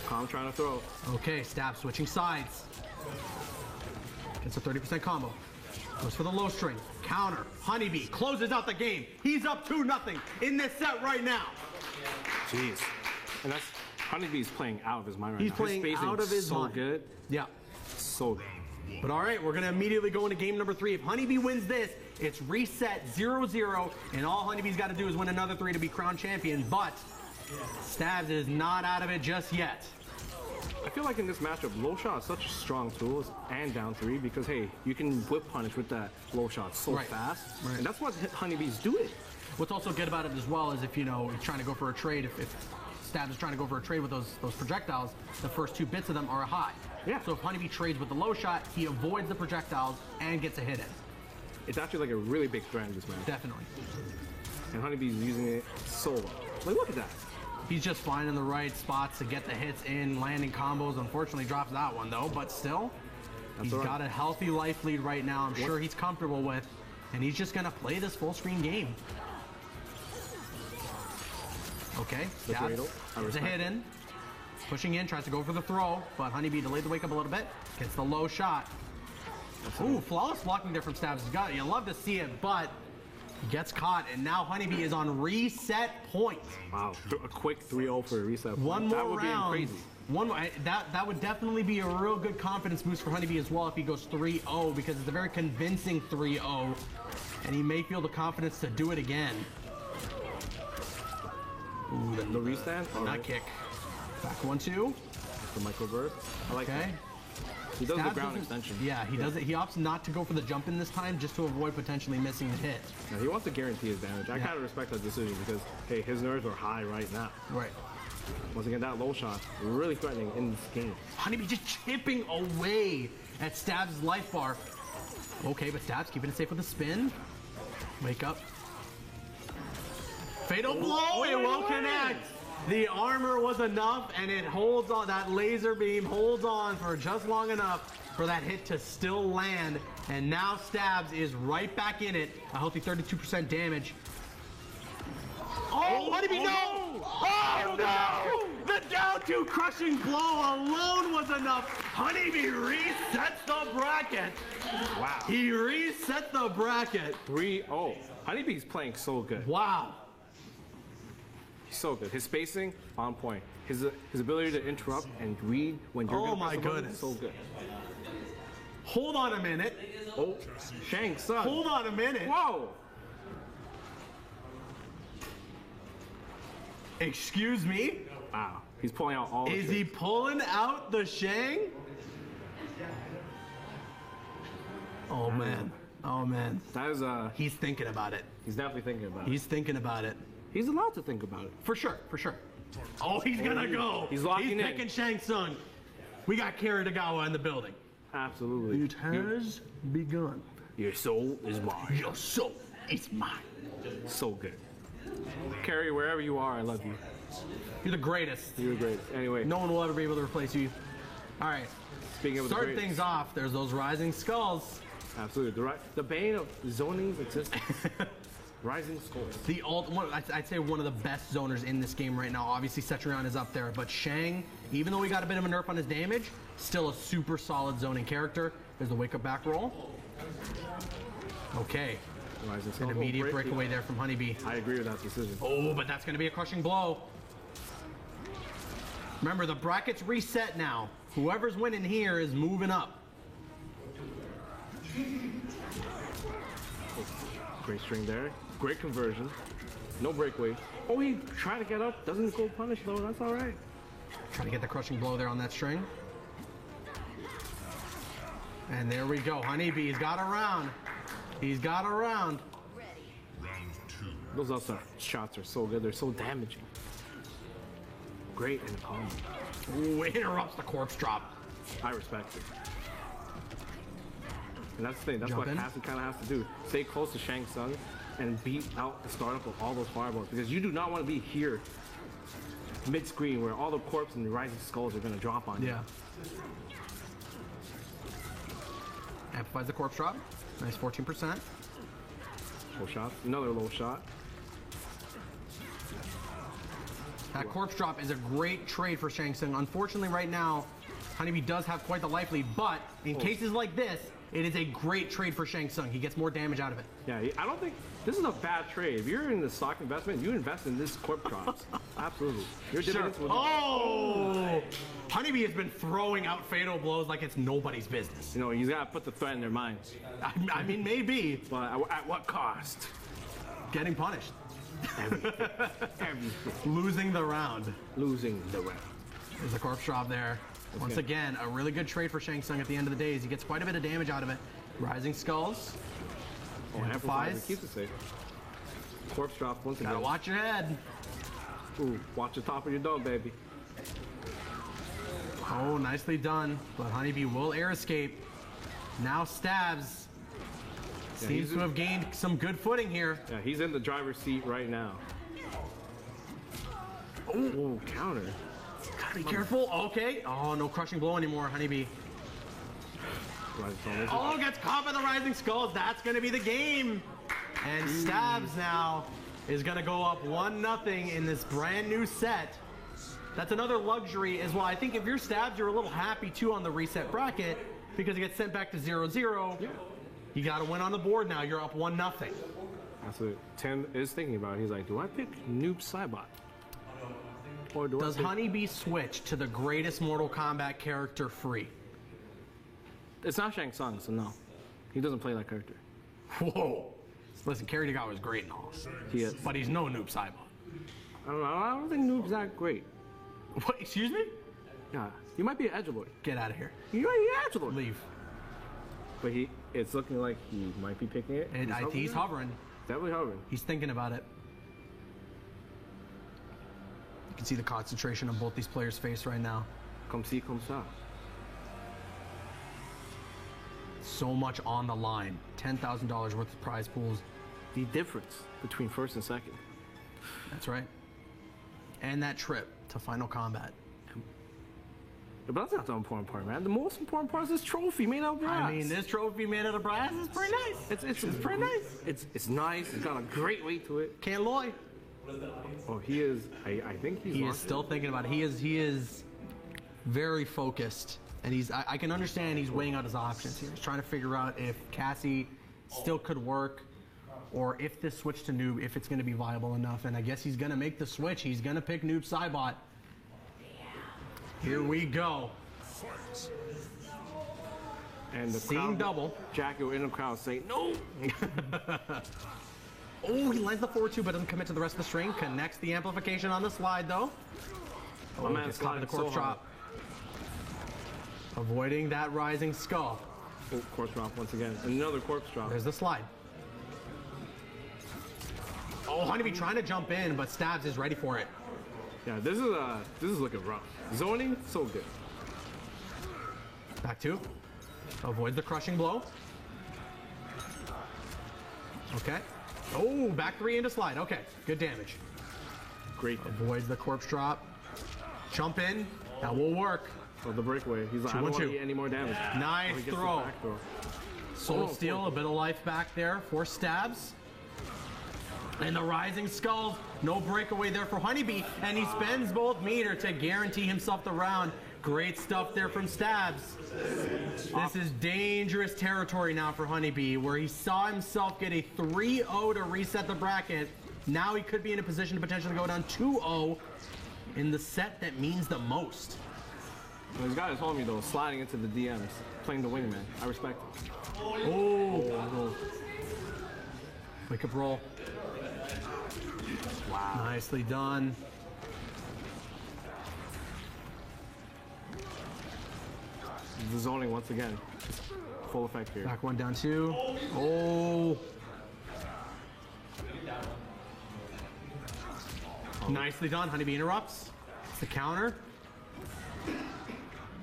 Calm trying to throw. Okay, Stabs switching sides. Gets a 30% combo. Goes for the low string. Counter. Honeybee closes out the game. He's up 2-0 in this set right now. Jeez. And that's Honeybee's playing out of his mind right now. He's playing out of his mind. So good. Yeah. So good. But all right, we're going to immediately go into game number 3. If Honeybee wins this, it's reset 0-0, and all Honeybee's got to do is win another 3 to be crowned champion. But Stabs is not out of it just yet. I feel like in this matchup, low shot is such a strong tool, and down 3, because hey, you can whip punish with that low shot so fast, and that's what Honeybee's doing. What's also good about it as well is if, you know, you're trying to go for a trade, if Stabs is trying to go for a trade with those projectiles, the first 2 bits of them are a high. Yeah. So if Honeybee trades with the low shot, he avoids the projectiles and gets a hit in. It's actually like a really big threat in this match. Definitely. And Honeybee's using it so well. Like, look at that. He's just finding the right spots to get the hits in, landing combos. Unfortunately, drops that one though, but still, he's got a healthy life lead right now. I'm sure he's comfortable with, and he's just gonna play this full screen game. Okay, there's a hit in. Pushing in, tries to go for the throw, but Honeybee delayed the wake up a little bit. Gets the low shot. Ooh, flawless blocking there from Stabs. You love to see it, but he gets caught, and now Honeybee is on reset point. Wow, a quick 3-0 for a reset point. One more that would round. Be crazy. One more, that would definitely be a real good confidence boost for Honeybee as well if he goes 3-0, because it's a very convincing 3-0, and he may feel the confidence to do it again. Ooh, the restand? That kick. Back 1-2. The micro burst. I like that. He does Stabs the ground extension. Yeah, he does it. He opts not to go for the jump in this time just to avoid potentially missing the hit. Yeah, he wants to guarantee his damage. I kind of respect that decision because, hey, his nerves are high right now. Right. Once again, that low shot, really threatening in this game. Honeybee just chipping away at Stabs' life bar. Okay, but Stabs keeping it safe with a spin. Wake up. Fatal blow, it will connect. The armor was enough, and it holds on. That laser beam holds on for just long enough for that hit to still land. And now Stabs is right back in it. A healthy 32% damage. Oh, Honeybee, no! Oh, no! The down two crushing blow alone was enough. Honeybee resets the bracket. Wow. He resets the bracket. 3-0. Honeybee's playing so good. Wow. He's so good. His spacing, on point. His ability to interrupt and read when you're Oh my goodness. So good. Hold on a minute. Oh, Shang Tsung. Hold on a minute. Whoa. Excuse me? Wow. He's pulling out all the Is he pulling out the Shang? Oh man. Oh man. That is He's thinking about it. He's definitely thinking about it. He's thinking about it. He's allowed to think about it. For sure, for sure. Oh, he's gonna go. He's locking in. He's picking Shang Tsung. We got Kiritagawa in the building. Absolutely. It has begun. Your soul is mine. Your soul is mine. So good. Carrie, wherever you are, I love you. You're the greatest. You're the greatest. Anyway. No one will ever be able to replace you. All right. Speaking of Start things off. There's those rising skulls. Absolutely. The bane of zoning's existence. Rising skulls. The I'd say one of the best zoners in this game right now. Obviously, Cetrion is up there, but Shang, even though we got a bit of a nerf on his damage, still a super solid zoning character. There's the wake up back roll. Okay. An immediate breakaway there from Honeybee. I agree with that decision. Oh, but that's going to be a crushing blow. Remember, the bracket's reset now. Whoever's winning here is moving up. Great string there. Great conversion. No breakaway. Oh, he tried to get up. Doesn't go punish though. That's all right. Trying to get the crushing blow there on that string. And there we go. Honeybee's got around. He's got around. Round 2. Those outside shots are so good. They're so damaging. Great and calm. Ooh, interrupts the corpse drop. I respect it. And that's the thing. That's Jump what in. Cassie kind of has to do. Stay close to Shang Tsung and beat out the startup of all those fireballs. Because you do not want to be here mid-screen where all the corpse and the rising skulls are going to drop on you. Yeah. Amplifies the corpse drop. Nice 14%. Low shot. Another low shot. That corpse drop is a great trade for Shang Tsung. Unfortunately, right now, Honeybee does have quite the life lead, but in cases like this, it is a great trade for Shang Tsung. He gets more damage out of it. Yeah, I don't think this is a bad trade. If you're in the stock investment, you invest in this corpse drops. Absolutely. Your dividends will Oh! Honeybee has been throwing out fatal blows like it's nobody's business. You know, he's got to put the threat in their minds. I mean, maybe. But at what cost? Getting punished. Everything. Losing the round. Losing the round. There's the corpse drop there. Once again, a really good trade for Shang Tsung at the end of the day. He gets quite a bit of damage out of it. Rising skulls. Oh, amplifies. Keeps it safe. Corpse drop once again. Gotta watch your head. Ooh, watch the top of your dome, baby. Oh, nicely done. But Honeybee will air escape. Now Stabs seems to have gained some good footing here. Yeah, he's in the driver's seat right now. Oh, counter. Gotta be careful. Okay. Oh, no crushing blow anymore, Honeybee. Oh, gets caught by the rising skulls. That's gonna be the game. And Stabs now is gonna go up 1-0 in this brand new set. That's another luxury as well. I think if you're Stabs, you're a little happy too on the reset bracket because it gets sent back to 0-0. Yeah. You gotta win on the board now. You're up 1-0. That's what Tim is thinking about. He's like, do I pick Noob Saibot? Or Does Honeybee switch to the greatest Mortal Kombat character free? It's not Shang Tsung, so no. He doesn't play that character. Whoa. Listen, Kiritagawa is great and all. He is. But he's no Noob Saibot. I don't know. I don't think Noob's that great. What? Excuse me? Yeah. You might be an edgelord. Get out of here. You might be an edgelord. Leave. But it's looking like he might be picking it. And he's hovering. Definitely hovering. He's thinking about it. You can see the concentration on both these players' face right now. Come see, come ça. So much on the line. $10,000 worth of prize pools. The difference between first and second. That's right. and that trip to Final Combat. But that's not the important part, man. The most important part is this trophy made out of brass. I mean, this trophy made out of brass is pretty nice. It's pretty nice. It's nice. It's got a great weight to it. Can't lie. Oh, he is. I think he is still thinking about it. He is very focused, and I can understand he's weighing out his options here. He's trying to figure out if Cassie still could work, or if this switch to noob, if it's going to be viable enough. And I guess he's going to make the switch. He's going to pick noob Saibot. Here we go. And the Seeing crowd, double. Jacko in the crowd saying no. Oh, he lands the 4-2, but doesn't commit to the rest of the string. Connects the amplification on the slide, though. My man just caught the corpse so hard. drop. Avoiding that rising skull. Oh, corpse drop once again. Another corpse drop. There's the slide. Oh, Honeybee trying to jump in, but Stabs is ready for it. Yeah, this is looking rough. Zoning, so good. Back two. Avoids the crushing blow. Okay. Oh, back three into slide. Okay, good damage. Great. Avoids the corpse drop. Jump in. That will work. Oh, the breakaway. He's like, I don't want to get any more damage. Nice throw. Soul Steal, a bit of life back there for Stabs. And the rising skulls, no breakaway there for Honeybee, and he spends both meter to guarantee himself the round. Great stuff there from Stabs. This is dangerous territory now for Honeybee, where he saw himself get a 3-0 to reset the bracket. Now he could be in a position to potentially go down 2-0 in the set that means the most. Well, he's got his homie though, sliding into the DMs, playing the wingman. I respect it. Oh. Wake up roll. Wow. Nicely done. The zoning once again. Full effect here. Back one, down two. Oh. Nicely done. Honeybee interrupts. It's the counter.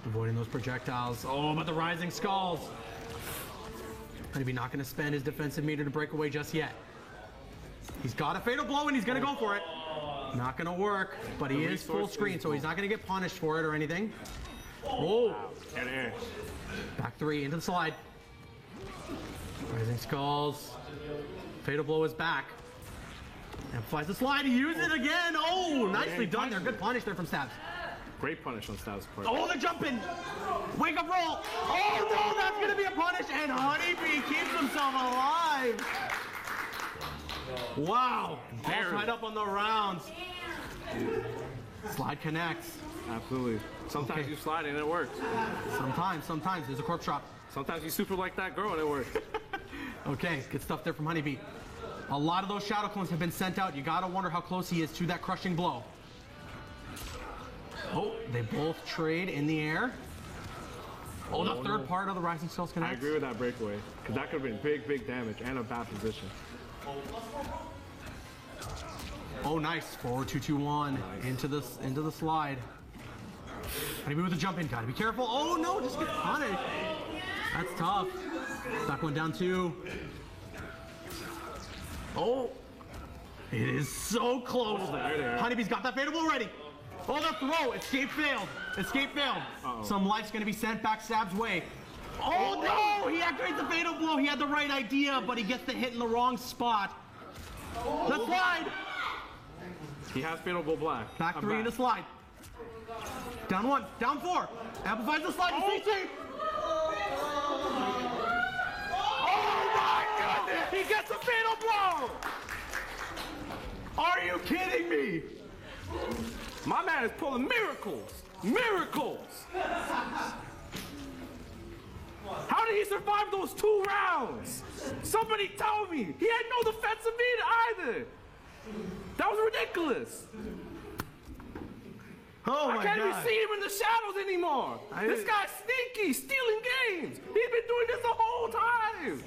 Avoiding those projectiles. Oh, but the rising skulls. Honeybee not going to spend his defensive meter to break away just yet. He's got a fatal blow and he's going to go for it. Not going to work, but he is full screen, so he's not going to get punished for it or anything. Oh. Back three into the slide. Rising skulls. Fatal blow is back. Amplifies the slide. He uses it again. Oh, nicely done there. Good punish there from Stabs. Great punish on Stabs' part. Oh, the jump in. Wake up roll. Oh, no, that's going to be a punish. And Honeybee keeps himself alive. Wow. Ball's right up on the rounds. Slide connects. Absolutely. Sometimes you slide and it works. Sometimes. There's a corpse drop. Sometimes you super like that girl and it works. Okay, good stuff there from Honeybee. A lot of those shadow clones have been sent out. You gotta wonder how close he is to that crushing blow. Oh, they both trade in the air. Oh, the third part of the rising skulls connects. I agree with that breakaway, because that could have been big damage and a bad position. Oh, nice. Forward 2-2-1 into the slide. Honeybee with the jump in. Gotta be careful. Oh no, just get punished. That's tough. Back one, down two. Oh, it is so close. Honeybee's got that fatal blow ready. Oh, the throw. Escape failed. Some life's gonna be sent back Stabs' way. Oh no, he activates the fatal blow. He had the right idea, but he gets the hit in the wrong spot. The slide. He has fatal blow black. Back three in the slide. Down one, down four. Amplifies the slide. Oh my goodness! He gets a fatal blow! Are you kidding me? My man is pulling miracles! Miracles! How did he survive those 2 rounds? Somebody tell me! He had no defensive meter either! That was ridiculous! Oh my God. I can't even see him in the shadows anymore! This guy's sneaky, stealing games! He's been doing this the whole time!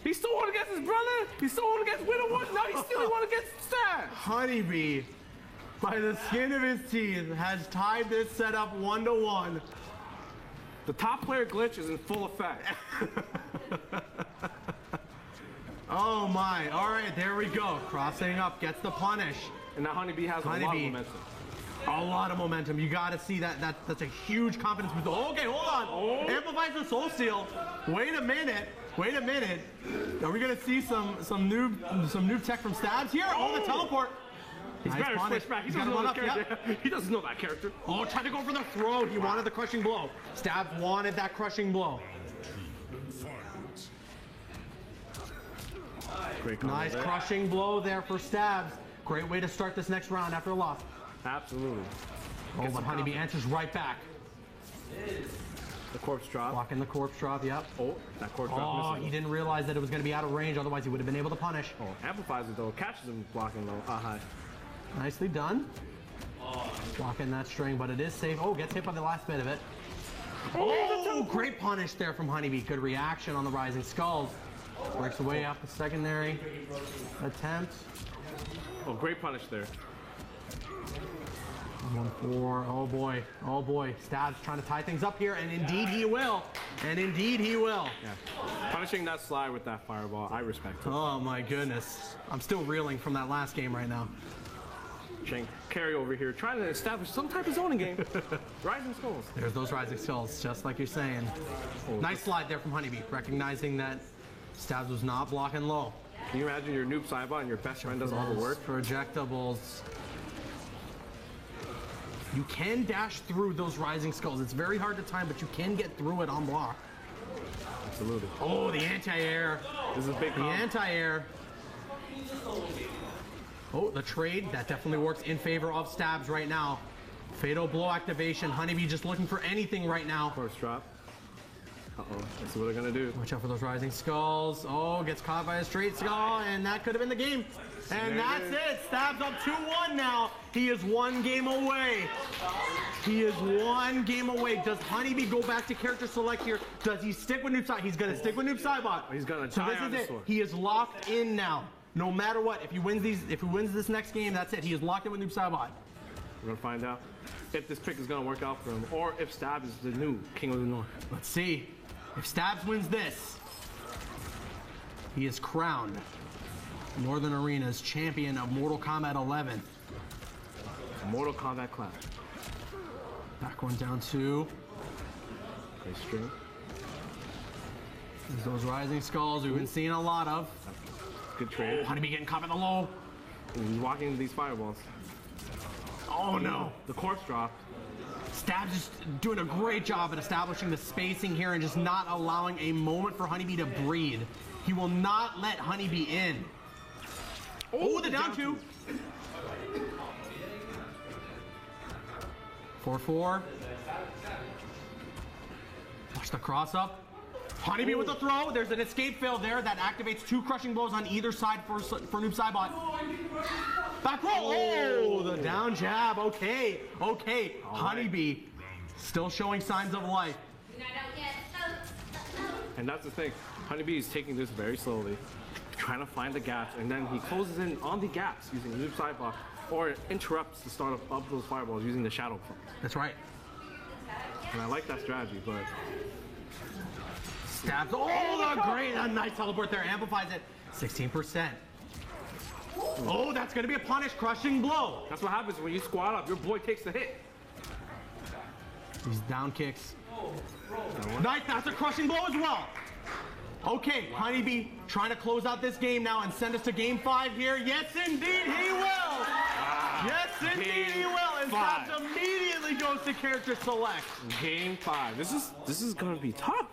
He stole one against his brother, he stole one against Widowwood, now he's stealing one against Stabs! Honeybee, by the skin of his teeth, has tied this setup 1-1. The top player glitch is in full effect. Oh my, all right, there we go. Crossing up, gets the punish. And now Honeybee has a lot of momentum. A lot of momentum. You got to see that's a huge confidence boost. Okay, hold on. Amplifies the Soul Steal. Wait a minute. Are we gonna see some new tech from Stabs here? Oh, the teleport. He's better switch back. He doesn't know that character. He doesn't know that character. Oh, tried to go for the throw. He wanted the crushing blow. Stabs wanted that crushing blow. Great combo nice there. crushing blow there for Stabs. Great way to start this next round after a loss. Absolutely. Oh, but Honeybee answers right back. The corpse drop. Blocking the corpse drop, yep. Oh, that corpse drop. Oh, he didn't realize that it was going to be out of range, otherwise he would have been able to punish. Oh, amplifies it though. Catches him blocking though. High. Nicely done. Blocking that string, but it is safe. Oh, gets hit by the last bit of it. Oh, great punish there from Honeybee. Good reaction on the Rising Skulls. Breaks away off the secondary attempt. Oh, great punish there. 1-4. Oh boy. Oh boy. Stabs trying to tie things up here, and indeed he will. And indeed he will. Yeah. Punishing that slide with that fireball, I respect it. Oh my goodness. I'm still reeling from that last game right now. Shank carry over here, trying to establish some type of zoning game. Rising Skulls. There's those Rising Skulls, just like you're saying. Nice slide there from Honeybee, recognizing that Stabs was not blocking low. Can you imagine your noob Saibot and your best friend does all the work? Projectables. You can dash through those Rising Skulls. It's very hard to time, but you can get through it on block. Absolutely. Oh, the anti-air. This is a big The anti-air. Oh, the trade. That definitely works in favor of Stabs right now. Fatal blow activation. Honeybee just looking for anything right now. First drop. Uh-oh, that's what they're gonna do. Watch out for those Rising Skulls. Oh, gets caught by a straight skull, and that could have been the game. And that's it. Stabs up 2-1 now. He is one game away. He is one game away. Does Honeybee go back to character select here? Does he stick with Noob Saibot? He's gonna stick with Noob Saibot. He's gonna So tie this on is this it. one. He is locked in now. No matter what, if he wins this next game, that's it. He is locked in with Noob Saibot. We're gonna find out if this pick is gonna work out for him, or if Stabs is the new King of the North. Let's see. If Stabs wins this, he is crowned Northern Arena's champion of Mortal Kombat 11. Mortal Kombat class. Back one down 2. Great string. There's those Rising Skulls we've been seeing a lot of. Good trade. Honeybee getting caught in the low. He's walking into these fireballs. Oh no. The corpse drop. Stabs is doing a great job at establishing the spacing here and just not allowing a moment for Honeybee to breathe. He will not let Honeybee in. Oh, the down 2. 4-4. Watch the cross up. Honeybee with the throw. There's an escape fail there that activates 2 crushing blows on either side for Noob Saibot. Back roll. Oh, the down jab. Okay. Okay. Honeybee still showing signs of life. And that's the thing. Honeybee is taking this very slowly, trying to find the gaps, and then he closes in on the gaps using Noob Saibot, or interrupts the start of those fireballs using the Shadow Clone. That's right. And I like that strategy, but Stabs. Oh, the great. A nice teleport there. Amplifies it. 16%. Oh, that's going to be a punish crushing blow. That's what happens when you squat up. Your boy takes the hit. These down kicks. Nice. That's a crushing blow as well. Okay, Honeybee trying to close out this game now and send us to game 5 here. Yes, indeed, he will. Yes, indeed, he will. And Stabs immediately goes to character select. Game 5. This is going to be tough.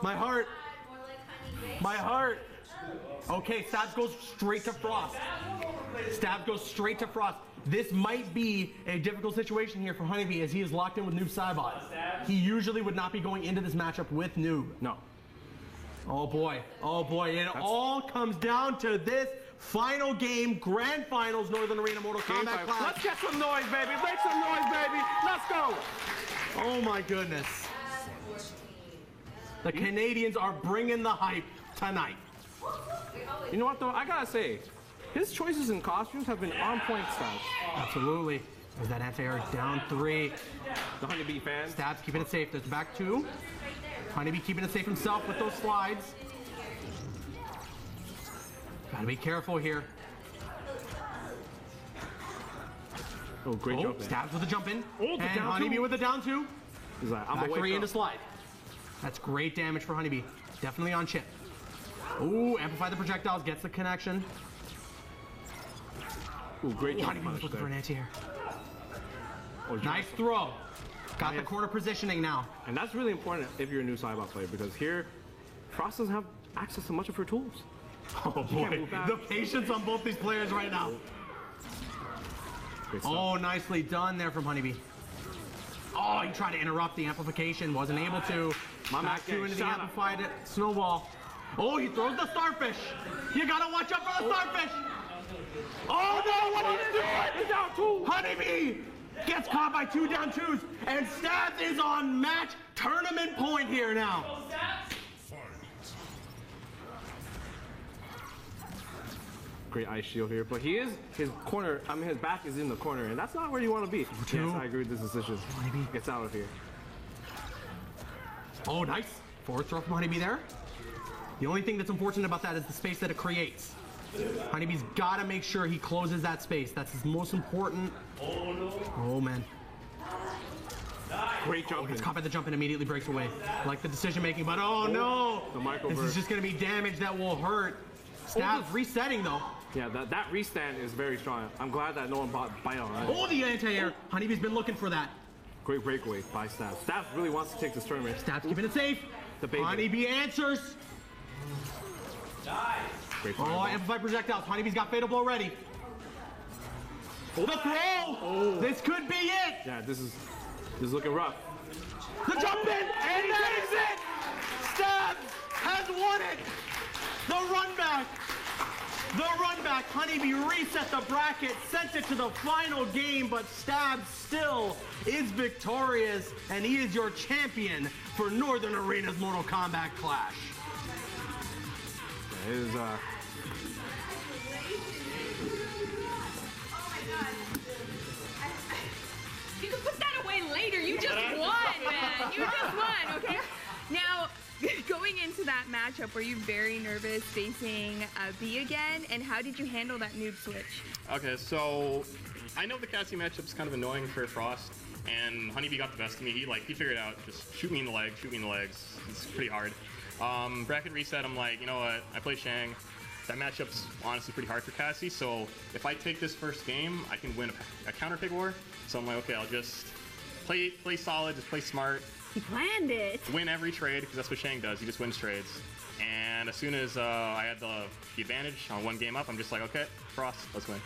My heart. My heart. Okay, Stabs goes straight to Frost. Stabs goes straight to Frost. This might be a difficult situation here for Honeybee as he is locked in with Noob Saibot. He usually would not be going into this matchup with Noob. No. Oh boy. Oh boy. It all comes down to this final game, Grand Finals, Northern Arena Mortal Kombat class. Let's get some noise, baby. Make some noise, baby. Let's go. Oh my goodness. The Canadians are bringing the hype tonight. You know what, though? I gotta say, his choices in costumes have been on point, Stabs. Absolutely. There's that anti-air down 3. The Honeybee fans. Stabs keeping it safe. There's back 2. Honeybee keeping it safe himself with those slides. Gotta be careful here. Oh, great jump in. Stabs with a jump in. Oh, the and down Honeybee two. with a down 2. He's like, I'm Back away 3 from. into slide. That's great damage for Honeybee. Definitely on chip. Ooh, amplify the projectiles, gets the connection. Ooh, great jump Honeybee was punish looking for there. an anti-air. Oh, Nice throw. Got the corner positioning now. And that's really important if you're a new sidebot player, because here, Frost doesn't have access to much of her tools. Oh can't boy, move back. the patience on both these players right now. Great stuff. Oh, nicely done there from Honeybee. Oh, he tried to interrupt the amplification, wasn't able to. My Back Mac 2 gang, into the shut up. amplified snowball. Oh, he throws the starfish. You gotta watch out for the starfish. Oh no, what did he do? It's down 2. Honeybee gets caught by 2 down 2s, and Stabs is on match tournament point here now. Great ice shield here, but his corner, his back is in the corner, and that's not where you want to be. Yes, I agree with this decision. Gets out of here. Oh, nice. Forward throw from Honeybee there. The only thing that's unfortunate about that is the space that it creates. Honeybee's got to make sure he closes that space. That's his most important. Oh, no. Oh, man. Great jump. Gets caught by the jump and immediately breaks away. Like the decision making, but oh no! The micro This is burst. just going to be damage that will hurt. Stabs resetting though. Yeah, that restand is very strong. I'm glad that no one bought bite on that. Oh, the anti-air. Honeybee's been looking for that. Great breakaway by Stabs. Stabs really wants to take this tournament. Stabs keeping it safe. The baby. Honeybee answers. Great Oh, fireball. amplified projectiles. Honeybee's got Fatal Blow ready. The throw! This could be it! Yeah, this is looking rough. The jump in! And that is it! Stabs has won it! The run back! The run back. Honeybee reset the bracket, sent it to the final game, but Stabs still is victorious, and he is your champion for Northern Arena's Mortal Kombat Clash. It is, You can put that away later. You just won, man. You just won, okay? Now, going into that matchup, were you very nervous facing B again? And how did you handle that noob switch? Okay, so I know the Cassie matchup's kind of annoying for Frost, and Honeybee got the best of me. He figured out, just shoot me in the leg, shoot me in the legs. It's pretty hard. Bracket reset, I'm like, you know what, I play Shang. That matchup's honestly pretty hard for Cassie, so if I take this first game, I can win a counter pick war. So I'm like, okay, I'll just play solid, just play smart. He planned it. Win every trade, because that's what Shang does. He just wins trades. And as soon as I had the advantage on one game up, I'm just like, okay, Frost, let's win.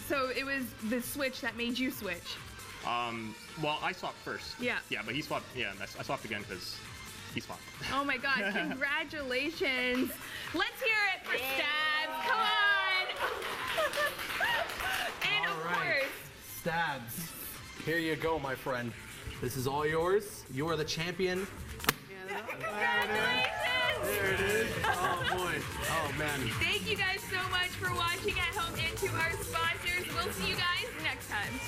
So it was the switch that made you switch. Well, I swapped first. Yeah. Yeah, but he swapped, yeah, I swapped again because he swapped. Oh my God, congratulations. Let's hear it for Stabs, come on. And of course, Stabs, here you go, my friend. This is all yours. You are the champion. congratulations. There it is. Oh boy. Oh man. Thank you guys so much for watching at home and to our sponsors. We'll see you guys next time.